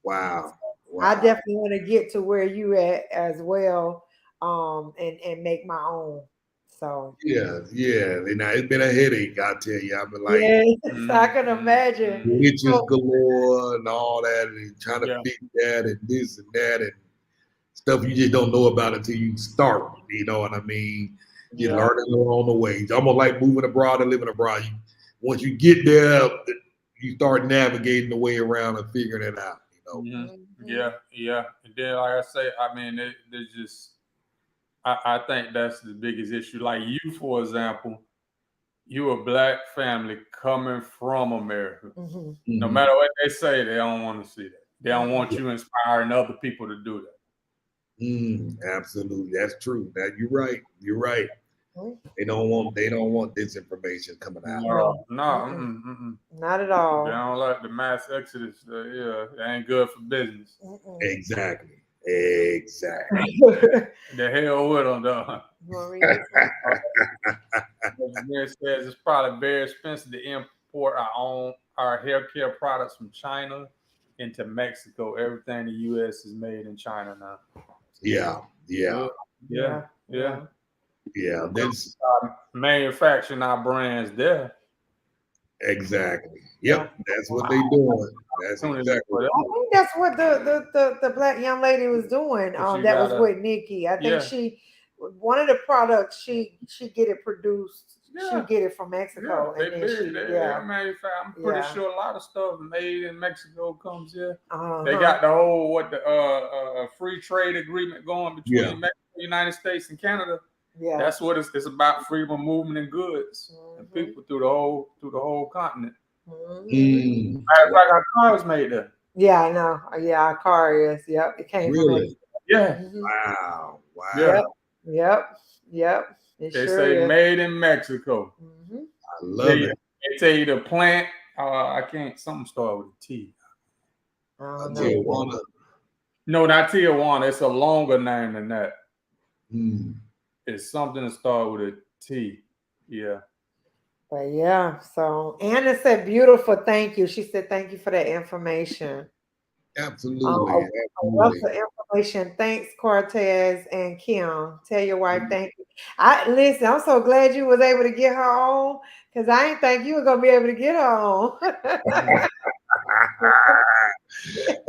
Wow. I definitely want to get to where you at as well, and make my own. So yeah. Now it's been a headache, I tell you. I've been like, I can imagine. Witches galore and all that, and trying to fix that and this and that and stuff you just don't know about until you start. You know what I mean? You learn it along the way. It's almost like moving abroad and living abroad. Once you get there, you start navigating the way around and figuring it out. Yeah. And then, like I say, I mean, there's just, I think that's the biggest issue. Like you, for example, you a black family coming from America. No matter what they say, they don't want to see that. They don't want you inspiring other people to do that. Absolutely, that's true. That you're right. They don't want this information coming out. No. Not at all. They don't like the mass exodus. It ain't good for business. Exactly. The hell with them, though. It says it's probably very expensive to import our healthcare products from China into Mexico. Everything in the U.S. is made in China now. Yeah. That's manufacturing our brands there. Exactly. Yep. That's what they doing. That's exactly. I think that's what the black young lady was doing. That was with Nikki. I think one of the products she get it produced. She get it from Mexico. I'm pretty sure a lot of stuff made in Mexico comes here. They got the whole free trade agreement going between Mexico, United States, and Canada. Yeah, that's what it's about: freedom of movement and goods and people through the whole continent. Matter of fact, our car was made there. Yeah, I know. Yeah, our car is. Yep, it came from Mexico. Yeah. Wow. Yep. They say made in Mexico. I love it. They tell you the plant. I can't. Something start with a T. Tijuana. No, not Tijuana. It's a longer name than that. Mm. It's something to start with a T. Yeah. But yeah, so Anna said, beautiful, thank you. She said, thank you for that information. Absolutely. Lots of information. Thanks, Cartess and Kim. Tell your wife thank you. Listen, I'm so glad you was able to get her on, because I didn't think you were gonna be able to get her on.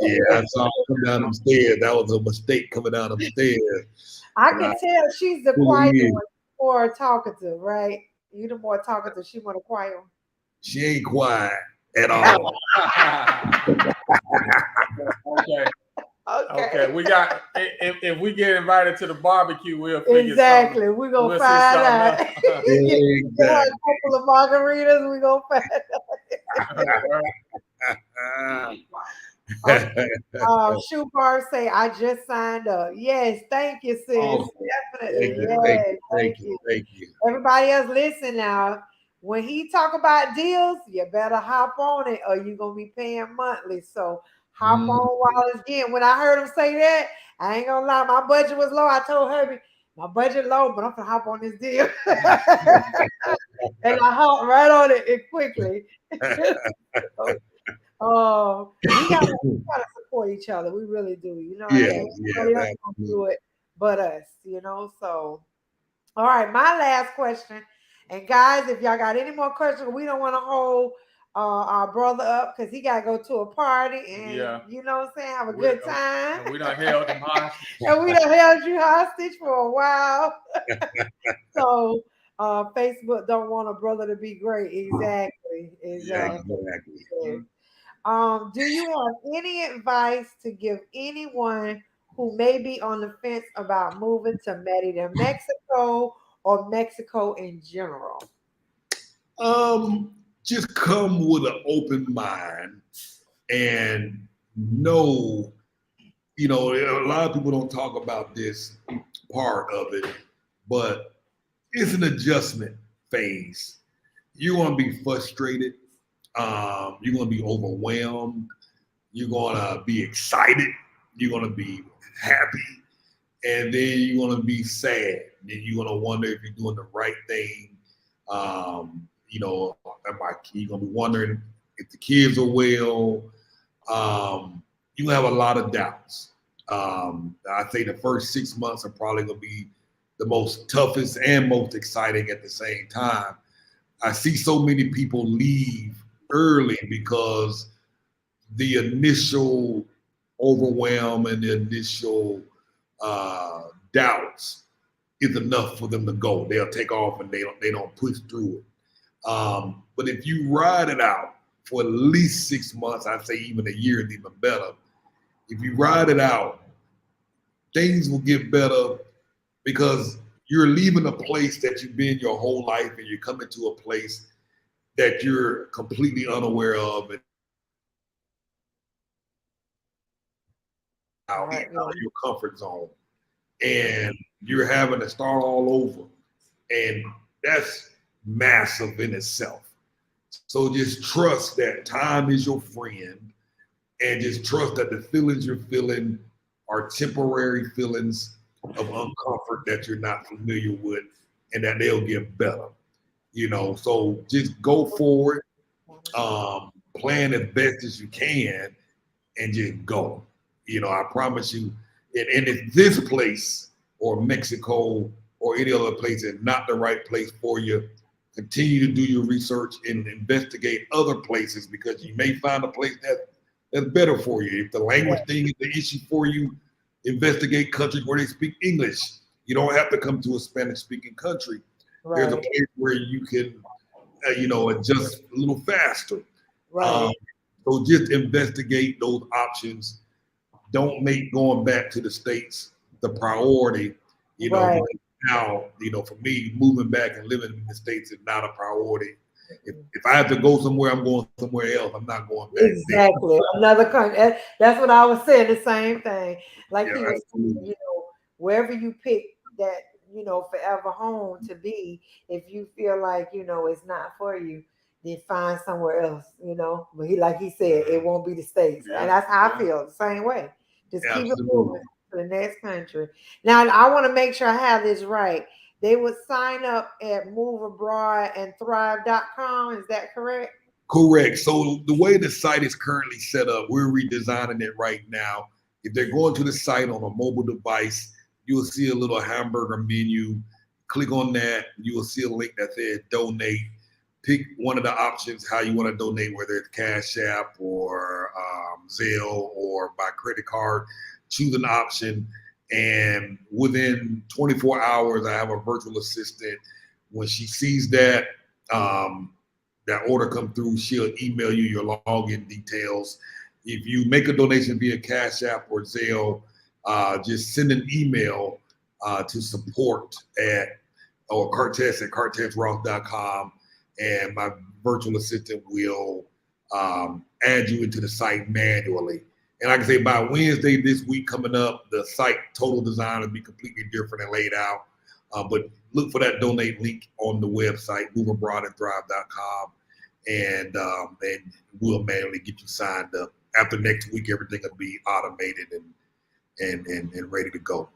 Yeah, I saw her come down them stairs. That was a mistake coming down them stairs. I can tell she's the quiet one, more talkative, right? You the more talkative, she more the quiet one. She ain't quiet at all. Okay. We got if we get invited to the barbecue, we'll figure exactly. We're gonna find out. Exactly. Get a couple of margaritas, we're gonna find out. Shoe Bar say, I just signed up. Yes, thank you, sis. Oh, definitely. Thank you. Everybody else, listen now. When he talk about deals, you better hop on it or you're gonna be paying monthly. So hop on while it's getting. When I heard him say that, I ain't gonna lie, my budget was low. I told Herbie, my budget low, but I'm gonna hop on this deal. And I hopped right on it quickly. We gotta support each other. We really do. You know what I mean? Nobody else gonna do it but us, you know. So all right, my last question. And guys, if y'all got any more questions, we don't want to hold our brother up because he got to go to a party and, you know what I'm saying, have a good time. And we done held him hostage. And we done held you hostage for a while. So Facebook don't want a brother to be great. Exactly. Do you have any advice to give anyone who may be on the fence about moving to Merida, Mexico, or Mexico in general? Just come with an open mind and know, you know, a lot of people don't talk about this part of it, but it's an adjustment phase. You're going to be frustrated. You're going to be overwhelmed. You're going to be excited. You're going to be happy. And then you're going to be sad. Then you're going to wonder if you're doing the right thing. You know, you're going to be wondering if the kids are well. You have a lot of doubts. I think the first 6 months are probably going to be the most toughest and most exciting at the same time. I see so many people leave early because the initial overwhelm and the initial doubts is enough for them to go. They'll take off and they don't push through it. But if you ride it out for at least 6 months, I'd say even a year is even better. If you ride it out, things will get better because you're leaving a place that you've been your whole life and you're coming to a place that you're completely unaware of and out of your comfort zone. And you're having to start all over. And that's massive in itself. So just trust that time is your friend and just trust that the feelings you're feeling are temporary feelings of uncomfort that you're not familiar with and that they'll get better. You know, so just go forward, plan as best as you can and just go. You know, I promise you, and if this place or Mexico or any other place is not the right place for you, continue to do your research and investigate other places because you may find a place that's better for you. If the language thing is the issue for you, investigate countries where they speak English. You don't have to come to a Spanish-speaking country. Right. There's a place where you can, adjust a little faster. Right. So just investigate those options. Don't make going back to the States the priority. Right. Now, for me, moving back and living in the States is not a priority. If I have to go somewhere, I'm going somewhere else. I'm not going back. Exactly. Another country. That's what I was saying, the same thing. Like he was, wherever you pick that, forever home to be. If you feel like, it's not for you, then find somewhere else. But like he said, it won't be the States. And that's how I feel the same way. Just keep it moving to the next country. Now, I want to make sure I have this right. They would sign up at Move Abroad and Thrive.com. Is that correct? Correct. So the way the site is currently set up, we're redesigning it right now. If they're going to the site on a mobile device, you'll see a little hamburger menu. Click on that. You will see a link that says donate. Pick one of the options, how you want to donate, whether it's Cash App or Zelle or by credit card. Choose an option. And within 24 hours, I have a virtual assistant. When she sees that, that order come through, she'll email you your login details. If you make a donation via Cash App or Zelle, just send an email to support or Cartess at cartessroth.com, and my virtual assistant will add you into the site manually. And like I say, by Wednesday this week coming up, the site total design will be completely different and laid out. But look for that donate link on the website, moveabroadandthrive.com, and we'll manually get you signed up. After next week, everything will be automated and ready to go.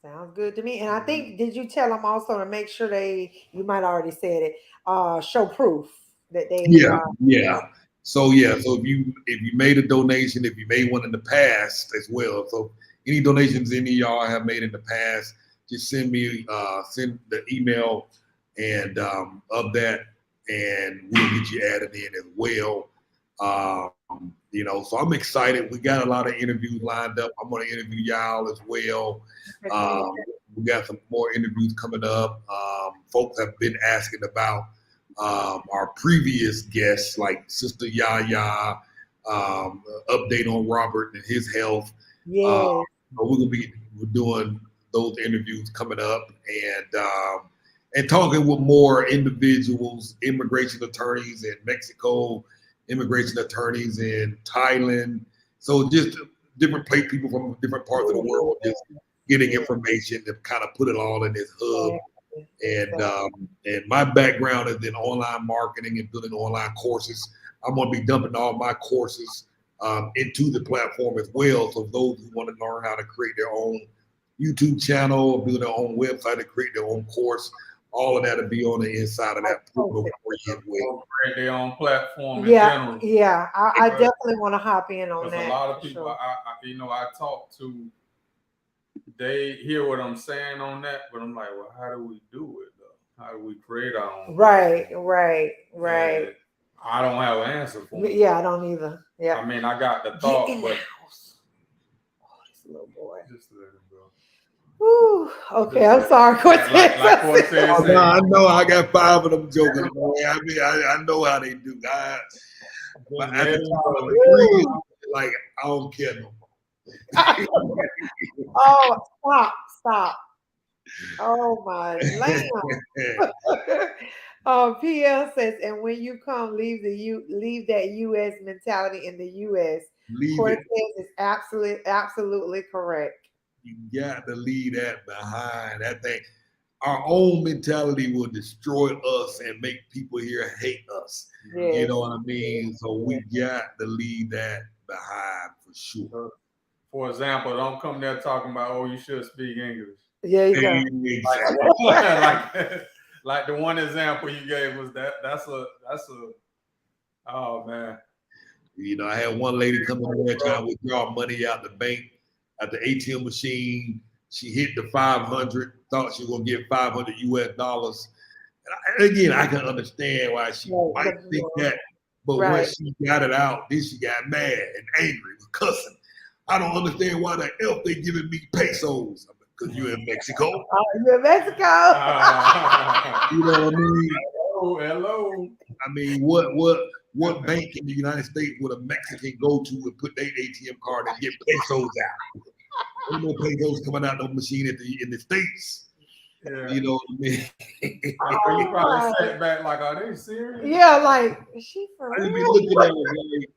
Sounds good to me. And I think, did you tell them also to make sure you might already said it, show proof that they Yeah. So if you made a donation, if you made one in the past as well. So any donations any of y'all have made in the past, just send the email and of that, and we'll get you added in as well. So I'm excited. We got a lot of interviews lined up. I'm going to interview y'all as well. We got some more interviews coming up. Folks have been asking about our previous guests, like Sister Yaya, update on Robert and his health. Yeah. We're going to be doing those interviews coming up, and talking with more individuals, immigration attorneys in Mexico, immigration attorneys in Thailand. So just different people from different parts of the world, just getting information to kind of put it all in this hub. And my background is in online marketing and building online courses. I'm going to be dumping all my courses into the platform as well. So those who want to learn how to create their own YouTube channel, build their own website, and create their own course, all of that will be on the inside of that portal for you as well. Create their own platform in general. Yeah, I definitely want to hop in on that. Because a lot of people, I talk to, they hear what I'm saying on that, but I'm like, well, how do we do it though? How do we create our own? Right. And I don't have an answer for it. Yeah, I don't either. Yeah. I mean, I got the thought, but this little boy. Just let him go. Woo. Okay, I'm sorry, Cortez. No, I know I got 5 of them joking. I mean, I know how they do. At the top of the like, I don't care no more. Oh, stop. Oh my land. PL says, and when you come, leave that US mentality in the US. Cortez is absolutely correct. You got to leave that behind. That thing, our own mentality will destroy us and make people here hate us. Yes. You know what I mean? So we got to leave that behind for sure. For example, don't come there talking about, oh, you should speak English. Yeah, you go. Like the one example you gave was that's a oh man. I had one lady come in there trying to withdraw money out the bank at the ATM machine. She hit the 500, thought she was gonna get $500 US. And again, I can understand why she might think that, but when she got it out, then she got mad and angry, was cussing. I don't understand why the F they giving me pesos. Because you're in Mexico. You're in Mexico. You know what I mean? Hello. I mean, what bank in the United States would a Mexican go to and put their ATM card and get pesos out? There's no pesos coming out of the machine in the States. Yeah. You know what I mean? You probably sat back like, are they serious? Yeah, like, is she for real? I just be looking at it like,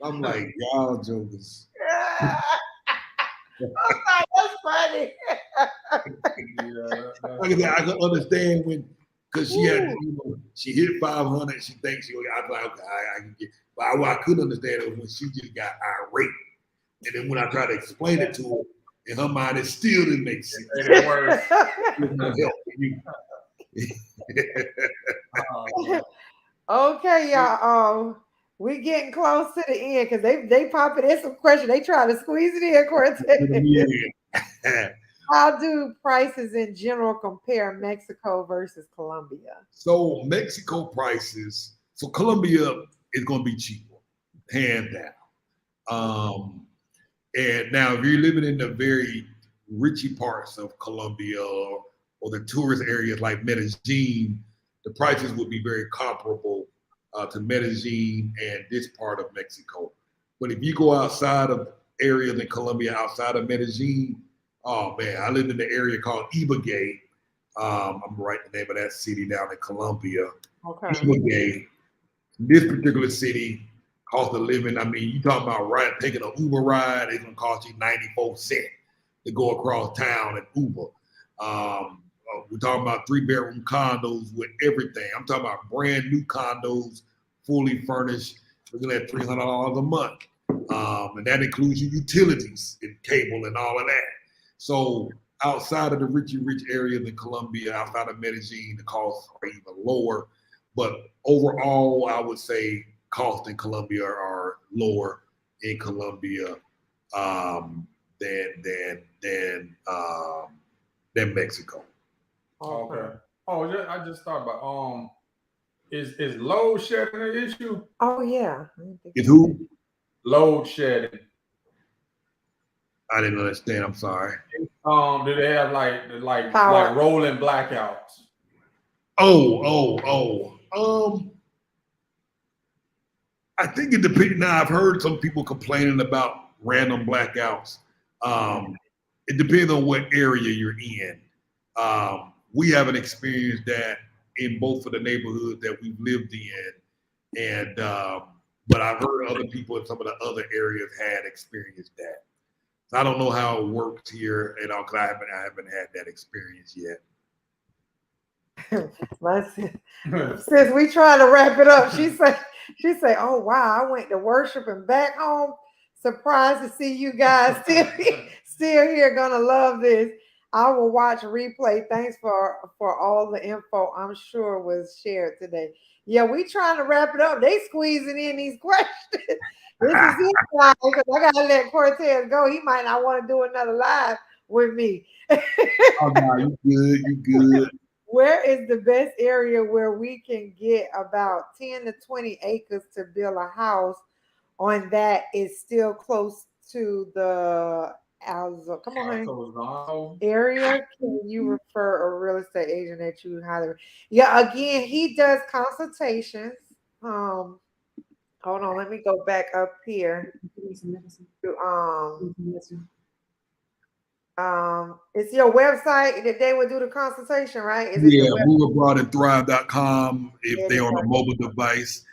I'm like, y'all jokers. That's funny. Like I said, I can understand when, because she had, she hit 500. She thinks she. I was like, okay, I can get. But what I couldn't understand it was when she just got irate, and then when I tried to explain it to her, in her mind, it still didn't make sense. It worse. Okay, y'all. We getting close to the end because they popping in some questions. They trying to squeeze it in, Cortez. How do prices in general compare Mexico versus Colombia? So Mexico prices. So Colombia is going to be cheaper, hands down. And now, if you're living in the very richy parts of Colombia or the tourist areas like Medellin, the prices would be very comparable to Medellin and this part of Mexico. But if you go outside of areas in Colombia, outside of Medellin, oh man, I lived in the area called Ibagué. I'm writing the name of that city down in Colombia. Okay. Ibagué. This particular city, cost of living, I mean, you talking about taking an Uber ride, it's gonna cost you 94 cents to go across town at Uber. We're talking about 3-bedroom condos with everything. I'm talking about brand new condos, fully furnished, looking at $300 a month. And that includes your utilities and cable and all of that. So outside of the rich areas in Colombia, outside of Medellin, the costs are even lower. But overall, I would say costs in Colombia are lower in Colombia than Mexico. Okay. Oh, yeah, I just thought about is load shedding an issue? Oh yeah. Is who? Load shedding. I didn't understand. I'm sorry. Do they have like rolling blackouts? I think it depends. Now I've heard some people complaining about random blackouts. It depends on what area you're in. We haven't experienced that in both of the neighborhoods that we've lived in, and but I've heard other people in some of the other areas had experienced that. So I don't know how it works here at all because I haven't had that experience yet. Since we trying to wrap it up, she said, "Oh wow, I went to worship and back home. Surprised to see you guys still here. Gonna love this. I will watch replay. Thanks for all the info. I'm sure was shared today. Yeah, we trying to wrap it up. They squeezing in these questions. This is it, guys, because I gotta let Cortez go. He might not want to do another live with me. Oh no, you good. You good. Where is the best area where we can get about 10 to 20 acres to build a house on that is still close to the come on, area? Can you refer a real estate agent that you highly? Yeah, again, he does consultations. Hold on, let me go back up here to it's your website that they would do the consultation, right? Is yeah, moveabroadandthrive.com. If they're on a mobile device,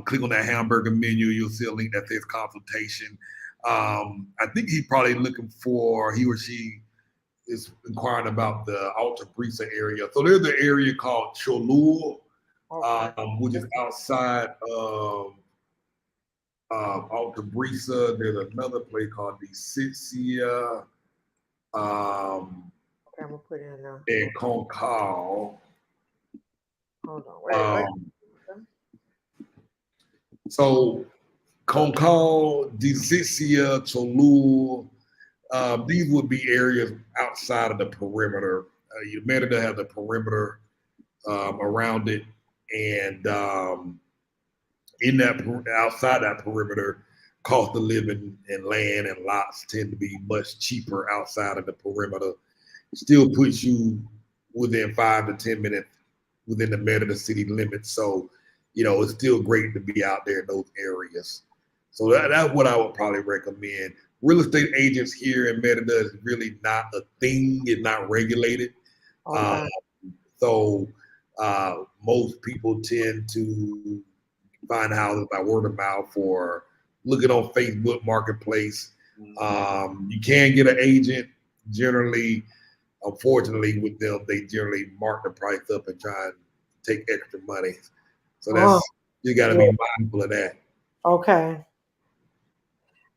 click on that hamburger menu, you'll see a link that says consultation. I think he's probably looking for, he or she is inquiring about the Alta Brisa area. So there's an area called Cholula, which is outside of Alta Brisa. There's another place called Desicia. I'm gonna put in and Concal. Hold on, wait. So Concal, Desicia, Cholula, these would be areas outside of the perimeter. Merida has a perimeter around it, and in that outside that perimeter, cost of living and land and lots tend to be much cheaper outside of the perimeter. Still puts you within 5 to 10 minutes within the Merida city limits. So, it's still great to be out there in those areas. So that's what I would probably recommend. Real estate agents here in Merida is really not a thing. It's not regulated. So most people tend to find houses by word of mouth or looking on Facebook Marketplace. You can get an agent. Generally, unfortunately, with them, they generally mark the price up and try and take extra money. So you got to be mindful of that. Okay.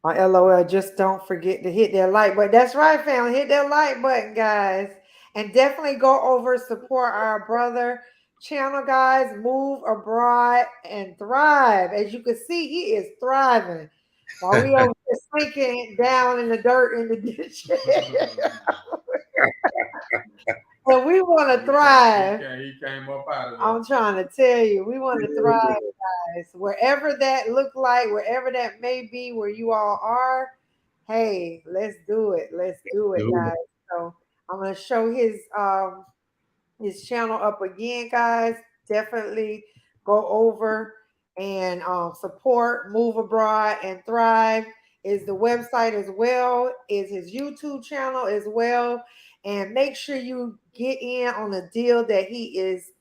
LOL, just don't forget to hit that like button. That's right, family. Hit that like button, guys. And definitely go over support our brother channel, guys. Move abroad and thrive. As you can see, he is thriving. While we over here sinking down in the dirt in the ditch. So we want to thrive. He came up out of it. I'm trying to tell you, we want to thrive, guys. Wherever that look like, wherever that may be, where you all are, hey, let's do it. Let's do it, guys. So I'm gonna show his channel up again, guys. Definitely go over and support Move Abroad and Thrive. Is the website as well, is his YouTube channel as well. And make sure you get in on the deal that he is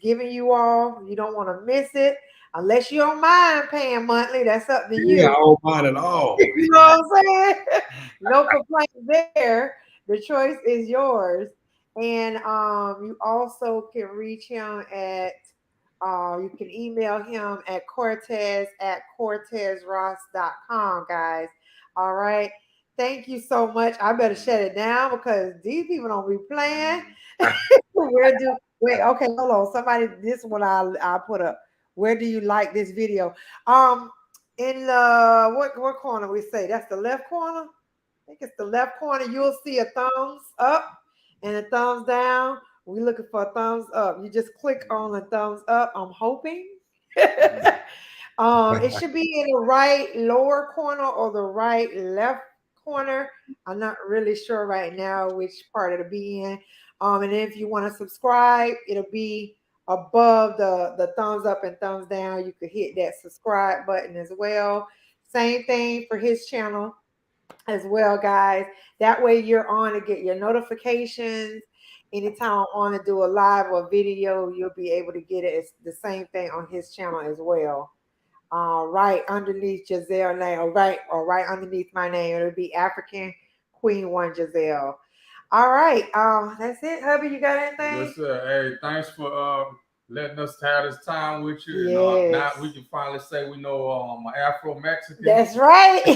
giving you all. You don't want to miss it. Unless you don't mind paying monthly, that's up to you. Yeah, I don't mind at all. You know what I'm saying? No complaints there. The choice is yours. And you also can reach him at you can email him at Cartess@CartessRoss.com, guys. All right. Thank you so much. I better shut it down because these people don't be playing. Okay, hold on. Somebody, this one I'll put up. Where do you like this video? In the what corner we say? That's the left corner. I think it's the left corner. You'll see a thumbs up and a thumbs down. We're looking for a thumbs up. You just click on the thumbs up. I'm hoping. It should be in the right lower corner or the right left corner. I'm not really sure right now which part it'll be in. And if you want to subscribe, it'll be above the thumbs up and thumbs down. You could hit that subscribe button as well. Same thing for his channel as well, guys. That way you're on to get your notifications. Anytime I'm on to do a live or video, you'll be able to get it. It's the same thing on his channel as well. Right underneath Giselle name, or right underneath my name, it'll be African Queen One Giselle. All right, that's it, hubby. You got anything? Yes, sir. Hey, thanks for letting us have this time with you. Yes. And, now we can finally say we know Afro Mexican. That's right. We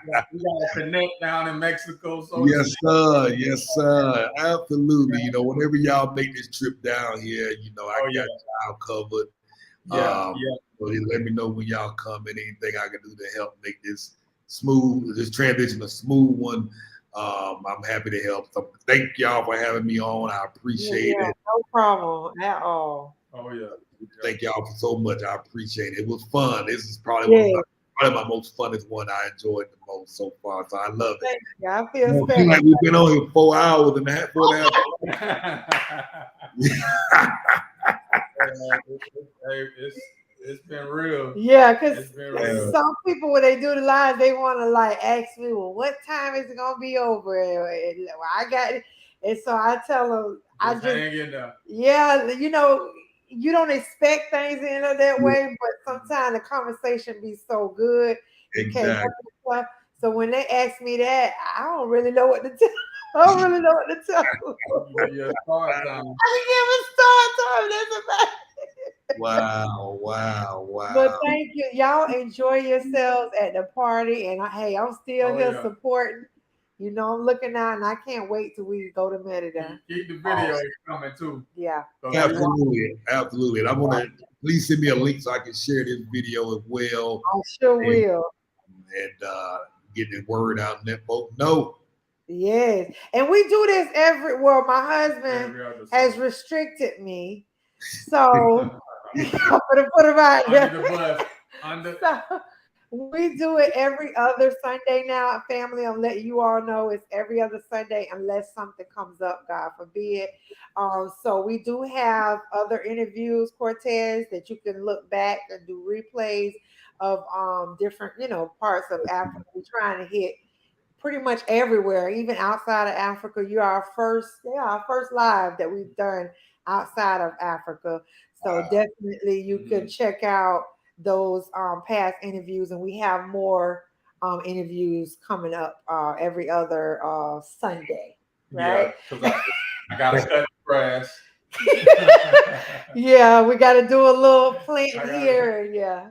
got to connect down in Mexico. So yes, sir. Yes, sir. Absolutely. You know, whenever y'all make this trip down here, you know, I got y'all covered. So let me know when y'all come and anything I can do to help make this transition a smooth one. I'm happy to help. So thank y'all for having me on. I appreciate it. No problem at all. Oh yeah. Thank y'all so much. I appreciate it. It was fun. This is probably my most funnest one I enjoyed the most so far. So I love it. Yeah, I feel special. Like we've been on here 4 hours and a half. 4 It's been real. Yeah, because some people, when they do the live, they want to like ask me, well, what time is it gonna be over? And I got it. And so I tell them, you know, you don't expect things in that way, but sometimes the conversation be so good. Exactly. So when they ask me that, I don't really know what to tell. I don't really know what to tell them. I can give a start time. That's about it. Wow. But thank you. Y'all enjoy yourselves at the party. And I'm still here supporting. You know, I'm looking out and I can't wait till we go to Merida. Keep the video coming too. Yeah. Absolutely. And I'm gonna please send me a link so I can share this video as well. I sure will. And get the word out and let folks know. Yes. And we do this my husband has restricted me. So I'm gonna put him out there. So, we do it every other Sunday now, family. I'll let you all know it's every other Sunday unless something comes up, God forbid. So we do have other interviews, Cartess, that you can look back and do replays of different, parts of Africa. We're trying to hit pretty much everywhere, even outside of Africa. They are our first live that we've done outside of Africa. So definitely you can check out those past interviews, and we have more interviews coming up every other Sunday, right? Yeah, because I got to cut the grass. Yeah, we got to do a little planting here. Yeah.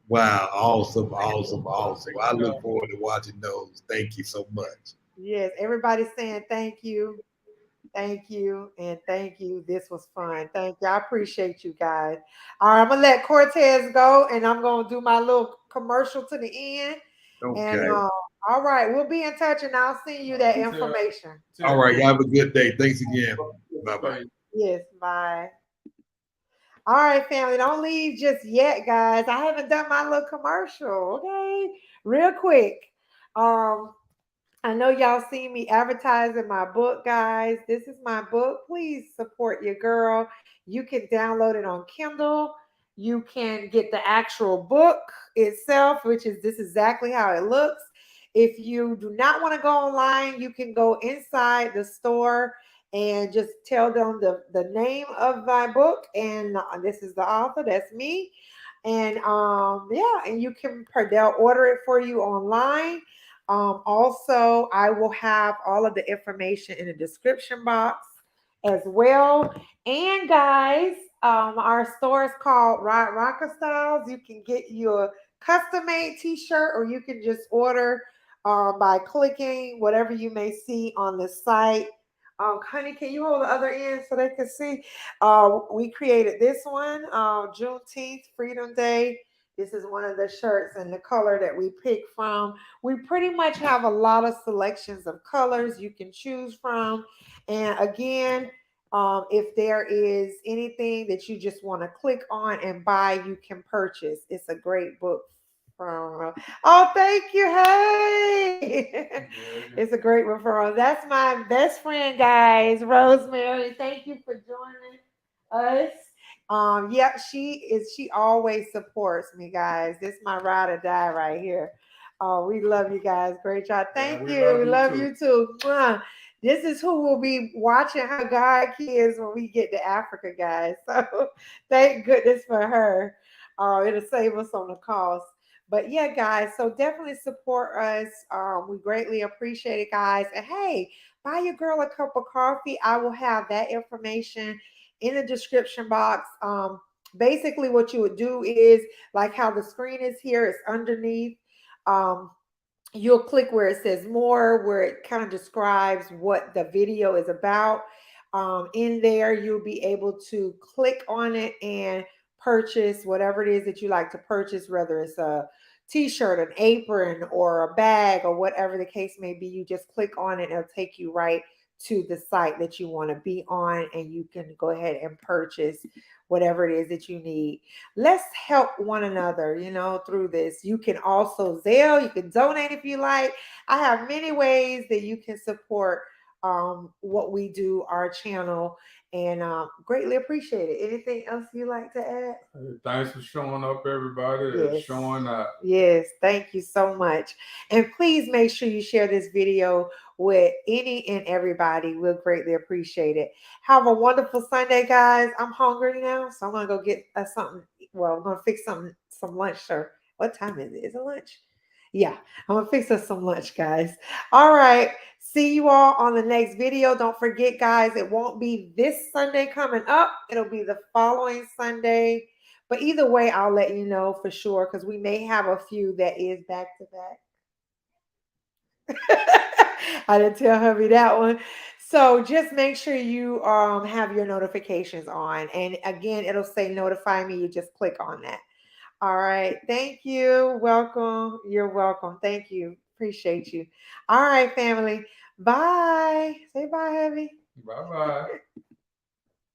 Wow, awesome, awesome, awesome. I look forward to watching those. Thank you so much. Yes, everybody's saying thank you. Thank you and thank you. This was fun. Thank you. I appreciate you guys. All right, I'm gonna let Cortez go, and I'm gonna do my little commercial to the end. And Okay. all right, we'll be in touch, and I'll send you that information. All right. Have a good day. Thanks again. Bye bye. Yes, bye. All right, family, don't leave just yet, guys. I haven't done my little commercial. Okay, real quick. Um, I know y'all seen me advertising my book, guys. This is my book. Please support your girl. You can download it on Kindle. You can get the actual book itself, which is this exactly how it looks. If you do not want to go online, you can go inside the store and just tell them the name of my book. And this is the author, that's me. And yeah, and you can they'll order it for you online. Also, I will have all of the information in the description box as well. And guys, our store is called Rodraccastyles. You can get your custom made t-shirt, or you can just order by clicking whatever you may see on the site. Honey, can you hold the other end so they can see? We created this one, Juneteenth, Freedom Day. This is one of the shirts and the color that we picked from. We pretty much have a lot of selections of colors you can choose from. And again, if there is anything that you just want to click on and buy, you can purchase. It's a great book from. Oh, thank you. Hey, it's a great referral. That's my best friend, guys, Rosemary. Thank you for joining us. Yeah, she is. She always supports me, guys. This is my ride or die right here. Oh, we love you guys. Great job. Thank you. We love you too. Mwah. This is who will be watching her God kids when we get to Africa, guys. So thank goodness for her. It'll save us on the cost. But yeah, guys, so definitely support us. We greatly appreciate it, guys. And hey, buy your girl a cup of coffee. I will have that information in the description box. Basically, what you would do is like how the screen is here, it's underneath. Um, you'll click where it says more, where it kind of describes what the video is about. In there, you'll be able to click on it and purchase whatever it is that you like to purchase, whether it's a t-shirt, an apron, or a bag, or whatever the case may be. You just click on it, and it'll take you right to the site that you want to be on, and you can go ahead and purchase whatever it is that you need. Let's help one another, through this. You can also Zelle, you can donate if you like. I have many ways that you can support what we do, our channel, and greatly appreciate it. Anything else you like to add? Thanks for showing up, everybody. Yes. Showing up. Yes, thank you so much. And please make sure you share this video with any and everybody. We'll greatly appreciate it. Have a wonderful Sunday, guys. I'm hungry now, so I'm gonna go get something. Well, I'm gonna fix some lunch, sir. What time is it? Is it lunch? Yeah, I'm gonna fix us some lunch, guys. All right. See you all on the next video. Don't forget, guys, it won't be this Sunday coming up. It'll be the following Sunday. But either way, I'll let you know for sure, because we may have a few that is back to back. I didn't tell hubby that one. So just make sure you have your notifications on. And again, it'll say notify me. You just click on that. All right. Thank you. Welcome. You're welcome. Thank you. Appreciate you. All right, family. Bye. Say bye, hubby. Bye-bye.